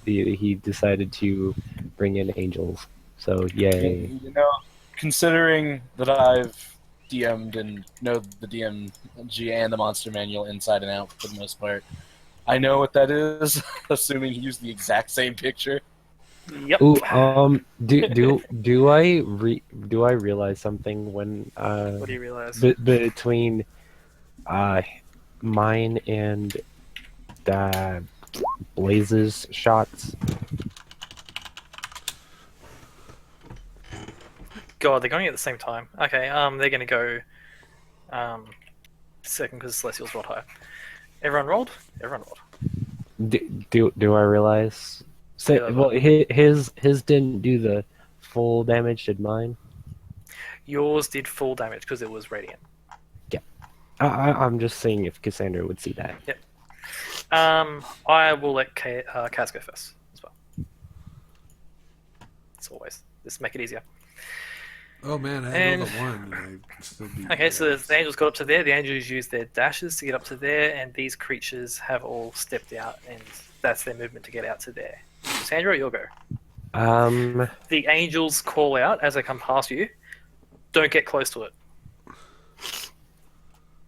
he decided to bring in angels. So yay! You know, considering that I've DM'd and know the DMG and the monster manual inside and out for the most part, I know what that is, assuming he used the exact same picture. Yep. Ooh, do I realize something when What do you realize? between uh mine and uh Blaze's shots? God, they're going at the same time. Okay, they're going to go second because Celestial's rolled higher. Everyone rolled? Everyone rolled. Do I realize? Yeah, So, well, his didn't do the full damage, did mine? Yours did full damage because it was radiant. I'm just seeing if Cassandra would see that. Yep. I will let Kaz go first as well. As always, just make it easier. Oh man, I had And- all the one. And I still beat Okay, you so guys. the angels got up to there. The angels used their dashes to get up to there, and these creatures have all stepped out, and that's their movement to get out to there. Sandra, you'll go. The angels call out as they come past you. Don't get close to it.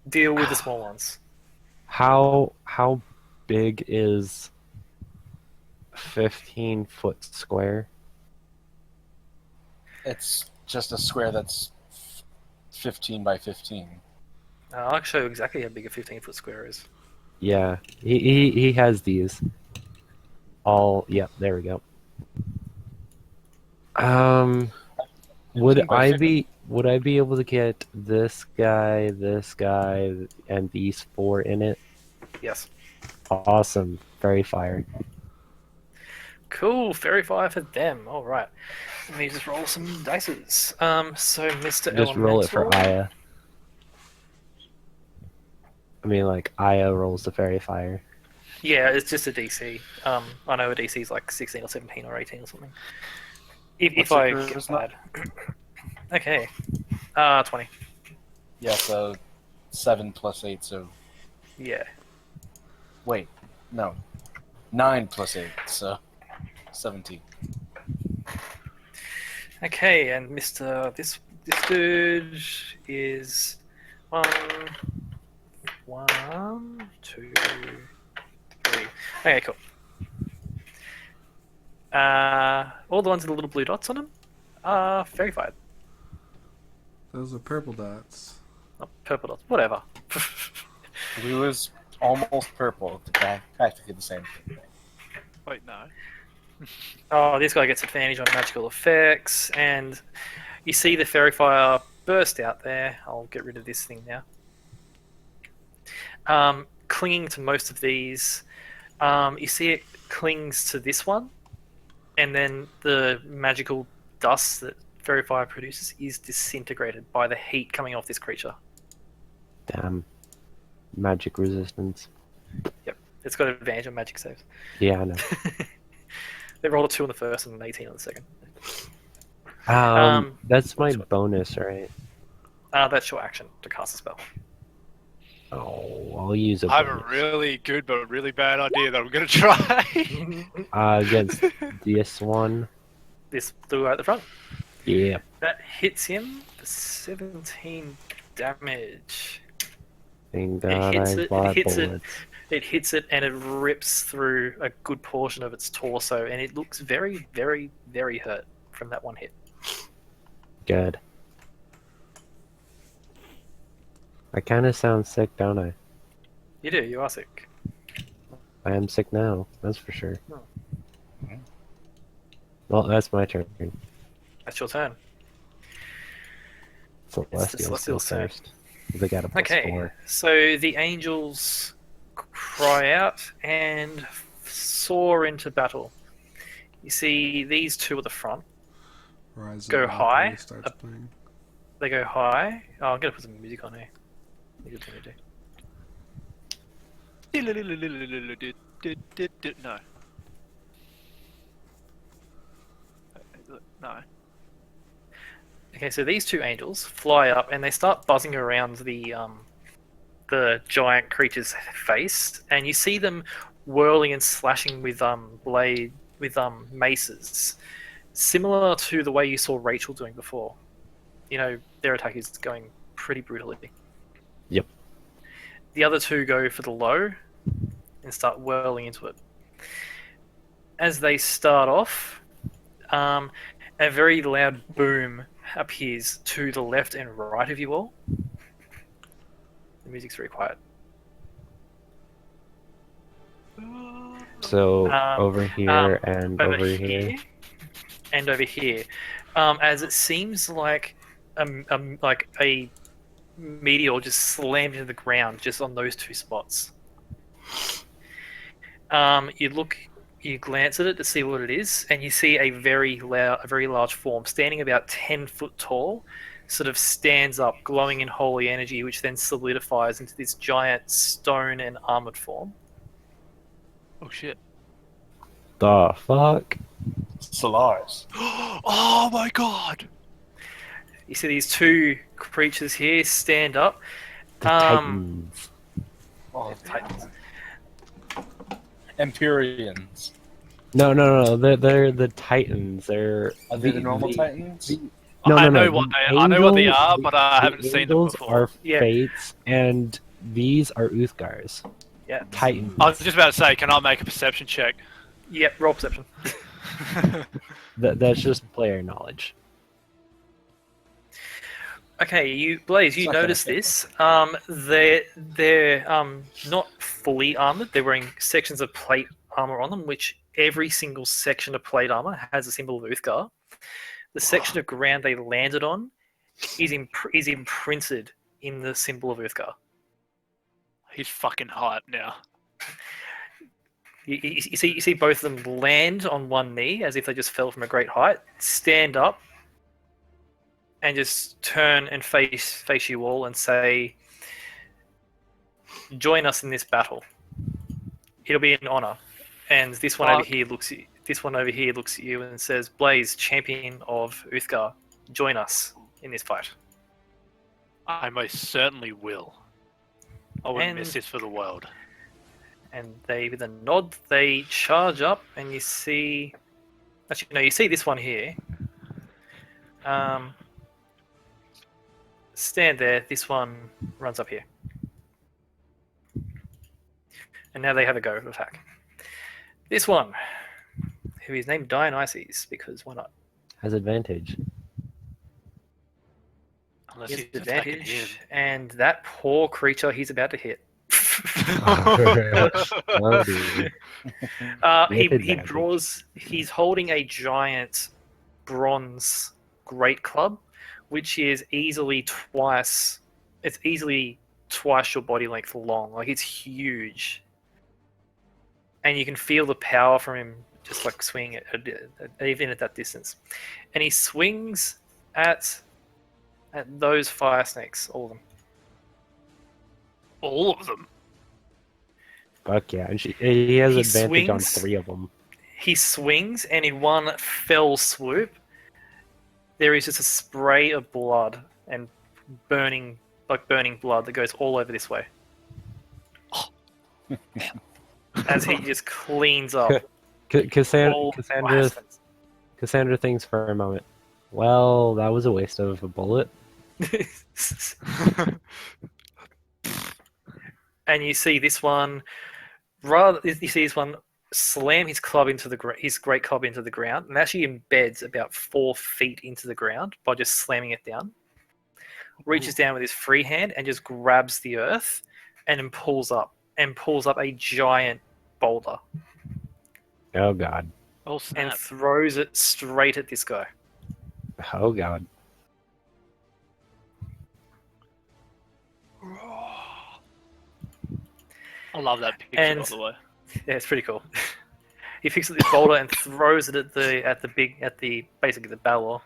Deal with the small ones. how big is 15-foot square? It's just a square that's 15 by 15. I'll show you exactly how big a 15-foot square is. Yeah, he has these. All, yep, there we go. Would 15 by I 15. be able to get this guy, and these four in it? Yes. Awesome, fairy fire. Cool, fairy fire for them. All right. Let me just roll some dices. So Mr. Just roll it for Elemental- Aya. I mean, like Aya rolls the fairy fire. Yeah, it's just a DC. I know a DC is like 16 or 17 or 18 or something. If What's I your get charisma? bad. Okay. 20. Yeah, so 7 plus 8, so... Yeah. Wait, no. 9 plus 8, so 17. Okay, and Mr. This dude is one, 2, 3. Okay, cool. All the ones with the little blue dots on them are fairy fired. Those are purple dots. Not purple dots, whatever. Blue is almost purple. It's practically the same thing. Wait, no. Oh, this guy gets advantage on magical effects, and you see the fairy fire burst out there. I'll get rid of this thing now. Clinging to most of these, you see it clings to this one, and then the magical dust that fairy fire produces is disintegrated by the heat coming off this creature. Damn, magic resistance. Yep, it's got advantage on magic saves. Yeah, I know. They rolled a 2 on the first and an 18 on the second. That's my what's what? bonus, right? That's your action to cast a spell. Oh, I'll use a I have bonus. a really good but really bad idea that I'm gonna try. Against this one. This blue at the front. Yeah. That hits him for 17 damage. Thank It God hits I it, bought it hits it, bullets. it hits it, and it rips through a good portion of its torso, and it looks very, very, very hurt from that one hit. Good. I kind of sound sick, don't I? You do, you are sick. I am sick now, that's for sure. Oh. Well, that's my turn. That's your turn. Celestials go Celestial's turn. first. They got a +4. Okay, so the angels cry out and soar into battle. You see these two at the front. Rise Go Up high. Valkyrie starts playing. They go high. Oh, I'm gonna put some music on here. Good thing to do. No. No. Okay, so these two angels fly up and they start buzzing around the giant creature's face, and you see them whirling and slashing with maces, similar to the way you saw Rachel doing before. You know, their attack is going pretty brutally. Yep. The other two go for the low and start whirling into it. As they start off, a very loud boom appears to the left and right of you all. The music's very quiet. So over here and over over here. and over here, as it seems like a meteor just slammed into the ground just on those two spots. You glance at it to see what it is, and you see a very large form standing about 10 foot tall, sort of stands up, glowing in holy energy, which then solidifies into this giant stone and armored form. Oh shit. The fuck? Solaris. Oh my god! You see these two creatures here stand up. The Titans. Oh, Titans. Empyreans. No. They're the Titans. They're Are they the normal Titans? I know what they are, but I haven't seen them Angels before. are fates, and these are Uthgars. Yeah. Titans. I was just about to say, can I make a perception check? Yep, roll perception. That's just player knowledge. Okay, Blaze, you notice this. They're not fully armored. They're wearing sections of plate armor on them, which every single section of plate armor has a symbol of Uthgar. The section of ground they landed on is imprinted in the symbol of Uthgar. He's fucking hyped now. You see both of them land on one knee as if they just fell from a great height, stand up, and just turn and face you all and say, "Join us in this battle. It'll be an honor." And this one over here looks at you and says, "Blaze, champion of Uthgar, join us in this fight." I most certainly will. I wouldn't miss this for the world. And they, with a nod, they charge up, and you see... Actually, no, you see this one here. Stand there. This one runs up here. And now they have a go to attack. This one, who is named Dionysus, because why not? Has advantage. Unless He has he's attacking him. advantage, and that poor creature he's about to hit. Oh, dude. With He advantage. draws. He's holding a giant bronze great club, which is easily twice. It's easily twice your body length long. Like, it's huge, and you can feel the power from him just like swinging it, even at that distance. And he swings at those fire snakes, all of them. All of them? Fuck yeah. And he has He advantage on swings. 3 of them. He swings, and in one fell swoop, there is just a spray of blood and burning blood that goes all over this way. As he just cleans up. all Cassandra thinks for a moment. Well, that was a waste of a bullet. And you see this one slam his club into his great club into the ground, and actually embeds about 4 feet into the ground by just slamming it down. Reaches down with his free hand and just grabs the earth, and then pulls up a giant boulder Oh god. Oh and snap. throws it straight at this guy. Oh god. I love that picture, And- by the way. Yeah, it's pretty cool. He picks up this boulder and throws it at basically the Balor,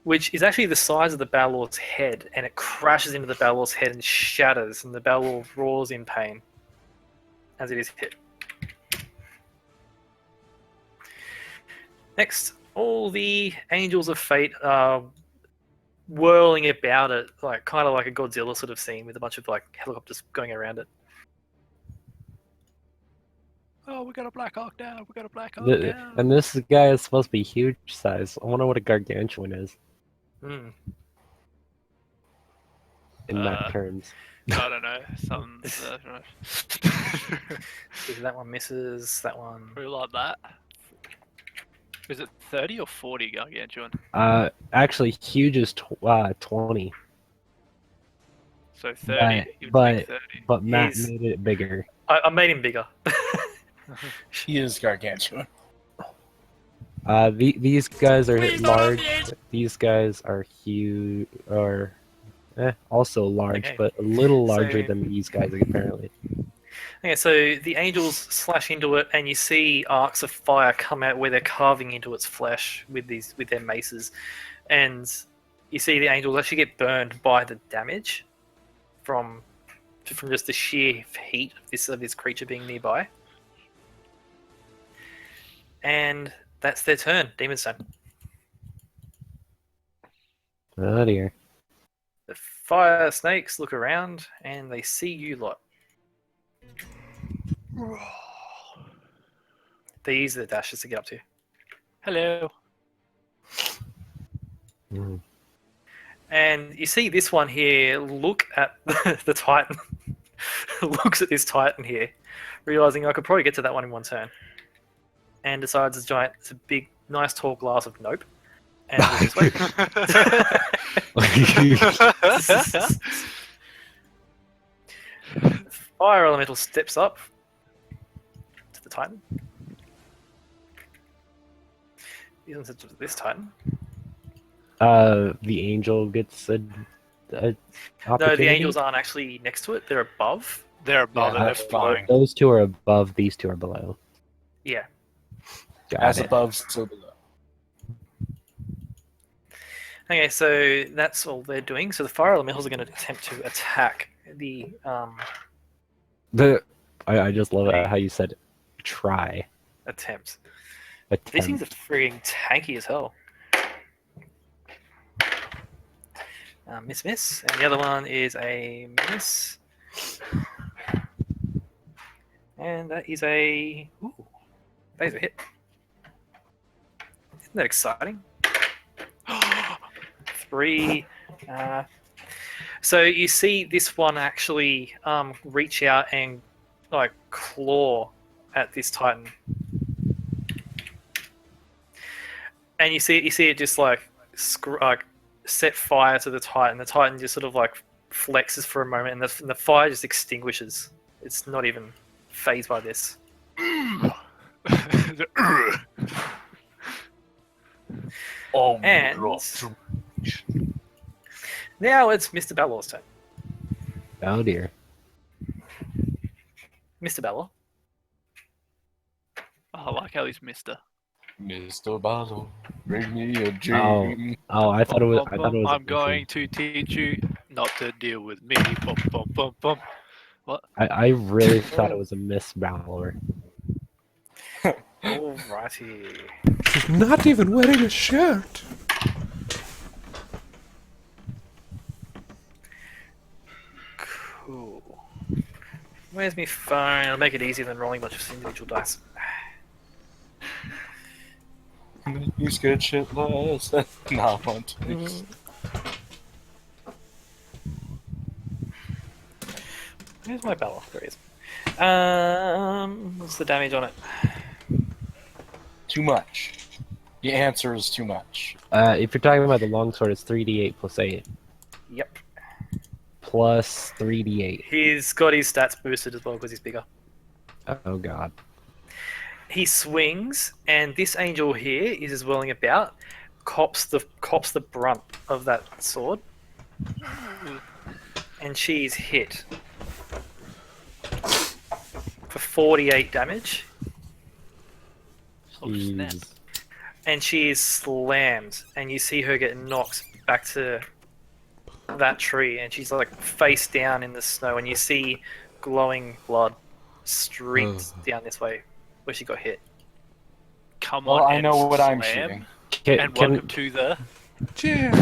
which is actually the size of the Balor's head, and it crashes into the Balor's head and shatters, and the Balor roars in pain as it is hit. Next, all the angels of fate are whirling about it, like kind of like a Godzilla sort of scene with a bunch of like helicopters going around it. Oh, we got a Black Hawk down. We got a Black Hawk The, down. and this guy is supposed to be huge size. I wonder what a gargantuan is Hmm. in mech terms. I don't know. Some Either that one misses. That one. we like that. Is it 30 or 40 gargantuan? Actually, huge is 20, So 30. You would but think 30. but Matt He's- made it bigger. I made him bigger. He is gargantuan. These guys are large. These guys are huge, or also large, Okay. but a little larger So- than these guys apparently. Okay, so the angels slash into it, and you see arcs of fire come out where they're carving into its flesh with their maces, and you see the angels actually get burned by the damage from just the sheer heat of this creature being nearby. And that's their turn. Demon's turn. Oh dear. The fire snakes look around and they see you lot. They use their dashes to get up to you. Hello. Mm. And you see this one here look at the Titan. Looks at this Titan here, realizing I could probably get to that one in one turn. And decides it's a big, nice tall glass of nope. And moves this way. Fire elemental steps up to the Titan. Isn't it this Titan? The angel gets a No, opportunity. the angels aren't actually next to it. They're above. They're above Yeah, it. that's They're flying. fine. Those two are above. These two are below. Yeah. Got As it. above, so below. Okay, so that's all they're doing. So the fire elementals are going to attempt to attack the I just love how you said try. attempt. Attempt. These things are freaking tanky as hell. Miss, and the other one is a miss, and that is a that is a hit. Isn't that exciting? 3. So you see this one actually reach out and like claw at this Titan, and you see it just like set fire to the Titan. The Titan just sort of like flexes for a moment, and the fire just extinguishes. It's not even phased by this. Oh, And now it's Mr. Balor's turn. Oh dear. Mr. Balor. I like how he's Mister. Mr. Basil, bring me a dream. Oh, I thought it was. I thought it was. I'm going to teach you not to deal with me. Bum, bum, bum, bum. I really thought it was a Miss Balor. Alrighty. She's not even wearing a shirt. Cool. Where's my phone? I'll make it easier than rolling a bunch of individual dice. You scared shitless. No, I won't. Where's my Balor? There he is. What's the damage on it? Too much. The answer is too much. If you're talking about the longsword, it's 3d8 plus 8 Yep. plus 3d8. He's got his stats boosted as well because he's bigger. Oh god. He swings, and this angel here is as whirling about, cops the brunt of that sword, and she's hit for 48 damage, Oh, snap. Jeez. and she is slammed, and you see her get knocked back to that tree, and she's like face down in the snow, and you see glowing blood streaked down this way where she got hit. Come Well, on. I know and what I'm slam. shooting. And welcome to the. Cheers.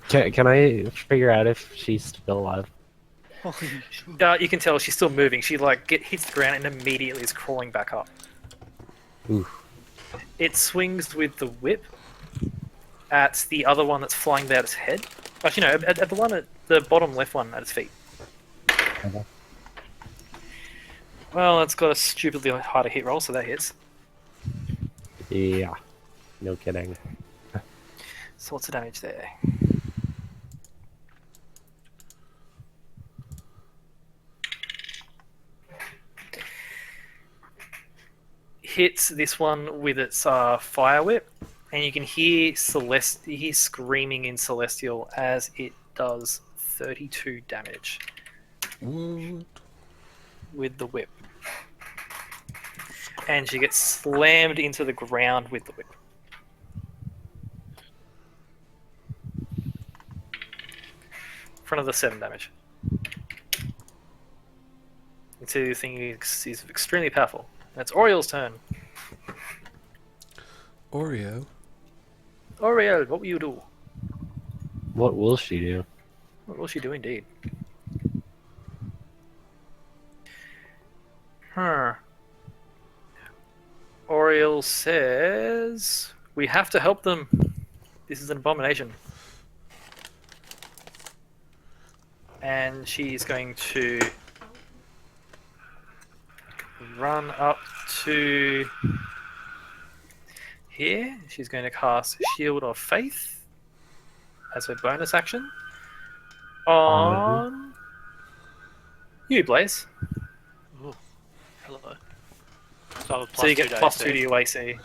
Can I figure out if she's still alive? You can tell she's still moving. She like hits the ground and immediately is crawling back up. Ooh. It swings with the whip at the other one that's flying about its head. Actually, no, at the one at the bottom left one at its feet. Okay. Well, it's got a stupidly harder hit roll, so that hits. Yeah. No kidding. So what's the damage there? Hits this one with its fire whip, and you can hear screaming in Celestial as it does 32 damage What? with the whip. And she gets slammed into the ground with the whip. Front of the 7 damage. You see this thing is extremely powerful. That's Oriel's turn. Oreo. Oriel, what will you do? What will she do? What will she do indeed? Huh. Oriel says, we have to help them. This is an abomination. And she's going to run up to here. She's going to cast Shield of Faith as her bonus action on you, Blaze. Ooh, hello. So, I have a So you get plus AC. 2 to your AC.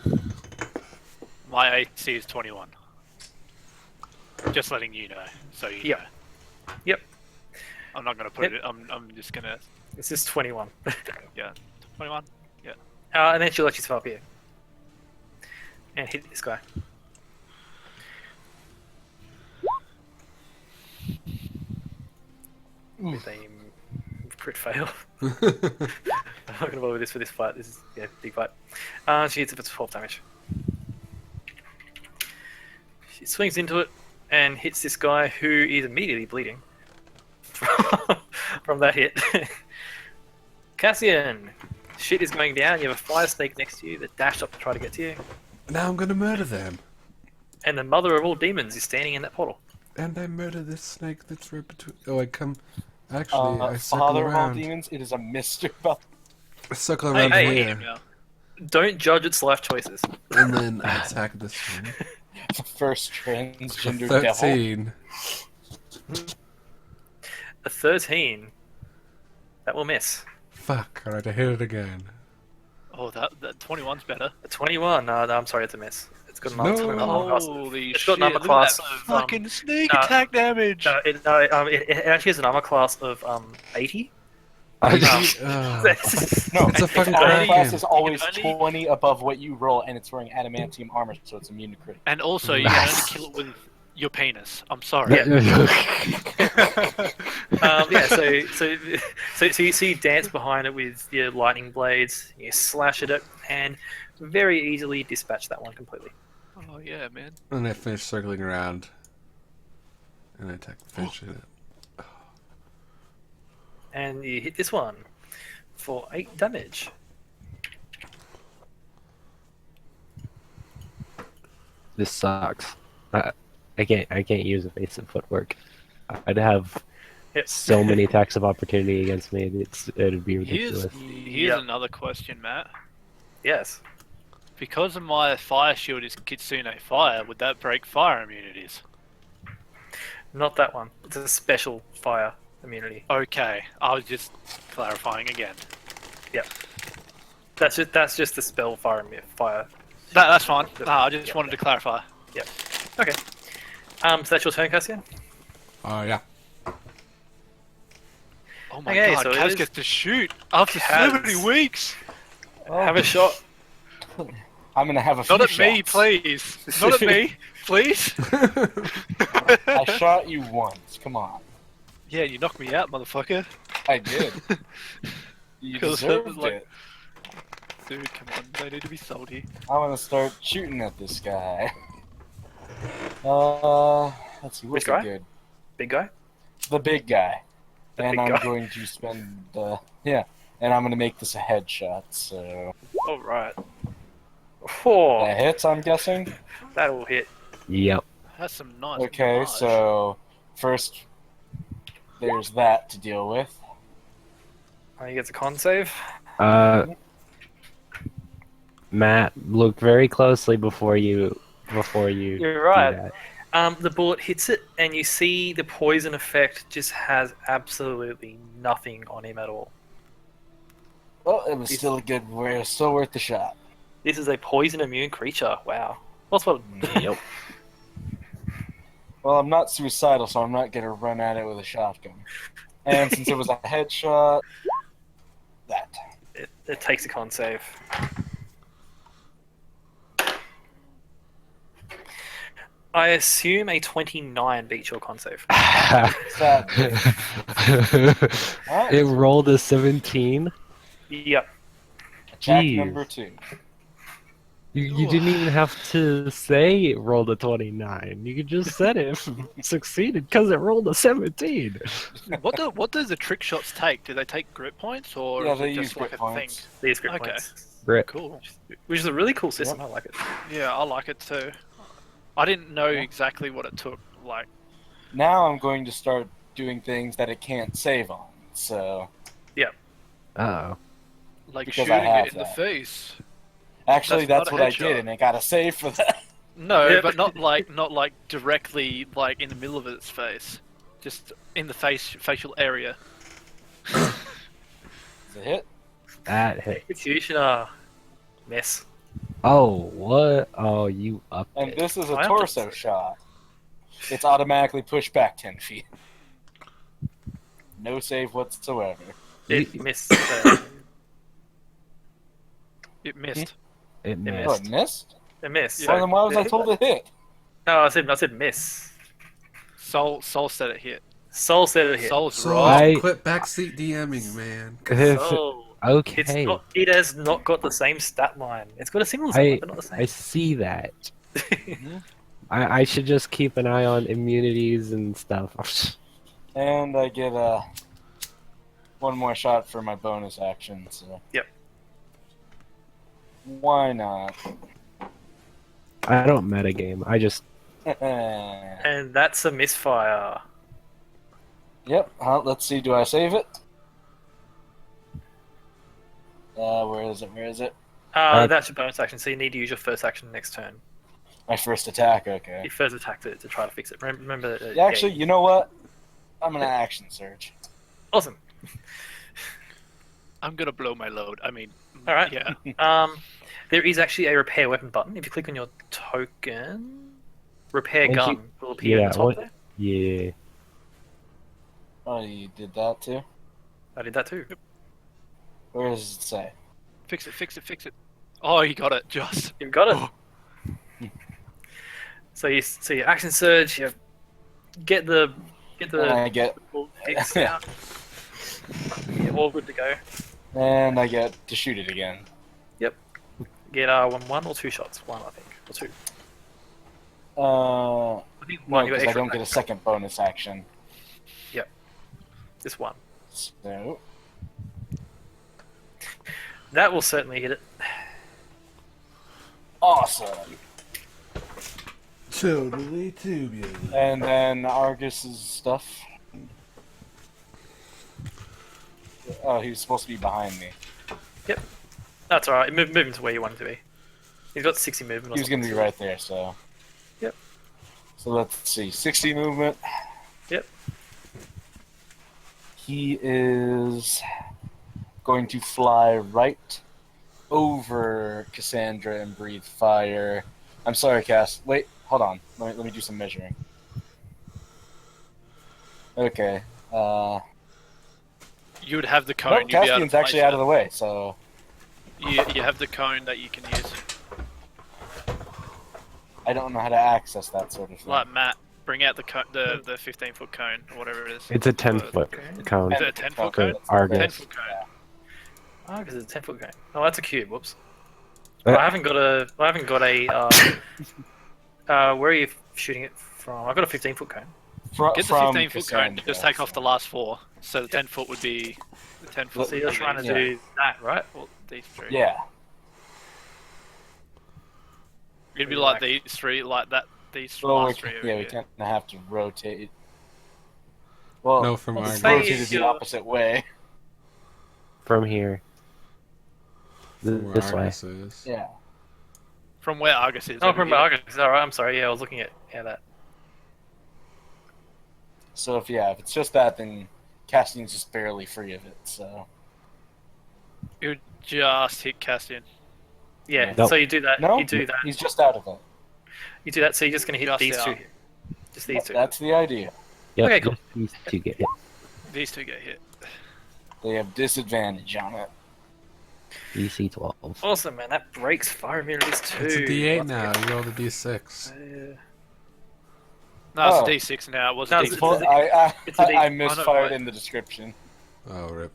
My AC is 21. Just letting you know, so you Yep. know. Yep. I'm not gonna put it. I'm just gonna. This is 21. Yeah, 21. Yeah. And then she'll let you up here. And hit this guy. With a crit fail. I'm not gonna bother with this for this fight. This is big fight. She hits it for 12 damage. She swings into it and hits this guy who is immediately bleeding from that hit. Cassian, shit is going down. You have a fire snake next to you that dashed up to try to get to you. Now I'm gonna murder them. And the mother of all demons is standing in that portal. And I murder this snake that's right between. Oh, I come. Actually, I circle Father of all around. demons, it is a Mr. Buff. I circle around Hey, here, Don't judge its life choices. and then I attack this one. The first transgender devil. 13. A 13. That will miss. Fuck! Alright, I hit it again. Oh, that 21's better. A 21. No, I'm sorry, it's a miss. It's got an No. armor class. Holy It's shit! got an armor Look at class that of, fucking sneak no, attack damage. It actually has an armor class of 80. I No. just, No, It's a fucking armor kraken. class is always only- 20 above what you roll, and it's wearing adamantium armor, so it's immune to crit. And also, you can only Nice. kill it with your penis. I'm sorry. So you dance behind it with your lightning blades. You slash at it, and very easily dispatch that one completely. Oh yeah, man. and I finish circling around. And I attack finish it. And you hit this one for 8 damage. This sucks. I can't use evasive footwork. I'd have Yep. so many attacks of opportunity against me. It'd be Here's ridiculous. Yep. another question, Matt. Yes. Because of my fire shield is Kitsune Fire, would that break fire immunities? Not that one. It's a special fire immunity. Okay, I was just clarifying again. That's just the spell fire. That's fine. No, I just Yep. wanted to clarify. Okay. So that's your turn, Cassian? Yeah. Oh my Okay, god, so it Kaz is- gets to shoot after Kaz- 70 weeks! Have a shot. I'm gonna have a few Not at me, shots. please! Not at me, please! I shot you once. Come on. Yeah, you knocked me out, motherfucker. I did. You Because deserved it was like- it. Dude, come on, they need to be salty. I'm gonna start shooting at this guy. Let's see, Which what's guy? good? Big guy? The big guy. The And big I'm guy? going to spend and I'm gonna make this a headshot, so Alright. Oh, that hits, I'm guessing. that will hit. Yep. That's some nice Okay, damage. so first there's that to deal with. He gets a con save. Matt, look very closely before you You're right. do that. The bullet hits it, and you see the poison effect just has absolutely nothing on him at all. Well, it was still still worth the shot. This is a poison immune creature. Wow. What's what? Yep. Well, I'm not suicidal, so I'm not gonna run at it with a shotgun. And since it was a headshot, that. It takes a con save. I assume a 29 beats your con save. Sadly. Alright, It rolled a 17. Yep. attack Jeez. number 2. You didn't even have to say it rolled a 29. You could just said it succeeded because it rolled a 17. What does the trick shots take? Do they take grip points, or Yeah, is they it use just like grip a points. thing? These grip Okay. points. Grip. Cool. Which is a really cool system. Yep. I like it. Yeah, I like it too. I didn't know exactly what it took. Like, Now I'm going to start doing things that it can't save on. So Oh. like Because shooting I have it in the that. face. actually, That's that's not a what I headshot. did, and I got a save for that. No, Yep. but not like directly like in the middle of its face, just in the facial area. Is it hit? That hit. Executioner. Miss. Oh, what? Oh, you upped And it. this is a I have torso to- shot. It's automatically pushed back 10 feet. No save whatsoever. It missed. It missed. It missed. Oh, missed. it missed? It missed. Well, then why was I it- told to hit? No, I said miss. Soul said it hit. Soul said it hit. Soul's So right. quit backseat DMing, man. Soul. Okay. It's not. It has not got the same stat line. It's got a similar stat line, but not the I same. see that. I should just keep an eye on immunities and stuff. And I get one more shot for my bonus action, so. Yep. Why not? I don't metagame. I just And that's a misfire. Yep. Let's see. Do I save it? Where is it? Where is it? That's your bonus action, so you need to use your first action next turn. My first attack. Okay. Your first attack to try to fix it. Remember. Yeah, actually, you know what? I'm gonna action surge. Awesome. I'm gonna blow my load. I mean, All right. yeah. There is actually a repair weapon button. If you click on your token, repair Once gun you- will appear yeah, at the top what- there. yeah. Oh, you did that too? I did that too. Where does it say? Fix it. Oh, you got it, Joss. You've got it. So you action surge. You get the And I get fix out. You're all good to go. and I get to shoot it again. Get one or two shots. One, I think, or two. I think No, one. You got because I extra don't get a attack. second bonus action. This one. So That will certainly hit it. awesome. Totally tubular. And then Argus's stuff. Oh, he was supposed to be behind me. That's all right. Move him to where you want him to be. He's got 60 movement. Or He was going to something. be right there, so. Yep. So let's see. 60 movement. Yep. He is going to fly right over Cassandra and breathe fire. I'm sorry, Cass. Wait, hold on. Let me do some measuring. Okay. You would have the cone. No, You'd be able to Caspian's actually place out of the way, so. You have the cone that you can use. I don't know how to access that sort of thing. Like Matt, bring out the 15-foot cone or whatever it is. It's a 10-foot cone. Is it a 10-foot For cone? Argus. 10-foot cone. Oh, because it's a 10-foot cone. Oh, that's a cube. Whoops. Uh, I haven't got a. Where are you shooting it from. I've got a 15-foot cone. Get the from 15-foot cone. Cassandra, Just take off so- the last 4. So the 10-foot would be the 10-foot. So you're trying to Yeah. do that, right? Well, these 3. Yeah. It'd be like these 3, like that. These Well, last 3. we kind of have to rotate. Well, No, from let's our say rotate it the you're- opposite way. From here. from where This way. Argus is. Yeah. From where Argus is. Oh, over from here. Argus. Alright, I'm sorry. Yeah, I was looking at that. So if it's just that, then Castian's just barely free of it. So You would just hit Castian. Yeah. Nope. So you do that. no, You do that. he's just out of it. You do that. So you're just gonna hit Just these out. 2 here. Just these 2. That's the idea. Yep, Okay, cool. just these two get hit. These 2 get hit. They have disadvantage on it. DC 12. Awesome, man. That breaks fire immunities too. It's a D8 Let's now. go. You rolled a D6. No, Oh. it's a D6 now. It was No, a it's D6. a- Well, I it's a D- I Oh, no, misfired right. in the description. Oh, rip.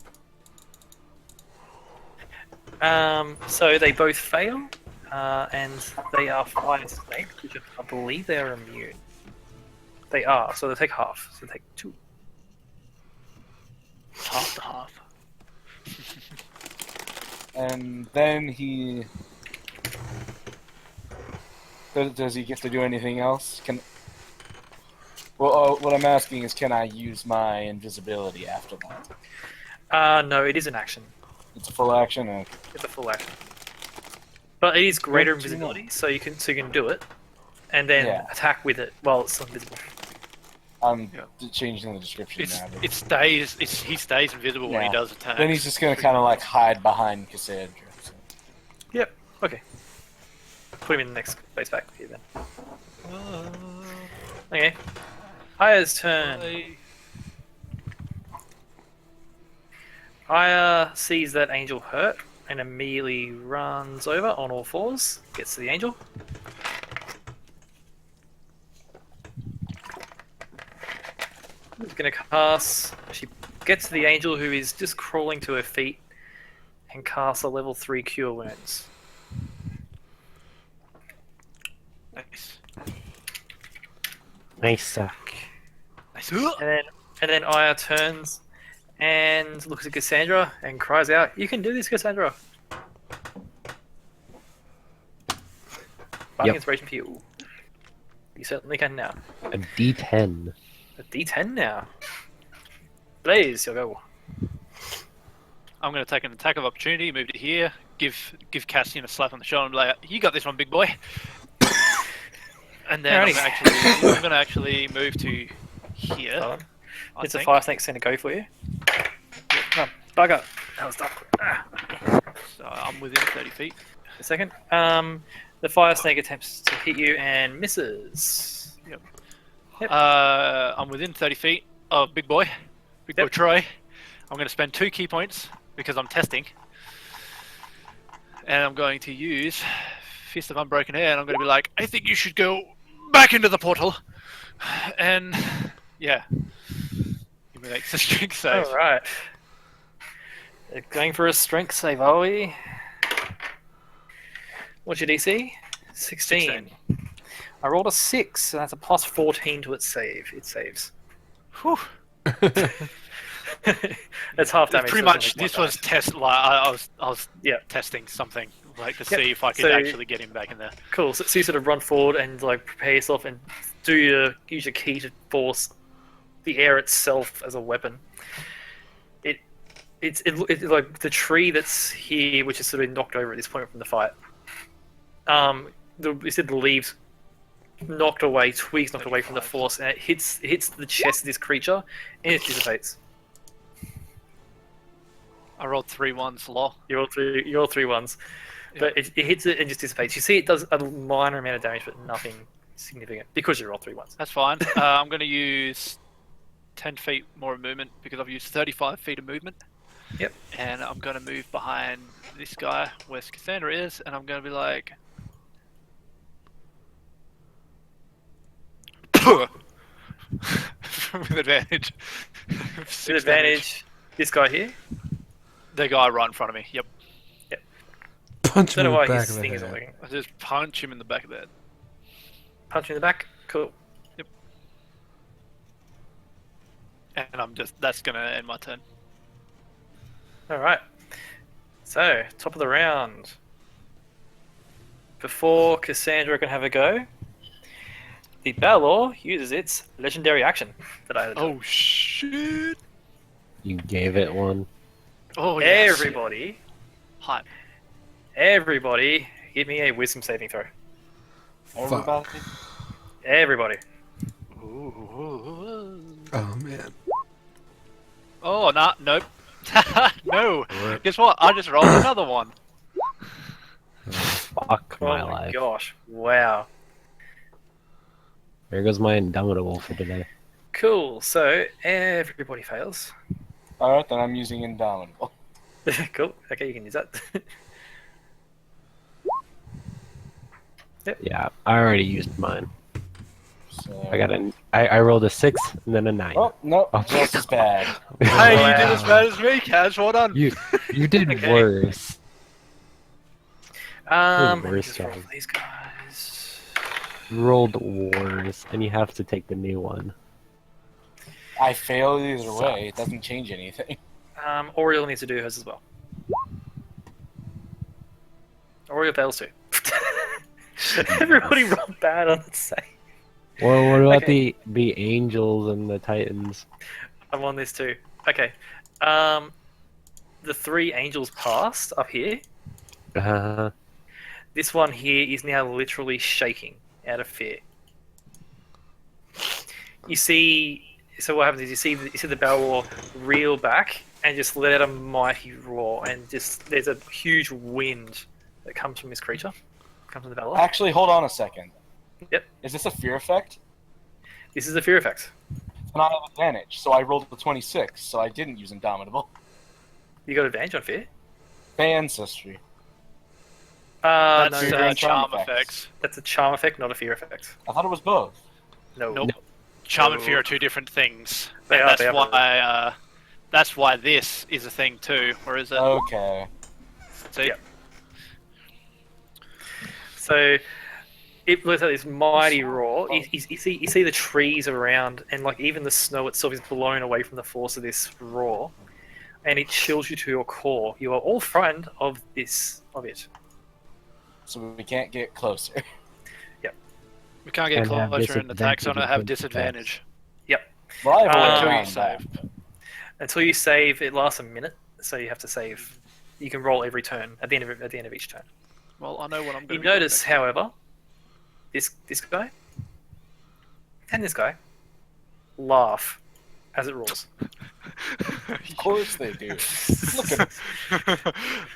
So they both fail, and they are fire snakes, which I believe they are immune. They are, so they take half. So they take 2. half to half. And then he does he get to do anything else? What I'm asking is, can I use my invisibility after that? No, it is an action. It's a full action. Okay. It's a full action. But it is greater Good to know. invisibility, so you can do it, and then Yeah. attack with it while it's still invisible. I'm Yeah. changing the description It's, now. but- it stays. He stays invisible when he Yeah. does attack. Then he's just gonna kind of like hide behind Cassandra. So. Yep. Okay. Put him in the next space back here then. Okay. Aya's turn. Aya sees that angel hurt and immediately runs over on all fours, gets to the angel. She's gonna cast. She gets to the angel who is just crawling to her feet and casts a level 3 cure wounds. Nice. Nice suck. Nice. And then Aya turns and looks at Cassandra and cries out, "You can do this, Cassandra!" Fighting Yep. inspiration for you. You certainly can now. A D10. A D10 now. Blaze, you'll go. I'm going to take an attack of opportunity, move to here, give Cassian a slap on the shoulder and be like, "You got this one, big boy." And then I'm going to actually move to here. Hold on. I It's a think. fire snake's gonna go for you. No, bugger. That was dumb. So I'm within 30 feet. A second. The fire snake attempts to hit you and misses. Yep. I'm within 30 feet of big boy Yep. Troy. I'm going to spend 2 key points because I'm testing. And I'm going to use Fist of Unbroken Air, and I'm going to be like, "I think you should go back into the portal." And yeah. He makes a strength save. Alright. Going for a strength save, are we? What's your DC? 16. I rolled a 6, so that's a plus 14 to its save. It saves. Whew. That's half It's damage. pretty so much it's only this one was test. Like I was Yeah. testing something like to Yep. see if I could So- actually get him back in there. damage. Cool. So you sort of run forward and like prepare yourself and use your key to force the air itself as a weapon. It's like the tree that's here, which is sort of knocked over at this point from the fight. You said the leaves knocked away, twigs knocked away from the force, and it hits the chest of this creature, and it dissipates. I rolled 3 1s, lol. You're all three ones, but it hits it and just dissipates. You see, it does a minor amount of damage, but nothing significant because you roll 3 ones. That's fine. I'm going to use 10 feet more of movement because I've used 35 feet of movement. Yep. And I'm going to move behind this guy where Cassandra is, and I'm going to be like... with advantage. With advantage, this guy here. The guy right in front of me, yep. Punch I him don't in know the why back his of the thing isn't head. working. I just punch him in the back of the head. Punch him in the back. Cool. And that's gonna end my turn. All right. So, top of the round. Before Cassandra can have a go, the Balor uses its legendary action that I added. Oh shit! You gave it one. Oh yes. Everybody, give me a wisdom saving throw. Everybody. Everybody. Ooh. Oh man. Oh nah, nope. No. Guess what? I just rolled another one. Fuck Oh my my life. gosh. Wow. There goes my Indomitable for today. Cool. So, everybody fails. Alright, then I'm using Indomitable. Cool. Okay, you can use that. Yeah, I already used mine. So... I rolled a 6 and then a 9. Oh, no, Oh. just as bad. Hey, you Wow. did as bad as me, Kaz. Well done. You did Okay. worse. Let me worse just roll job. for these guys. You rolled worse, and you have to take the new one. I fail either way. It doesn't change anything. Oriole needs to do hers as well. Oriole fails too. Everybody rolled bad on the same. Well, what about Okay. the Angels and the Titans? I'm on this too. Okay. The 3 angels passed up here. Uh, This one here is now literally shaking out of fear. You see, so what happens is you see the Balor reel back and just let out a mighty roar, and just there's a huge wind that comes from this creature. Comes from the Balor. Actually, hold on a second. Yep. Is this a fear effect? This is a fear effect. And I have advantage, so I rolled a 26, so I didn't use Indomitable. You got advantage on fear. By ancestry. That's No, Fear and charm charm effects. that's a charm effect, not a fear effect. I thought it was both. No. Nope. Charm and fear are two different things. They And are, that's they are. why. That's why this is a thing too, or is it? Okay. See? Yeah. So it looks like this mighty roar. You see the trees around, and like even the snow itself is blown away from the force of this roar, and it chills you to your core. You are all frightened of it. So we can't get closer. We can't get And have closer and attacks on it have disadvantage disadvantage Well, I've already until you done that. save. Until you save, it lasts a minute, so you have to save. You can roll every turn at the end of each turn. Well, I know what I'm going You to notice, however, this guy and this guy laugh as it rolls. Of course they do. Look at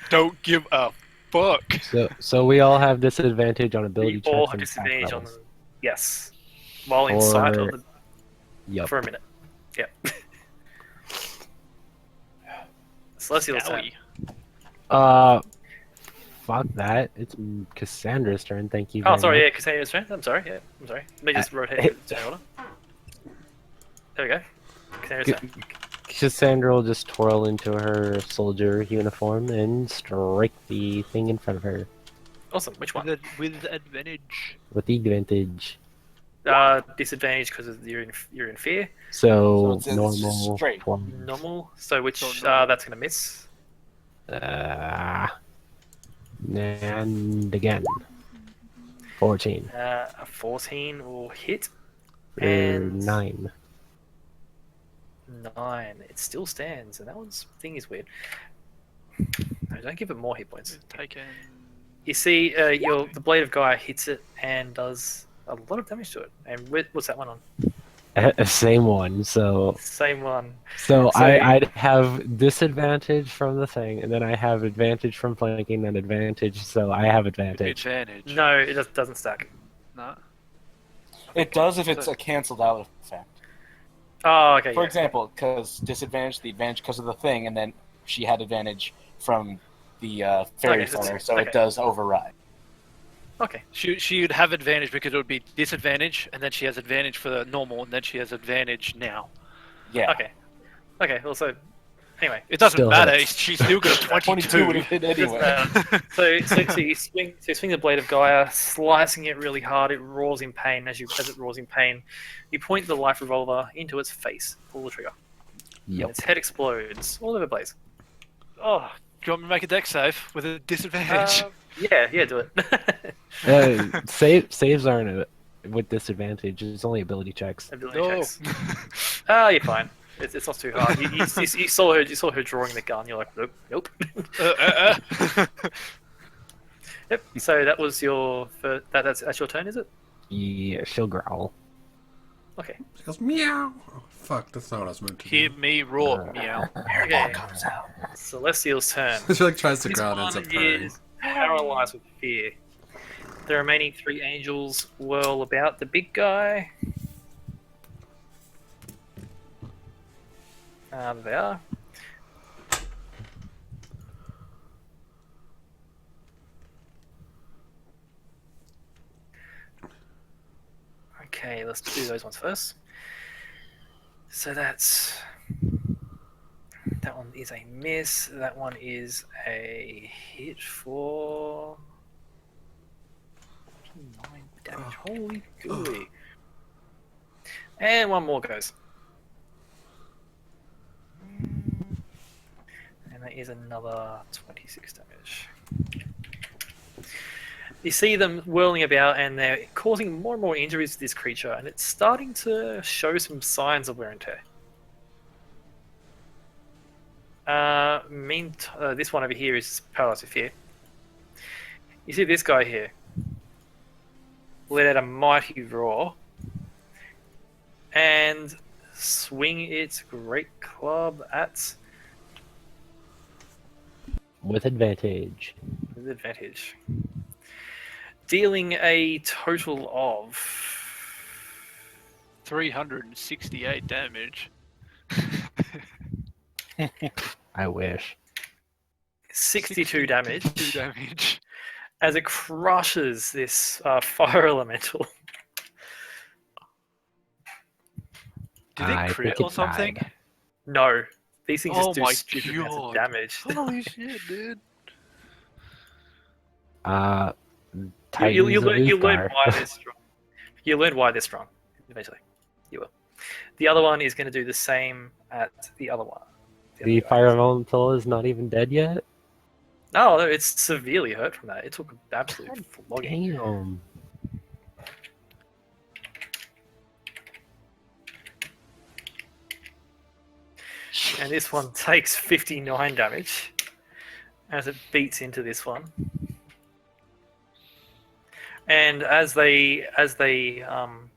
Don't give a fuck. so we all have disadvantage on ability You checks all have and attack disadvantage on levels. them. Yes. While inside of Or- the Yup. for a minute. Yep. Celestial's turn. Owie. Fuck that. It's Cassandra's turn. Thank you. Oh, very sorry, much. yeah, Cassandra's turn. I'm sorry, yeah, I'm sorry. Let me just rotate the turn order. There we go. Cassandra's turn. Cassandra will just twirl into her soldier uniform and strike the thing in front of her Awesome. Which one? With advantage. with the advantage. Disadvantage because you're in fear. So, it's normal. straight. Normal. So which So normal. that's gonna miss. And again. 14. A 14 will hit. Or And 9. 9. It still stands, and that one's thing is weird. No, don't give it more hit points. Taken. You see, the blade of Gaia hits it and does a lot of damage to it. And what's that one on? Same one. So Same one. So So- I'd have disadvantage from the thing, and then I have advantage from flanking, and advantage, so I have advantage. Advantage. No, it just doesn't stack. No. It does if it's a canceled out effect. Oh, okay. For yeah. example, because disadvantage, the advantage because of the thing, and then she had advantage from the fairy Okay, that's- center, so okay. it does override. Okay. She would have advantage because it would be disadvantage, and then she has advantage for the normal, and then she has advantage now. Yeah. Okay. Okay. Also, Anyway, It doesn't Still matter. hits. She's still got a 22 would 22. have hit doesn't anyway. matter. So you swing the blade of Gaia, slicing it really hard. It roars in pain. As it roars in pain, you point the life revolver into its face. Pull the trigger. Yep. Its head explodes all over Blaze. Oh, do you want me to make a deck save with a disadvantage? Yeah, do it. Saves aren't with disadvantage. It's only ability checks. Ability No. checks. You're fine. It's not too hard. You saw her drawing the gun. You're like, nope. Yep. So that was your first, that's your turn, is it? Yeah, she'll growl. Okay. She goes meow. Oh, fuck, that's not what I was meant to Hear do. me roar, meow. Okay. Celestial's turn. She like tries to This growl and ends one up purring. is paralyzed with fear. The remaining 3 angels whirl about the big guy. There they are. Okay, let's do those ones first. So that one is a miss. That one is a hit for 9 damage. Holy gooey! And one more goes. And that is another 26 damage. You see them whirling about and they're causing more and more injuries to this creature, and it's starting to show some signs of wear and tear. This one over here is paralyzed with fear. You see this guy here let out a mighty roar and swing its great club at With advantage. with advantage, dealing a total of 368 damage. I wish. 62 damage 2 damage. as it crushes this fire elemental. Did I it crit think or it something? died. No, these things Oh just do my stupid amounts of God. damage. Holy shit, dude. You Titans of learn Uthgar. why they're strong. You learn why they're strong. Eventually, you will. The other one is going to do the same at the other one. The other guy. fire elemental is not even dead yet? No, it's severely hurt from that. It took an absolute flogging. Damn. And this one takes 59 damage as it beats into this one. And as they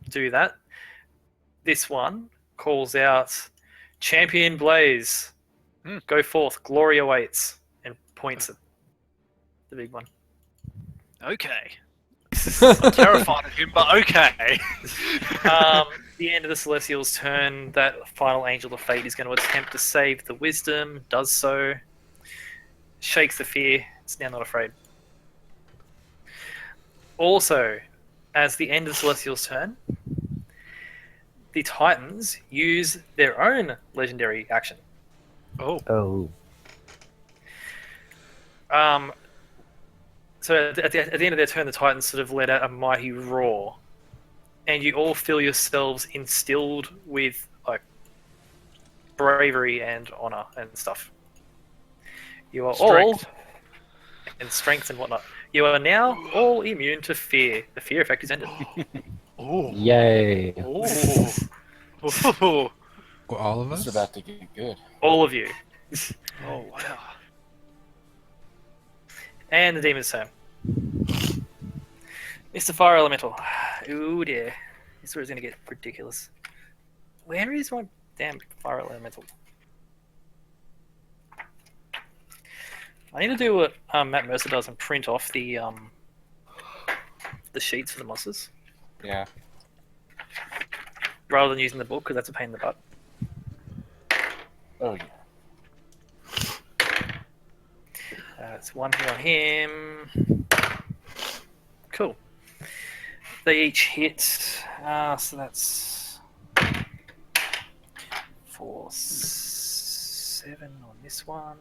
do that, this one calls out, "Champion Blaze, go forth, glory awaits," and points at the big one. Okay. I'm terrified of him, but okay. The end of the Celestial's turn, that final Angel of Fate is going to attempt to save the Wisdom, does so, shakes the fear, it's now not afraid. Also, as the end of Celestial's turn, the Titans use their own legendary action. Oh. So at the end of their turn, the Titans sort of let out a mighty roar, and you all feel yourselves instilled with like bravery and honor and stuff. You are Strength. all and strength and whatnot. You are now all immune to fear. The fear effect is ended. Oh. Yay. Oh. Oh. Well, all of us? It's about to get good. All of you. Oh, wow. And the demon's turn. Mr. Fire Elemental. Ooh dear. This is where it's going to get ridiculous. Where is my damn Fire Elemental? I need to do what Matt Mercer does and print off the sheets for the monsters Yeah. rather than using the book because that's a pain in the butt. Oh yeah. It's one hit on him. Cool. They each hit. So that's 4, 7 on this one.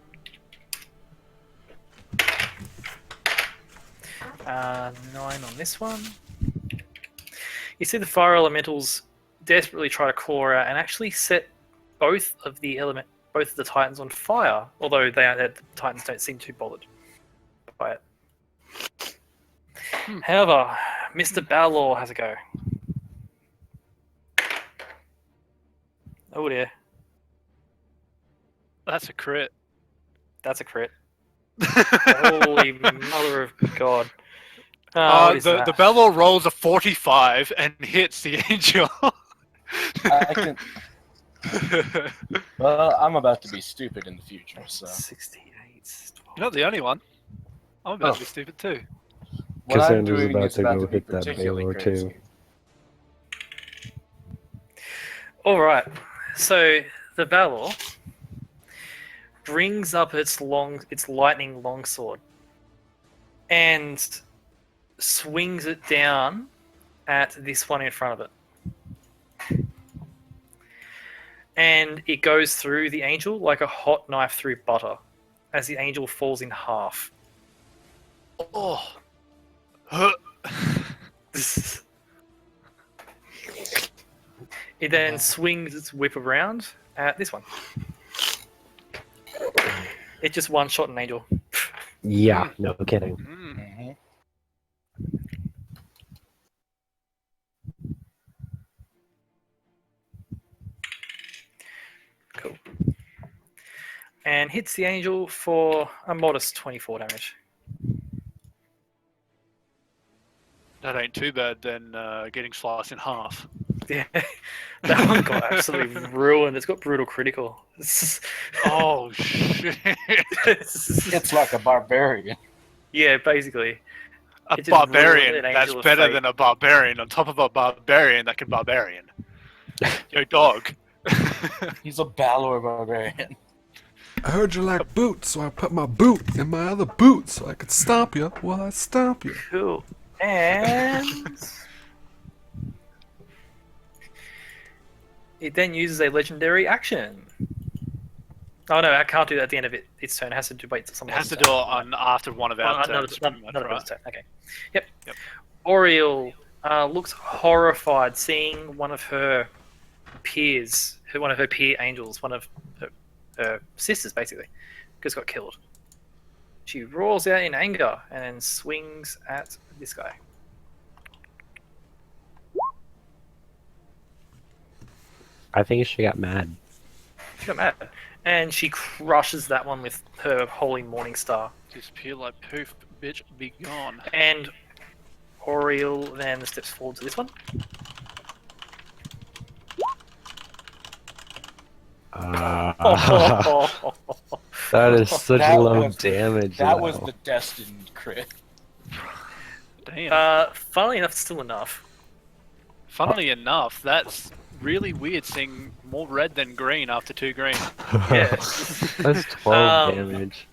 9 on this one. You see the fire elementals desperately try to claw out and actually set both of the titans on fire. Although the titans don't seem too bothered by it. However, Mr. Balor has a go. Oh dear, That's a crit. that's a crit. Holy mother of God. What is that? The Belor rolls a 45 and hits the angel. I can. Well, I'm about to be stupid in the future, so 68. You're not the only one. I'm about to be stupid too. what I'm Cassandra's doing about is to about go to be hit that particularly Baylor crazy. too. Alright, so the Valor brings up its lightning longsword and swings it down at this one in front of it. And it goes through the angel like a hot knife through butter as the angel falls in half. Oh. It then swings its whip around at this one. It just one-shot an angel. Yeah, no kidding. Mhm. Cool. And hits the angel for a modest 24 damage. That ain't too bad than getting sliced in half. Yeah, that one got absolutely ruined. It's got brutal critical. Oh shit! It's like a barbarian. Yeah, basically. A It just barbarian ruined an that's angel of better fate. than a barbarian on top of a barbarian that can barbarian. Yo, dog. He's a Balor barbarian. I heard you like boots, so I put my boot in my other boot so I could stomp you while I stomp you. Cool. And it then uses a legendary action. Oh no, I can't do that at the end of its turn. It has to wait till It someone has to else's do it turn. on after one of our Another turns. pretty much, right? turn. Okay. Yep. Yep. Oriel looks horrified seeing one of her peers, one of her peer angels, one of her sisters, basically, just got killed. She roars out in anger and then swings at this guy. I think she got mad. She got mad. And she crushes that one with her Holy Morning Star. Disappear like poof, bitch, be gone. And Oriel then steps forward to this one. That is such That low was- damage. That was though. the destined crit. Damn. Funnily enough, still enough. Funnily enough, that's really weird seeing more red than green after 2 green. Yeah. That's 12 damage.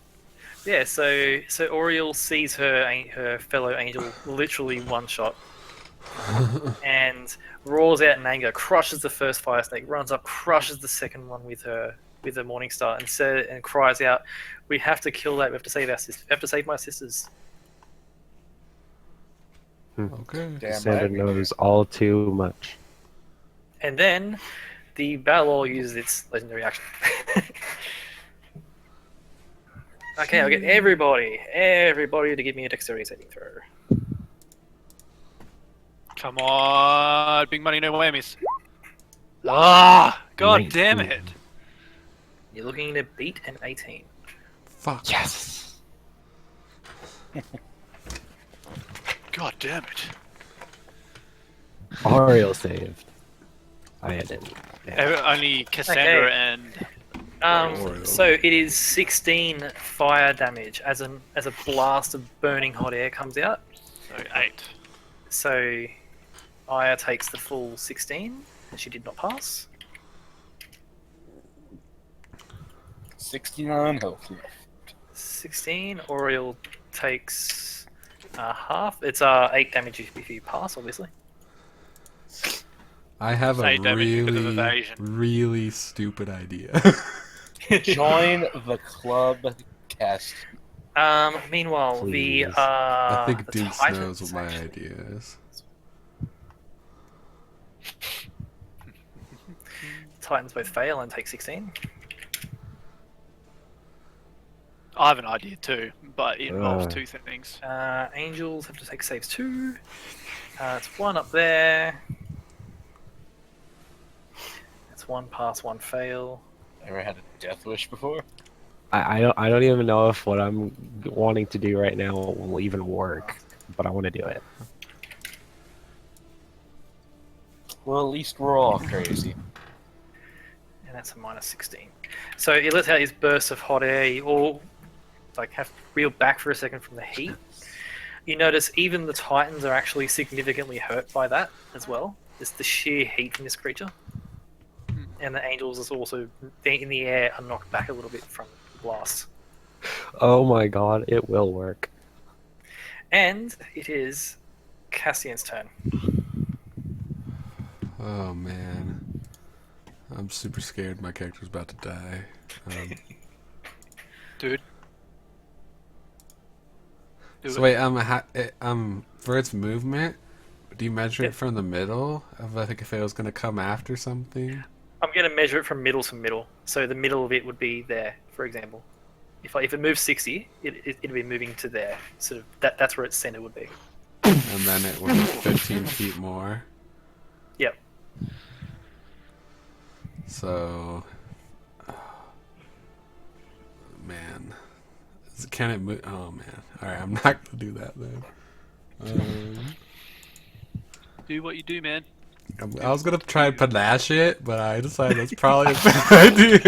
Yeah, so Oriel sees her fellow angel literally one shot, and roars out in anger, crushes the first fire snake, runs up, crushes the second one with her Morning Star, and cries out, "We have to kill that. We have to save our sister. We have to save my sisters." Okay. Damn Santa right. knows all too much. And then the Balor uses its legendary action. Okay, I'll get everybody to give me a dexterity saving throw. Come on, big money, no whammies. Ah, god damn 19. it. You're looking to beat an 18. Fuck. Yes! God damn it. Ariel saved. I didn't. Yeah. Only Cassandra Okay. and... Oriel. So it is 16 fire damage as a blast of burning hot air comes out. So 8. So Aya takes the full 16, and she did not pass. 69 health left. 16. Oriel takes half. It's 8 damage if you pass, obviously. I have a Say damage because of really, evasion. really stupid idea. Join the club, cast. Meanwhile, Please. I think the Dukes Titans knows what my actually- idea is. Titans both fail and take 16. I have an idea too, but it involves Uh. two things. Angels have to take saves 2. It's 1 up there. It's 1 pass, 1 fail. Ever had a death wish before? I don't even know if what I'm wanting to do right now will even work, but I want to do it. Well, at least we're all crazy. And that's a minus 16. So he lets out his bursts of hot air. You all like have to reel back for a second from the heat. You notice even the Titans are actually significantly hurt by that as well. It's the sheer heat from this creature. And the Angels is also in the air are knocked back a little bit from the blast. Oh my god, it will work. And it is Cassian's turn. Oh man, I'm super scared. My character's about to die. Dude. Do So it. wait, for its movement, do you measure Yep. it from the middle of like if it was gonna come after something? I'm going to measure it from middle to middle. So the middle of it would be there, for example. If it moves 60, it'd be moving to there. Sort of that's where its center would be. And then it would be 15 feet more. Yep. So, man, can it move? Oh man, all right, I'm not gonna do that then. Do what you do, man. I was gonna try and panache it, but I decided that's probably a bad idea.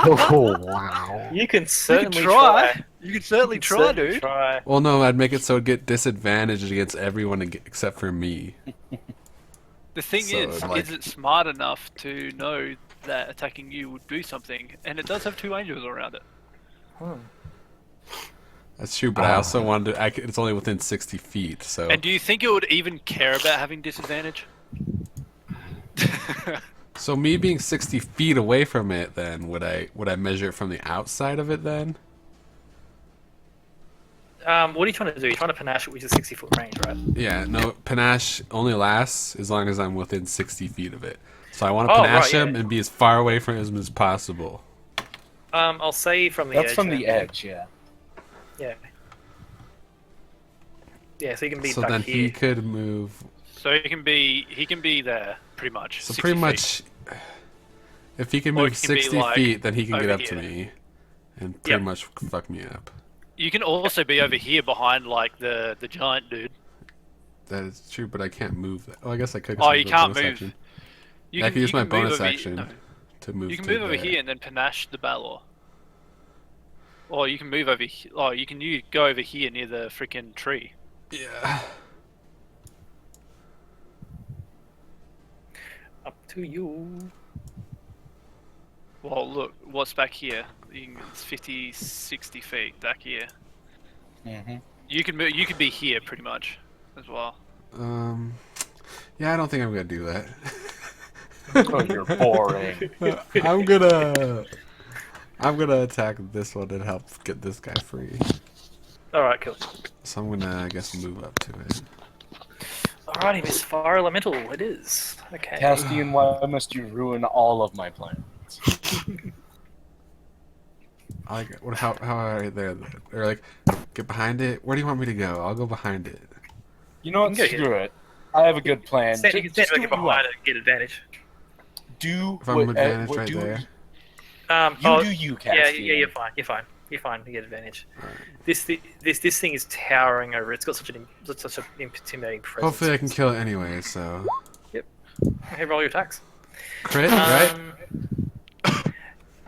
Oh wow. You can certainly try. You can certainly You can try, certainly dude. try. Well, no, I'd make it so it'd get disadvantaged against everyone except for me. The thing So, is it smart enough to know that attacking you would do something? And it does have 2 angels around it. That's true, but I also wanted to. It's only within 60 feet, so. And do you think it would even care about having disadvantage? So me being 60 feet away from it, then would I measure it from the outside of it then? What are you trying to do? You're trying to panache it with your 60-foot range, right? Yeah, no, panache only lasts as long as I'm within 60 feet of it. So I want to Oh, panache right, him yeah. and be as far away from him as possible. I'll say from the That's edge. from then. the edge, yeah. Yeah. Yeah, so you can be So back then here. he could move. So he can be there pretty much. So 60 pretty feet. much, if he can Or move he can be, 60 like, feet, then he can get over up to here. me and pretty Yep. much fuck me up. You can also be over here behind like the giant dude. That is true, but I can't move that. Oh, I guess I could. 'cause Oh, I you have a can't bonus move. action. You I can use my move bonus over action no. to move. You can to move over there. here and then panache the Balor. Or you can move over here. Oh, you can go over here near the freaking tree. Yeah. Up to you. Well, look, what's back here? It's 50, 60 feet back here. Mm-hmm. You can move. You could be here pretty much, as well. Yeah, I don't think I'm gonna do that. Oh, you're boring. I'm gonna attack this one and help get this guy free. Alright, cool. So I'm gonna, I guess, move up to it. Alrighty, Miss Fire Elemental, it is. Okay. Castian, why must you ruin all of my plans? How are you there? Or like, get behind it. Where do you want me to go? I'll go behind it. You know what? You can go Screw it. I have a good plan. You can stand do back what you behind want. it and get advantage. Do If I'm what, advantage what right do, there. You do you, Castian. Yeah, you're fine. You're fine. You're fine. You get advantage. This thing is towering over. It's got such an intimidating presence. Hopefully I can kill it anyway, so. Hey, roll your attacks. Crit, right?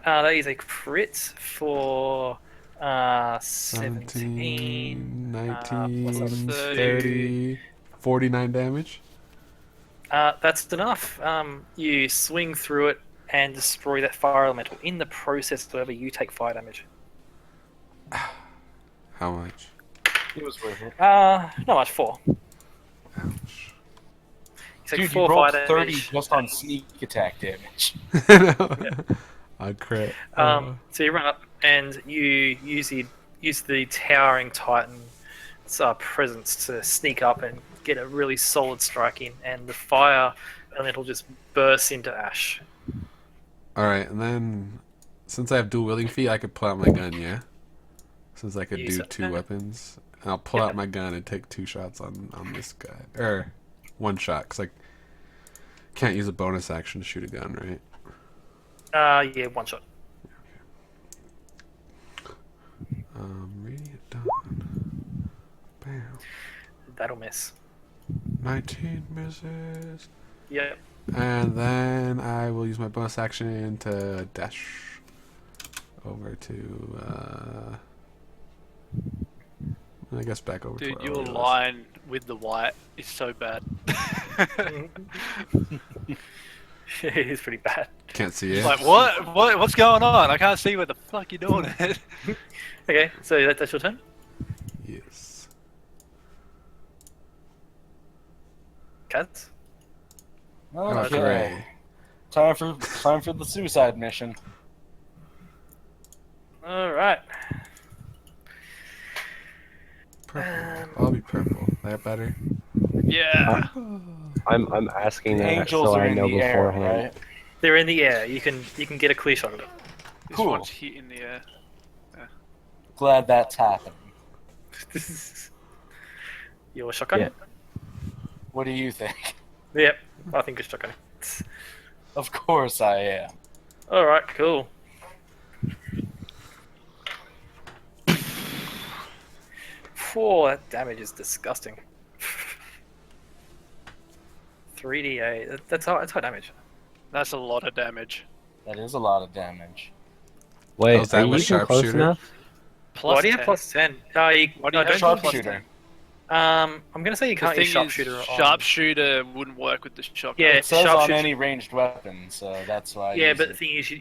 That is a crit for 17, 17, 19, what's that, 30, 49 damage. That's enough. You swing through it and destroy that fire elemental. In the process, however, you take fire damage. How much? It was worth it. Not much, 4. Ouch. You take Dude, 4 you rolled fire 30 damage. just on sneak attack damage. I know. I crit. So you run up and you use the towering Titan's presence to sneak up and get a really solid strike in, and the fire elemental just bursts into ash. Alright, and then since I have dual wielding feat, I could pull out my gun, yeah? Since I could Use do it. 2 weapons. And I'll pull Yeah. out my gun and take 2 shots on this guy. Or 1 shot, because I can't use a bonus action to shoot a gun, right? Yeah, 1 shot. Ready, done. Bam. That'll miss. 19 misses. Yep. And then I will use my bonus action to dash over to, I guess back over Dude, to your where I was. line with the white is so bad. It's pretty bad. Can't see it. Like, what's going on? I can't see where the fuck you're doing it. Okay, so that's your turn. Yes. Kaz? Okay. Time for the suicide mission. All right. Purple. I'll be purple. That better? Yeah. I'm asking that Angels so are I in know the air, beforehand. right? They're in the air. You can get a clear shot of it. This Cool. one's hit in the air. Glad that's happening. Your shotgun? Yeah. What do you think? Yep. I think it's shotgun. Of course I am. All right. Cool. Whoa, that damage is disgusting. 3d8. That's high damage. That's a lot of damage. That is a lot of damage. Wait, was that are you with even close sharpshooter? enough? Plus Why do you 10. have plus 10? What do you no, have? don't- Sharpshooter. I'm gonna say you The can't thing use sharpshooter. is, sharpshooter wouldn't work with the shotgun. Yeah, It says on sharpshooter. any ranged weapon, so that's why. I Yeah, use but the it. thing is,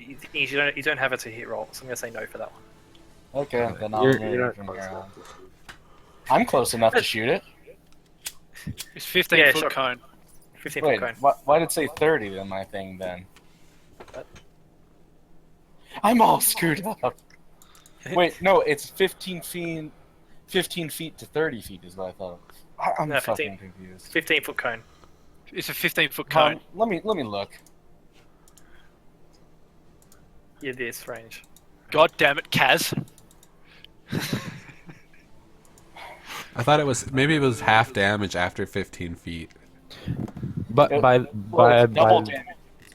you don't have it to hit roll, so I'm gonna say no for that one. Okay, then I'll You're remove it not from close here on. enough. I'm close enough to shoot it. It's 15 Yeah, foot sure. cone. 15 Wait, foot cone. why did it say 30 on my thing then? I'm all screwed up. Wait, no, it's 15 feet to 30 feet is what I thought. I'm No, fucking confused. 15 foot cone. It's a 15 foot cone. Let me look. Yeah, this range. God damn it, Kaz. I thought it was maybe it was half damage after 15 feet. But It- by Well, it's double by, damage.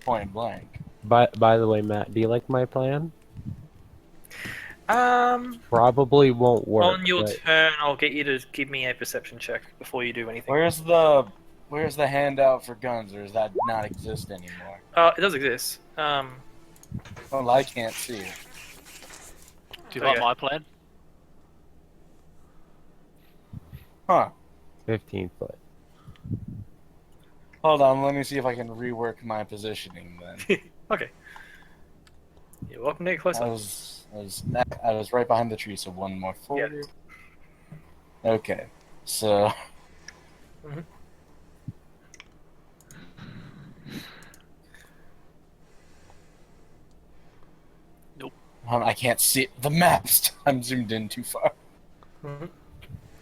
Point blank. by the way, Matt, do you like my plan? Probably won't work. On your but turn, I'll get you to give me a perception check before you do anything. Where's the handout for guns, or does that not exist anymore? It does exist. Well, I can't see it. Do you like Okay. my plan? Huh. 15 foot. Hold on, let me see if I can rework my positioning then. Okay. You're welcome to get closer. I was right behind the tree, so one more forward. Okay, so Mhm. I can't see the maps. I'm zoomed in too far. Mhm.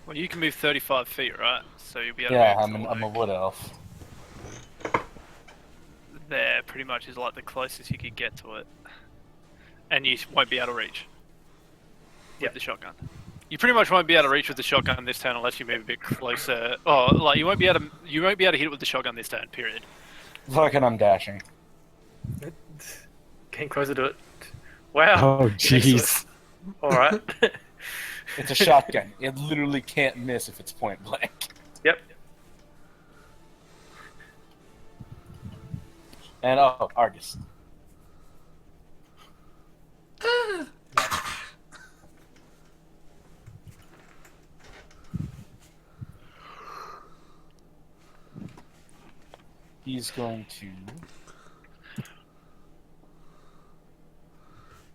Well, you can move 35 feet, right? So you'll be able Yeah, to move I'm a wood elf. there pretty much is like the closest you could get to it. And you won't be able to reach with the shotgun. You pretty much won't be able to reach with the shotgun this turn unless you move a bit closer. Oh, like you won't be able to hit it with the shotgun this turn, period. Fucking, I'm dashing. Getting closer to it. Wow. Oh jeez. Alright. It's a shotgun. It literally can't miss if it's point blank. Yep. And Argus. He's going to. I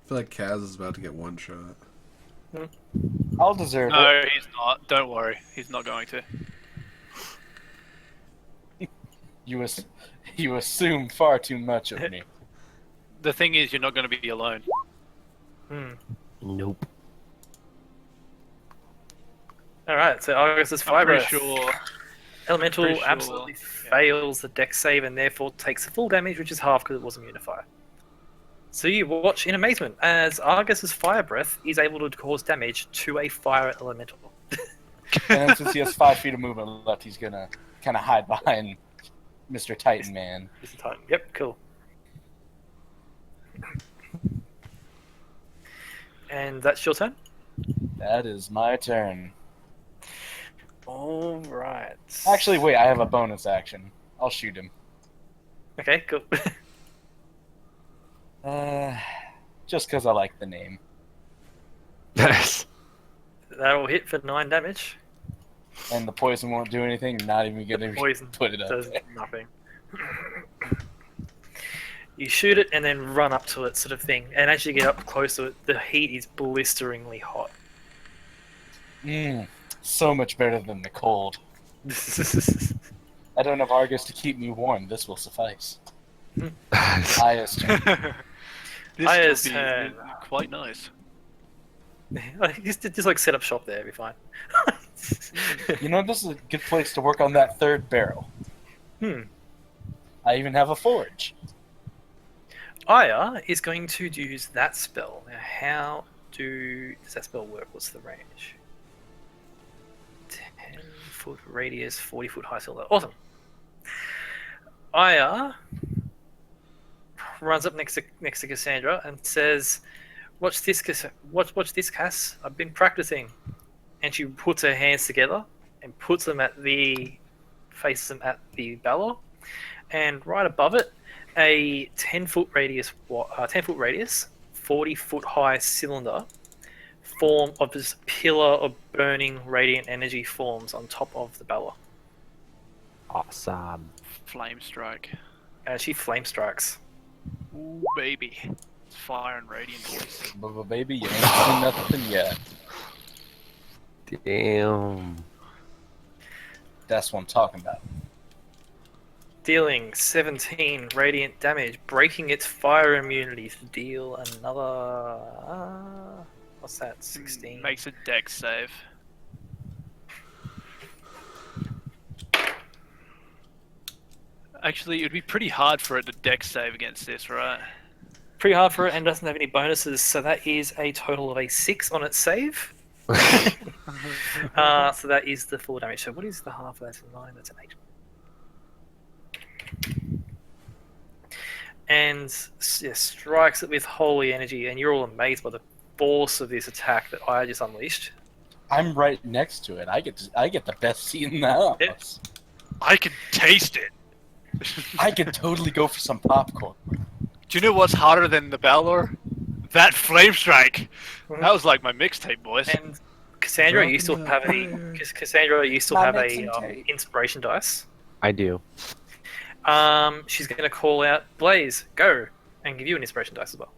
feel like Kaz is about to get one shot. I'll deserve it. No, he's not. Don't worry. He's not going to. You assume far too much of me. the thing is, you're not going to be alone. Nope. Alright, so Argus's I'm fire pretty breath. sure. Elemental pretty sure, absolutely yeah. fails the dex save and therefore takes the full damage, which is half because it was immune to fire. So you watch in amazement as Argus's fire breath is able to cause damage to a fire elemental. And then since he has 5 feet of movement left, he's gonna kind of hide behind Mr. Titan Man. Mr. Titan. Yep, cool. And that's your turn? That is my turn. Alright. Actually, wait, I have a bonus action. I'll shoot him. Okay, cool. Just because I like the name. Nice. That'll hit for 9 damage. And the poison won't do anything, not even gonna Poison put it up does there. nothing. You shoot it and then run up to it, sort of thing. And as you get up close to it, the heat is blisteringly hot. So much better than the cold. I don't have Argus to keep me warm. This will suffice. Aya's turn. This Aya's will be turn. quite nice. just like set up shop there, it'll be fine. You know, this is a good place to work on that 3rd barrel. I even have a forge. Aya is going to use that spell. Now, how does that spell work? What's the range? 10-foot radius, 40-foot high cylinder. Awesome. Aya runs up next to Cassandra and says, "Watch this, watch this, Cass. I've been practicing." And she puts her hands together and puts them faces them at the Balor, and right above it, a 10-foot radius, 40-foot high cylinder form of this pillar of burning radiant energy forms on top of the Balor. Awesome. Flame strike. And she flame strikes. Ooh, baby. It's fire and radiant voice. But baby, you ain't seen nothing yet. Damn. That's what I'm talking about. Dealing 17 radiant damage, breaking its fire immunity to deal another... what's that? 16. Makes a dex save. Actually, it would be pretty hard for it to dex save against this, right? Pretty hard for it and doesn't have any bonuses, so that is a total of a 6 on its save. So that is the full damage. So what is the half of that? 9, that's an 8. And yeah, strikes it with holy energy, and you're all amazed by the force of this attack that I just unleashed. I'm right next to it. I get the best seat in the house. Yeah. I can taste it. I could totally go for some popcorn. Do you know what's harder than the Balor? That flame strike. That was like my mixtape, boys. And Cassandra, you still have a inspiration dice. I do. She's going to call out Blaze, go, and give you an inspiration dice as well.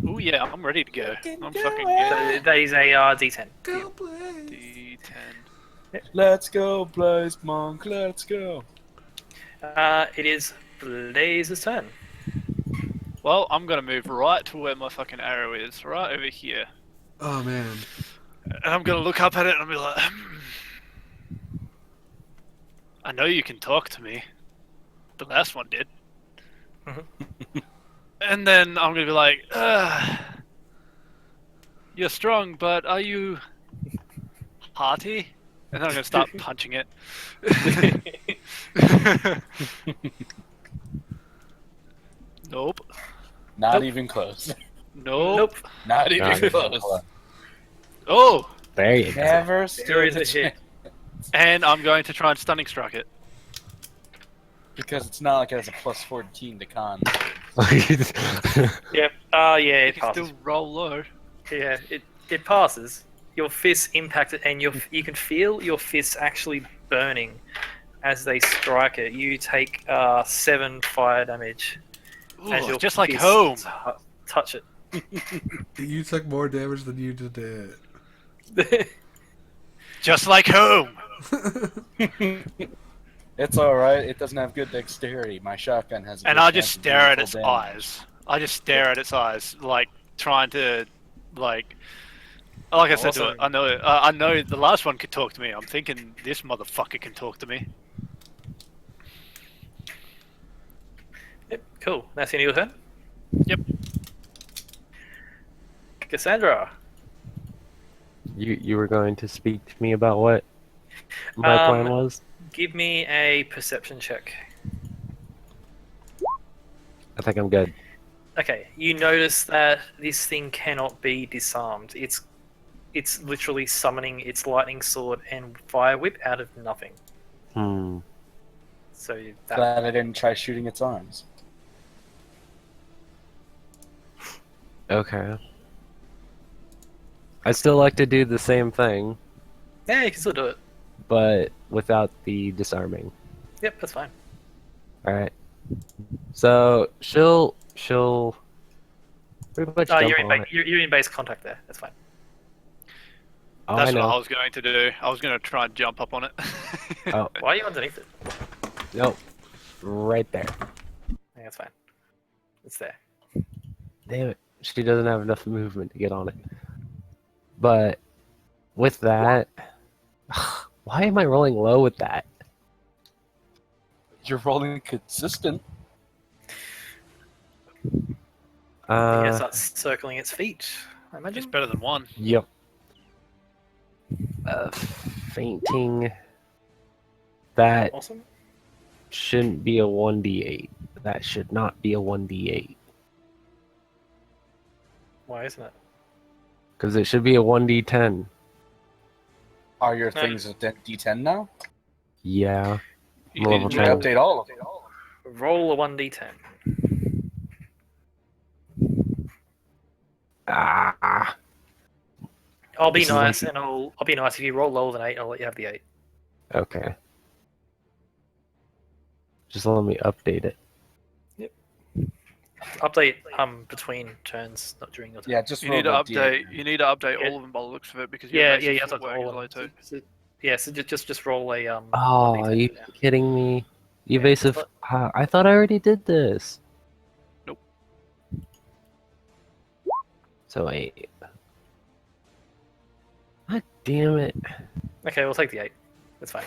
Ooh, yeah, I'm ready to go. I'm fucking So good. that is a D10. Go play. D10. Let's go, Blaze Monk. Let's go. It is Blaze's turn. Well, I'm gonna move right to where my fucking arrow is, right over here. Oh man. And I'm gonna look up at it and I'll be like, I know you can talk to me. The last one did. And then I'm gonna be like, you're strong, but are you hearty? And then I'm gonna start punching it. Nope. Not even close. Nope. Not even Not even close. close. Oh! There you go. Never There stood is a a hit. chance. And I'm going to try and stunning strike it. Because it's not like it has a plus 14 to con. Yep. Yeah, You it can passes. still roll low. Yeah, it passes. Your fists impact it, and you can feel your fists actually burning as they strike it. You take 7 fire damage as Ooh, your just like fists home. touch it. You took more damage than you just did. Just like home. It's alright, it doesn't have good dexterity. My shotgun has a And good I'll just chance of stare at doing its full damage. eyes. I just stare at its eyes, like trying to, like I said to Also- it. I know the last one could talk to me. I'm thinking this motherfucker can talk to me. Yep, cool. That's the end of your turn? Yep. Cassandra. You were going to speak to me about what my plan was? Give me a perception check. I think I'm good. Okay, you notice that this thing cannot be disarmed. It's literally summoning its lightning sword and fire whip out of nothing. Hmm. So that Glad I didn't try shooting its arms. Okay. I'd still like to do the same thing, yeah, you can still do it. but without the disarming. Yep, that's fine. Alright. So she'll pretty much Oh, jump you're on it. you're in base contact there. That's fine. Oh, That's I what know. I was going to do. I was going to try and jump up on it. Oh, Why are you underneath it? no. Right there. Yeah, that's fine. It's there. Damn it. She doesn't have enough movement to get on it. But with that, why am I rolling low with that? You're rolling consistent. I think it starts circling its feet. I imagine. It's better than one. Yep. Fainting. That Awesome. shouldn't be a 1d8. That should not be a 1d8. Why isn't it? Because it should be a 1d10. Are your No. things at D10 now? Yeah. You Level need Should to we ten. update all of them? Roll a 1d10. Ah. I'll be This is nice, like- and I'll be nice. If you roll lower than 8, I'll let you have the 8. Okay. Just let me update it. Update between turns, not during your turn. Yeah, just You roll need to the update. D8. You need to update Yeah. all of them by the looks of it because Yeah, your yeah, you basic have to footwork roll is low them. too. Yeah, so just roll a Oh, 1d10 are you now. kidding me? Evasive. but- I thought I already did this. Nope. So 8. God damn it. Okay, we'll take the 8. That's fine.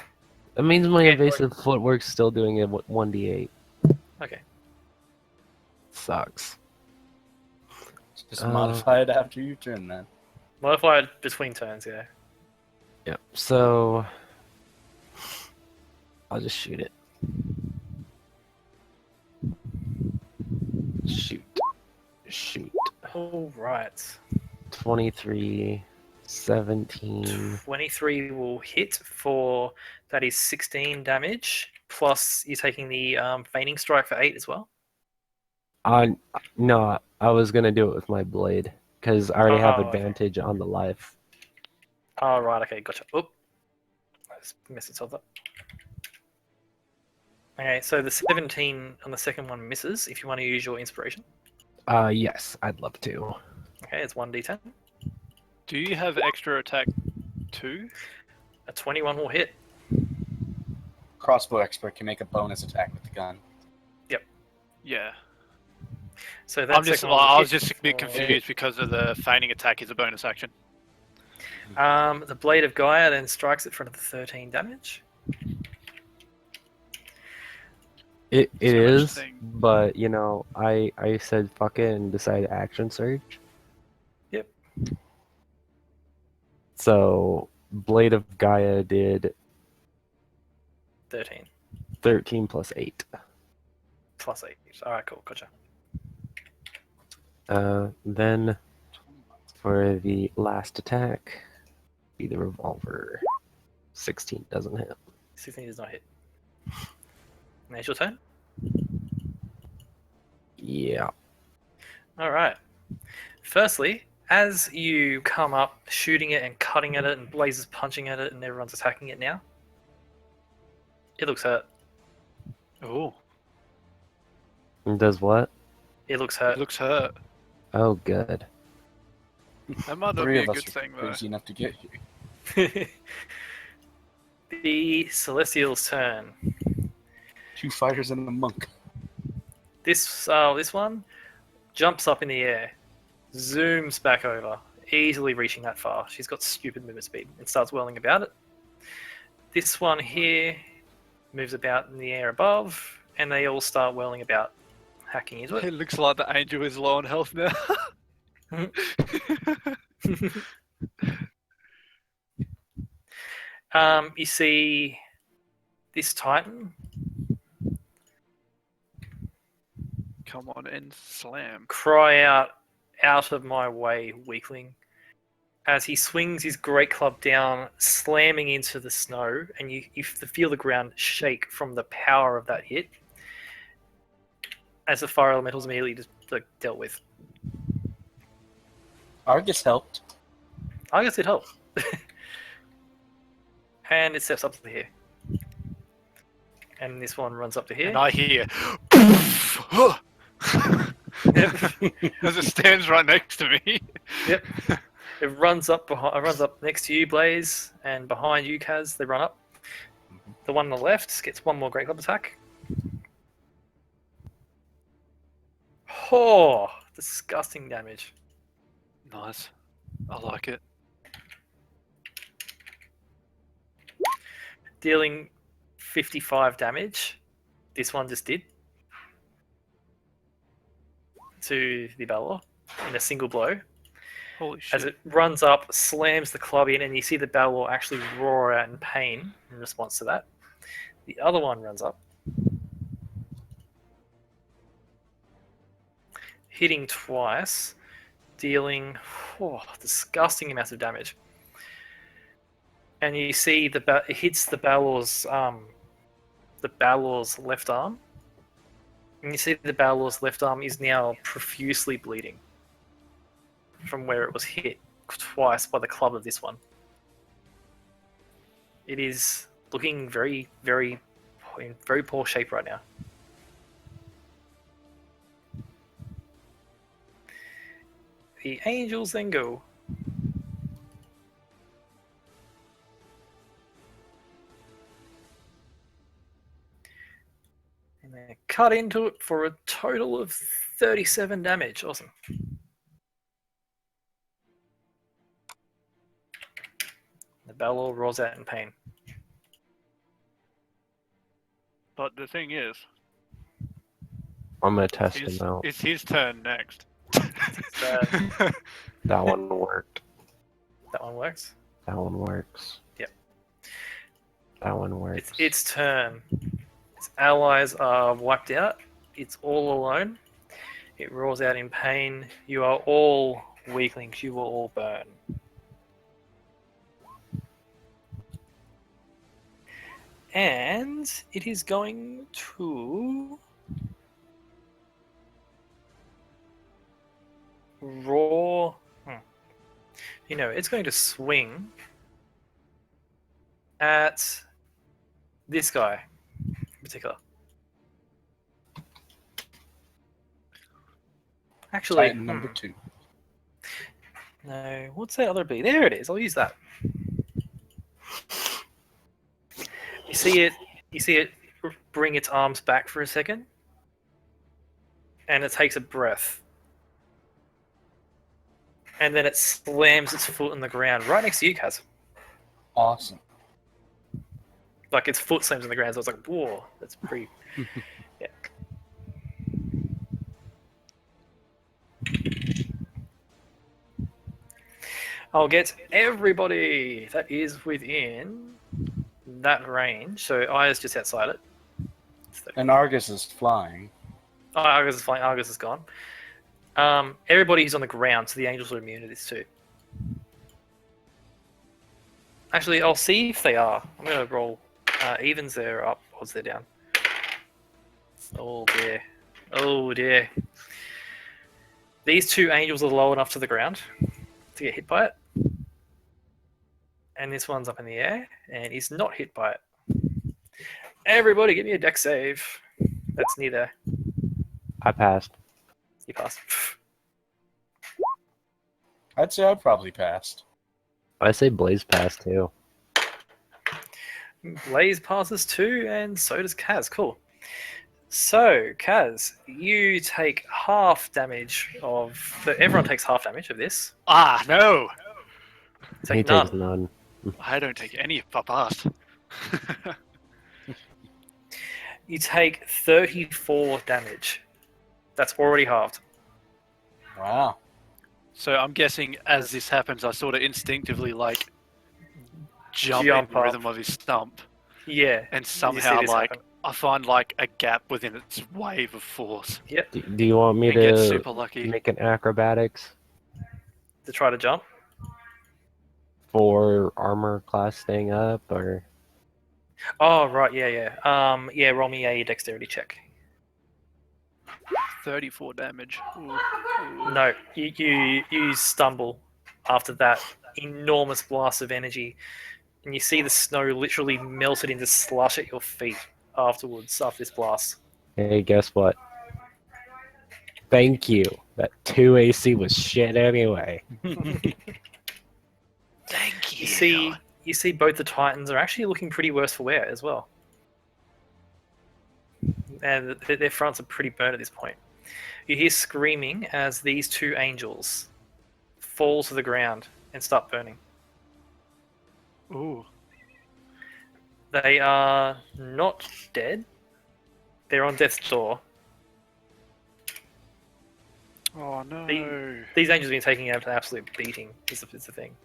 That means my Yeah, evasive footwork's still doing it 1d8. Okay. Sucks. Just modify it after your turn, then. Modify it between turns, yeah. Yep. So I'll just shoot it. Shoot. Shoot. Alright. 23, 17. 23 will hit for, that is 16 damage, plus you're taking the feigning strike for 8 as well. No, I was gonna do it with my blade because I already have Oh, okay. advantage on the life. Oh, right, okay, gotcha. Oop. I just messed itself up. Okay, so the 17 on the second one misses if you want to use your inspiration. Yes, I'd love to. Okay, it's 1d10. Do you have extra attack too? A 21 will hit. Crossbow expert can make a bonus attack with the gun. Yeah. So that's I was just a bit confused because of the feigning attack is a bonus action. The Blade of Gaia then strikes it for another 13 damage. It So much is, thing. but you know, I said fuck it and decided action surge. Yep. So Blade of Gaia did 13 13 plus 8. plus 8. Alright, cool, gotcha. Then for the last attack, be the revolver. 16 doesn't hit. 16 does not hit. And it's your turn. Yeah. Alright. Firstly, as you come up shooting it and cutting at it and Blaze is punching at it and everyone's attacking it now, it looks hurt. Oh, And does what? It looks it hurt. looks hurt. Oh, good. That might not Three be a of good us are thing though. crazy enough to get here. The Celestial's turn. 2 fighters and a monk. This one jumps up in the air, zooms back over, easily reaching that far. She's got stupid movement speed and starts whirling about it. This one here moves about in the air above, and they all start whirling about, hacking into it. It looks like the angel is low on health now. You see this Titan Come on and slam. cry out of my way, weakling, as he swings his great club down, slamming into the snow, and you feel the ground shake from the power of that hit, as the fire elementals immediately just dealt with. Argus helped. I guess it helped. And it steps up to here. And this one runs up to here. And I hear Yep. as it stands right next to me. Yep. It runs up next to you, Blaze, and behind you, Kaz. They run up. The one on the left gets one more Great Club attack. Oh, disgusting damage. Nice. I like it. Dealing 55 damage. This one just did. To the Balor in a single blow. Holy shit. As it runs up, slams the club in, and you see the Balor actually roar out in pain in response to that. The other one runs up, hitting twice, dealing disgusting amounts of damage. And you see it hits the Balor's left arm. And you see the Balor's left arm is now profusely bleeding from where it was hit twice by the club of this one. It is looking very, very, in very poor shape right now. The Angels then go. And they cut into it for a total of 37 damage. Awesome. The Balor roars out in pain. But the thing is, I'm gonna test him out. it's his turn next. That one worked. That one works. That one works. Yep. That one works. It's its turn. Its allies are wiped out. It's all alone. It roars out in pain. You are all weaklings. You will all burn. And it is going to roar. You know, it's going to swing at this guy in particular. Actually, Titan number 2. no. What's that other B? There it is. I'll use that. You see it bring its arms back for a second, and it takes a breath, and then it slams its foot on the ground right next to you, Kaz. Awesome. Like its foot slams on the ground, so I was like, whoa, that's pretty. Yeah. I'll get everybody that is within that range. So Aya's just outside it. And Argus is flying. Oh, Argus is flying. Argus is gone. Everybody who's on the ground, so the angels are immune to this too. Actually, I'll see if they are. I'm going to roll evens there up, odds they're down. Oh dear. Oh dear. These two angels are low enough to the ground to get hit by it. And this one's up in the air, and he's not hit by it. Everybody give me a deck save. That's neither. I passed. You passed. I'd say I probably passed. I say Blaze passed too. Blaze passes too, and so does Kaz. Cool. So, Kaz, you take half damage of. So everyone takes half damage of this. Ah, no! He Take takes none. none. I don't take any if I pass. You take 34 damage. That's already halved. Wow. So I'm guessing as this happens, I sort of instinctively like jump Jump in the up. rhythm of his stump, Yeah. and you see somehow this like happen. I find like a gap within its wave of force Yep. Do you want me and get to super lucky. make an acrobatics To try to jump. for armor class staying up, or Oh right, yeah. Roll me a dexterity check. 34 damage. Ooh. No, you stumble after that enormous blast of energy, and you see the snow literally melted into slush at your feet afterwards, after this blast. hey, guess what? Thank you. That 2 AC was shit anyway. Thank You see both the Titans are actually looking pretty worse for wear as well. And their fronts are pretty burnt at this point. You hear screaming as these two angels fall to the ground and start burning. Ooh. They are not dead. They're on death's door. Oh no. These angels have been taking an absolute beating, is the thing.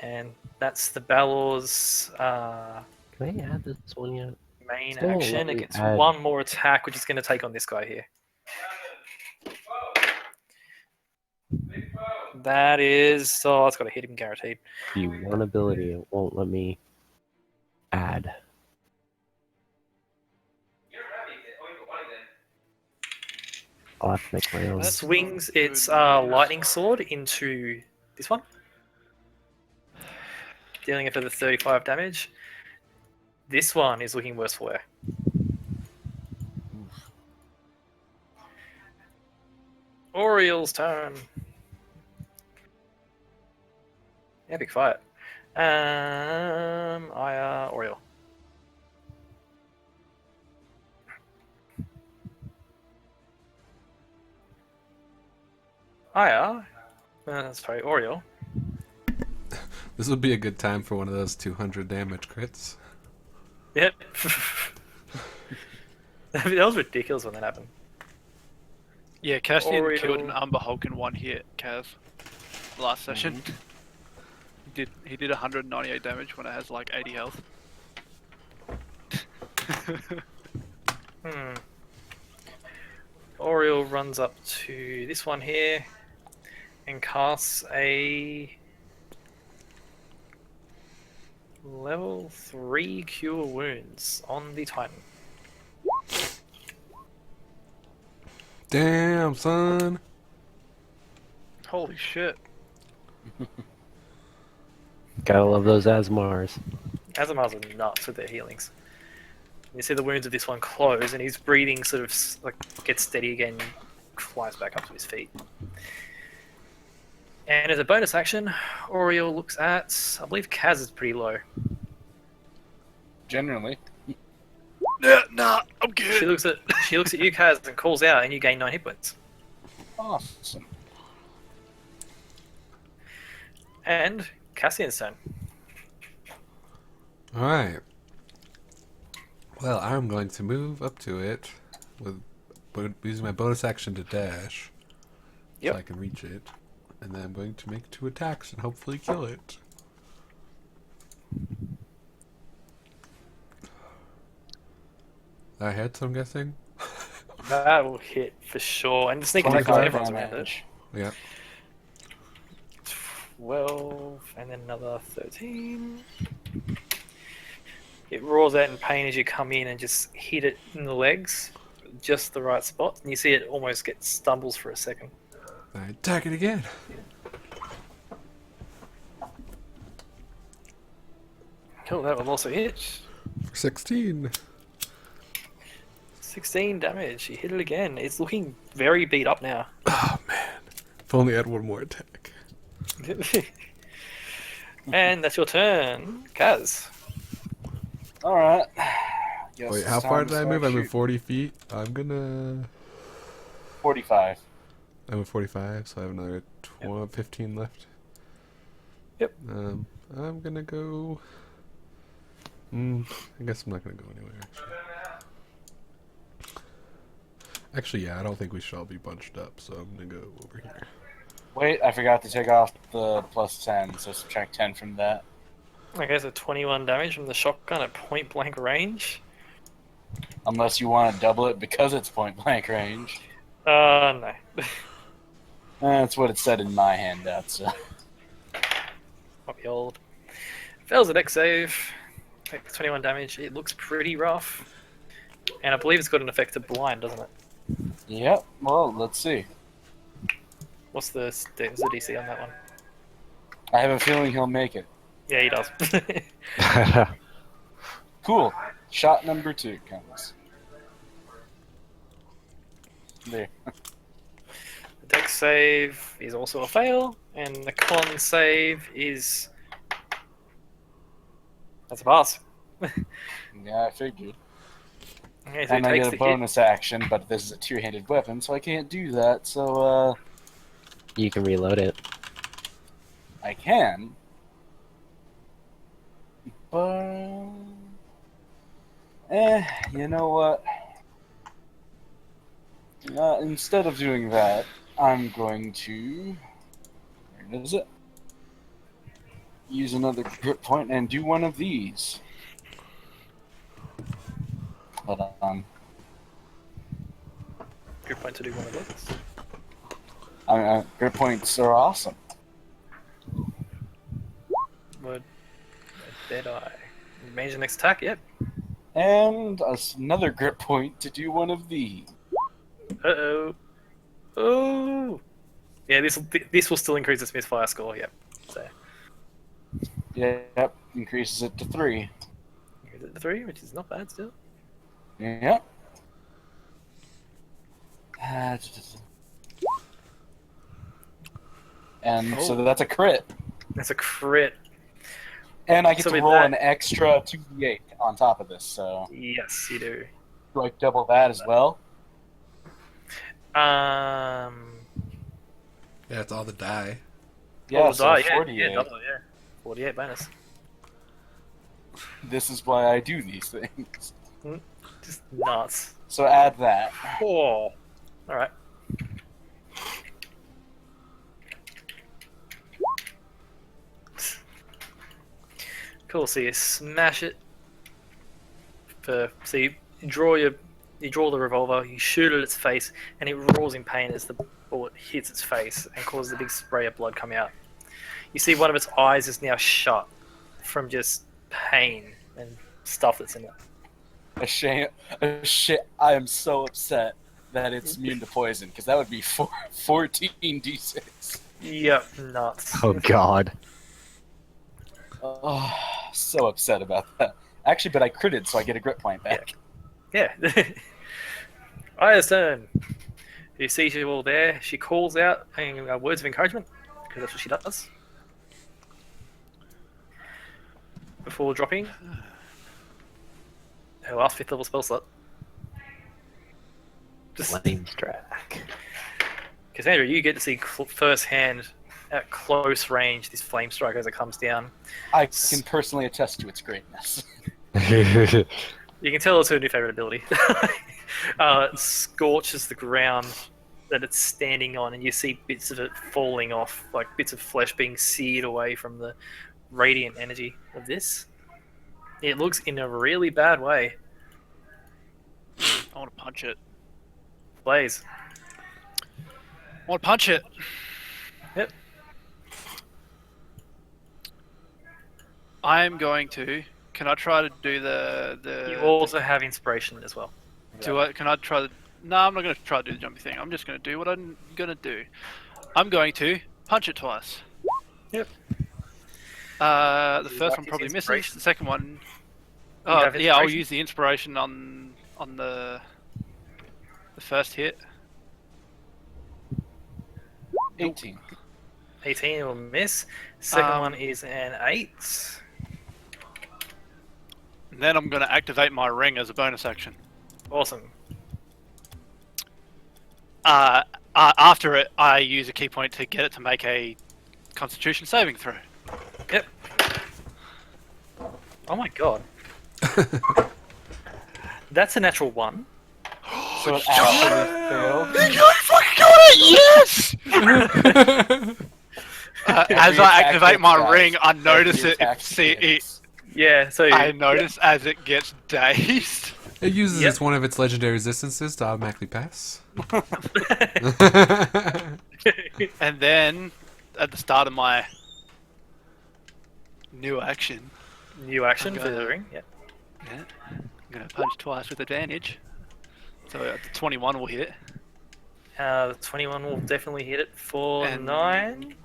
And that's the Balor's Can I add this one yet? main Still action. let It me gets add- one more attack, which is going to take on this guy here. That is... Oh, it's got to hit him guaranteed. The one ability it won't let me add. I'll have to make my own. That's Swings not its good. lightning sword into this one, dealing it for the 35 damage. This one is looking worse for wear. Oriel's turn. Epic fight. Oriel. Sorry, Oriel. This would be a good time for one of those 200 damage crits. Yep. That was ridiculous when that happened. Yeah, Castian Oriel. killed an Umber Hulk in one hit, Kaz. Last session. He did 198 damage when it has like 80 health. Oriel runs up to this one here and casts a level 3 Cure Wounds on the Titan. Damn, son. Holy shit. Gotta love those Asmars. Azamars are nuts with their healings. You see the wounds of this one close, and his breathing sort of like gets steady again, flies back up to his feet. And as a bonus action, Oriel looks at, I believe Kaz is pretty low. Generally. Nah, I'm good. She looks at you, Kaz, and calls out, and you gain 9 hit points. Awesome. And Cassian's turn. Alright. Well, I'm going to move up to it with using my bonus action to dash. Yep. So I can reach it. And then I'm going to make 2 attacks and hopefully kill it. That hits, I'm guessing? That will hit for sure. And the sneak attack is 25 everyone's around it. damage. Yeah. 12, and then another 13. It roars out in pain as you come in and just hit it in the legs, just the right spot, and you see it almost get stumbles for a second. I attack it again. Cool, that will also hit. For 16. 16 damage. You hit it again. It's looking very beat up now. Oh man. If only I had one more attack. And that's your turn, Kaz. All right. Wait, how far did I move? I moved 40 feet. I'm gonna. 45. I moved 45, so I have another 15 left. Yep. I'm gonna go. I guess I'm not gonna go anywhere. Actually, yeah, I don't think we should all be bunched up, so I'm gonna go over here. Wait, I forgot to take off the plus 10, so subtract 10 from that. Okay, so 21 damage from the shotgun at point blank range. Unless you want to double it because it's point blank range. No. That's what it said in my handout, so. Might be old. Fails a dex save. Takes 21 damage. It looks pretty rough. And I believe it's got an effect of blind, doesn't it? Yep, well, let's see. What's the DC on that one? I have a feeling he'll make it. Yeah, he does. Cool. Shot number 2 comes. There. The dex save is also a fail, and the con save is... That's a pass. Yeah, I figured. Okay, so And he I takes get a the hit. bonus action, but this is a two-handed weapon, so I can't do that, so, You can reload it. I can. But... you know what? Instead of doing that, I'm going to... Where is it? Use another grip point and do one of these. Hold on. Good point to do one of those. Grip points are awesome. Would dead eye. Range the next attack, yep. And another grip point to do one of these. Uh-oh. Oh! Yeah, this will still increase its misfire score, yep. So, Yep, increases it to 3. increase it to 3, which is not bad still. Yep. And so that's a crit. That's a crit. And I get So to with roll that- an extra 2d8 on top of this, so Yes, you do. do I double that as well? Yeah, it's all the die. Yeah, the so die, 48. Yeah, double, yeah. 48 bonus. This is why I do these things. Just nuts. So add that. Oh. Alright. Cool, so you smash it. So you draw the revolver, you shoot at its face, and it roars in pain as the bullet hits its face and causes a big spray of blood come out. You see one of its eyes is now shut from just pain and stuff that's in it. I am so upset that it's immune to poison, because that would be 14d6. Yep, nuts. Oh god. Oh, so upset about that. Actually, but I critted, so I get a grip point back. Yeah. Aya's turn. You see you all there. She calls out words of encouragement, because that's what she does. Before dropping her last 5th level spell slot. Flame strike. Cassandra, you get to see firsthand at close range this flame strike as it comes down. I can personally attest to its greatness. You can tell it's her new favorite ability. It scorches the ground that it's standing on, and you see bits of it falling off, like bits of flesh being seared away from the radiant energy of this. It looks in a really bad way. I want to punch it. Blaze. I want to punch it. Yep. I'm going to. Can I try to do the? You also have inspiration as well. Can I try the? No, I'm not going to try to do the jumpy thing. I'm just going to do what I'm going to do. I'm going to punch it twice. Yep. The you first like one to probably use misses. inspiration? The second one. You Oh have yeah, I'll inspiration? use the inspiration on the first hit. 18. 18 will miss. Second one is an 8. And then I'm going to activate my ring as a bonus action. Awesome. After it, I use a key point to get it to make a Constitution saving throw. Yep. Oh my god. That's a natural 1. So it actually failed. You fucking got it! Yes! As I activate my ring, I notice it. Yeah, so I notice as it gets dazed. It uses Yep. its one of its legendary resistances to automatically pass. And then, at the start of my new action, New action for Okay. the ring. Yep. yeah, I'm going to punch twice with advantage. So the 21 will hit. The 21 will definitely hit it for And- 9.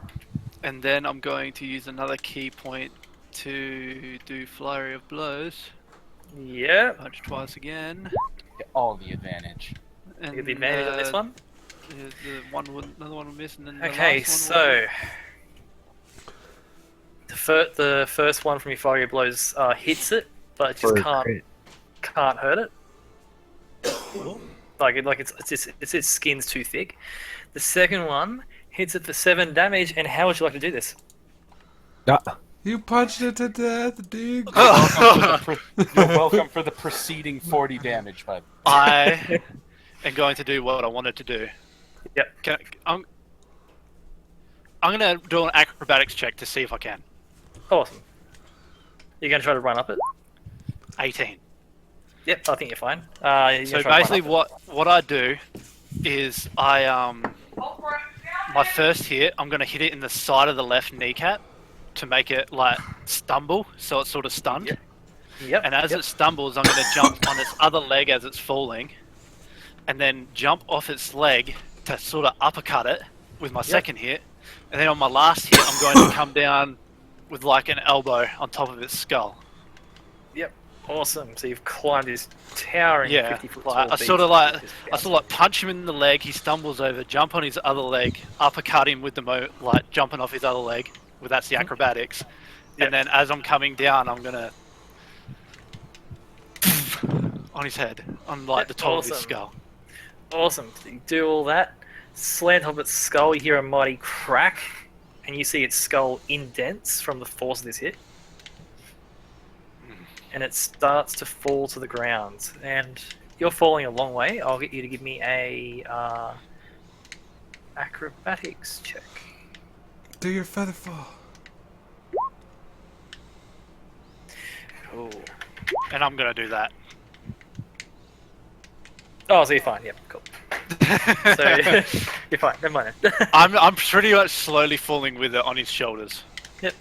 And then I'm going to use another key point to do Flurry of Blows. Yep. Punch twice again. Get all the advantage. And, You get the advantage on this one. Another one will miss, and then the Okay, last one will so the first one from your fiery blows hits it, but it just For a can't crit. hurt it. Like its skin's too thick. The second one hits it for 7 damage. And how would you like to do this? You punched it to death, dude. You're welcome for the preceding 40 damage, bud. I am going to do what I wanted to do. Yep. I'm going to do an acrobatics check to see if I can. Awesome. You're gonna try to run up it. 18. Yep, I think you're fine. So basically, what I do is my first hit, I'm going to hit it in the side of the left kneecap to make it like stumble, so it's sort of stunned. Yep. And as it stumbles, I'm going to jump on its other leg as it's falling, and then jump off its leg to sort of uppercut it with my second hit. And then on my last hit, I'm going to come down with like an elbow on top of its skull. Awesome. So you've climbed this towering 50-foot tall I beast sort of and like just punch him in the leg. He stumbles over, jump on his other leg, uppercut him with the like jumping off his other leg. Well, that's the acrobatics. Yep. And then as I'm coming down, I'm gonna on his head, on like the top of his Awesome. skull. Awesome. So you do all that, slant on its skull, you hear a mighty crack, and you see its skull indents from the force of this hit. And it starts to fall to the ground. And you're falling a long way. I'll get you to give me a acrobatics check. Do your feather fall. Cool. And I'm gonna do that. Oh, so you're fine. Yep, cool. So you're fine. Never mind. I'm pretty much slowly falling with it on his shoulders. Yep.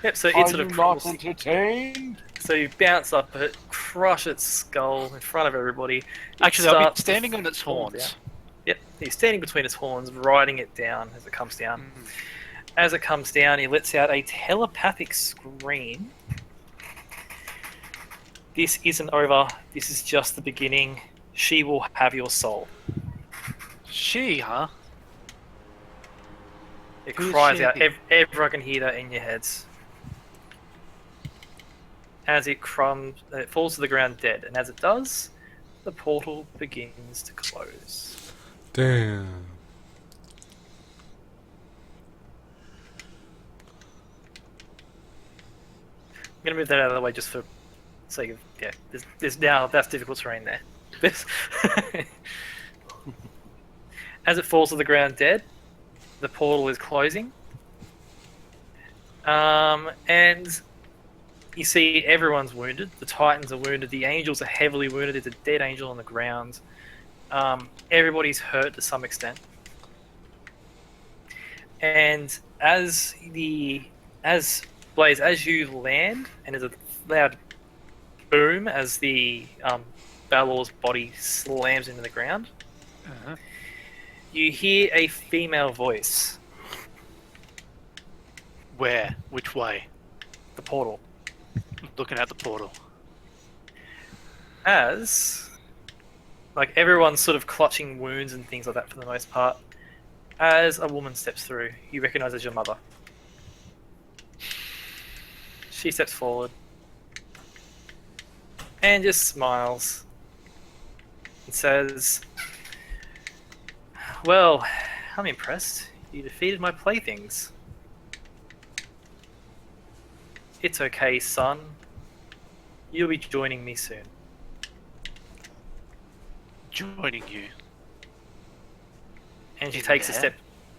Yep. So Are it sort you of not crawls. entertained? So you bounce up it, crush its skull in front of everybody. It Actually, I'll be starts to standing on its fall horns. down. Yep, he's standing between its horns, riding it down as it comes down. As it comes down, he lets out a telepathic scream. This isn't over. This is just the beginning. She will have your soul. She, huh? It Who's cries she? out. Everyone can hear that in your heads. As it it falls to the ground dead, and as it does, the portal begins to close. Damn. I'm gonna move that out of the way just for sake of There's now that's difficult terrain there. This as it falls to the ground dead, the portal is closing. And you see everyone's wounded. The Titans are wounded. The angels are heavily wounded. There's a dead angel on the ground. Everybody's hurt to some extent. And as Blaze, as you land, and there's a loud boom as the Balor's body slams into the ground, you hear a female voice. Where? Which way? The portal. Looking at the portal. As, like, everyone's sort of clutching wounds and things like that for the most part, as a woman steps through, you recognize as your mother. She steps forward. and just smiles. It says, "Well, I'm impressed. You defeated my playthings. It's okay, son. You'll be joining me soon." Joining you. And she In takes a there? step.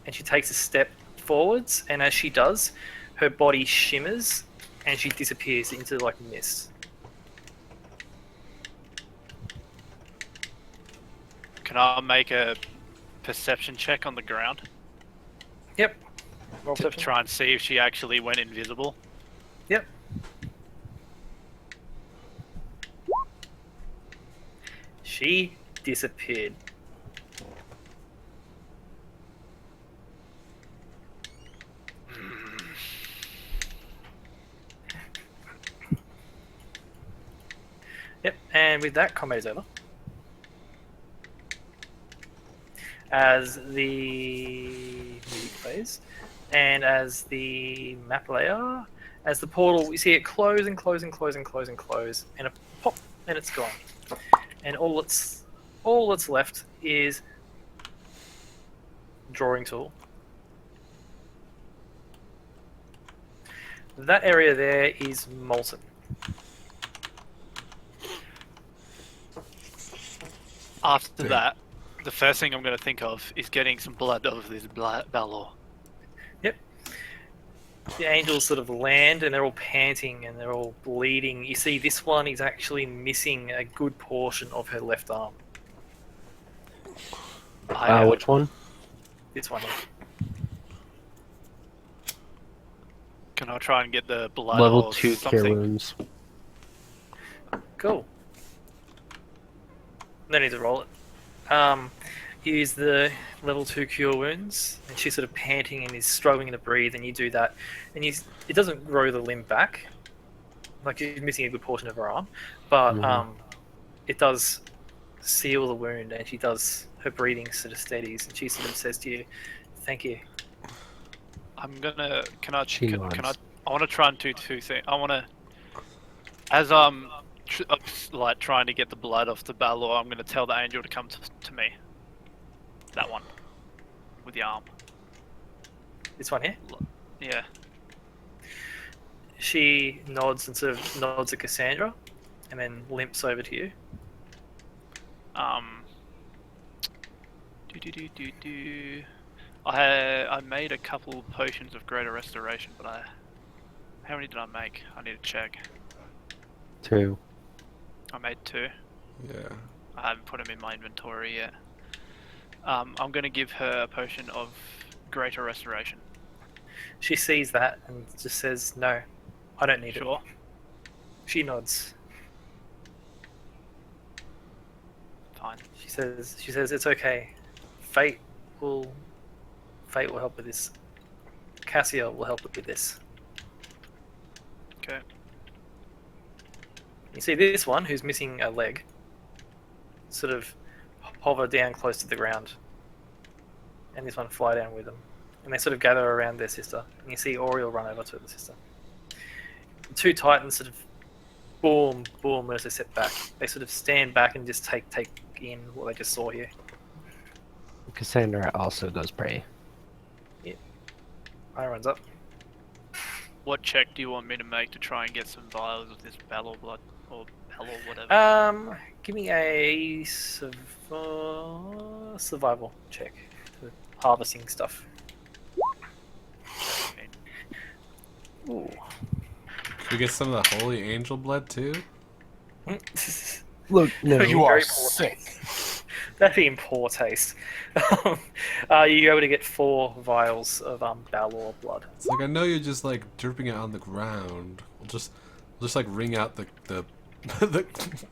And she takes a step forwards, and as she does, her body shimmers, and she disappears into like mist. Can I make a perception check on the ground Yep. Roll to perception. try and see if she actually went invisible? Yep. She disappeared. Yep, and with that, combat is over. As the music plays, and as the map layer, as the portal, you see it close and close and close and close and close, and a pop, and it's gone. And all that's left is drawing tool. That area there is molten. After Yeah. that, the first thing I'm going to think of is getting some blood of this Balor. The angels sort of land and they're all panting and they're all bleeding. You see, this one is actually missing a good portion of her left arm. Which one? This one here. Can I try and get the blood Level or 2 something? cure wounds. Cool. No need to roll it. Use the level 2 cure wounds, and she's sort of panting and is struggling to breathe, and you do that, and it doesn't grow the limb back, like she's missing a good portion of her arm, but it does seal the wound, and her breathing sort of steadies, and she sort of says to you, "Thank you." I'm gonna. Can I? She Can I? nods. I want to try and do two things. I want to, as like trying to get the blood off the Balor. I'm gonna tell the angel to come to me. That one, with the arm. This one here. Yeah. She nods and sort of nods at Cassandra, and then limps over to you. I made a couple potions of greater restoration, but how many did I make? I need to check. 2. I made 2. Yeah. I haven't put them in my inventory yet. I'm gonna give her a potion of greater restoration. She sees that and just says, "No, I don't need Sure. it." She nods. Fine. She says, "It's okay. Fate will help with this. Cassia will help with this." Okay. You see this one, who's missing a leg, sort of hover down close to the ground, and this one fly down with them, and they sort of gather around their sister. And you see Oriel run over to the sister. The two titans sort of boom, boom as they step back. They sort of stand back and just take in what they just saw here. Cassandra also goes prey. Eye runs up. What check do you want me to make to try and get some vials of this Balor blood or Balor whatever? Give me a survival check. For harvesting stuff. Ooh. Can we get some of the holy angel blood too? Look, no. You You are very poor sick. That'd be in poor taste. You're able to get 4 vials of Balor blood. It's like I know you're just like dripping it on the ground. We'll just like wring out the the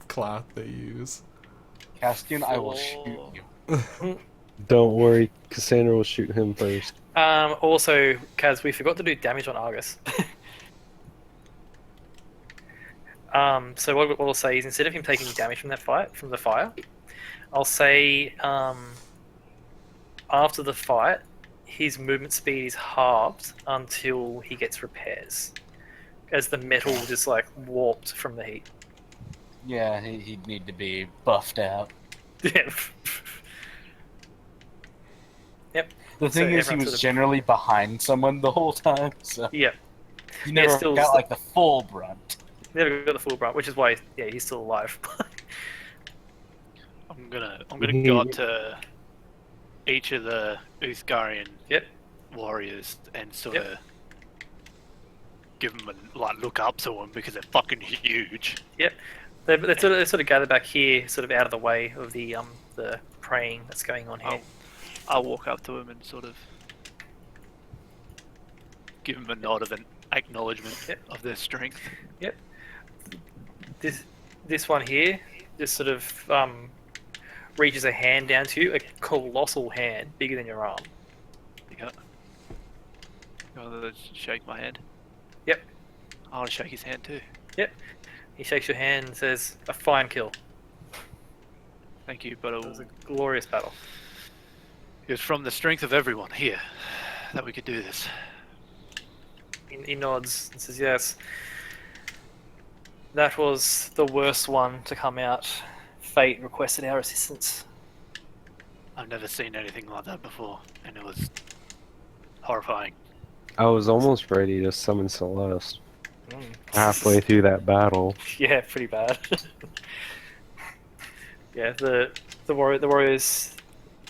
cloth they use. Castian, I will shoot you. Don't worry, Cassandra will shoot him first. Also, Kaz, we forgot to do damage on Argus. So what I'll say is, instead of him taking damage from the fire, I'll say after the fight, his movement speed is halved until he gets repairs, as the metal just like warped from the heat. Yeah, he'd need to be buffed out. Yeah. Yep. The So thing is, he everyone was sort of- generally behind someone the whole time, so Yep. he never still- got like the full brunt. Never got the full brunt, which is why, yeah, he's still alive. I'm gonna go up to each of the Uthgarian Yep. warriors and sort of give them a look up to them because they're fucking huge. They sort of gather back here, sort of out of the way of the praying that's going on here. I'll walk up to them and sort of give them a nod of an acknowledgement of their strength. This one here just sort of reaches a hand down to you, a colossal hand, bigger than your arm. Yeah. I'll shake my hand. Yep. I want to shake his hand too. He shakes your hand and says, "A fine kill. Thank you, but It was a glorious battle." it was from the strength of everyone here that we could do this. He nods and says, "Yes. That was the worst one to come out. Fate requested our assistance." I've never seen anything like that before, and it was horrifying. I was almost ready to summon Celeste halfway through that battle. Yeah, pretty bad. Yeah, the warriors.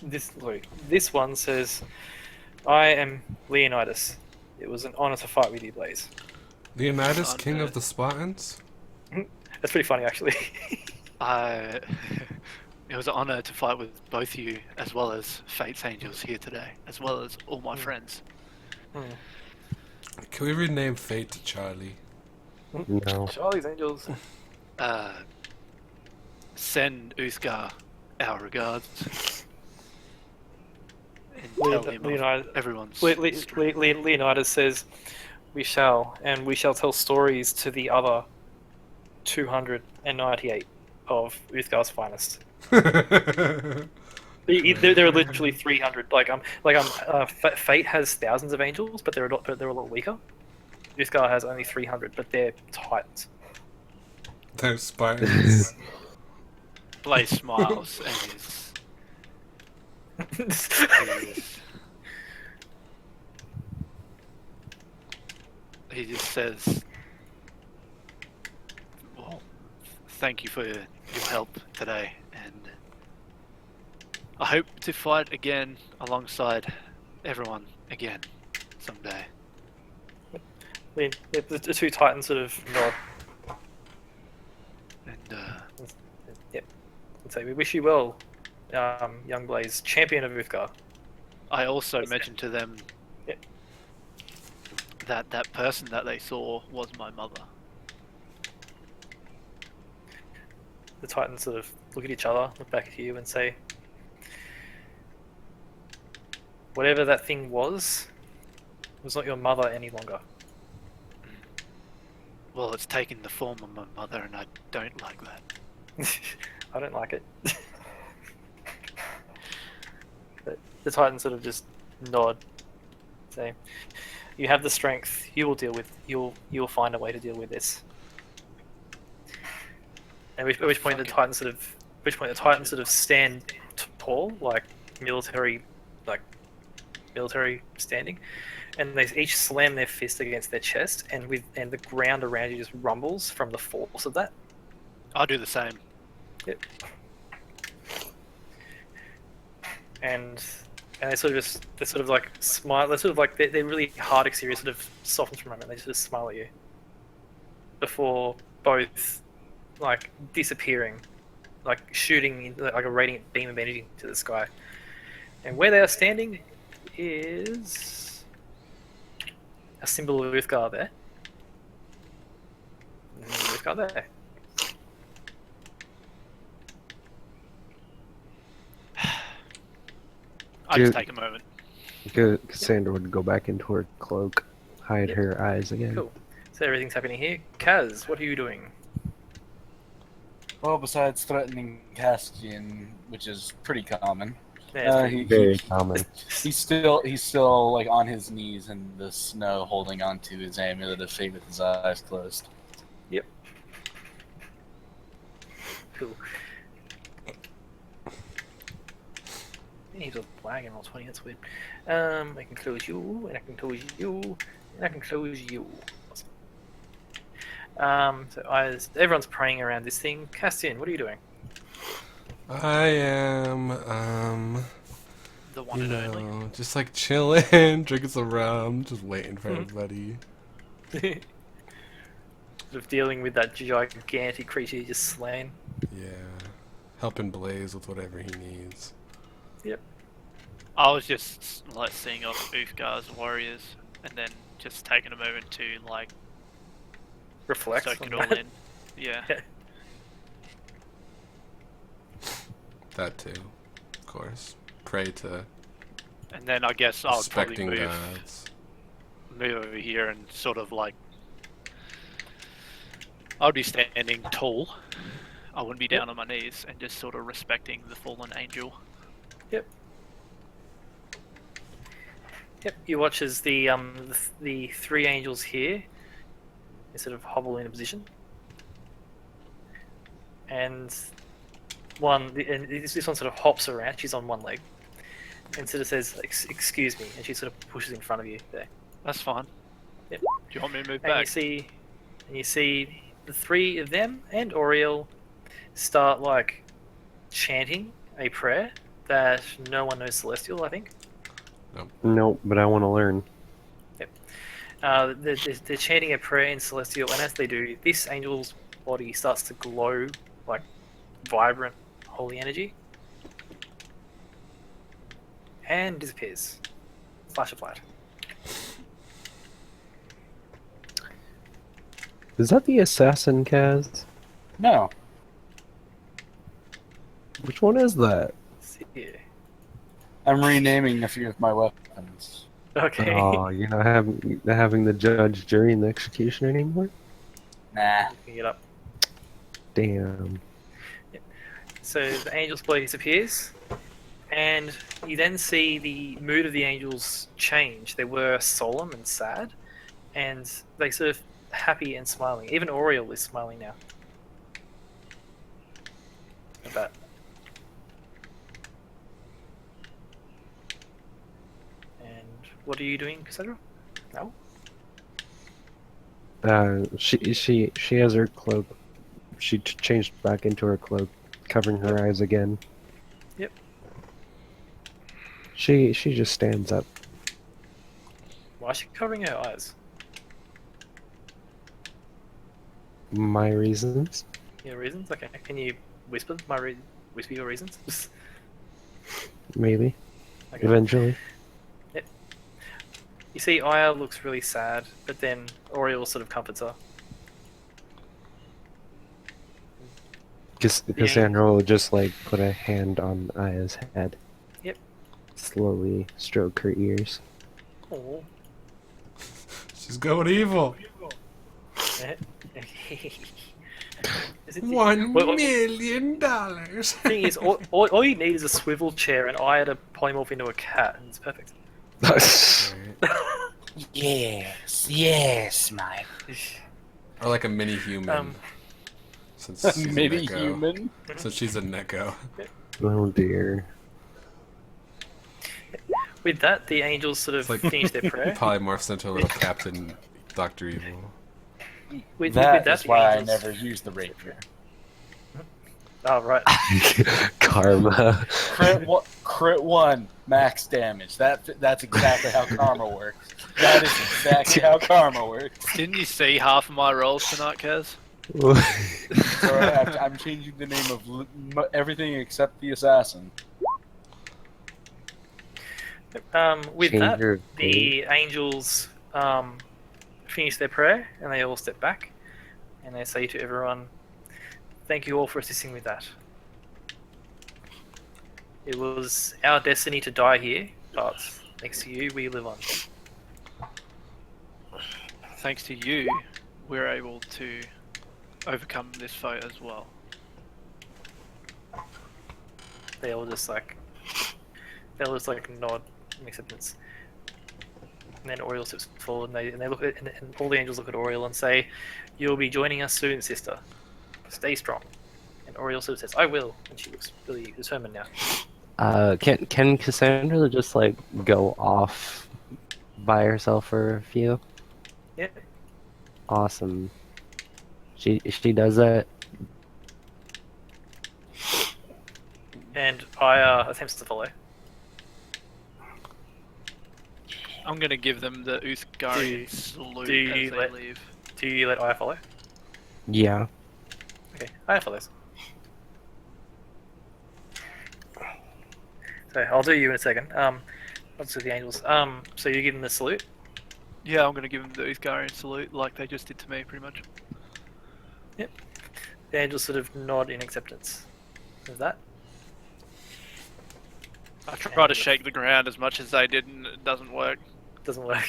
This one says, "I am Leonidas. It was an honor to fight with you, Blaze." Leonidas, king of the Spartans? That's pretty funny, actually. It was an honor to fight with both you, as well as Fate's angels here today, as well as all my friends. Can we rename Fate to Charlie? No. Charlie's angels. Send Uthgar our regards. And tell him of everyone's strength. Leonidas says, "We shall, and we shall tell stories to the other 298 of Uthgar's finest." There are literally 300. Fate has thousands of angels, but they're a lot weaker. Uthgar has only 300, but they're titans. They're Spartans. Blaze smiles and he just says, "Well, thank you for your help today, and I hope to fight again alongside everyone again someday." The two titans sort of nod And and say, "We wish you well, young Blaze, champion of Uthgar." I also mentioned to them Yep. that that person that they saw was my mother. The titans sort of look at each other, look back at you, and say, "Whatever that thing was not your mother any longer." Well, it's taken the form of my mother, and I don't like that. I don't like it. But the titans sort of just nod, say, "You have the strength. You will find a way to deal with this." At which point the titans sort of stand tall, like military standing, and they each slam their fist against their chest, and the ground around you just rumbles from the force of that. I'll do the same. Yep. And they sort of like smile. They sort of like their really hard exterior sort of softens for a moment. They sort of smile at you before both like disappearing, like shooting like a radiant beam of energy to the sky. And where they are standing is a symbol of Uthgar there. And Uthgar there. I just take a moment. Cassandra would go back into her cloak, hide her eyes again. Cool. So everything's happening here. Kaz, what are you doing? Well, besides threatening Castian, which is pretty common, Yeah, Very common. he's still like on his knees in the snow, holding onto his amulet of fate with his eyes closed. Cool. He's a black and roll 20, that's weird. I can close you, and I can close you, and I can close you. Awesome. So everyone's praying around this thing. Castian, what are you doing? I am, The one you and only. know, just like chilling, drinking some rum, just waiting for everybody. Sort of dealing with that gigantic creature you just slain. Yeah. Helping Blaze with whatever he needs. Yep. I was just like seeing off Uthgar's warriors, and then just taking a moment to like Reflect soak on it all that. in. Yeah. That too, of course. Pray to And then I guess I'll probably respecting move gods. over here and sort of like I'd be standing tall. I wouldn't be down on my knees and just sort of respecting the fallen angel. Yep. Yep. You watch as the three angels here, they sort of hobble in a position, and this one sort of hops around. She's on one leg, and sort of says, "Excuse me," and she sort of pushes in front of you there. That's fine. Yep. Do you want me to move And back? you see the three of them and Oriel start like chanting a prayer that no one knows Celestial, I think. Nope, but I want to learn. They're chanting a prayer in Celestial, and as they do, this angel's body starts to glow like vibrant, holy energy, and disappears. Flash of light. Is that the assassin, Kaz? No. Which one is that? See here. I'm renaming a few of my weapons. Okay. Oh, you're not having the judge, jury, and the execution anymore? Nah. Looking it up. Damn. So the angel's body disappears, and you then see the mood of the angels change. They were solemn and sad, and they sort of happy and smiling. Even Oriel is smiling now. At that. And what are you doing, Cassandra? No? She has her cloak. She changed back into her cloak, covering her eyes again. Yep. She just stands up. Why is she covering her eyes? My reasons? Your reasons? Okay. Can you whisper whisper your reasons? Maybe. Okay. Eventually. You see, Aya looks really sad, but then Oriel sort of comforts her. Cassandra will just like put a hand on Aya's head. Yep. Slowly stroke her ears. Oh. She's going evil. $1 Well, million. thing is, all you need is a swivel chair and Aya to polymorph into a cat, and it's perfect. Yes, Smiley. Or like a mini human. Since she's Mini a Neko. human. Since she's a Neko. Oh dear. With that, the angels sort of It's like finish their prayer. polymorphs into a little Captain Dr. Evil. With That that, is the why I angels... never use the rapier. Oh, right. Karma. Crit one, max damage. That's exactly how karma works. That is exactly how karma works. Didn't you see half of my rolls tonight, Kaz? So I'm changing the name of everything except the assassin. With Change that, your the angels finish their prayer, and they all step back, and they say to everyone, "Thank you all for assisting with that. It was our destiny to die here, but thanks to you, we live on." Thanks to you, we're able to overcome this foe as well. They all just like nod in acceptance. And then Oriel steps forward, and they look at, and all the angels look at Oriel and say, "You'll be joining us soon, sister. Stay strong." And Oriel sort of says, "I will," and she looks really determined now. Can Cassandra just like go off by herself for a few? Yeah. Awesome. She does that. And I attempts to follow. I'm gonna give them the Uthgarian salute do you as they let- leave. Do you let Aya follow? Yeah. Okay, Aya follows. So I'll do you in a second. I'll do the angels. So you give them the salute. Yeah, I'm gonna give them the Uthgarian salute like they just did to me, pretty much. The angels sort of nod in acceptance of that. I try to shake the ground as much as they did, and it doesn't work. Doesn't work.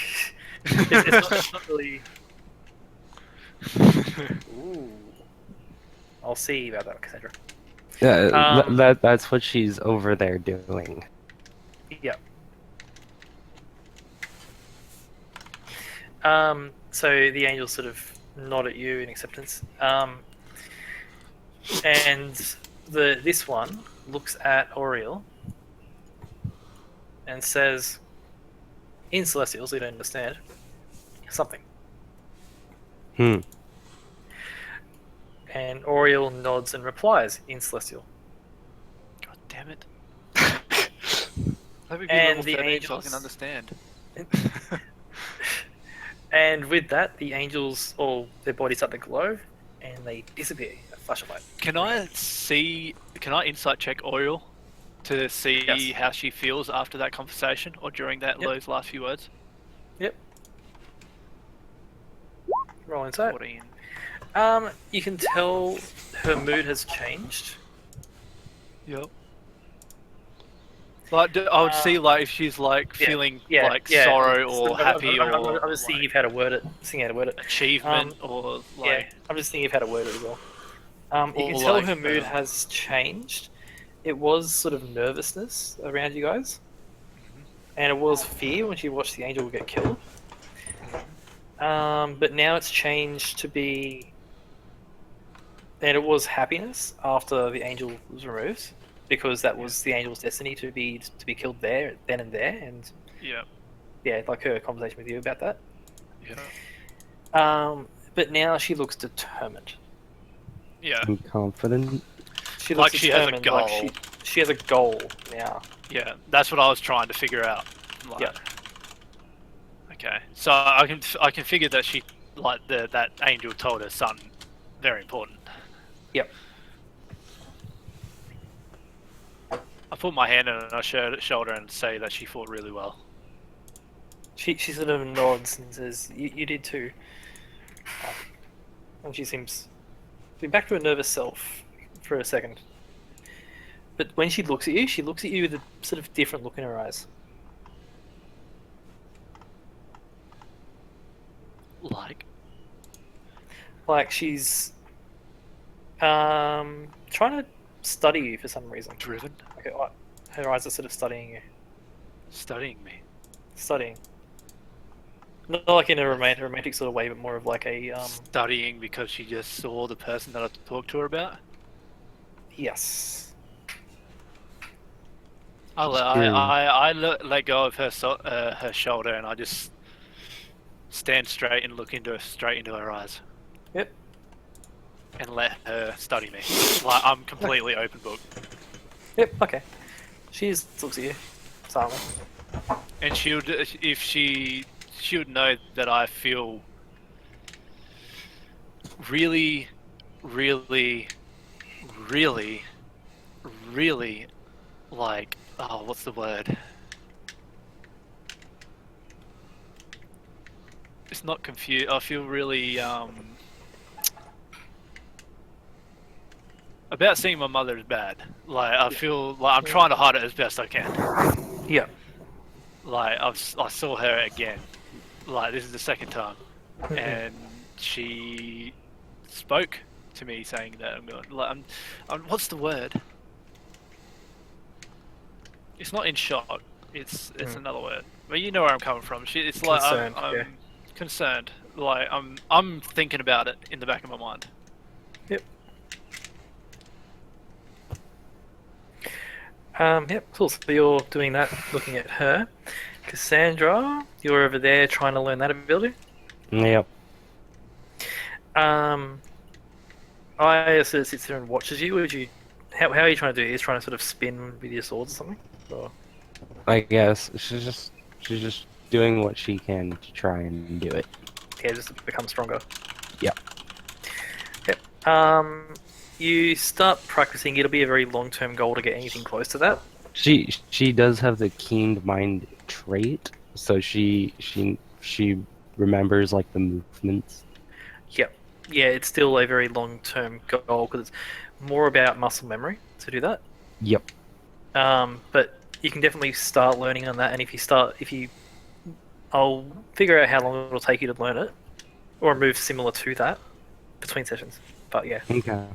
it's not really. Ooh. I'll see about that, Cassandra. Yeah, that's what she's over there doing. Yeah. So the angels sort of nod at you in acceptance. And this one looks at Oriel and says, in Celestial, so you don't understand, something. Hmm. And Oriel nods and replies in Celestial. God damn it! Let me be And level the 13 so I angels- can understand. And with that, the angels, all their bodies start to glow, and they disappear. A flash of light. Can I insight check Oriel to see Yes. how she feels after that conversation or during that Yep. those last few words? Yep. Roll insight. 14. You can tell her mood has changed. Yep. Like, I would see like if she's like yeah, feeling yeah, like yeah. sorrow or happy I'm or just thinking like, of how to word it. Seeing how to word it. achievement or like. Yeah, I'm just thinking of how to word it as well. You can Or tell like, her mood has changed. It was sort of nervousness around you guys, and it was fear when she watched the angel get killed. But now it's changed to be, and it was happiness after the angel was removed, because that was the angel's destiny to be killed there, then and there, and Yeah. yeah, like her conversation with you about that. Yeah. But now she looks determined. Yeah. I'm confident. She Like looks she has a determined, like goal. she has a goal now. Yeah. That's what I was trying to figure out. Like, Yeah. Okay. So I can figure that she like that angel told her something very important. Yep. I put my hand on her shoulder and say that she fought really well. She sort of nods and says, "You did too." And she seems to be back to her nervous self for a second. But when she looks at you with a sort of different look in her eyes. Like she's trying to study you for some reason. Driven? Okay, her eyes are sort of studying you. Studying me. Studying. Not like in a romantic sort of way, but more of like a Studying because she just saw the person that I talked to her about? yes. I let go of her shoulder and I just stand straight and look straight into her eyes. Yep. And let her study me. Like I'm completely open book. Yep. Okay. She just looks at you silently. And she would know that I feel really, really, really, really like, oh, what's the word? It's not confused. I feel really about seeing my mother is bad. Like I feel like I'm trying to hide it as best I can. Yeah. Like I saw her again. Like this is the second time, and she spoke to me saying that I'm going. Like I'm what's the word? It's not in shock. It's another word. But you know where I'm coming from. It's like Concerned, I'm yeah. concerned. Like I'm thinking about it in the back of my mind. Yep. Yep, cool. So you're doing that, looking at her. Cassandra, you're over there trying to learn that ability. Yep. Aya sort of sits there and watches you. Would you? How are you trying to do? Is trying to sort of spin with your swords or something? Or... I guess she's just doing what she can to try and do it. Yeah, just to become stronger. Yep. Yep. You start practicing. It'll be a very long-term goal to get anything close to that. She does have the keen mind trait, so she remembers like the movements. Yep. Yeah, it's still a very long-term goal because it's more about muscle memory to do that. Yep. But you can definitely start learning on that, and I'll figure out how long it'll take you to learn it, or move similar to that between sessions. But yeah. Okay.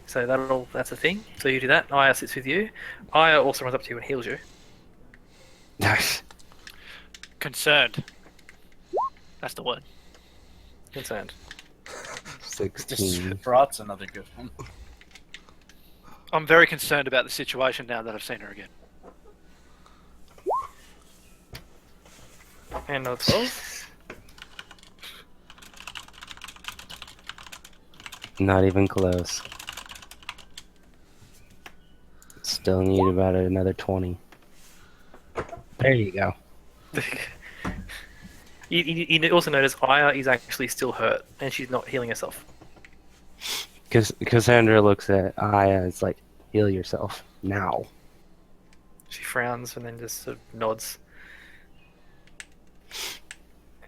So that's a thing. So you do that. Aya sits with you. Aya also runs up to you and heals you. Nice. Concerned. That's the word. Concerned. 16. Distraught's another good one. I'm very concerned about the situation now that I've seen her again. And another 12. Not even close. Still need about another 20. There you go. You also notice Aya is actually still hurt, and she's not healing herself. Because Cassandra looks at Aya, it's like, heal yourself now. She frowns and then just sort of nods.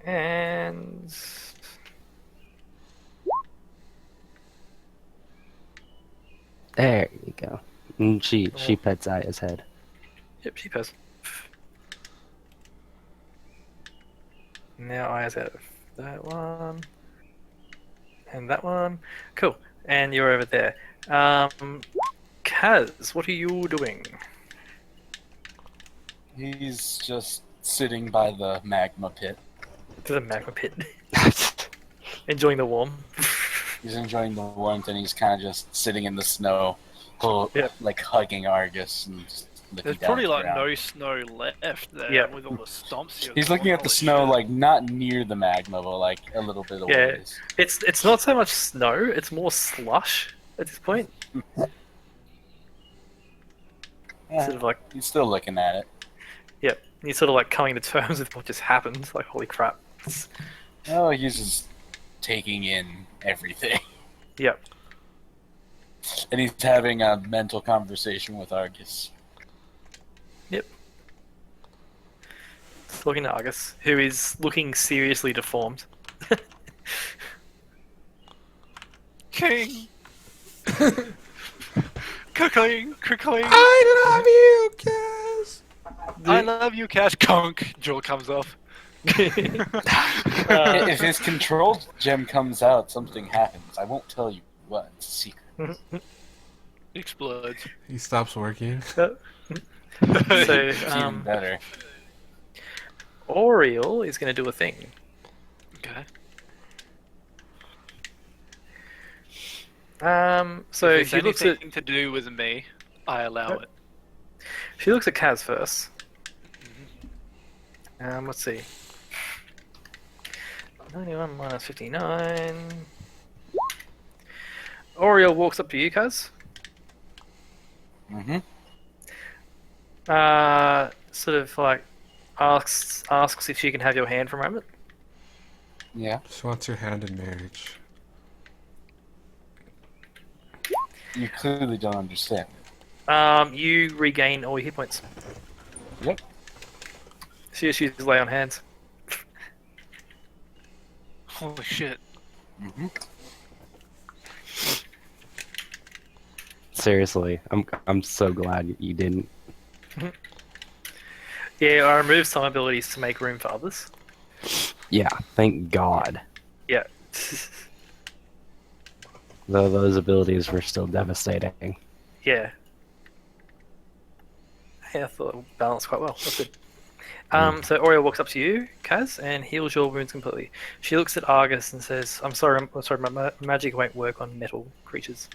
And There you go. And she pets Aya's head. yep, she pes. Now Aya's out of that one. And that one. Cool. And you're over there. Kaz, what are you doing? He's just sitting by the magma pit. To the magma pit. Enjoying the warmth. He's enjoying the warmth and he's kind of just sitting in the snow, Yep. like hugging Argus and just looking There's down probably at the like ground. no snow left there Yeah. with all the stomps. he was He's looking doing. at the Holy snow, shit. like not near the magma, but like a little bit away. Yeah. It's not so much snow, it's more slush at this point. Yeah, Sort of like, he's still looking at it. yep. You're sort of like coming to terms with what just happened. Like, holy crap. Oh, he's just taking in everything. Yep. And he's having a mental conversation with Argus. Yep. Looking at Argus, who is looking seriously deformed. King. Cuckling, cuckling. I love you, Cass. I love you, Cash. Conk. Jaw comes off. If his control gem comes out, something happens. I won't tell you what. It's a secret. Explodes. He stops working. So, It's even better. Oriel is going to do a thing. Okay. So if she it's looks at anything to do with me, I allow Yep. it. she looks at Kaz first. Let's see. 91 minus 59. Oriel walks up to you, Kaz. Mm-hmm. Sort of like asks if she can have your hand for a moment. Yeah. She wants your hand in marriage. You clearly don't understand. You regain all your hit points. Yep. She issues lay on hands. Holy shit. Mm-hmm. Seriously, I'm so glad you didn't. Yeah, I removed some abilities to make room for others. Yeah, thank God. Yeah. Though those abilities were still devastating. Yeah. Yeah, I thought it balanced quite well. That's good. So Oriel walks up to you, Kaz, and heals your wounds completely. She looks at Argus and says, I'm sorry, my magic won't work on metal creatures.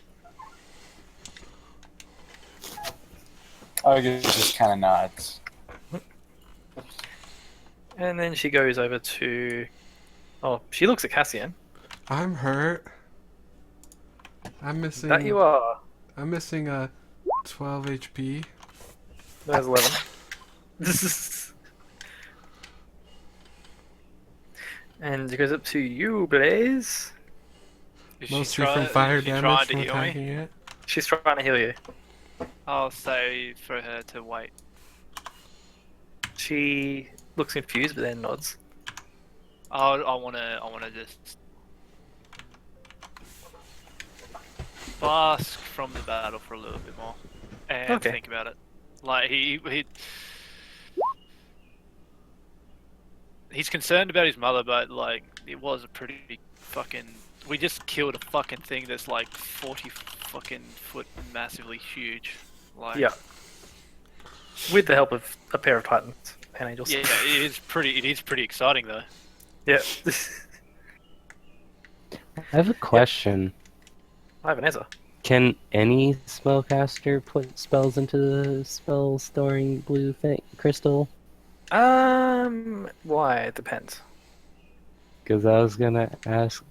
Argus just kind of nods. And then she goes over to. Oh, she looks at Cassian. I'm hurt. I'm missing. That you are. I'm missing 12 HP. There's 11. And it goes up to you, Blaze. Is she Mostly try- from fire is she trying damage to from heal me? attacking it. She's trying to heal you. I'll say for her to wait. She looks confused, but then nods. I wanna just bask from the battle for a little bit more and Okay. think about it. Like he's concerned about his mother, but like it was a pretty fucking. We just killed a fucking thing that's like 40 fucking foot, massively huge. Like Yeah. With the help of a pair of Titans and Angels. yeah, it is pretty exciting though. Yeah. I have a question. I have an answer. Can any spellcaster put spells into the spell storing blue thing crystal? Why? It depends. Because I was gonna ask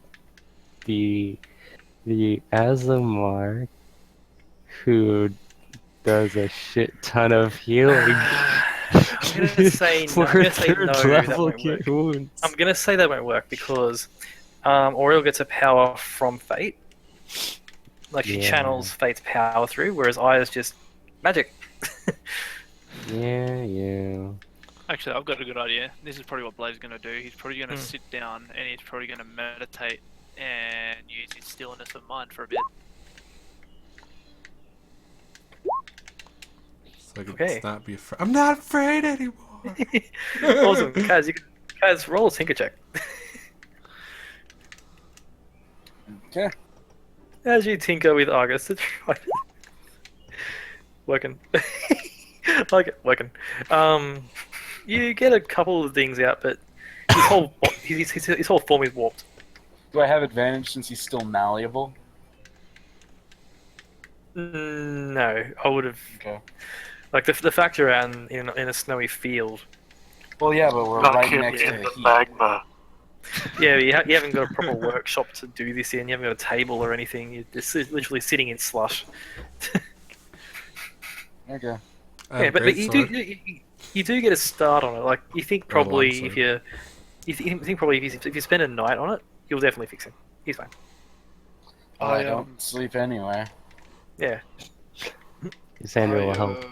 the Azamar, who does a shit ton of healing. I'm gonna say no. I'm gonna say no. That won't work. wounds. I'm gonna say that won't work because Oriel gets a power from Fate. Like she Yeah. channels Fate's power through, whereas I is just magic. Yeah. Actually, I've got a good idea. This is probably what Blade's going to do. He's probably going to Hmm. sit down and he's probably going to meditate and use his stillness of mind for a bit. So I can Okay. not be afraid. I'm not afraid anymore. Awesome, Kaz. Kaz, roll a tinker check. Okay. As you tinker with Argus to try to... Working. Like it, working. You get a couple of things out, but his whole form is warped. Do I have advantage since he's still malleable? No, I would have... Okay. Like, the fact you're out in a snowy field. Well, yeah, but we're right next to the heat. magma. Yeah, you haven't got a proper workshop to do this in. You haven't got a table or anything. You're just literally sitting in slush. Okay. I have Yeah, a but great you sword. do you do get a start on it. Like you think probably longsword. if you spend a night on it, you'll definitely fix him. He's fine. I don't sleep anyway. Yeah. Sandra will help.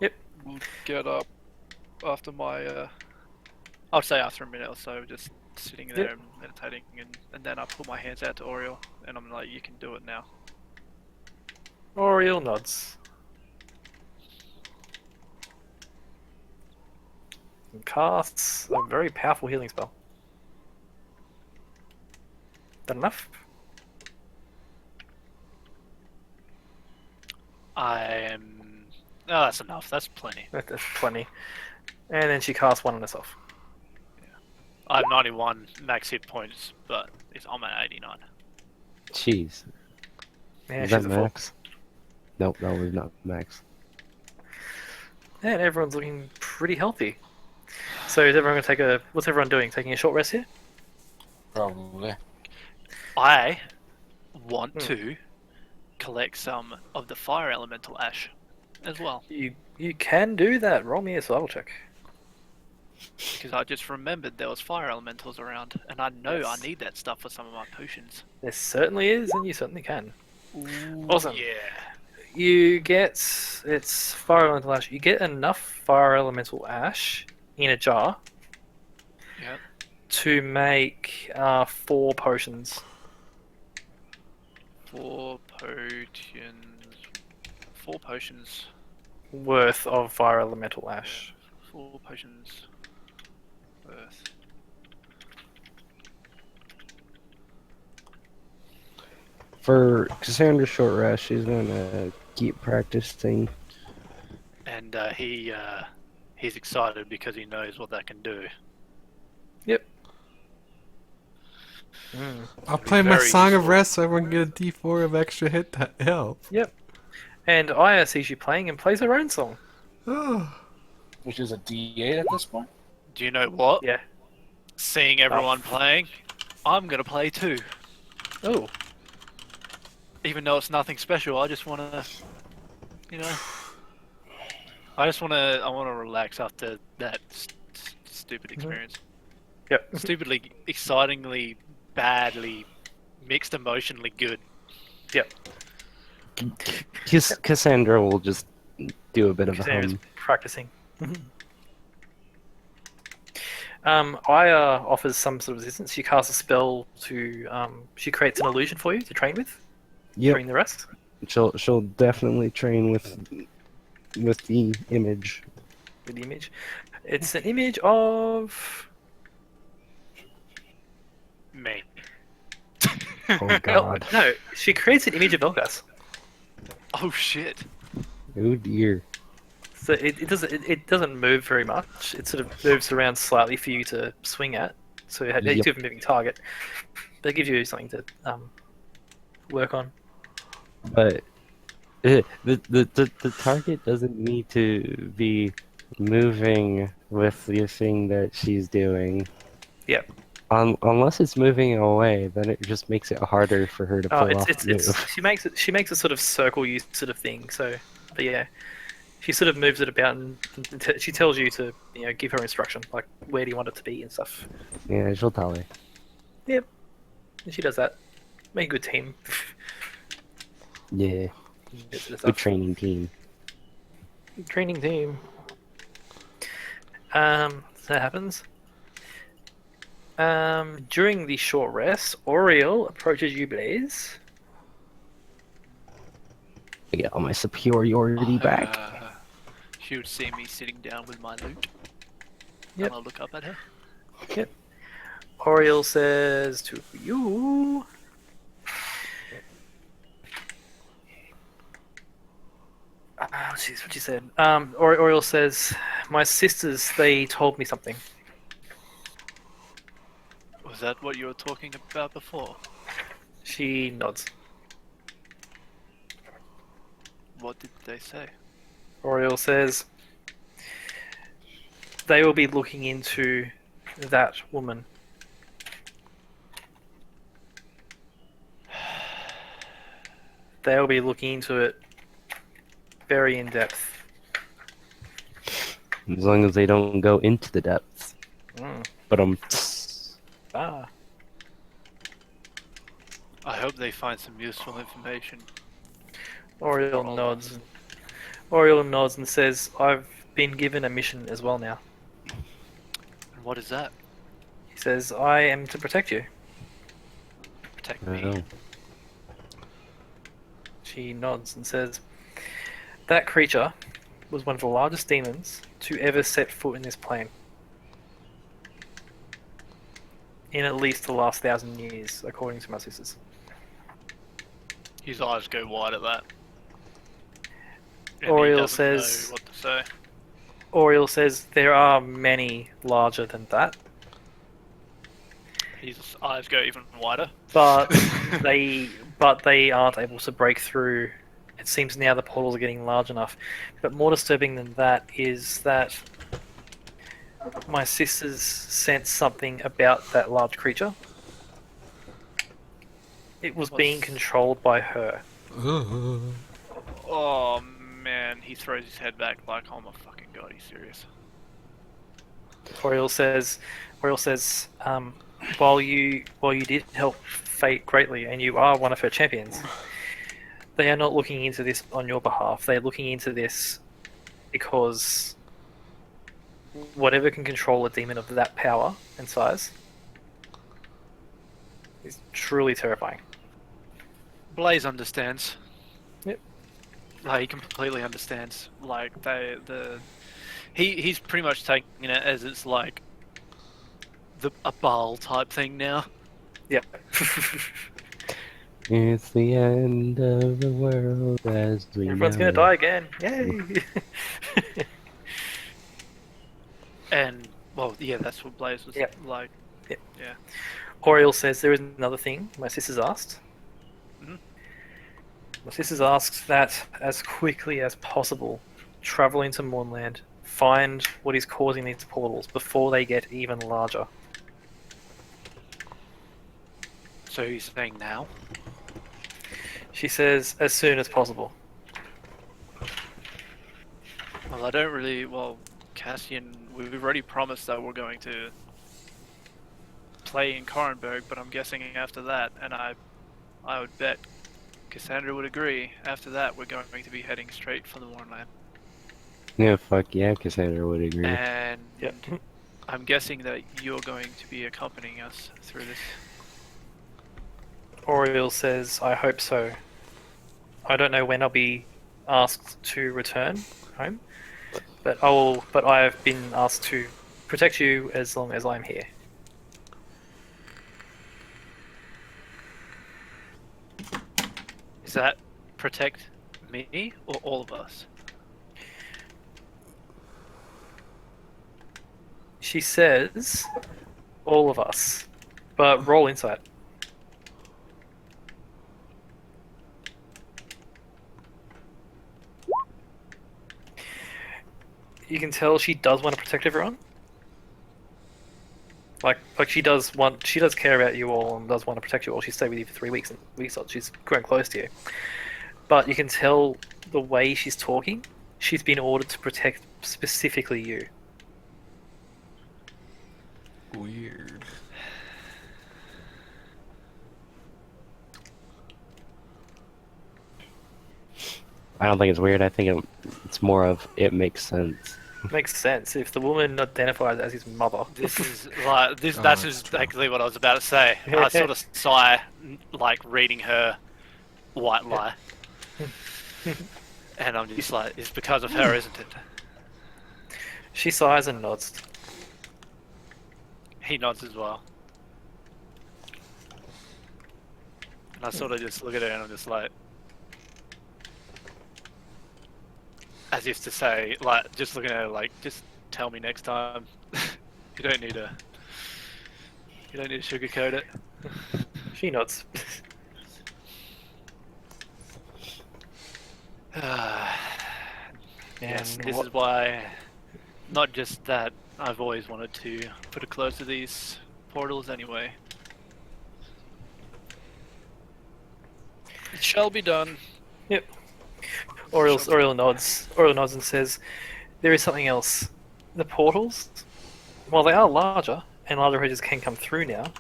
Yep. We'll get up after my. I'll say after a minute or so, just sitting there and meditating, and then I put my hands out to Oriel, and I'm like, "You can do it now." Oriel nods. And casts a very powerful healing spell. That enough? I am. Oh, that's enough. That's plenty. That's plenty. And then she casts one on herself. I have 91 max hit points, but I'm at 89. Jeez. Yeah, Is she's that a full. max? Nope, that was not max. And everyone's looking pretty healthy. So is everyone gonna what's everyone doing? Taking a short rest here? Probably. I want to collect some of the fire elemental ash as well, You can do that. Roll me a survival check. because I just remembered there was fire elementals around, and I know Yes. I need that stuff for some of my potions. There certainly is, and you certainly can. Awesome. Yeah. You get it's fire elemental ash. You get enough fire elemental ash in a jar Yep. to make 4 potions. 4 potions. 4 potions. Worth of fire elemental ash. 4 potions worth. For Cassandra Short Rest, she's gonna keep practicing. And he's excited because he knows what that can do. Mm. I'll play my very Song of useful. Rest so everyone can get a D4 of extra hit health. Yep. And Aya sees you playing and plays her own song. Which is a D8 at this point. Do you know what? Yeah. Seeing everyone playing, I'm gonna play too. Oh. Even though it's nothing special, I just wanna, I wanna relax after that stupid experience. Yep. Stupidly, excitingly, badly, mixed emotionally good. Yep. Cassandra will just do a bit of a Cassandra's hum. practicing. Aya offers some sort of resistance. She casts a spell to. She creates an illusion for you to train with. Yep. Train the rest. She'll definitely train with the image. With the image. It's an image of. Me. Oh god. No, she creates an image of Elgas. Oh shit. Oh dear. So it doesn't move very much. It sort of moves around slightly for you to swing at. So you have Yep. a moving target. But it gives you something to work on. But the target doesn't need to be moving with the thing that she's doing. Yep. Unless it's moving away, then it just makes it harder for her to Oh, pull off the move. she makes a sort of circle you sort of thing. So, but yeah, she sort of moves it about and she tells you to give her instruction like where do you want it to be and stuff. Yeah, she'll tell her. Yep, and she does that. Make a good team. Yeah, That sort of good stuff. training team. Training team. So that happens. During the short rest, Oriel approaches you, Blaze. I get all my superiority back. She would see me sitting down with my loot. Yep. And I'll look up at her. Yep. Oriel says to you. What she said. Oriel says, my sisters, they told me something. Was that what you were talking about before? She nods. What did they say? Oriel says, they will be looking into that woman. They'll be looking into it very in depth. As long as they don't go into the depths. Mm. But Ah. I hope they find some useful information. Oriel nods. Oriel nods and says, I've been given a mission as well now. And what is that? He says, I am to protect you. Protect I me. don't know. She nods and says, that creature was one of the largest demons to ever set foot in this plane. In at least the last 1,000 years, according to my sisters. His eyes go wide at that. And Oriel he doesn't says- know what to say. Oriel says, there are many larger than that, His eyes go even wider. but they aren't able to break through. It seems now the portals are getting large enough. But more disturbing than that is that my sisters sensed something about that large creature. It was being controlled by her. Oh man, he throws his head back like, oh my fucking god, he's serious. Oriel says, while you did help Fate greatly, and you are one of her champions, they are not looking into this on your behalf. They are looking into this because whatever can control a demon of that power and size is truly terrifying. Blaze understands. Yep. Like, he completely understands. Like, he's pretty much taking it as it's like a Baal type thing now. Yep. It's the end of the world as we Everyone's know gonna it. die again. Yay! And, well, yeah, that's what Blaze was Yep. like. Yep. Yeah. Oriel says there is another thing my sisters asked. Mhm. Narcissus asks that as quickly as possible, travel into Mournland, find what is causing these portals before they get even larger. So he's saying now? She says, as soon as possible. Well, I don't really. Well, Cassian, we've already promised that we're going to play in Korenberg, but I'm guessing after that, and I would bet Cassandra would agree, after that we're going to be heading straight for the Warnland. Yeah, fuck yeah, Cassandra would agree. And Yep. I'm guessing that you're going to be accompanying us through this. Oriel says, I hope so. I don't know when I'll be asked to return home, but I have been asked to protect you as long as I'm here. Is that protect me or all of us? She says, all of us, but roll insight. You can tell she does want to protect everyone. Like she does care about you all and does want to protect you all. She stayed with you for 3 weeks and she's grown close to you. But you can tell the way she's talking, she's been ordered to protect specifically you. Weird. I don't think it's weird. I think it's more of it makes sense. Makes sense if the woman identifies as his mother. This is like this. Oh, that's that's exactly what I was about to say. I sort of sigh, like reading her white lie, and I'm just like, it's because of her, isn't it? She sighs and nods. He nods as well, and I sort of just look at her and I'm just like, as if to say, like, just looking at her like, just tell me next time. You don't need to sugarcoat it. She nods. Yes, And this what- is why, not just that, I've always wanted to put a close to these portals anyway. It shall be done. Yep. Oriel nods. Oriel nods and says, there is something else. The portals, while they are larger, and larger creatures can come through now,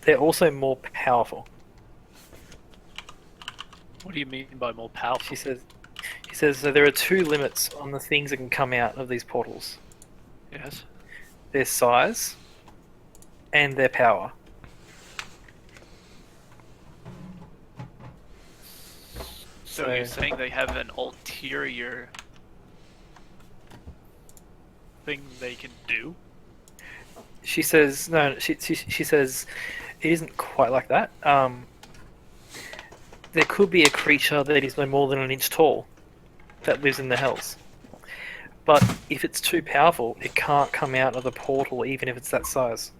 they're also more powerful. What do you mean by more powerful? He says so there are 2 limits on the things that can come out of these portals. Yes. Their size and their power. So you're saying they have an ulterior thing they can do? She says no. She says it isn't quite like that. There could be a creature that is no more than an inch tall that lives in the hells. But if it's too powerful, it can't come out of the portal, even if it's that size.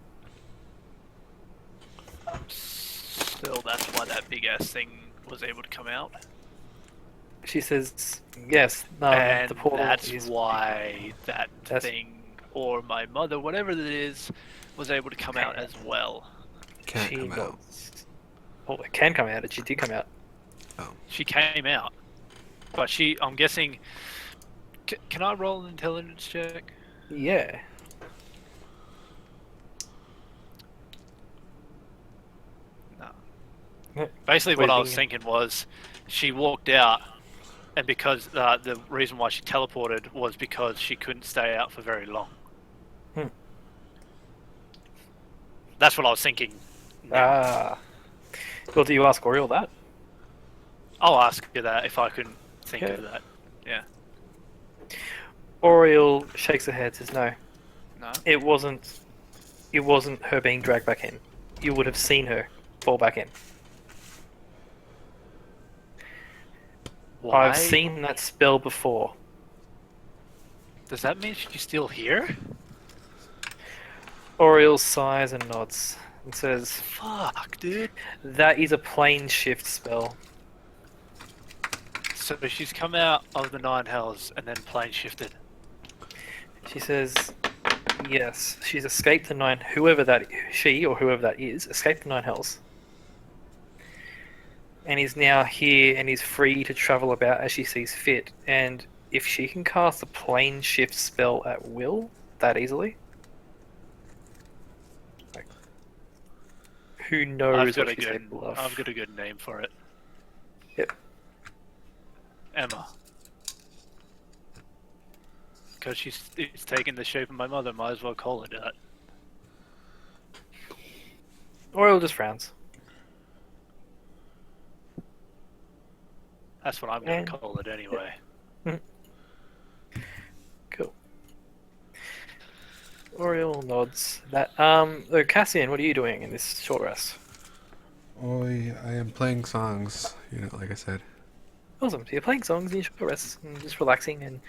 Still, that's why that big ass thing was able to come out. She says yes. And the portal that's is why that That's- thing, or my mother, whatever it is, was able to come out as well. Can't She come out. nods. Well, it can come out, and she did come out. She came out, but I'm guessing. Can I roll an intelligence check? Yeah. No. Yeah. Basically, what I was Waiting. thinking was, she walked out, and because the reason why she teleported was because she couldn't stay out for very long. Hmm. That's what I was thinking. Ah. Well, do you ask Oriel that? I'll ask you that if I couldn't think Okay. of that. Yeah. Oriel shakes her head, says no. No. It wasn't her being dragged back in. You would have seen her fall back in. Why? I've seen that spell before. Does that mean she's still here? Oriel sighs and nods. and says, Fuck, dude. "That is a plane shift spell." So she's come out of the Nine Hells and then plane shifted. She says, "Yes, she's escaped the nine. She or whoever that is, escaped the Nine Hells, and is now here and is free to travel about as she sees fit. And if she can cast a plane shift spell at will that easily, like, who knows what she's capable of?" I've got a good name for it. Yep. Emma. Because it's taking the shape of my mother, might as well call it that. Oriel just frowns. That's what I'm going And- to call it anyway. Cool. Oriel nods. That Cassian, what are you doing in this short rest? I am playing songs, like I said. Awesome. So you're playing songs in your short rest and just relaxing and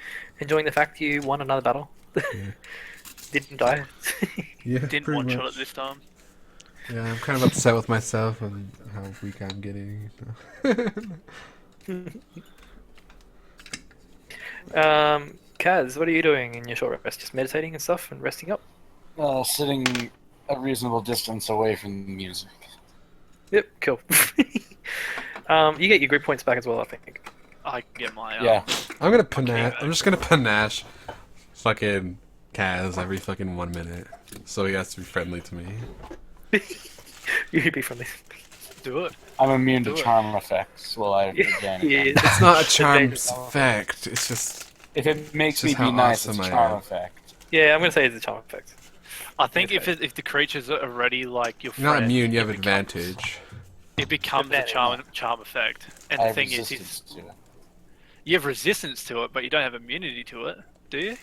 enjoying the fact you won another battle. Yeah. Didn't die. Yeah, Didn't pretty one-shot much. it this time. Yeah, I'm kind of upset with myself and how weak I'm getting. Kaz, what are you doing in your short rest? Just meditating and stuff and resting up? Sitting a reasonable distance away from the music. Yep, cool. You get your group points back as well, I think. I get my Yeah. I'm just gonna panache fucking Kaz every fucking 1 minute, so he has to be friendly to me. You'd be friendly. do it. I'm immune to Do it. charm effects. Well, I have advantage. Yeah, It's not a charm Advantage. effect. It's just If it makes It's me just how be nice, awesome it's I a charm am. effect. Yeah, I'm gonna say it's a charm effect. I think Okay. if the creatures are already like your you're not friend, immune. You have it becomes- advantage. It becomes a Advantage. charm effect. And I the have thing is, resistance to it. you have resistance to it, but you don't have immunity to it, do you?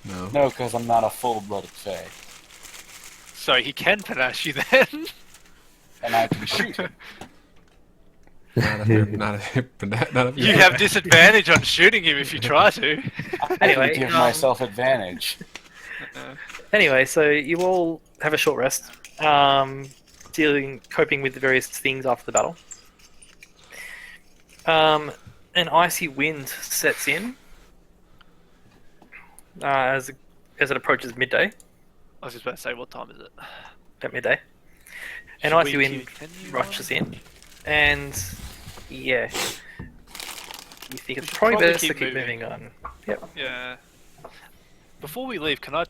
No. No, because I'm not a full-blooded fae, So he can panache you then. and I can shoot him. Not if you're not if You have disadvantage on shooting him if you try to. I Anyway, can give um, myself advantage. Anyway, so you all have a short rest, coping with the various things after the battle. An icy wind sets in as it approaches midday. I was just about to say, what time is it? At midday, an Should icy we wind continue rushes on? in, and yeah, you think it's should probably probably best to keep keep moving. moving on. Yep. Yeah. Before we leave, I'm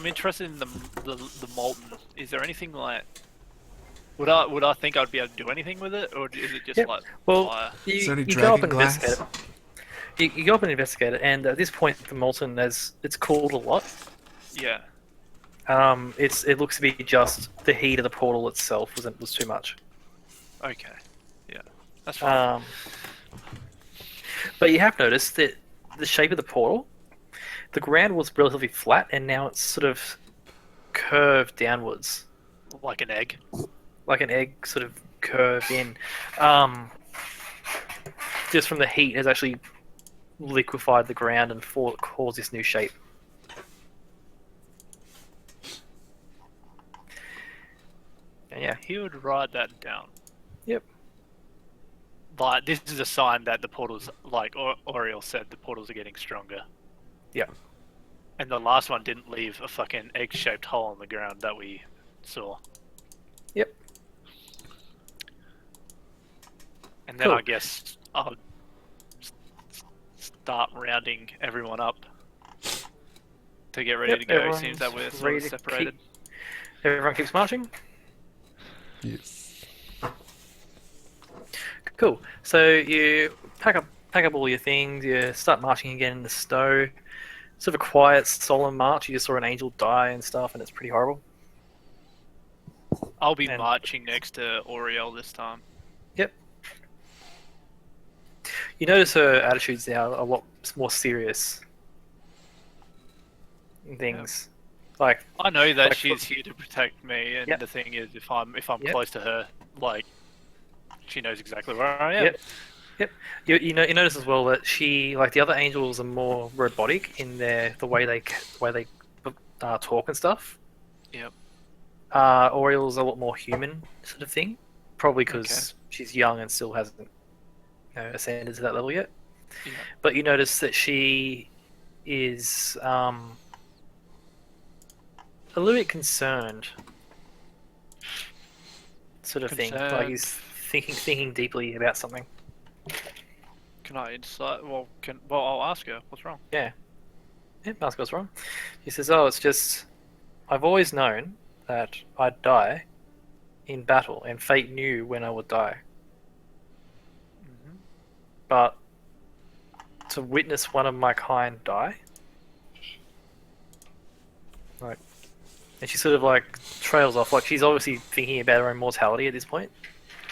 interested in the molten. Is there anything like? Would I think I'd be able to do anything with it, or is it just Yep. like Well, fire? Is there you any go up dragon and glass? investigate it. You go up and investigate it, and at this point, the molten it's cooled a lot. Yeah. It looks to be just the heat of the portal itself was too much. Okay. Yeah. That's fine. But you have noticed that the shape of the portal, the ground was relatively flat, and now it's sort of curved downwards, Like an egg. like an egg, sort of curved in. Just from the heat, has actually liquefied the ground and caused this new shape. And yeah, He would write that down. Yep. Like this is a sign that the portals, like Oriel said, the portals are getting stronger. Yeah. And the last one didn't leave a fucking egg-shaped hole in the ground that we saw. Yep. And then Cool. I guess I'll start rounding everyone up to get ready Yep, to go. everyone's Seems that we're sort ready of to separated. Everyone keeps marching. Yes. Cool. So you pack up all your things. You start marching again in the snow. Sort of a quiet, solemn march. You just saw an angel die and stuff, and it's pretty horrible. I'll be And- marching next to Oriel this time. Yep. You notice her attitudes now are a lot more serious. And things like I know that Like, she's here to protect me, and Yep. the thing is, if I'm Yep. close to her, like, she knows exactly where I am. Yep. you notice as well that she, like the other angels, are more robotic in the way they talk and stuff. Yep. Oriel's a lot more human sort of thing, probably because she's young and still hasn't ascended to that level yet. Yeah. But you notice that she is a little bit concerned, sort of thing. Like he's thinking deeply about something. Can I insight? Well, I'll ask her. What's wrong? Yeah, ask what's wrong. He says, "Oh, it's just I've always known that I'd die in battle, and fate knew when I would die. Mm-hmm. But to witness one of my kind die, like, and she sort of like trails off. Like she's obviously thinking about her own mortality at this point.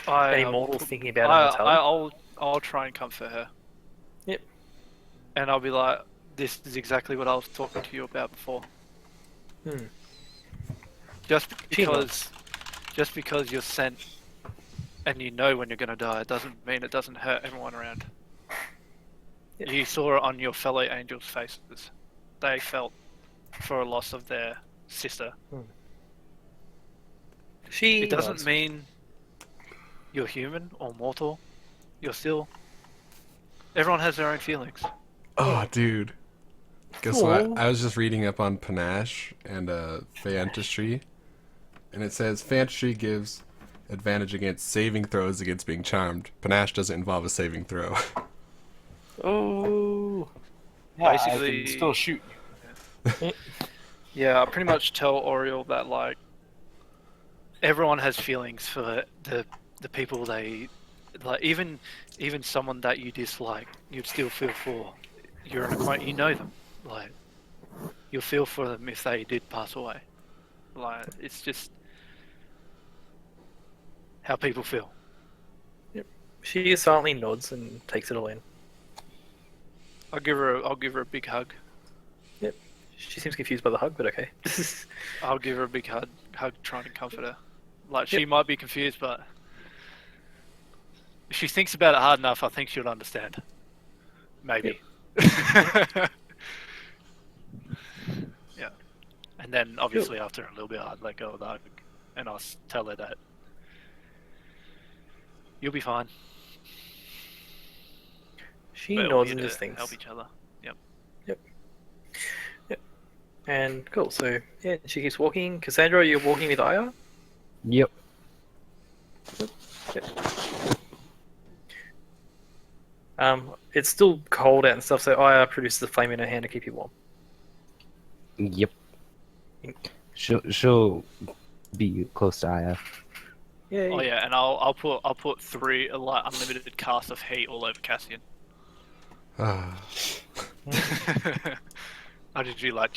An immortal thinking about her mortality. I'll try and comfort her. Yep. And I'll be like, this is exactly what I was talking to you about before. Just because you're sent and you know when you're going to die doesn't mean it doesn't hurt everyone around. Yep. You saw it on your fellow angels' faces. They felt for a loss of their sister. It doesn't mean you're human or mortal. You're still... Everyone has their own feelings. Oh, dude. Guess what? I was just reading up on panache and Fantastry, and it says Fantastry gives advantage against saving throws against being charmed. Panache doesn't involve a saving throw. Oh. Yeah, Basically- I can still shoot you. Yeah, I pretty much tell Oriel that, like, everyone has feelings for the people they... Like, even someone that you dislike, you'd still feel for. You're an acquaintance, you know them. Like, you'll feel for them if they did pass away. Like, it's just how people feel. She silently nods and takes it all in. I'll give her a big hug. Yep. She seems confused by the hug, but okay. I'll give her a big hug, trying to comfort her. Like, she might be confused, but if she thinks about it hard enough, I think she'll understand. Maybe. Yeah. And then, obviously, after a little bit, I'd let go of the hug, and I'll tell her that you'll be fine. She But nods we're and here just to thinks. help each other. Yep. And cool. So yeah, she keeps walking. Cassandra, you're walking with Aya. Yep. Yep. It's still cold out and stuff, so Aya produces the flame in her hand to keep you warm. Yep. She'll be close to Aya. Yeah. Oh yeah, and I'll put 3 like unlimited casts of heat all over Cassian. I just do like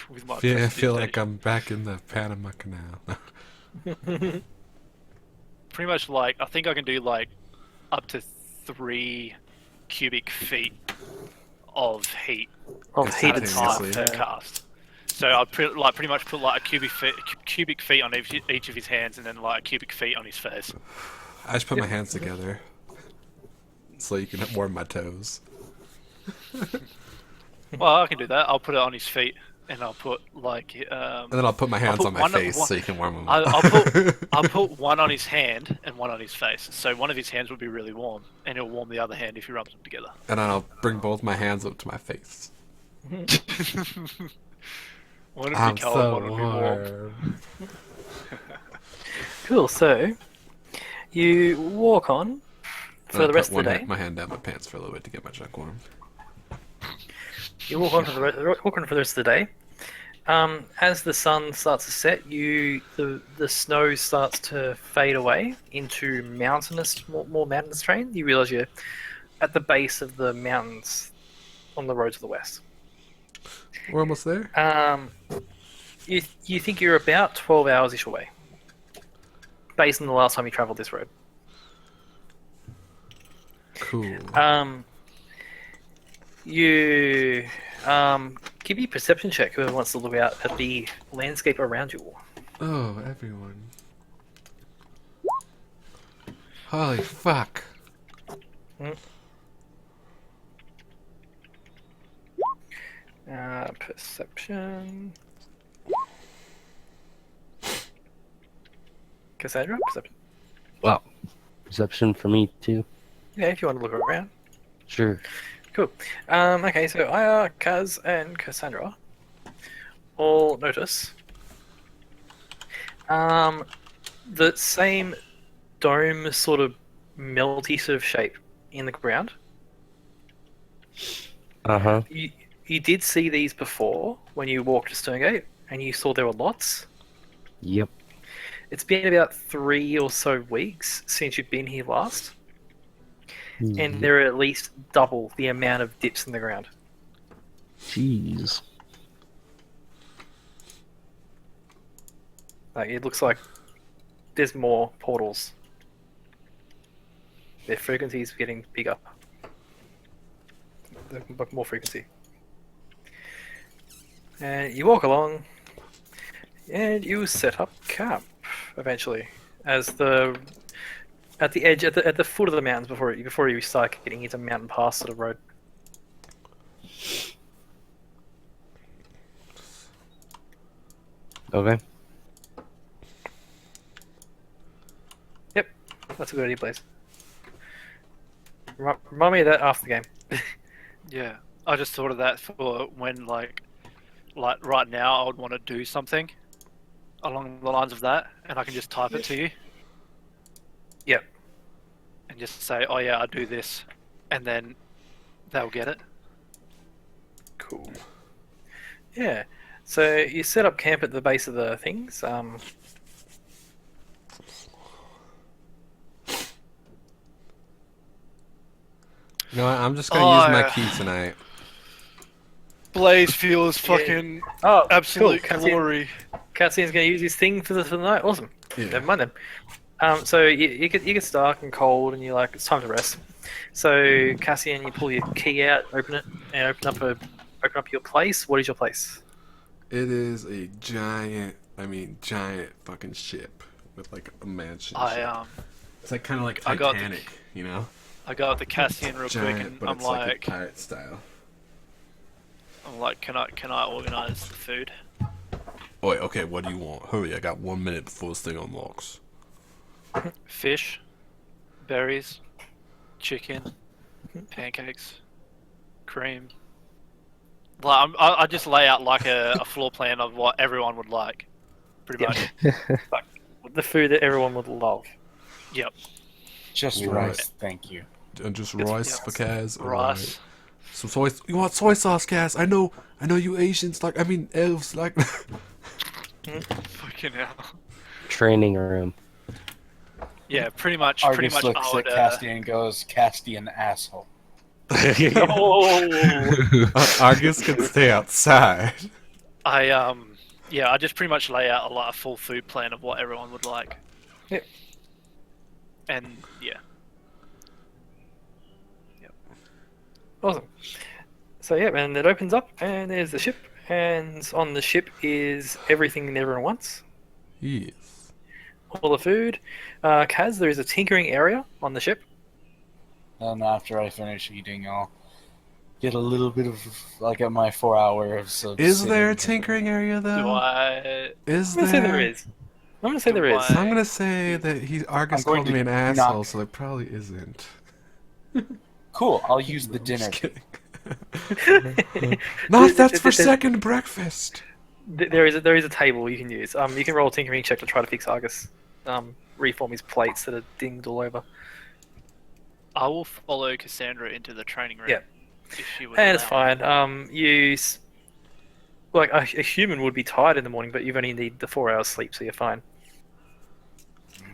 with my I feel like prestidigitation. I'm back in the Panama Canal. Pretty much like I think I can do like up to 3 cubic feet of heat Of It's heated at a stuff. time simultaneously. per cast. So I pretty much put like a cubic feet on each of his hands, and then like a cubic feet on his face. I just put my hands together so you can warm my toes. Well, I can do that. I'll put it on his feet, and I'll put like And then I'll put my hands put on my one- face one- so you can warm them I'll up. put one on his hand and one on his face. So one of his hands will be really warm, and it'll warm the other hand if he rubs them together. And then I'll bring both my hands up to my face. One will I'm be cold, so one will be warm. warm. Cool. So you walk on for the rest of the day. My hand down my pants for a little bit to get my junk warm. You walk on for the rest of the day. As the sun starts to set, the snow starts to fade away into more mountainous terrain. You realize you're at the base of the mountains on the road to the west. We're almost there. You think you're about 12 hours-ish away, based on the last time you travelled this road. Cool. You give me a perception check. Whoever wants to look out at the landscape around you. Oh, everyone. Holy fuck. Perception. Cassandra, perception. Well, perception for me too. Yeah, if you want to look around. Sure. Cool. Okay, so Aya, Kaz, and Cassandra all notice the same dome sort of melty sort of shape in the ground. Uh-huh. You did see these before when you walked to Stonegate, and you saw there were lots. Yep. It's been about 3 or so weeks since you've been here last, and there are at least double the amount of dips in the ground. Jeez. Like, it looks like there's more portals. Their frequency is getting bigger. More frequency. And you walk along, and you set up camp eventually, as at the edge, at the foot of the mountains before you start getting into mountain pass sort of road. Okay. Yep, that's a good idea, please. Remind me of that after the game. Yeah, I just thought of that for when like right now I would want to do something along the lines of that, and I can just type it to you. Yep. And just say, oh yeah, I do this, and then they'll get it. Cool. Yeah. So you set up camp at the base of the things. You know what? I'm just gonna use my yeah. key tonight. Blaze feels fucking Oh, absolute cool. glory. Cassian's going to use his thing for the night. Awesome. Yeah. Never mind then. So you get dark and cold, and you're like, it's time to rest. So Cassian, you pull your key out, open it, and open up your place. What is your place? It is a giant fucking ship with like a mansion. ship. It's like kind of like I got the- Titanic, you know? I got the Cassian real quick, Giant, and but I'm it's like a like, pirate style. can I organize the food? Wait, okay, what do you want? Hurry, I got 1 minute before this thing unlocks. Fish, berries, chicken, pancakes, cream. Like I just lay out like a floor plan of what everyone would like, pretty much. The food that everyone would love. Yep. Just Right. rice, thank you. And just It's- rice yeah, for Kaz? Rice. Some soy. You want soy sauce, Kaz? I know you Asians like. I mean, elves like. Fucking hell. Training room. Yeah, pretty much. Argus I looks would, at Castian and goes, Castian asshole. Oh. Argus can stay outside. I just pretty much lay out a full food plan of what everyone would like. Yep. And yeah. Awesome. So yeah, and it opens up, and there's the ship, and on the ship is everything and everyone wants. Yes. All the food. Kaz, there is a tinkering area on the ship. And after I finish eating, I'll get a little bit of, I'll get my 4 hours of Is there a sitting. tinkering area Do though? I? Is I'm gonna say there? there is. I'm gonna say Do there is. I- I'm gonna say that Argus I'm going called me to an knock- asshole, so there probably isn't. Cool, I'll use the I'm dinner. just kidding. No, that's for second breakfast. There is a table you can use. You can roll a tinkering check to try to fix Argus. Reform his plates that are dinged all over. I will follow Cassandra into the training room. Yeah. If she would And it's allow. fine. Like a human would be tired in the morning, but you've only need the 4 hours sleep, so you're fine.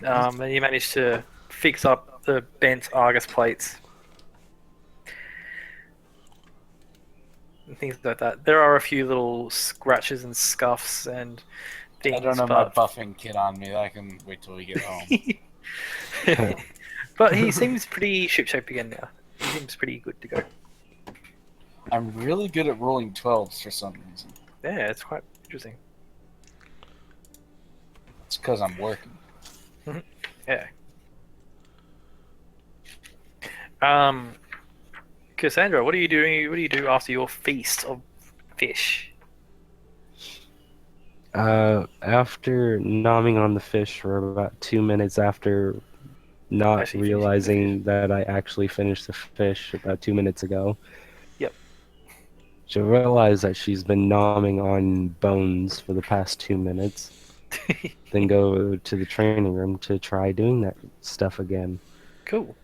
And you manage to fix up the bent Argus plates. And things like that. There are a few little scratches and scuffs and things. I don't have my but... buffing kit on me. I can wait till we get home. But he seems pretty shipshape again now. He seems pretty good to go. I'm really good at rolling 12s for some reason. Yeah, it's quite interesting. It's because I'm working. Yeah. Cassandra, what are you doing? What do you do after your feast of fish? After nomming on the fish for about 2 minutes after not Actually finishing the fish. realizing that I actually finished the fish about 2 minutes ago, Yep. she'll realize that she's been nomming on bones for the past 2 minutes, then go to the training room to try doing that stuff again. Cool.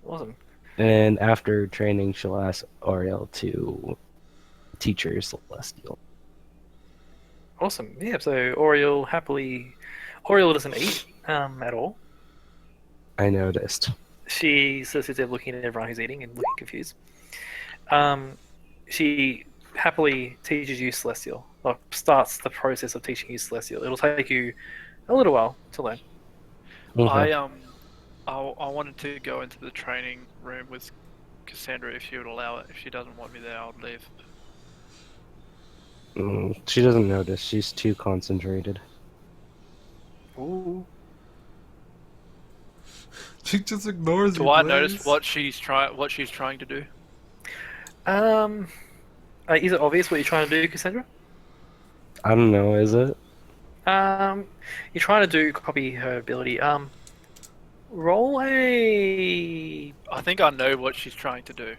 Awesome. And after training, she'll ask Oriel to teach her Celestial. Awesome. Yeah. So Oriel doesn't eat at all. I noticed. She sits there looking at everyone who's eating and looking confused. She happily teaches you Celestial, or starts the process of teaching you Celestial. It'll take you a little while to learn. Mhm. I wanted to go into the training room with Cassandra if she would allow it. If she doesn't want me there, I'll leave. She doesn't notice. She's too concentrated. Ooh. She just ignores you. Do I Blaze. notice what she's trying to do? Is it obvious what you're trying to do, Cassandra? I don't know, is it? You're trying to copy her ability. Roll a I think I know what she's trying to do,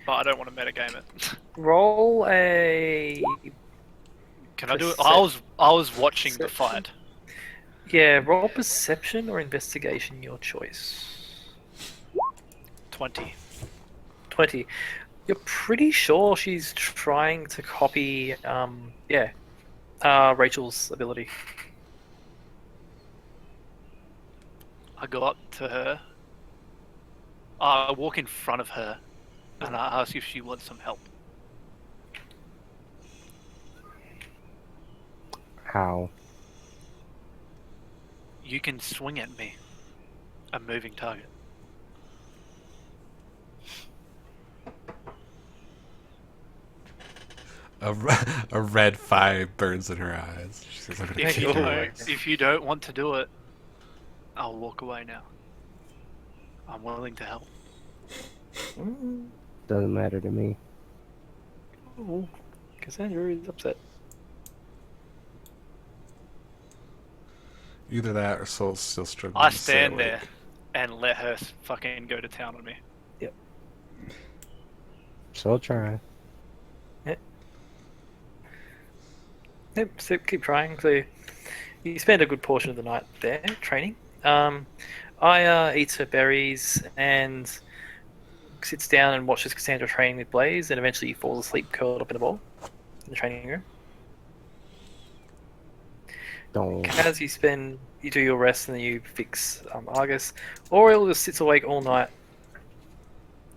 but I don't want to metagame it. roll a Can I do it? I was watching the Perception. fight. yeah. Roll perception or investigation, your choice. 20. 20. You're pretty sure she's trying to copy, Rachel's ability. I go up to her. I walk in front of her, and I ask if she wants some help. How? You can swing at me. A moving target. A red fire burns in her eyes. She says, "I'm gonna If kick you your don't, ass." if you don't want to do it, I'll walk away now. I'm willing to help. Doesn't matter to me. Ooh, Cassandra is upset. Either that or Soul's still struggling. I to stay stand awake. there and let her fucking go to town on me. She'll try. Yep, so keep trying. So you spend a good portion of the night there training. Aya eats her berries and sits down and watches Cassandra training with Blaze, and eventually falls asleep curled up in a ball in the training room. Don't. As you do your rest and then you fix Argus, Oriel just sits awake all night,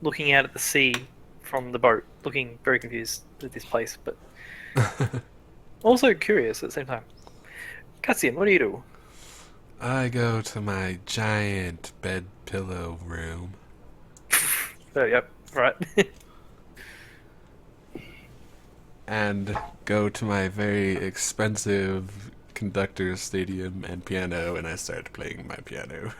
looking out at the sea from the boat, looking very confused at this place, but also curious at the same time. Cassian, what do you do? I go to my giant bed pillow room. Oh, yep, right. And go to my very expensive conductor stadium and piano, and I start playing my piano.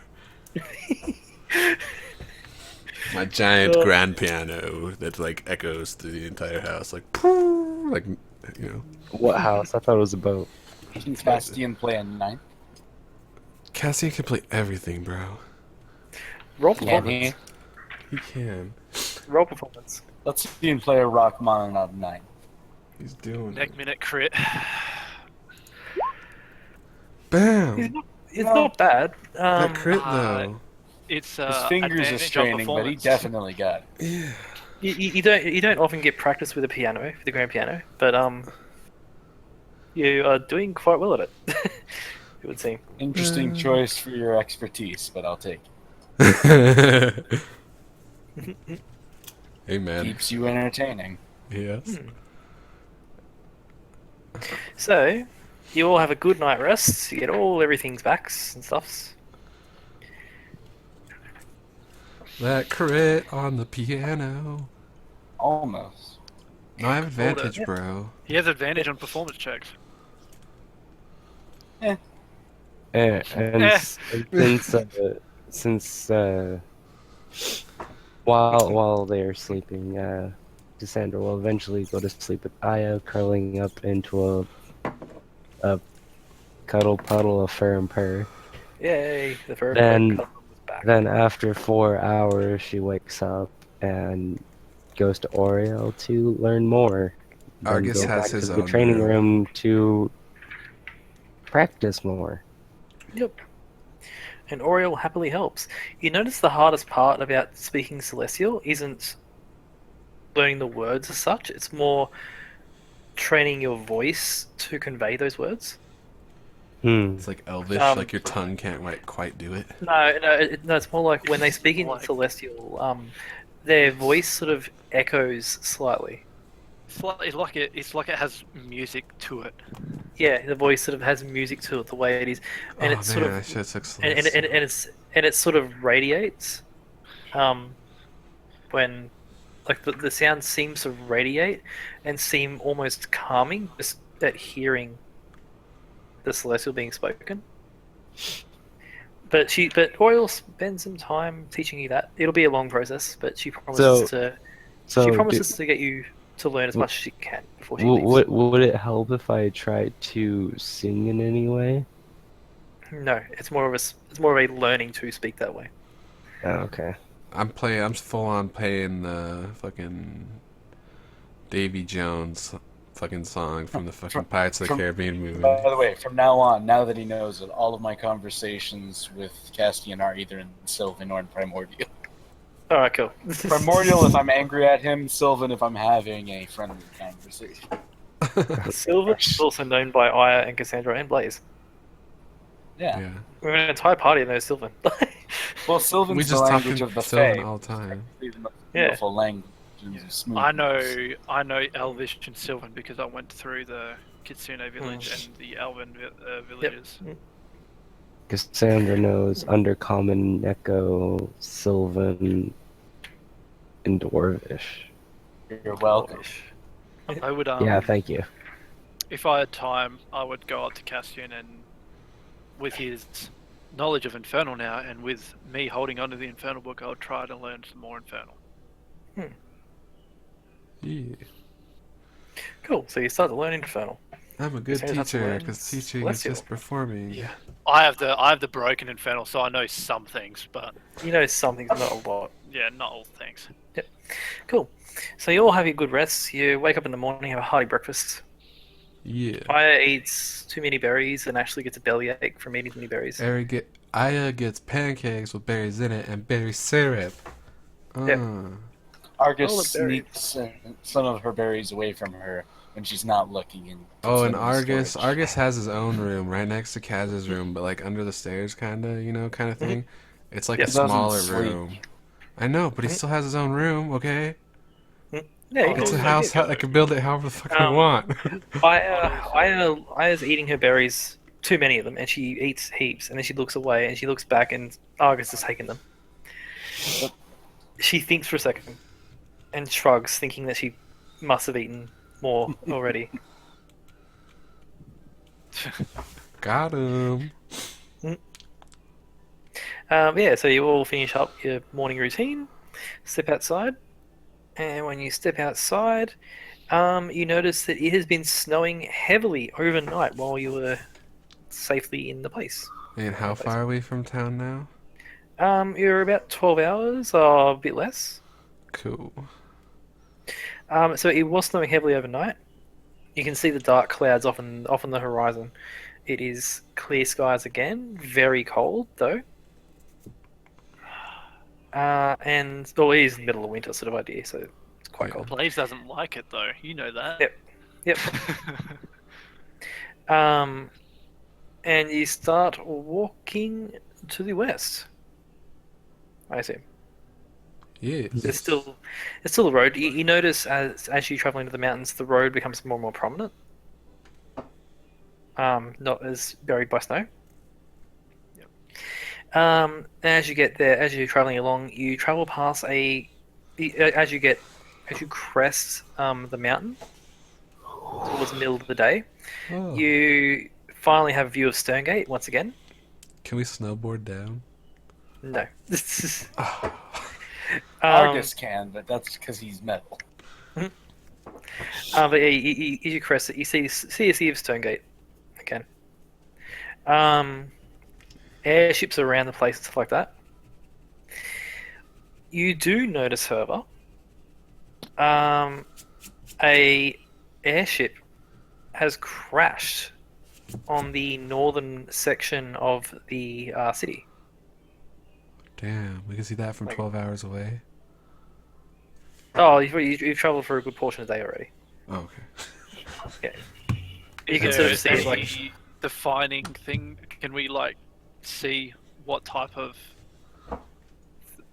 My giant grand piano that like echoes through the entire house, like pooh, like you know. What house? I thought it was a boat. Can Castian play a ninth? Cassian can play everything, bro. Roll Can performance. he? He can. Roll performance. Let's see him play a Rachmaninoff ninth. He's doing Neck it. minute crit. Bam! It's not bad. That crit though. It's His fingers are advantage on straining, but he performance. definitely got it. Yeah. You don't often get practice with a piano, with the grand piano, but you are doing quite well at it. It would seem. Interesting choice for your expertise, but I'll take it. Hey man. Keeps you entertaining. Yes. So, you all have a good night rest. You get everything's backs and stuffs. That crit on the piano. Almost. No, I have advantage, Yep. bro. He has advantage on performance checks. And Eh. since while they're sleeping, Cassandra will eventually go to sleep with Aya, curling up into a cuddle puddle of fur and purr. Yay! The fur Then- cuddle was back. Then after 4 hours, she wakes up and goes to Oriel to learn more. Then Argus go has back his to the own training room. room to practice more. Yep. And Oriel happily helps. You notice the hardest part about speaking Celestial isn't learning the words as such. It's more training your voice to convey those words. It's like Elvish, Um, like your tongue can't quite do it. No, it's more like when they speak in Like- Celestial, their voice sort of echoes slightly. It's like it has music to it. Yeah, the voice sort of has music to it, the way it is, and Oh it's man, sort of I should have took and Celeste. it sort of radiates, when like the sound seems to radiate and seem almost calming just at hearing the Celestial being spoken. But Oriel spends some time teaching you that. It'll be a long process, but she promises to get you to learn as much as she can before she leaves. Would it help if I tried to sing in any way? No, it's more of a learning to speak that way. Oh, okay. I'm full on playing the fucking Davy Jones fucking song from the fucking Pirates of the Caribbean movie. By the way, from now on, now that he knows it, all of my conversations with Castian are either in Sylvan or in Primordial. All right, cool. Primordial if I'm angry at him, Sylvan if I'm having a friendly conversation. Silver is also known by Aya and Cassandra and Blaze. Yeah. Yeah. We have an entire party that knows Sylvan. Well, Sylvan's We the just language talking of the Sylvan Fae. all the time. It's the most Yeah. beautiful language. of smoothness. I know Elvish and Sylvan because I went through the Kitsune village and the Elven villages. Cassandra knows Undercommon, Neko, Sylvan, and Dwarvish. You're welcome. I would Yeah, thank you. if I had time, I would go up to Castian and, with his knowledge of Infernal now, and with me holding onto the Infernal book, I would try to learn some more Infernal. Yeah. Cool. So you start to learn Infernal. I'm a good Cassandra has to teacher learn because teaching is Celestial. just performing. Yeah. I have the broken Infernal, so I know some things, but You know something's not a lot. yeah, not all things. Cool. So you all have your good rests. You wake up in the morning, have a hearty breakfast. Yeah. Aya eats too many berries and actually gets a bellyache from eating too many berries. Aya gets pancakes with berries in it and berry syrup. Yep. Argus All the berries. sneaks some of her berries away from her when she's not looking. And Oh, and puts them in Argus storage. has his own room right next to Kaz's room, but like under the stairs, kind of thing. It's like Yeah. a He doesn't smaller sleep. room. I know, but he still has his own room. Okay, Yeah, you it's can a house. I can build it however the fuck I Um, want. Aya's eating her berries, too many of them, and she eats heaps, and then she looks away, and she looks back, and Argus has taken them. She thinks for a second, and shrugs, thinking that she must have eaten more already. Got him. Yeah, so you all finish up your morning routine, step outside, and when you step outside, you notice that it has been snowing heavily overnight while you were safely in the place. And how far are we from town now? You're about 12 hours, or a bit less. Cool. So it was snowing heavily overnight. You can see the dark clouds off on the horizon. It is clear skies again, very cold though. It is the middle of winter sort of idea, so it's quite Yeah. cold. Blaze doesn't like it though. You know that. Yep. And you start walking to the west. I assume. Yeah. It's still a road. You notice as you travel into the mountains, the road becomes more and more prominent. Not as buried by snow. As you get there, as you're traveling along, you travel past as you crest the mountain towards the middle of the day, Oh. you finally have a view of Stonegate once again. Can we snowboard down? No. Argus can, but that's because he's metal. But yeah, you crest it. You see a sea of Stonegate. Okay. Airships around the place and stuff like that. You do notice, however, a airship has crashed on the northern section of the city. Damn, we can see that from Like- 12 hours away. Oh, you've travelled for a good portion of the day already. Oh, okay. You Is can there sort of see it any like defining thing? Can we like see what type of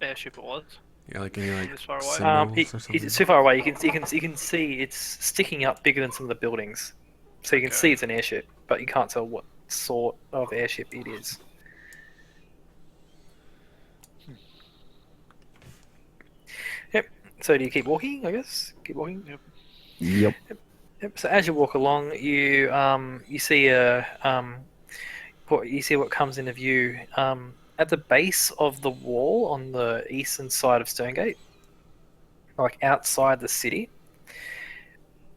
airship it was? Yeah, like any like This far away? symbols or something. it's too far away. You can see it's sticking up bigger than some of the buildings, so you can Okay. see it's an airship, but you can't tell what sort of airship it is. Yep. So do you keep walking? I guess keep walking. Yep. Yep. So as you walk along, you see what comes into view at the base of the wall on the eastern side of Stonegate, like outside the city.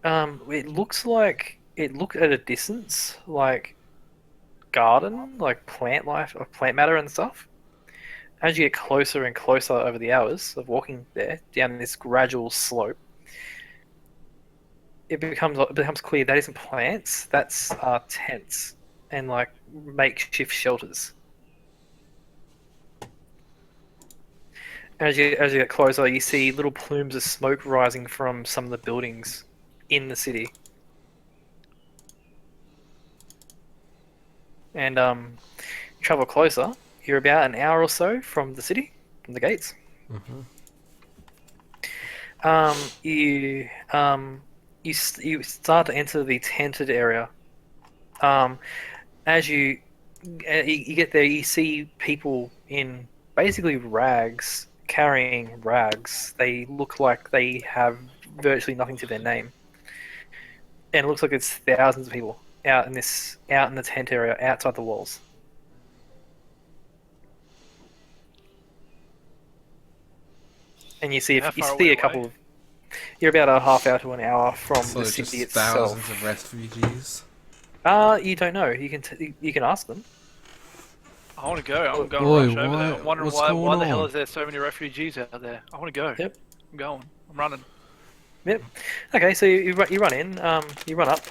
It looks at a distance like garden, like plant life or plant matter and stuff. As you get closer and closer over the hours of walking there down this gradual slope, it becomes clear that isn't plants. That's tents and like makeshift shelters. As you get closer, you see little plumes of smoke rising from some of the buildings in the city. And you travel closer. You're about an hour or so from the city, from the gates. You start to enter the tented area. As you get there, you see people in basically rags, carrying rags. They look like they have virtually nothing to their name, and it looks like it's thousands of people out in the tent area outside the walls. And you see How far a away couple of. You're about a half hour to an hour from So the it's city just itself. thousands of refugees. You don't know. You can ask them. I want to go. I'm going Oi, to rush over there. what? I'm wondering What's why going the hell on? is there so many refugees out there? I want to go. Yep. I'm going. I'm running. Yep. Okay, so you run in. You run up.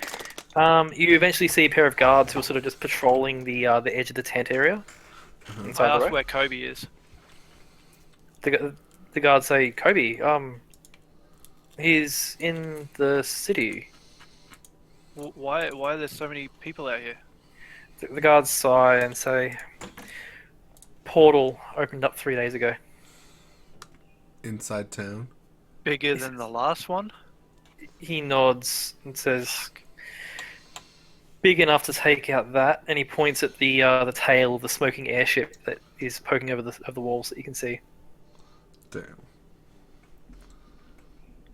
You eventually see a pair of guards who are sort of just patrolling the edge of the tent area. I Inside the asked row. where Kobe is. The guards say, "Kobe, he's in the city." Why are there so many people out here? The guards sigh and say, "Portal opened up 3 days ago." Inside town. Bigger than the last one? He nods and says, "Big enough to take out that," and he points at the tail of the smoking airship that is poking over the walls that you can see. Damn.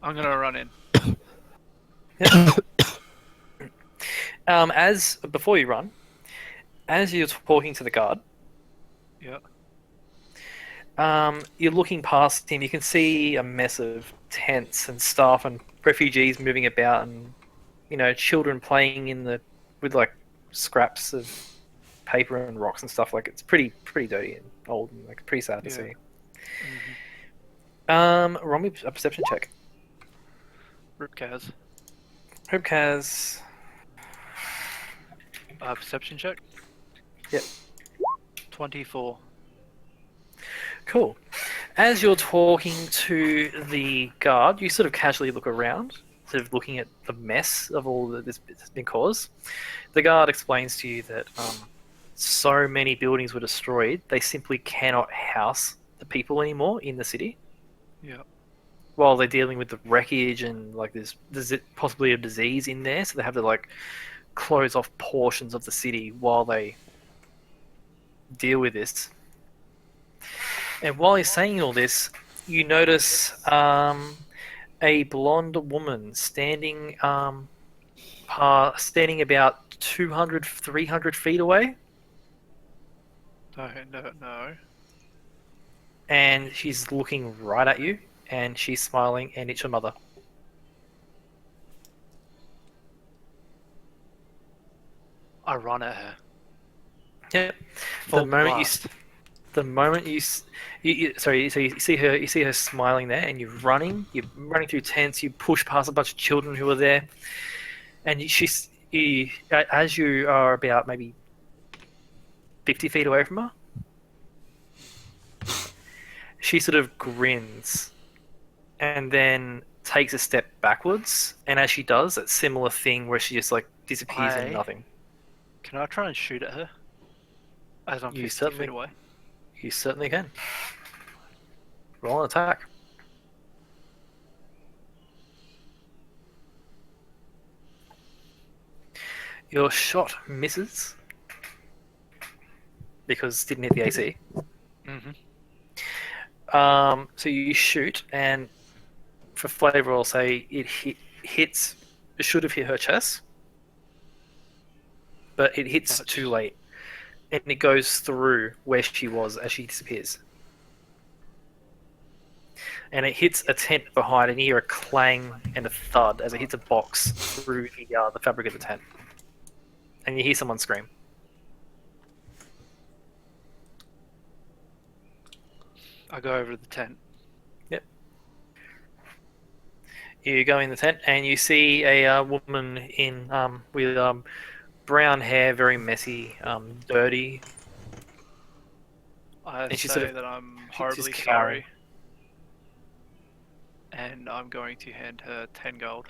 I'm gonna run in. As before you run, as you're talking to the guard, Yeah. you're looking past him. You can see a mess of tents and stuff, and refugees moving about, and children playing with like scraps of paper and rocks and stuff. Like it's pretty dirty and old, and like pretty sad to Yeah. see. Mm-hmm. Roll me a perception check. Ripkaz. Hope Perception check? Yep. 24. Cool. As you're talking to the guard, you sort of casually look around, sort of looking at the mess of all that this has been caused. The guard explains to you that so many buildings were destroyed, they simply cannot house the people anymore in the city. Yeah. While they're dealing with the wreckage and like there's possibly a disease in there, so they have to like close off portions of the city while they deal with this. And while he's saying all this, you notice a blonde woman standing about 200, 300 feet away, No. and she's looking right at you, and she's smiling, and it's your mother. I run at her. Yep. Full The moment blast. the moment sorry, so you see her smiling there, and you're running through tents. You push past a bunch of children who are there, and as you are about maybe 50 feet away from her, she sort of grins and then takes a step backwards. And as she does, that similar thing where she just like disappears into nothing. Can I try and shoot at her? As I'm You 50 feet away. You certainly can. Roll an attack. Your shot misses because it didn't hit the AC. Mm-hmm. So you shoot, and for flavor, I'll say it hits. It should have hit her chest, but it hits too late, and it goes through where she was as she disappears. And it hits a tent behind, and you hear a clang and a thud as it hits a box through the fabric of the tent, and you hear someone scream. I go over to the tent. Yep. You go in the tent, and you see a woman in with brown hair, very messy, dirty. I And say sort of that I'm she's horribly cowering. sorry. And I'm going to hand her 10 gold.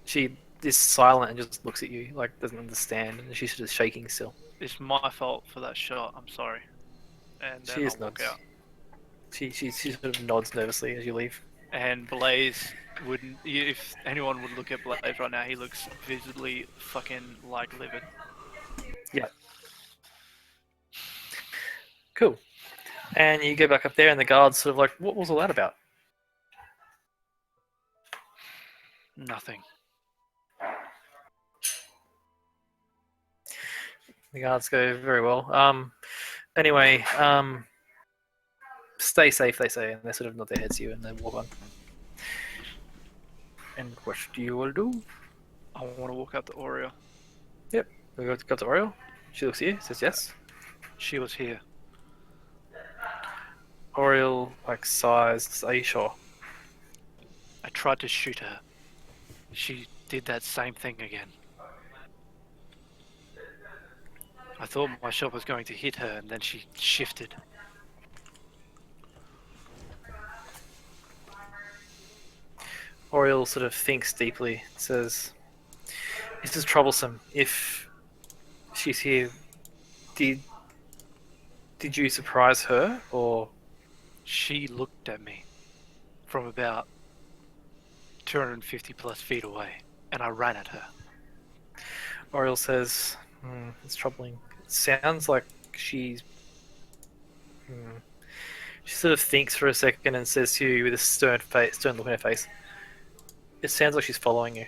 She is silent and just looks at you, like doesn't understand, and she's just shaking still. It's my fault for that shot. I'm sorry. And then She I'll just walk nods. out. She sort of nods nervously as you leave. And Blaze wouldn't. If anyone would look at Blaze right now, he looks visibly fucking like livid. Yeah. Cool. And you go back up there, and the guard's sort of like, "What was all that about?" Nothing. The guards go, "Very well. Anyway, stay safe," they say, and they sort of nod their heads to you, and they walk on. And what do you want to do? I want to walk up to Oriel. We got to Oriel. She looks at you, says yes. She was here. Oriel like sighs. Are you sure? I tried to shoot her. She did that same thing again. I thought my shot was going to hit her, and then she shifted. Oriel sort of thinks deeply. Says, "This is troublesome. If she's here, did you surprise her, or?" She looked at me from about 250 plus feet away, and I ran at her. Oriel says, "It's troubling. It sounds like she's." She sort of thinks for a second and says to you with a stern look in her face, "It sounds like she's following you."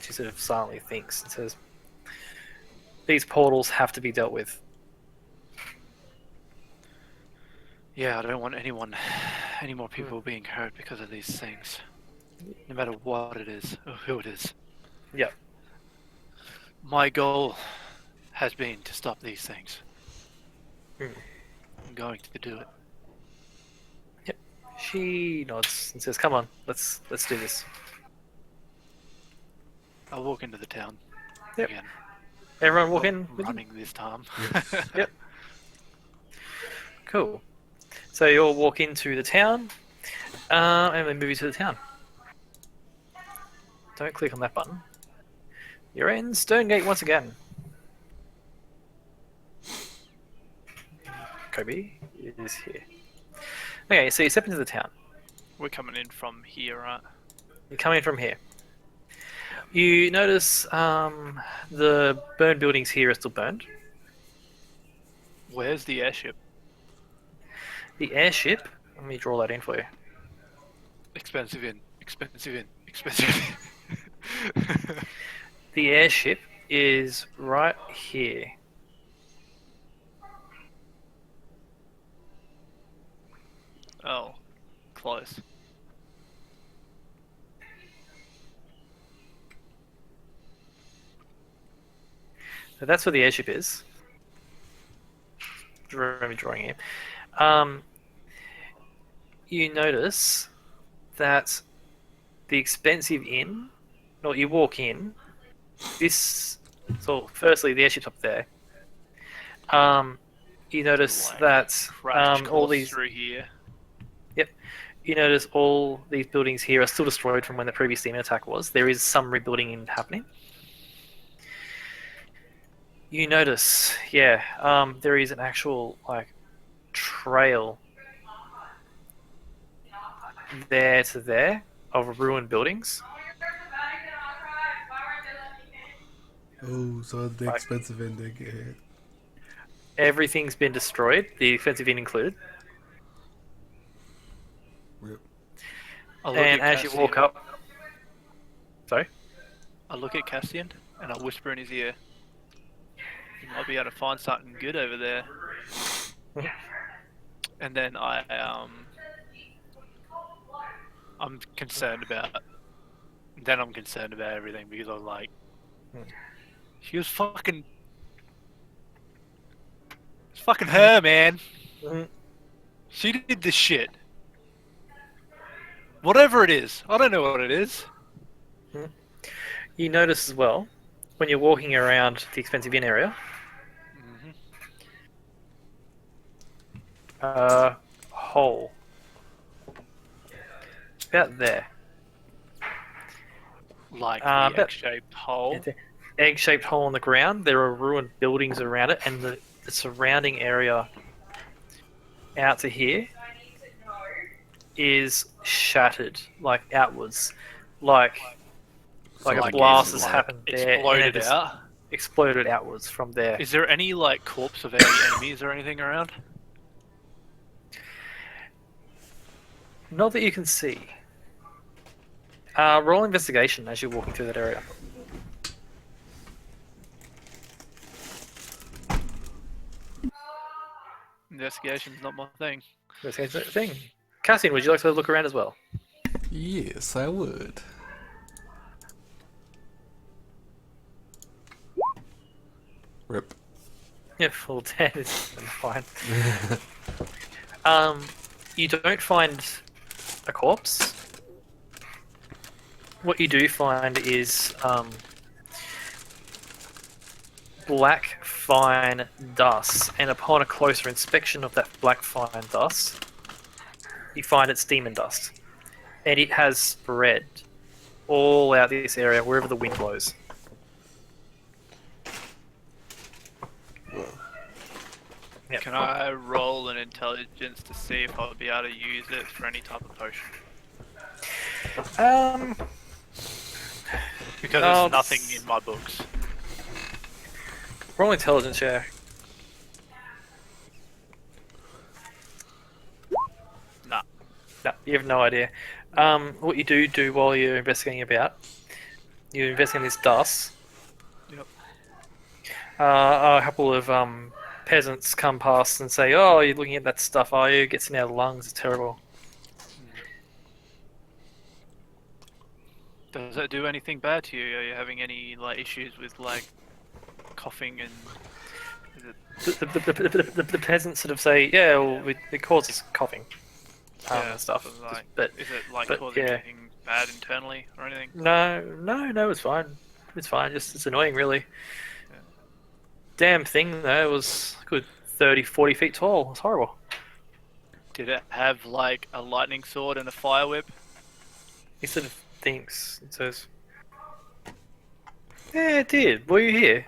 She sort of silently thinks and says, "These portals have to be dealt with." Yeah, I don't want any more people being hurt because of these things. No matter what it is, or who it is. Yep. My goal has been to stop these things. Hmm. I'm going to do it. Yep. She nods and says, "Come on, let's do this." I'll walk into the town. Yep. Again. Everyone walk in with you? Running this time. Yep. Cool. So you all walk into the town, and we move you to the town. Don't click on that button. You're in Stonegate once again. Kobe is here. Okay, so you step into the town. We're coming in from here, right? You come in from here. You notice the burned buildings here are still burned. Where's the airship? The airship, let me draw that in for you. Expensive in. Expensive in. Expensive in. The airship is right here. Oh, close. So that's where the airship is. Drawing here. You notice that the expensive inn, or you walk in, so firstly the airship's up there. You notice Like, that crash all course these, through here. you notice all these buildings here are still destroyed from when the previous demon attack was. There is some rebuilding happening. You notice, there is an actual like trail there to there of ruined buildings. Oh, so the Like- expensive ending. Yeah. Everything's been destroyed, the offensive inn included. Rip. I look And at as you Cassian. walk up, sorry, I look at Cassian and I whisper in his ear. You might be able to find something good over there. And then I'm concerned about. Then I'm concerned about everything because I'm like, she was fucking. It's fucking her, man. Mhm. She did this shit. Whatever it is, I don't know what it is. you notice as well when you're walking around the expensive inn area, hole about there. Like but- the egg-shaped hole. It's an egg-shaped hole on the ground. There are ruined buildings around it, and the surrounding area out to here is shattered, like outwards, like a Like blast it's has happened there, and it Exploded just out. exploded outwards from there. Is there any like corpse of any enemies or anything around? Not that you can see. Roll investigation as you're walking through that area. Investigation's not my thing. Investigation thing. Cassian, would you like to look around as well? Yes, I would. Rip. Yeah, full 10 is fine. You don't find a corpse. What you do find is black fine dust, and upon a closer inspection of that black fine dust, you find it's demon dust, and it has spread all out this area wherever the wind blows. Yep. Can I roll an intelligence to see if I'll be able to use it for any type of potion? Because Oh, there's nothing in my books. Roll intelligence, yeah. Nah. No, you have no idea. What you do while you're investigating you're investigating this dust. Yep. A couple of peasants come past and say, "Oh, you're looking at that stuff, are you? It gets in our lungs. It's terrible." Does it do anything bad to you? Are you having any like issues with like coughing and? Is it... The peasants sort of say, "Yeah, well, it causes coughing." And stuff. Like, But is it like but, causing yeah. anything bad internally or anything? no, it's fine. It's fine. Just it's annoying, really. Yeah. Damn thing though, it was a good 30, 40 feet tall. It's horrible. Did it have like a lightning sword and a fire whip? He sort of thinks and says, "Yeah, it did. Were you here?"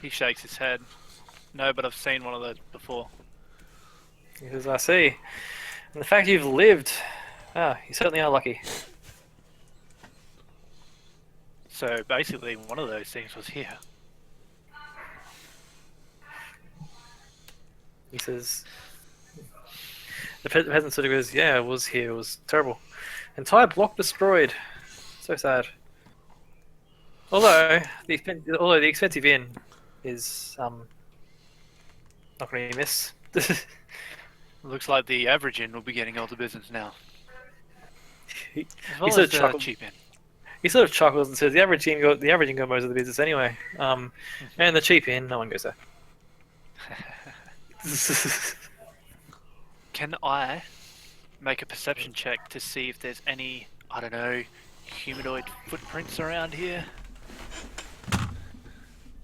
He shakes his head. No, but I've seen one of those before. He says, "I see. And the fact you've lived, you certainly are lucky." So basically, one of those things was here. He says, the peasant sort of goes, "Yeah, it was here. It was terrible. Entire block destroyed. So sad. Although the expensive inn is not going to miss." Looks like the average inn will be getting all the business now. He As well sort as of the chuckles. cheap inn. He sort of chuckles and says, "The average income goes to the business anyway. And the cheap in, no one goes there." Can I make a perception check to see if there's any, I don't know, humanoid footprints around here?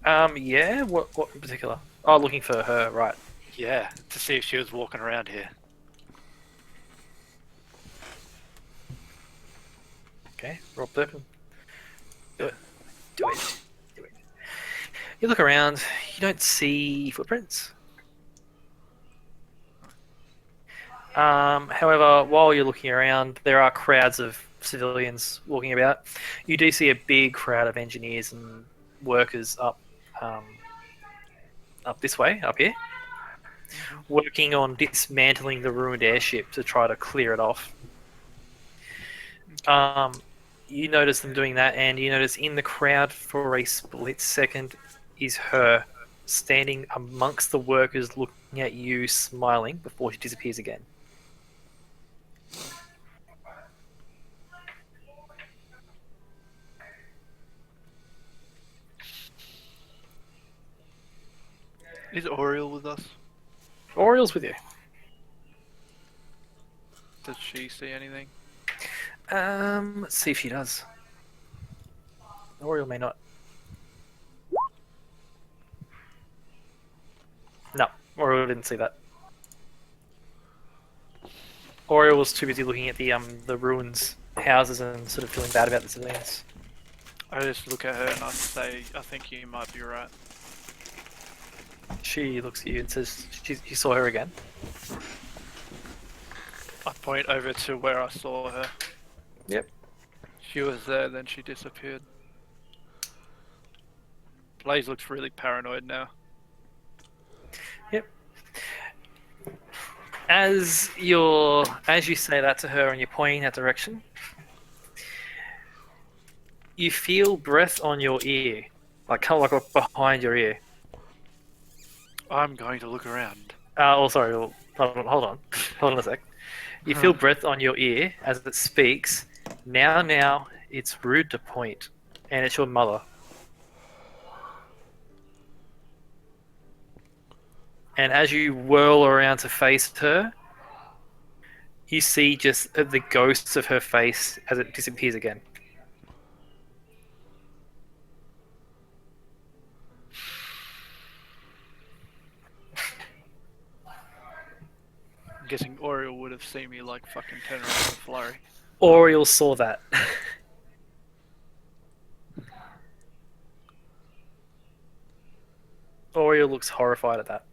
Yeah. What in particular? Oh, looking for her, right? Yeah, to see if she was walking around here. Okay, roll perception. Do it. Do it. Do it. You look around. You don't see footprints. However, while you're looking around, there are crowds of civilians walking about. You do see a big crowd of engineers and workers up this way, up here, working on dismantling the ruined airship to try to clear it off. You notice them doing that, and you notice in the crowd for a split second is her standing amongst the workers, looking at you, smiling before she disappears again. Is Oriel with us? Oriel's with you. Does she see anything? Let's see if she does. Oriel may not. No, Oriel didn't see that. Oriel was too busy looking at the ruins, houses, and sort of feeling bad about the civilians. I just look at her and I say, I think you might be right. She looks at you and says, "You saw her again?" I point over to where I saw her. Yep. She was there, then she disappeared. Blaze looks really paranoid now. Yep. As you say that to her and you're pointing that direction, you feel breath on your ear, kind of like behind your ear. I'm going to look around. Oh, sorry. Hold on a sec. You feel breath on your ear as it speaks. Now, it's rude to point, and it's your mother. And as you whirl around to face her, you see just the ghosts of her face as it disappears again. I'm guessing Oriel would have seen me like fucking turn around in a flurry. Oriel saw that. Oriel looks horrified at that.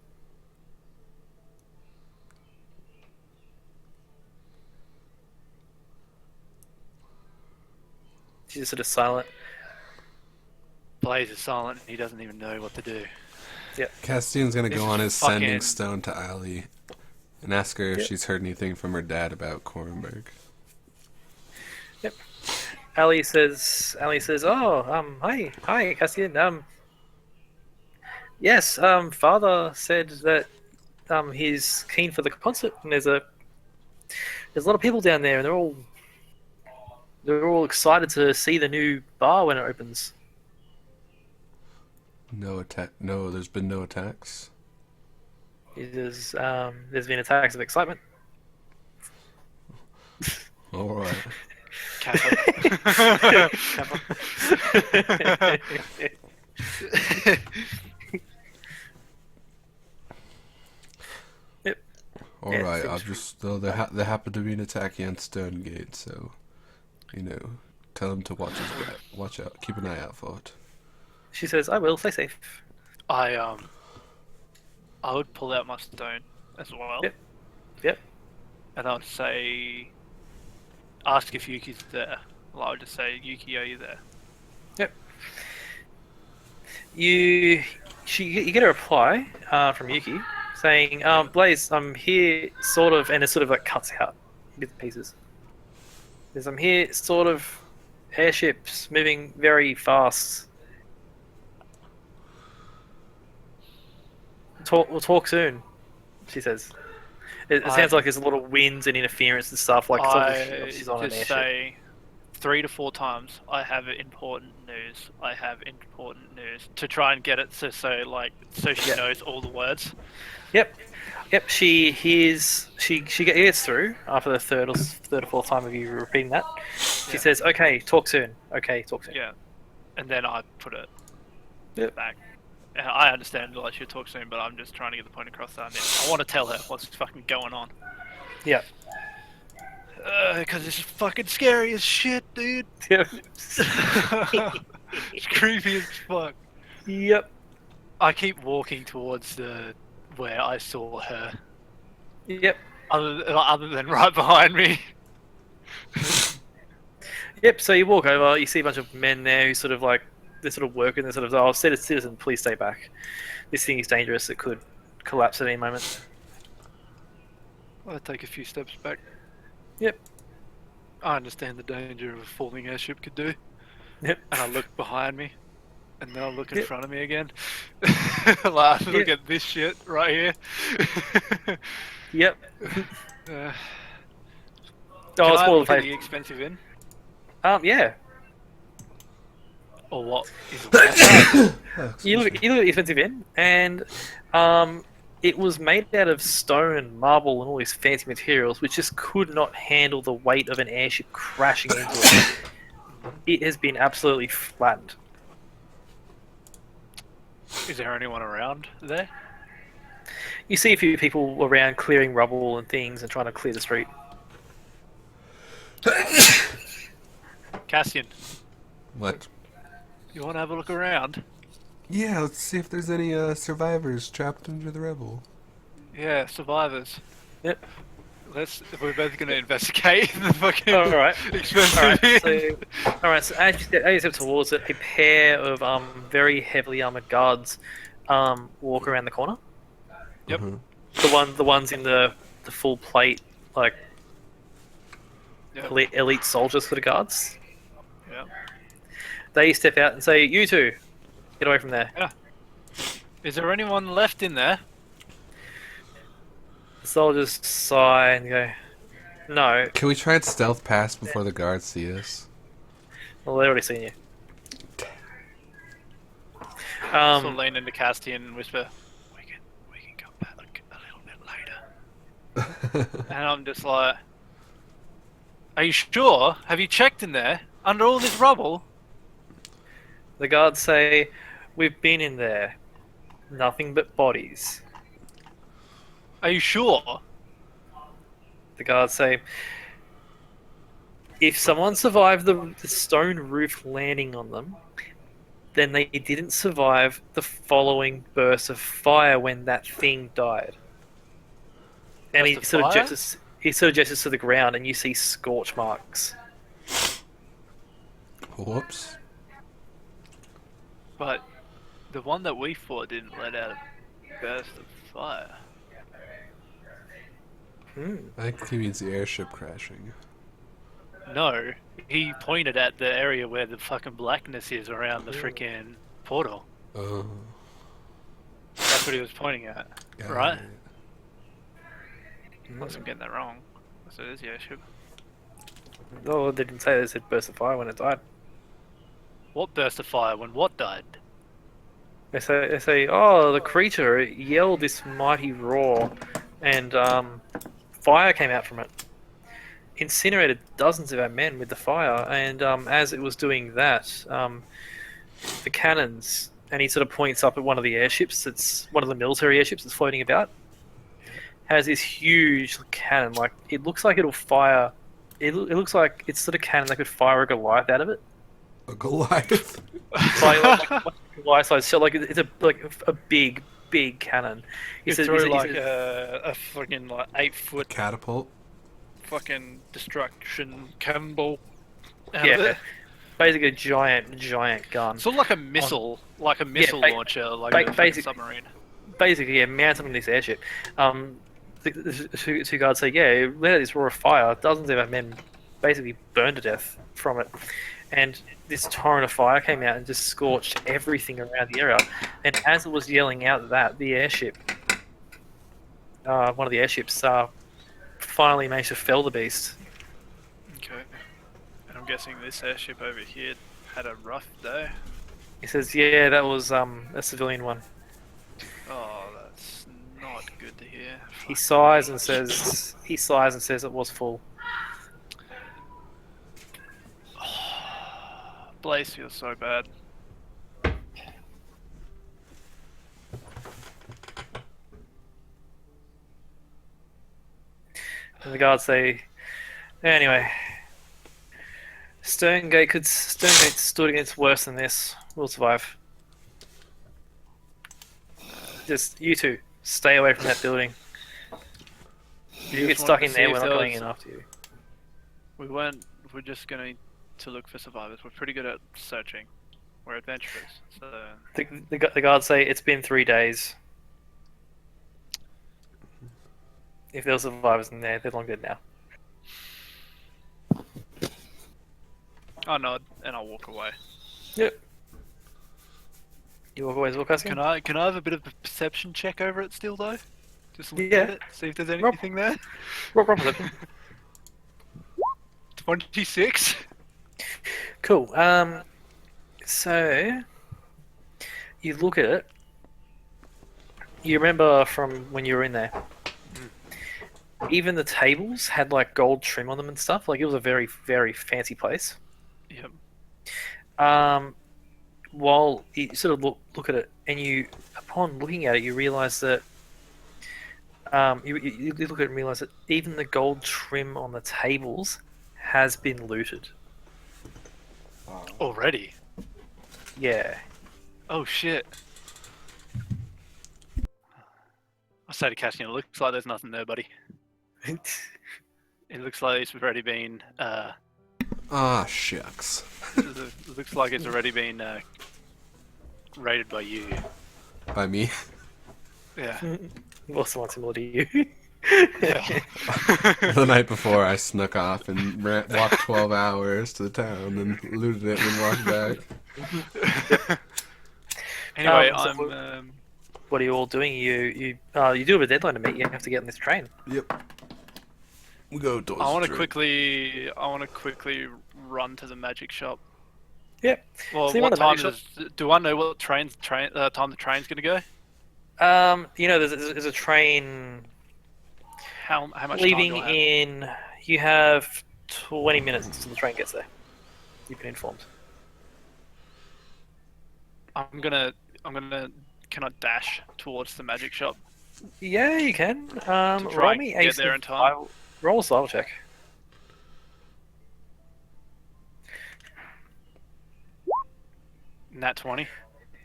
She's just sort of silent. Blaze is silent and he doesn't even know what to do. Castian's gonna This go is on his fucking- sending stone to Ali and ask her if she's heard anything from her dad about Korenberg. Ali says, "Oh, hi, Cassian. Yes, father said that he's keen for the concert, and there's a lot of people down there, and they're all excited to see the new bar when it opens." No, there's been no attacks. There's been attacks of excitement. All right. Kappa. All Yeah, right. seems I'll just there happened to be an attack against Stonegate, so tell him to watch out, keep an eye out for it. She says, "I will. Stay safe." I would pull out my stone as well. Yep. And I would say, ask if Yuki's there. Well, I would just say, Yuki, are you there? Yep. You get a reply from Yuki saying, "Blaze, I'm here, sort of," and it sort of like cuts out bits and pieces. Says, "I'm here, sort of, airships moving very fast. We'll talk soon," she says. It sounds like there's a lot of winds and interference and stuff. Like I she's on an just airship. say, 3 to 4 times, I have important news. I have important news to try and get it so she knows all the words. Yep. She hears. She gets through after the third or fourth time of you repeating that. She says, "Okay, talk soon. Okay, talk soon." Yeah, and then I put it Yep. back. I understand like she'll talk soon, but I'm just trying to get the point across that I want to tell her what's fucking going on. Yeah. Because this is fucking scary as shit, dude. Yep. It's creepy as fuck. Yep. I keep walking towards where I saw her. Yep. Other than right behind me. Yep. So you walk over, you see a bunch of men there who sort of like they're sort of working. They're sort of, "Oh, citizen, please stay back. This thing is dangerous. It could collapse at any moment." I take a few steps back. Yep. I understand the danger of a falling airship could do. Yep. And I look behind me, and then I look in Yep. front of me again. Like, look at this shit right here. Yep. Can Oh, it's I more look at than the expensive inn? yeah. Or what is it? You look at the expensive inn, and it was made out of stone, marble, and all these fancy materials, which just could not handle the weight of an airship crashing into it. It has been absolutely flattened. Is there anyone around there? You see a few people around clearing rubble and things and trying to clear the street. Cassian, What? you want to have a look around? Yeah, let's see if there's any survivors trapped under the rubble. Yeah, survivors. Yep. We're both going to investigate the fucking All right. expensive inn. All right. So as you step towards it, a pair of very heavily armored guards walk around the corner. Yep. Mhm. The ones in the full plate, like Yep. elite soldiers for the guards. Yeah. They step out and say, "You two, get away from there." Is there anyone left in there? The soldiers sigh and go, "No." Can we try and stealth past before the guards see us? Well, they've already seen you. So lean into Castian and whisper, we can come back a little bit later. And I'm just like, are you sure? Have you checked in there? Under all this rubble? The guards say, "We've been in there. Nothing but bodies." Are you sure? The guards say, "If someone survived the stone roof landing on them, then they didn't survive the following burst of fire when that thing died." And Burst he of sort of fire? gestures to the ground, and you see scorch marks. Whoops. But the one that we fought didn't let out a burst of fire. I think he means the airship crashing. No, he pointed at the area where the fucking blackness is around the freaking portal. Oh. That's what he was pointing at, Got right? it. Unless I'm getting that wrong. So it is the airship. Oh, they didn't say they said burst of fire when it died. What burst of fire when what died? They say, "Oh, the creature yelled this mighty roar, and fire came out from it. Incinerated dozens of our men with the fire, and as it was doing that, the cannons," and he sort of points up at one of the airships, that's one of the military airships that's floating about, has this huge cannon. Like, it looks like it'll fire. It looks like it's sort of cannon that could fire a Goliath out of it. A Goliath. like Goliath size. So like it's a big cannon. He It's says, like a fucking like 8-foot Catapult. fucking destruction cannonball. Out of yeah, it. basically a giant gun. Sort of like a missile, launcher, like a fucking basic- submarine. Basically, yeah, mounted on this airship. The two guards say, "Yeah, let out this roar of fire. Dozens of our men basically burned to death from it." And this torrent of fire came out and just scorched everything around the area. And as it was yelling out that, the airship, one of the airships, finally managed to fell the beast. Okay. And I'm guessing this airship over here had a rough day. He says, yeah, that was a civilian one. Oh, that's not good to hear. He sighs and says it was full. Blaze feels so bad. And the guards say, anyway, Stonegate stood against worse than this. We'll survive. Just you two, stay away from that building. If you get stuck in there, we're not going in after you. We're just going to look for survivors. We're pretty good at searching. We're adventurers, so... The guards say it's been 3 days. If there were survivors in there, they're long dead now. I nod and I'll walk away. Yep. You walk away as well, Cassian? Can I have a bit of a perception check over it still though? Just look Yeah. at it, see if there's anything there. Roll perception. 26. Cool. So you look at it. You remember from when you were in there. Even the tables had like gold trim on them and stuff. Like it was a very, very fancy place. Yep. While you sort of look at it, and upon looking at it, you realise that you look at it and realise that even the gold trim on the tables has been looted. Already? Yeah. Oh shit. I say to Cassian, it looks like there's nothing there, buddy. It looks like it's already been Ah, shucks. it looks like it's already been raided by you. By me? Yeah. What's the one similar to you? The night before, I snuck off and walked 12 hours to the town and looted it and walked back. Anyway, so I'm what are you all doing? You do have a deadline to meet. You have to get on this train. Yep. We go towards I want the to quickly run to the magic shop. Yep. Well, So you run what to the time magic do I know what time the train's gonna go? There's a train How much leaving time do I have? in. You have 20 minutes until the train gets there. You've been informed. I'm gonna can I dash towards the magic shop? Yeah, you can. try Roll and me get a there in time. Roll a survival check. Nat 20.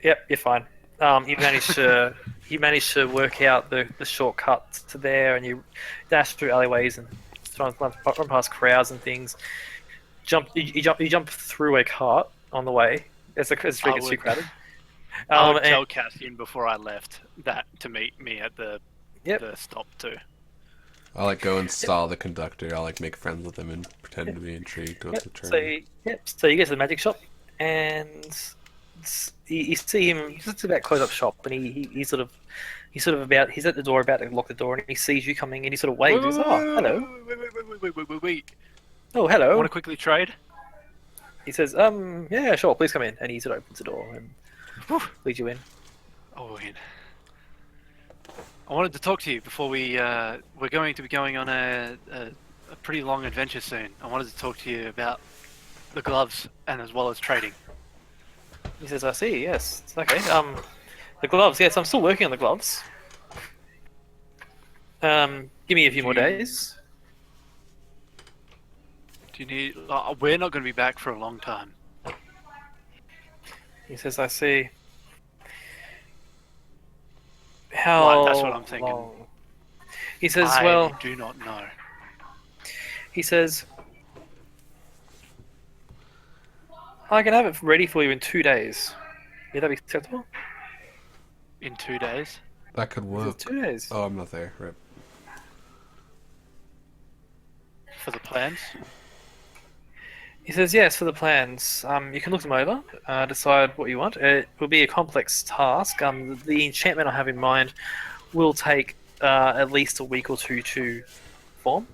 Yep, you're fine. You managed to work out the shortcut to there, and you dash through alleyways and run past crowds and things. You jump through a cart on the way. It's too crowded. I would And- tell Cassian before I left that to meet me at the stop too. I'll like go and stall the conductor. I'll like make friends with him and pretend to be intrigued with the train. So you get to the magic shop, and you see him. He's just about to close up shop, and he's at the door about to lock the door, and he sees you coming, and he sort of waves. He goes, "Oh, hello. Wait. Oh, hello." Want to quickly trade? He says, yeah, sure, please come in," and he sort of opens the door and leads you in. Oh, in. I wanted to talk to you before we're going to be going on a pretty long adventure soon. I wanted to talk to you about the gloves and as well as trading. He says, "I see. Yes, it's okay. The gloves. Yes, I'm still working on the gloves. Give me a few more days." Do you need? We're not going to be back for a long time. He says, "I see. How Right, that's what I'm thinking. long?" He says, I "Well," do not know. he says, "I can have it ready for you in 2 days. Would that be acceptable?" In 2 days. That could He work. says, 2 days. Oh, I'm not there. Right. For the plans? He says, "Yes, for the plans. You can look them over, decide what you want. It will be a complex task. The enchantment I have in mind will take at least a week or two to form.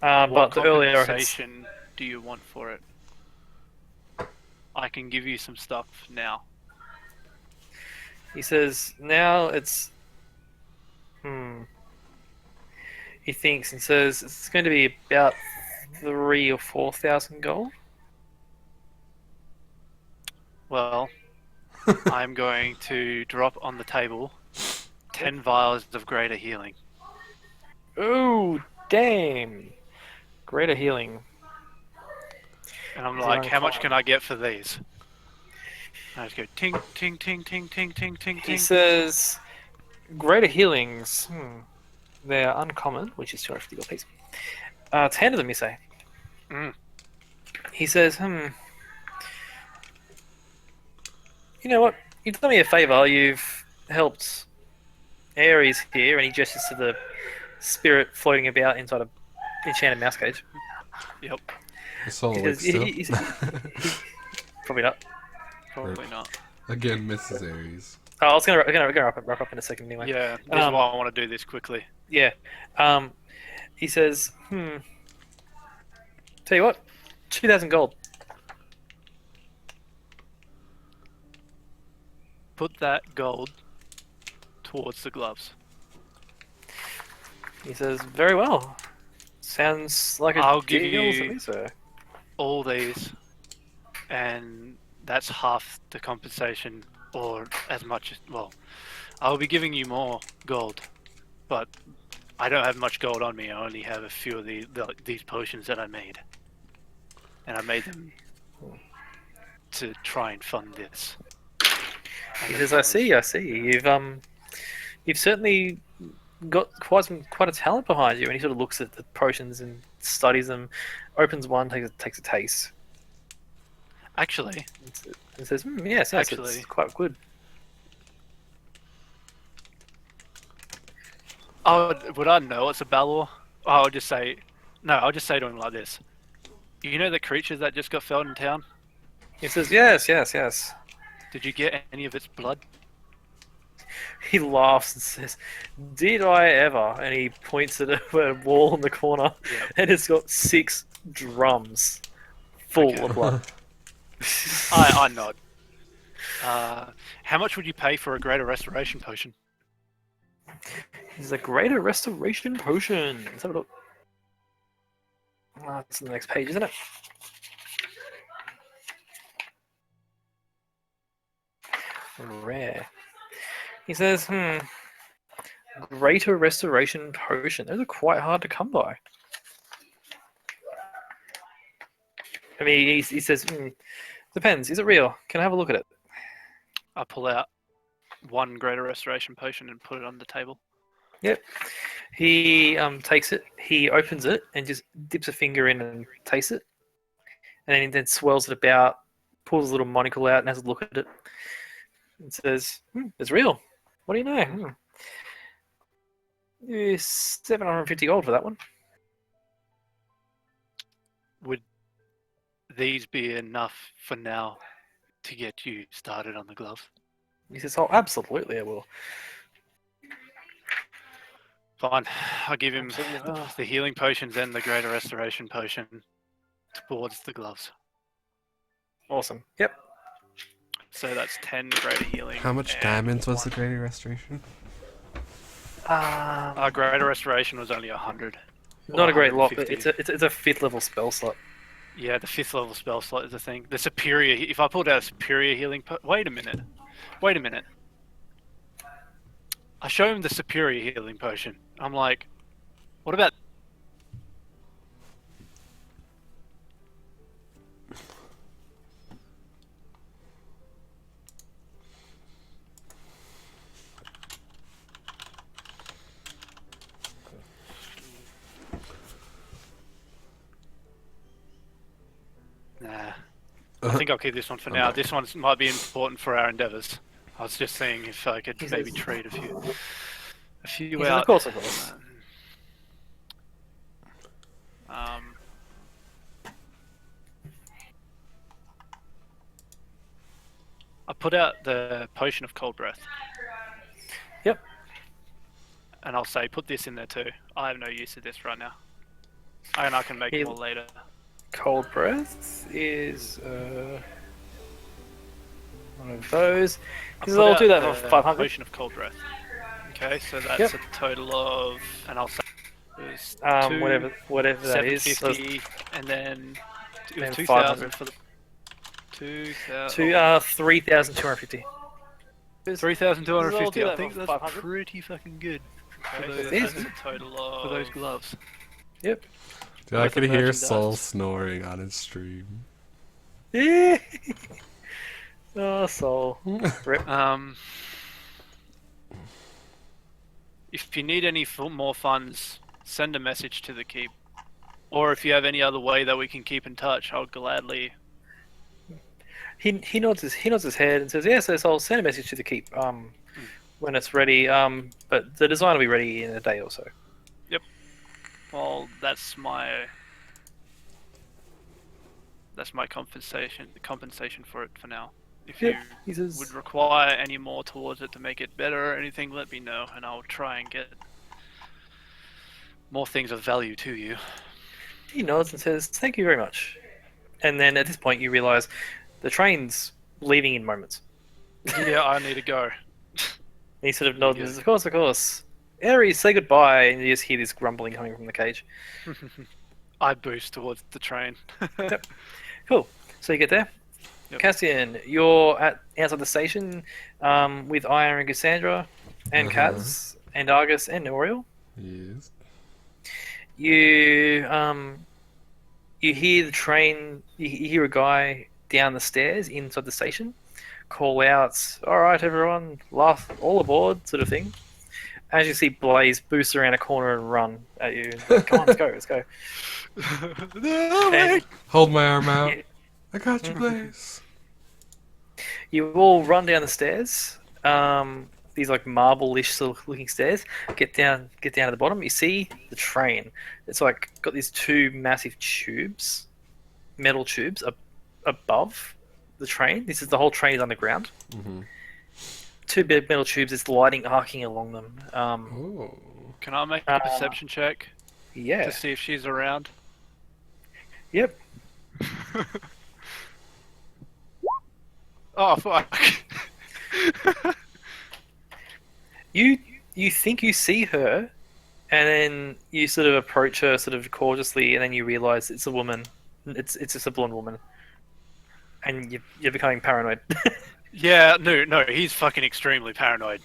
But What the earlier it's, compensation do you want for it? I can give you some stuff now. He says, now it's... He thinks and says, it's going to be about 3,000 or 4,000 gold. Well, I'm going to drop on the table 10 vials of greater healing. Oh, damn. Greater healing. And I'm Is it like, how much uncommon? can I get for these? And I just go ting, ting, ting, ting, ting, ting, ting, He ting. says, greater healings. They're uncommon, which is 250 gold piece. 10 of them, you say? Mm. He says, You know what? You've done me a favour. You've helped Ares here, and he gestures to the spirit floating about inside a enchanted mouse cage. Yep, The soul He awakes says, still. Probably not. probably not. Again, Mrs. Aries. Oh, I was gonna wrap up in a second anyway. Yeah, this is why I want to do this quickly. Yeah. He says, Tell you what, 2,000 gold. Put that gold towards the gloves. He says, very well. Sounds like a I'll give deal to you- me, sir. All these, and that's half the compensation, or as much as, well, I'll be giving you more gold, but I don't have much gold on me. I only have a few of these potions that I made. And I made them to try and fund this. He says, I see. You've certainly got quite a talent behind you. And he sort of looks at the potions and studies them, opens one, takes a taste, Actually, and says, yes, Actually- it's quite good. would I know it's a Balor? I'll just say to him like this. You know the creatures that just got felled in town? He says, yes. Did you get any of its blood? He laughs and says, did I ever? And he points at a wall in the corner, Yep. and it's got 6 drums full Okay. of blood. I nod. How much would you pay for a greater restoration potion? He's a greater restoration potion. Let's have a look. That's the next page, isn't it? Rare. He says, greater restoration potion. Those are quite hard to come by. I mean, he says, depends. Is it real? Can I have a look at it? I pull out one greater restoration potion and put it on the table. Yep. He takes it, he opens it, and just dips a finger in and tastes it. And then swirls it about, pulls a little monocle out and has a look at it. And says, it's real. What do you know? 750 gold for that one. Would these be enough for now to get you started on the gloves? He says, oh, absolutely, I will. Fine. I'll give him Absolutely not. the healing potions and the greater restoration potion towards the gloves. Awesome. Yep. So that's 10 greater healing. How much and diamonds was the one- greater restoration? Our greater restoration was only 100. Not a great lot, but 150. it's a 5th level spell slot. Yeah, the 5th level spell slot is the thing. The superior. If I pulled out a superior healing. Wait a minute. I show him the superior healing potion. I'm like, what about? Nah. I think I'll keep this one for now. This one might be important for our endeavors. I was just saying if I could He maybe says- trade a few He says, out. of course. I put out the potion of cold breath. Yep. And I'll say, put this in there too. I have no use of this right now. And I can make He- more later. Cold breath is one of those. Because I'll do that for 500. Potion of cold breath. Okay, so that's Yep. a total of, and I'll say it was Whatever that is. So 750, and then it was then 2,000 500. for the 2,000. 3,250. 3,250. I'll I do think that for that's 500. pretty fucking good. Okay, so It that's is. a total of for those gloves. Yep. Dude, I Worth could of hear merchandise. Soul snoring on his stream. Yeah. Oh, soul. Rip. If you need any more funds, send a message to the keep, or if you have any other way that we can keep in touch, I'll gladly. He nods his head and says, "Yes, yes, I'll send a message to the keep. When it's ready. But the design will be ready in a day or so." Well, that's my compensation for it for now. If Yep. you He says, would require any more towards it to make it better or anything, let me know, and I'll try and get more things of value to you. he nods and says, "Thank you very much." And then at this point, you realise the train's leaving in moments. Yeah, I need to go. And he sort of nods and says, "Of course, of course." Aries, say goodbye, and you just hear this grumbling coming from the cage. I boost towards the train. Yep. Cool. So you get there. Yep. Cassian, you're outside the station with Aya and Cassandra and Kaz and Argus and Oriel. Yes. You hear the train. You hear a guy down the stairs inside the station call out, "All right, everyone, all aboard," sort of thing. As you see Blaze boost around a corner and run at you. Like, come on, let's go. And Hold my arm out. Yeah. I got you, Blaze. you all run down the stairs. These like marble-ish sort of looking stairs. Get down to the bottom. You see the train. It's like got these two massive tubes, metal tubes above the train. This is the whole train is underground. Mm-hmm. Two big metal tubes. It's lighting arcing along them. Oh. Can I make a perception check Yeah. to see if she's around? Yep. Oh fuck! You think you see her, and then you sort of approach her sort of cautiously, and then you realise it's a woman. It's just a blonde woman, and you're becoming paranoid. Yeah, no, he's fucking extremely paranoid.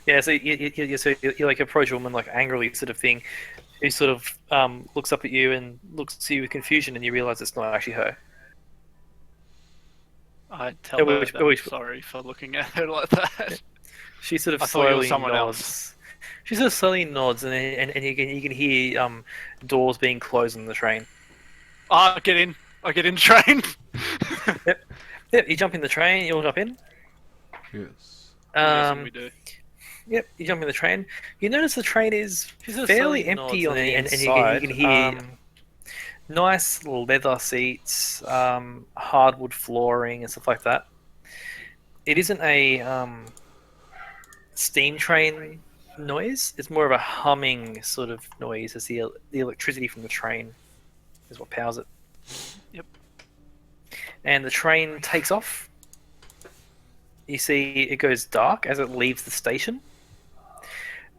Yeah, so you like approach a woman like angrily sort of thing, who sort of looks up at you and looks at you with confusion, and you realise it's not actually her. I tell her which- that I'm which- sorry for looking at her like that. She sort of I thought you were slowly someone nods. else. She sort of slowly nods, and you can hear doors being closed on the train. I get in the train. Yep, you jump in the train. You all jump in. Yes. Yes, we do. Yep, you jump in the train. You notice the train is She's a fairly silly empty nods on the and and inside, you can hear nice leather seats, hardwood flooring, and stuff like that. It isn't a steam train noise. It's more of a humming sort of noise as the electricity from the train is what powers it. Yep. And the train takes off. You see it goes dark as it leaves the station,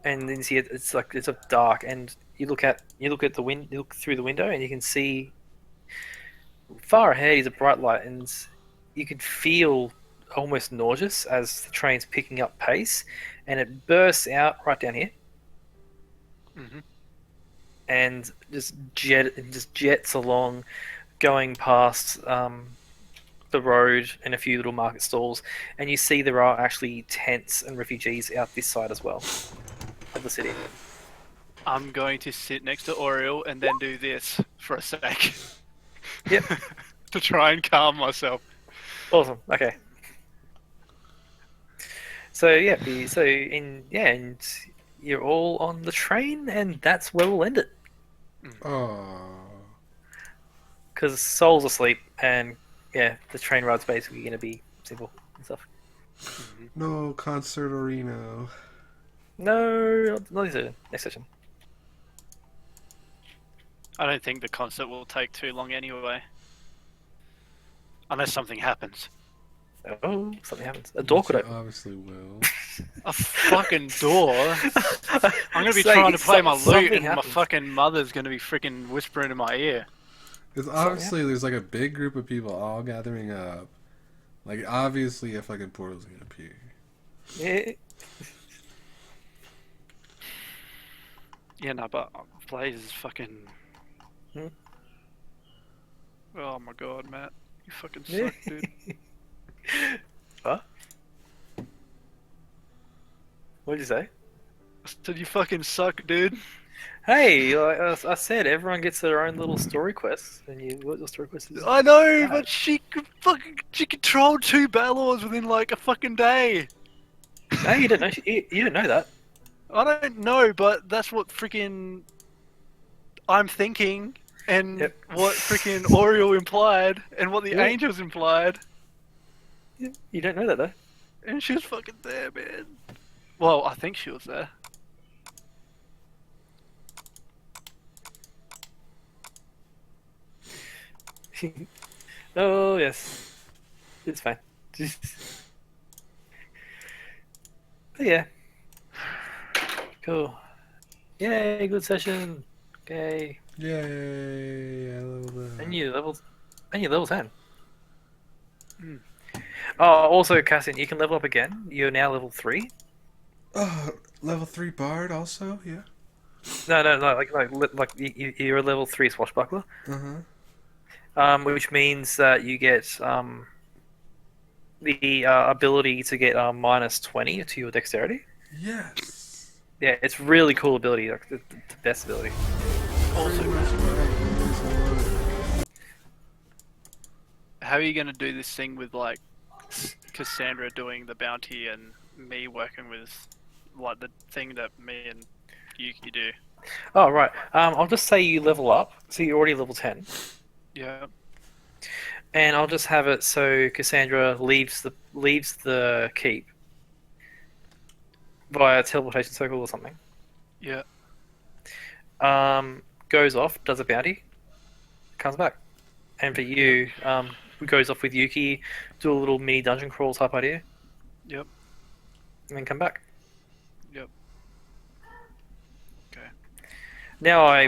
and then you see it's dark. And you look through the window, and you can see far ahead is a bright light, and you can feel almost nauseous as the train's picking up pace, and it bursts out right down here, and just jets along, going past the road and a few little market stalls, and you see there are actually tents and refugees out this side as well of the city. I'm going to sit next to Oriel and then do this for a sec. Yep. To try and calm myself. Awesome. Okay. So and you're all on the train, and that's where we'll end it. Oh. Because Soul's asleep, and yeah, the train ride's basically going to be simple and stuff. No, Concert Arena. No, not this session. Next session. I don't think the concert will take too long anyway. Unless something happens. Oh, something happens. A door could Which it open. obviously will. A fucking door? I'm gonna be Say, trying to play my something lute and my happens. fucking mother's gonna be freaking whispering in my ear. Because obviously there's like a big group of people all gathering up. Like obviously a fucking portal's gonna appear. Yeah. Yeah, no, but Blaze is fucking... Hmm? Oh my god, Matt. You fucking Yeah. suck, dude. What? What did you say? I said you fucking suck, dude. Hey, like I said, everyone gets their own little story quest, and what your story quest is? I know, bad. but she controlled 2 Battlelords within like a fucking day. No, you didn't know. You didn't know that. I don't know, but that's what freaking I'm thinking, and Yep. what freaking Oriole implied, and what the Yeah. Angels implied, You don't know that though. and she was fucking there, man. Well, I think she was there. Oh yes, it's fine. But yeah, cool. Yay, good session. Okay, Yay! I love that. and you level 10. Oh, also, Cassian, you can level up again. You're now level 3. Oh, level 3 bard also? Yeah. No, like you're a level 3 swashbuckler. Which means that you get the ability to get minus 20 to your dexterity. Yes. Yeah, it's really cool ability, like the best ability. Also, How are you gonna do this thing with like Cassandra doing the bounty and me working with like the thing that me and Yuki do? Oh right. I'll just say you level up, so you're already level 10, Yeah. and I'll just have it so Cassandra leaves the keep via teleportation circle or something. Yeah. Goes off, does a bounty, comes back, and for you, goes off with Yuki, do a little mini dungeon crawl type idea. Yep. And then come back. Yep. Okay. Now I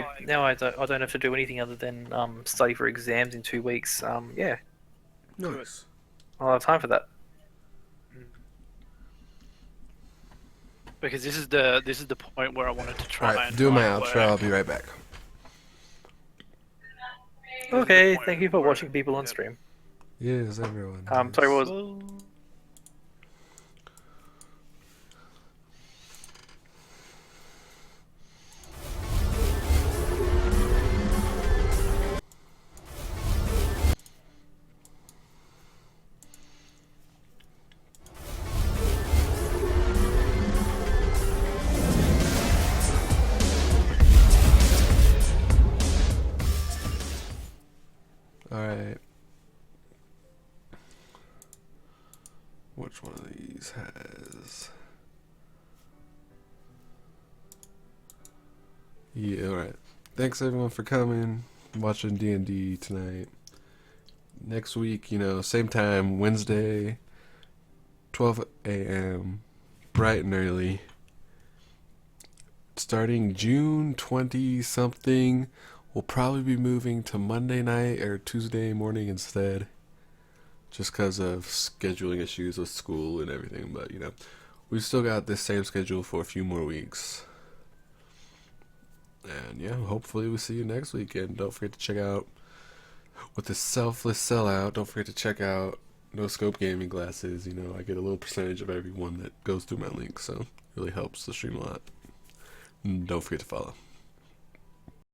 don't have to do anything other than study for exams in 2 weeks. Yeah, nice. I'll have time for that. Because this is the point where I wanted to try Alright, and do my find outro. work. I'll be right back. Okay, point thank you for where- watching people on Yep. stream. Yes, everyone. Sorry, what was? Well, Alright. Which one of these has... Yeah, alright. Thanks everyone for coming, watching D&D tonight. Next week, same time, Wednesday, 12 a.m., bright and early. Starting June 20-something, we'll probably be moving to Monday night or Tuesday morning instead. Just because of scheduling issues with school and everything, but we've still got this same schedule for a few more weeks. And yeah, hopefully we'll see you next week. And don't forget to check out, with the selfless sellout, don't forget to check out No Scope Gaming Glasses. I get a little percentage of every one that goes through my link, so it really helps the stream a lot. And don't forget to follow.